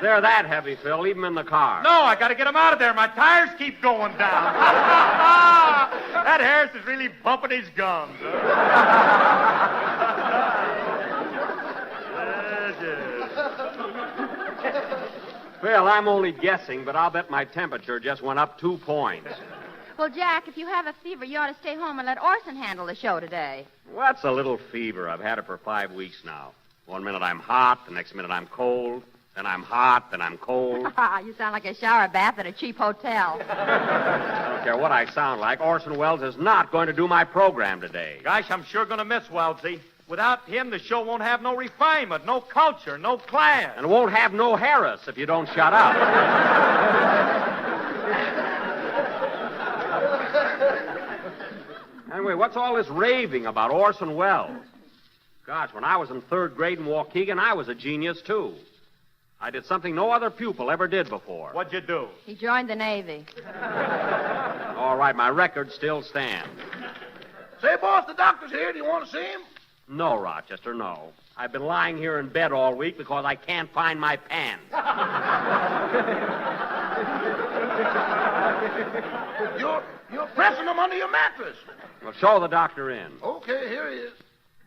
They're that heavy, Phil. Leave them in the car. No, I got to get them out of there. My tires keep going down. That Harris is really bumping his gums. Phil, I'm only guessing, but I'll bet my temperature just went up 2 points. Well, Jack, if you have a fever, you ought to stay home and let Orson handle the show today. What's a little fever? I've had it for 5 weeks now. 1 minute I'm hot, the next minute I'm cold. Then I'm hot, then I'm cold. You sound like a shower bath at a cheap hotel. I don't care what I sound like. Orson Welles is not going to do my program today. Gosh, I'm sure going to miss Wellesley. Without him, the show won't have no refinement, no culture, no class. And won't have no Harris if you don't shut up. Anyway, what's all this raving about Orson Welles? Gosh, when I was in 3rd grade in Waukegan, I was a genius, too. I did something no other pupil ever did before. What'd you do? He joined the Navy. All right, my record still stands. Say, boss, the doctor's here. Do you want to see him? No, Rochester, no. I've been lying here in bed all week because I can't find my pants. You're pressing them under your mattress. Well, show the doctor in. Okay, here he is.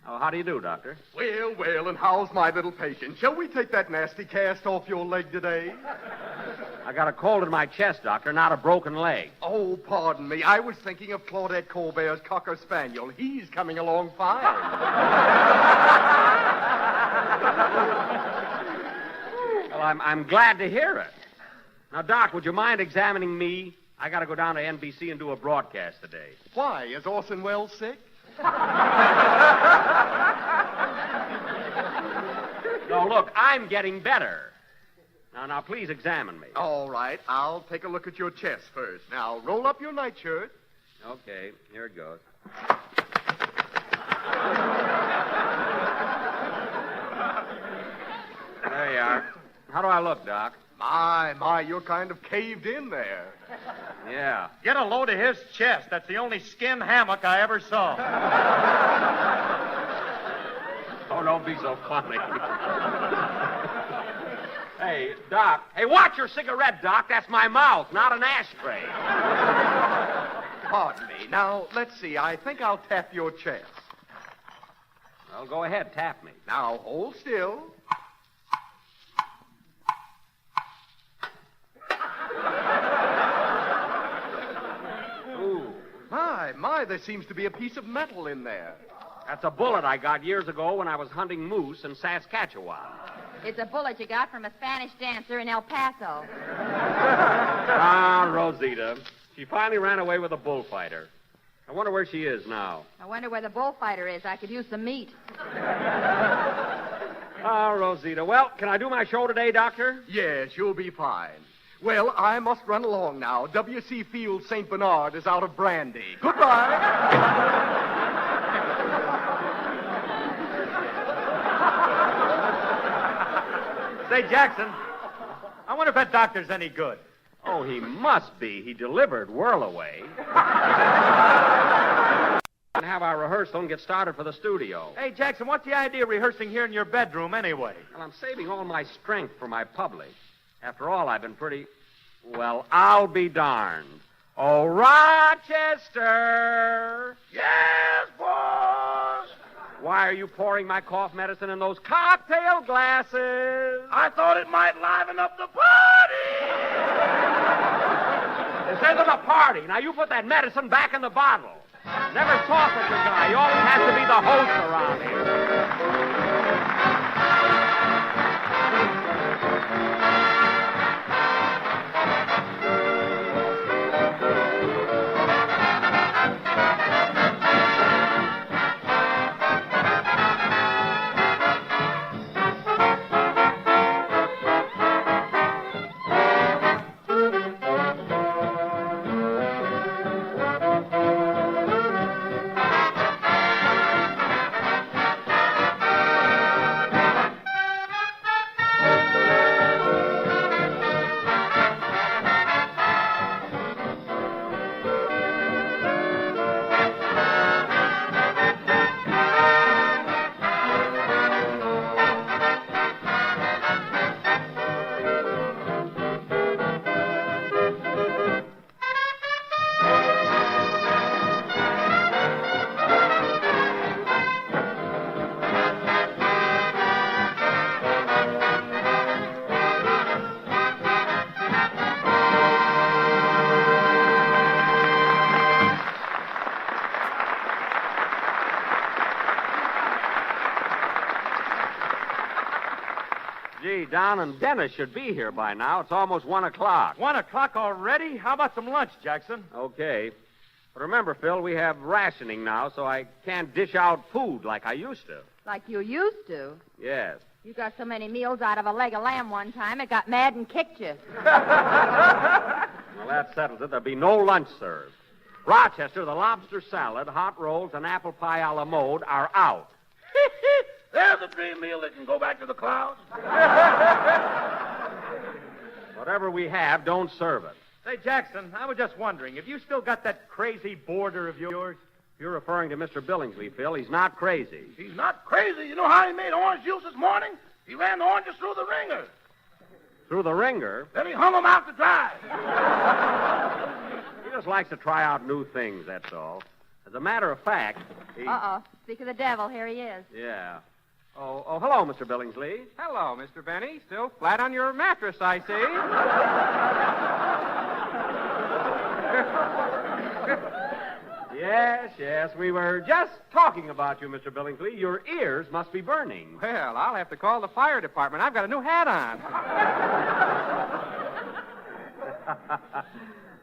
Oh, how do you do, Doctor? Well, well, and how's my little patient? Shall we take that nasty cast off your leg today? I got a cold in my chest, Doctor, not a broken leg. Oh, pardon me. I was thinking of Claudette Colbert's Cocker Spaniel. He's coming along fine. Well, I'm glad to hear it. Now, Doc, would you mind examining me? I got to go down to NBC and do a broadcast today. Why? Is Orson Welles sick? No, look, I'm getting better. Now, please examine me. All right, I'll take a look at your chest first. Now, roll up your nightshirt. Okay, here it goes. There you are. How do I look, Doc? My, you're kind of caved in there. Yeah. Get a load of his chest. That's the only skin hammock I ever saw. Oh, don't be so funny. Hey, Doc. Hey, watch your cigarette, Doc. That's my mouth, not an ashtray. Pardon me. Now, let's see. I think I'll tap your chest. Well, go ahead. Tap me. Now, hold still. Ooh. My, there seems to be a piece of metal in there. That's a bullet I got years ago when I was hunting moose in Saskatchewan. It's a bullet you got from a Spanish dancer in El Paso. Ah, Rosita. She finally ran away with a bullfighter. I wonder where she is now. I wonder where the bullfighter is. I could use some meat. Ah, Rosita. Well, can I do my show today, Doctor? Yes, you'll be fine. Well, I must run along now. W.C. Field St. Bernard is out of brandy. Goodbye. Say, Jackson, I wonder if that doctor's any good. Oh, he must be. He delivered Whirlaway. And have our rehearsal and get started for the studio. Hey, Jackson, what's the idea of rehearsing here in your bedroom anyway? Well, I'm saving all my strength for my public. After all, I've been pretty... Well, I'll be darned. Oh, Rochester! Yes, boss! Why are you pouring my cough medicine in those cocktail glasses? I thought it might liven up the party! This isn't a party. Now, you put that medicine back in the bottle. Never saw such a guy. He always has to be the host around here. Don and Dennis should be here by now. It's almost 1 o'clock. 1 o'clock already? How about some lunch, Jackson? Okay. But remember, Phil, we have rationing now, so I can't dish out food like I used to. Like you used to. Yes. You got so many meals out of a leg of lamb one time, it got mad and kicked you. Well, that settles it. There'll be no lunch served. Rochester, the lobster salad, hot rolls, and apple pie a la mode are out. There's a dream meal that can go back to the clouds. Whatever we have, don't serve it. Say, Jackson, I was just wondering, have you still got that crazy boarder of yours? You're referring to Mr. Billingsley, Phil. He's not crazy. He's not crazy. You know how he made orange juice this morning? He ran the oranges through the ringer. Through the ringer? Then he hung them out to dry. He just likes to try out new things, that's all. As a matter of fact, he... Uh-oh. Speak of the devil, here he is. Yeah. Oh, hello, Mr. Billingsley. Hello, Mr. Benny. Still flat on your mattress, I see. Yes, we were just talking about you, Mr. Billingsley. Your ears must be burning. Well, I'll have to call the fire department. I've got a new hat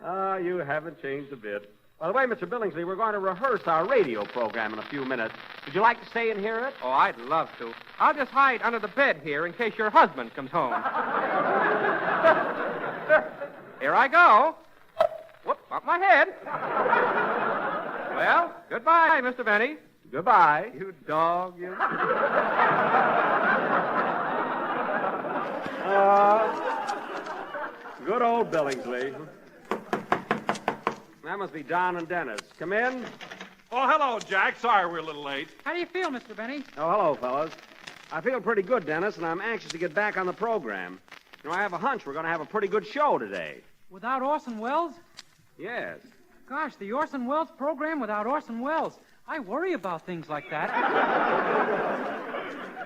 on. You haven't changed a bit. By the way, Mr. Billingsley, we're going to rehearse our radio program in a few minutes. Would you like to stay and hear it? Oh, I'd love to. I'll just hide under the bed here in case your husband comes home. Here I go. Whoop, up my head. Well, goodbye, Mr. Benny. Goodbye. You dog, you. Good old Billingsley. That must be Don and Dennis. Come in. Oh, hello, Jack. Sorry we're a little late. How do you feel, Mr. Benny? Oh, hello, fellas. I feel pretty good, Dennis, and I'm anxious to get back on the program. You know, I have a hunch we're going to have a pretty good show today. Without Orson Welles? Yes. Gosh, the Orson Welles program without Orson Welles. I worry about things like that.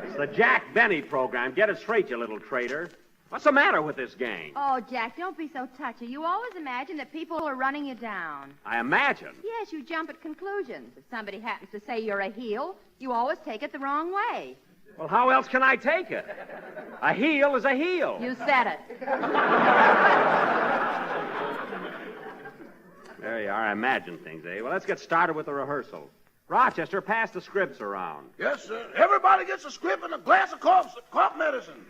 It's the Jack Benny program. Get it straight, you little traitor. What's the matter with this gang? Oh, Jack, don't be so touchy. You always imagine that people are running you down. I imagine. Yes, you jump at conclusions. If somebody happens to say you're a heel, you always take it the wrong way. Well, how else can I take it? A heel is a heel. You said it. There you are. I imagine things, eh? Well, let's get started with the rehearsal. Rochester, pass the scripts around. Yes, sir. Everybody gets a script and a glass of cough medicine.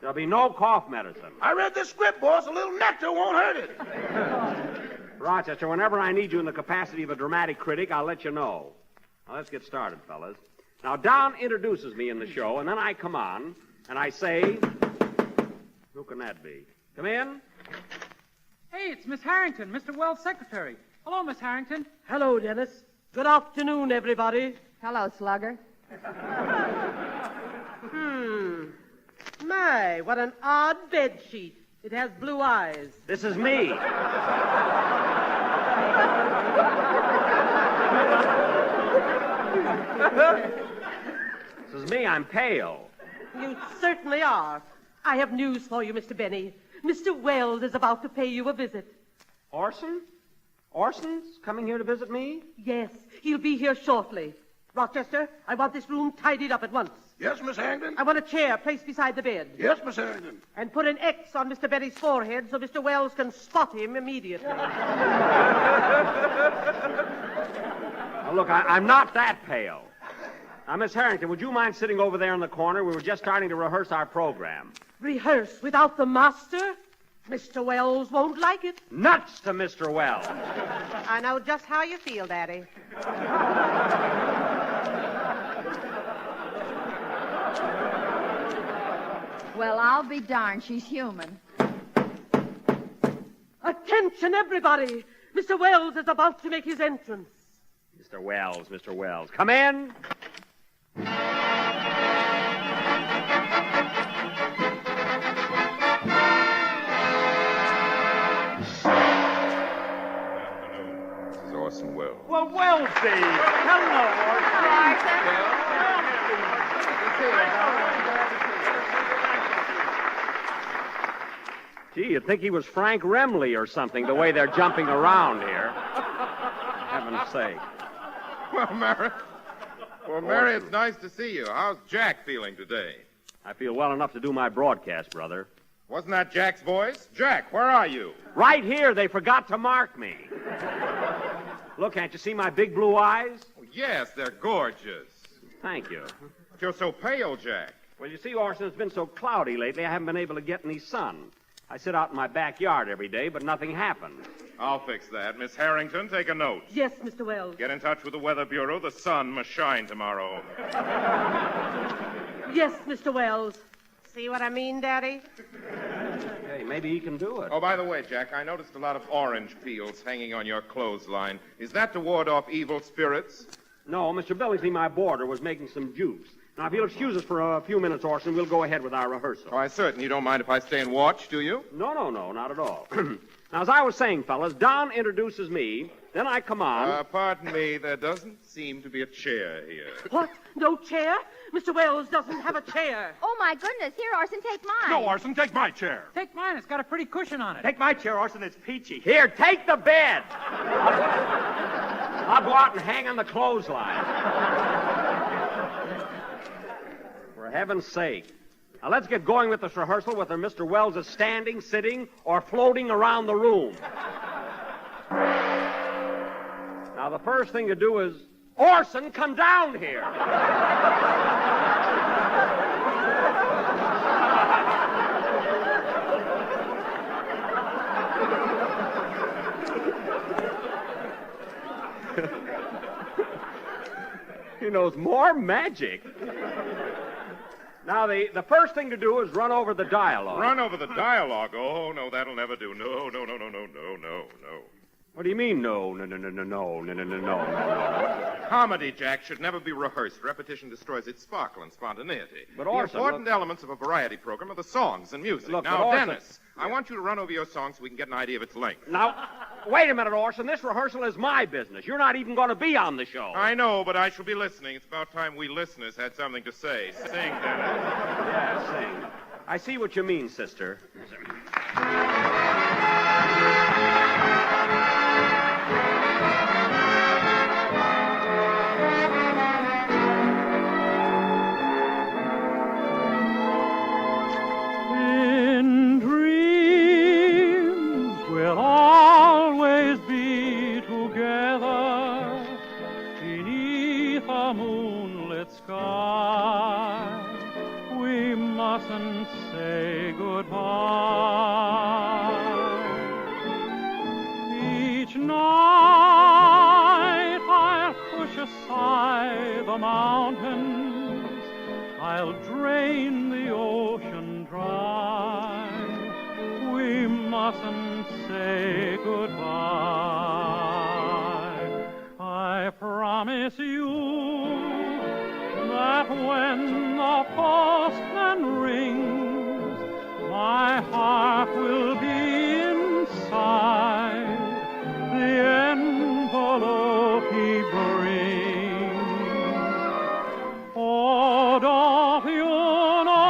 There'll be no cough medicine. I read this script, boss. A little nectar won't hurt it. Rochester, whenever I need you in the capacity of a dramatic critic, I'll let you know. Now, let's get started, fellas. Now, Don introduces me in the show, and then I come on, and I say... Who can that be? Come in. Hey, it's Miss Harrington, Mr. Wells' secretary. Hello, Miss Harrington. Hello, Dennis. Good afternoon, everybody. Hello, Slugger. My, what an odd bed sheet. It has blue eyes. This is me. This is me. I'm pale. You certainly are. I have news for you, Mr. Benny. Mr. Wells is about to pay you a visit. Orson? Orson's coming here to visit me? Yes, he'll be here shortly. Rochester, I want this room tidied up at once. Yes, Miss Harrington? I want a chair placed beside the bed. Yes, Miss Harrington. And put an X on Mr. Benny's forehead so Mr. Wells can spot him immediately. Now, look, I'm not that pale. Now, Miss Harrington, would you mind sitting over there in the corner? We were just starting to rehearse our program. Rehearse without the master? Mr. Wells won't like it. Nuts to Mr. Wells. I know just how you feel, Daddy. Well, I'll be darned. She's human. Attention, everybody. Mr. Wells is about to make his entrance. Mr. Wells. Come in. Orson Welles. Well, Wellsy. Hello, Gee, you'd think he was Frank Remley or something, the way they're jumping around here. For heaven's sake. Well, Mary, it's nice to see you. How's Jack feeling today? I feel well enough to do my broadcast, brother. Wasn't that Jack's voice? Jack, where are you? Right here. They forgot to mark me. Look, can't you see my big blue eyes? Oh, yes, they're gorgeous. Thank you. But you're so pale, Jack. Well, you see, Orson, it's been so cloudy lately, I haven't been able to get any sun. I sit out in my backyard every day, but nothing happened. I'll fix that. Miss Harrington, take a note. Yes, Mr. Wells. Get in touch with the Weather Bureau. The sun must shine tomorrow. Yes, Mr. Wells. See what I mean, Daddy? Hey, maybe he can do it. Oh, by the way, Jack, I noticed a lot of orange peels hanging on your clothesline. Is that to ward off evil spirits? No, Mr. Billingsley, my boarder, was making some juice. Now, if you'll excuse us for a few minutes, Orson, we'll go ahead with our rehearsal. Oh, I certainly don't mind if I stay and watch, do you? No, not at all. Now, as I was saying, fellas, Don introduces me, then I come on. Pardon me, there doesn't seem to be a chair here. What? No chair? Mr. Wells doesn't have a chair. Oh, my goodness. Here, Orson, take mine. No, Orson, take my chair. Take mine. It's got a pretty cushion on it. Take my chair, Orson. It's peachy. Here, take the bed. I'll go out and hang on the clothesline. For heaven's sake. Now, let's get going with this rehearsal, whether Mr. Wells is standing, sitting, or floating around the room. Now, the first thing to do is, Orson, come down here. He knows more magic. Now, the first thing to do is run over the dialogue. Run over the dialogue? Oh, no, that'll never do. No. What do you mean, no? Comedy, Jack, should never be rehearsed. Repetition destroys its sparkle and spontaneity. But Orson, the important elements of a variety program are the songs and music. Look, now, Orson, Dennis, I want you to run over your song so we can get an idea of its length. Now, wait a minute, Orson. This rehearsal is my business. You're not even going to be on the show. I know, but I shall be listening. It's about time we listeners had something to say. Sing, Dennis. Yeah, sing. I see what you mean, sister. In dreams we'll always be together beneath a moonlit sky. We mustn't say goodbye. Each night I'll push aside the mountains. I'll drain the ocean dry. We mustn't say goodbye. I promise you that when the postman rings, my heart will be inside the envelope he brings. Oh, don't you know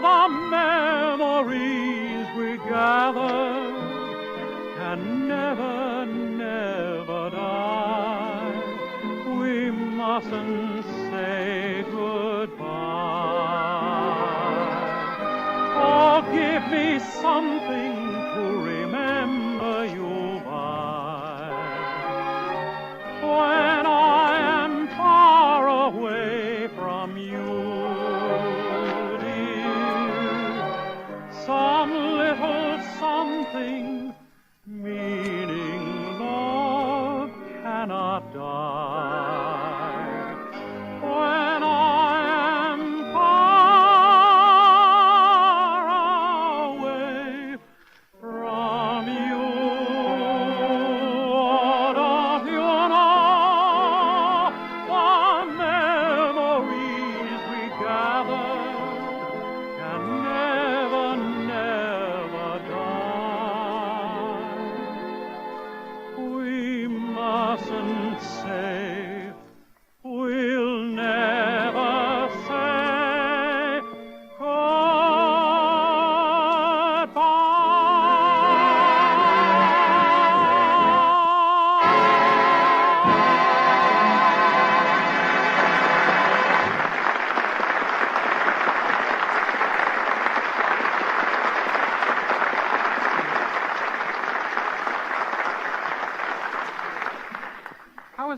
the memories we gathered can never, never die? We mustn't say goodbye. Oh, give me something to remember you by. When I am far away from you, dear, some little something meaning love cannot die. When I am far away from you, don't you know the memories we gathered can never, never die? We mustn't say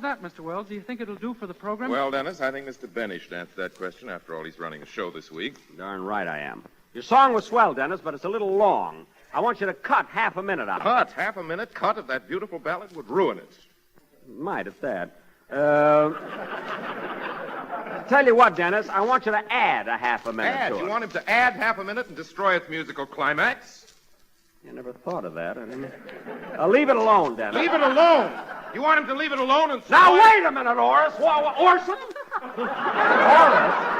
how's that, Mr. Wells? Do you think it'll do for the program? Well, Dennis, I think Mr. Benny should answer that question. After all, he's running a show this week. Darn right I am. Your song was swell, Dennis, but it's a little long. I want you to cut half a minute out of it. Cut? Half a minute cut of that beautiful ballad would ruin it. Might at that. Tell you what, Dennis, I want you to add a half a minute Add? to it. You want him to add half a minute and destroy its musical climax? I never thought of that. I didn't... leave it alone, Dennis. Leave it alone? You want him to leave it alone and... Now, wait a minute, Orson. Orson? Orson?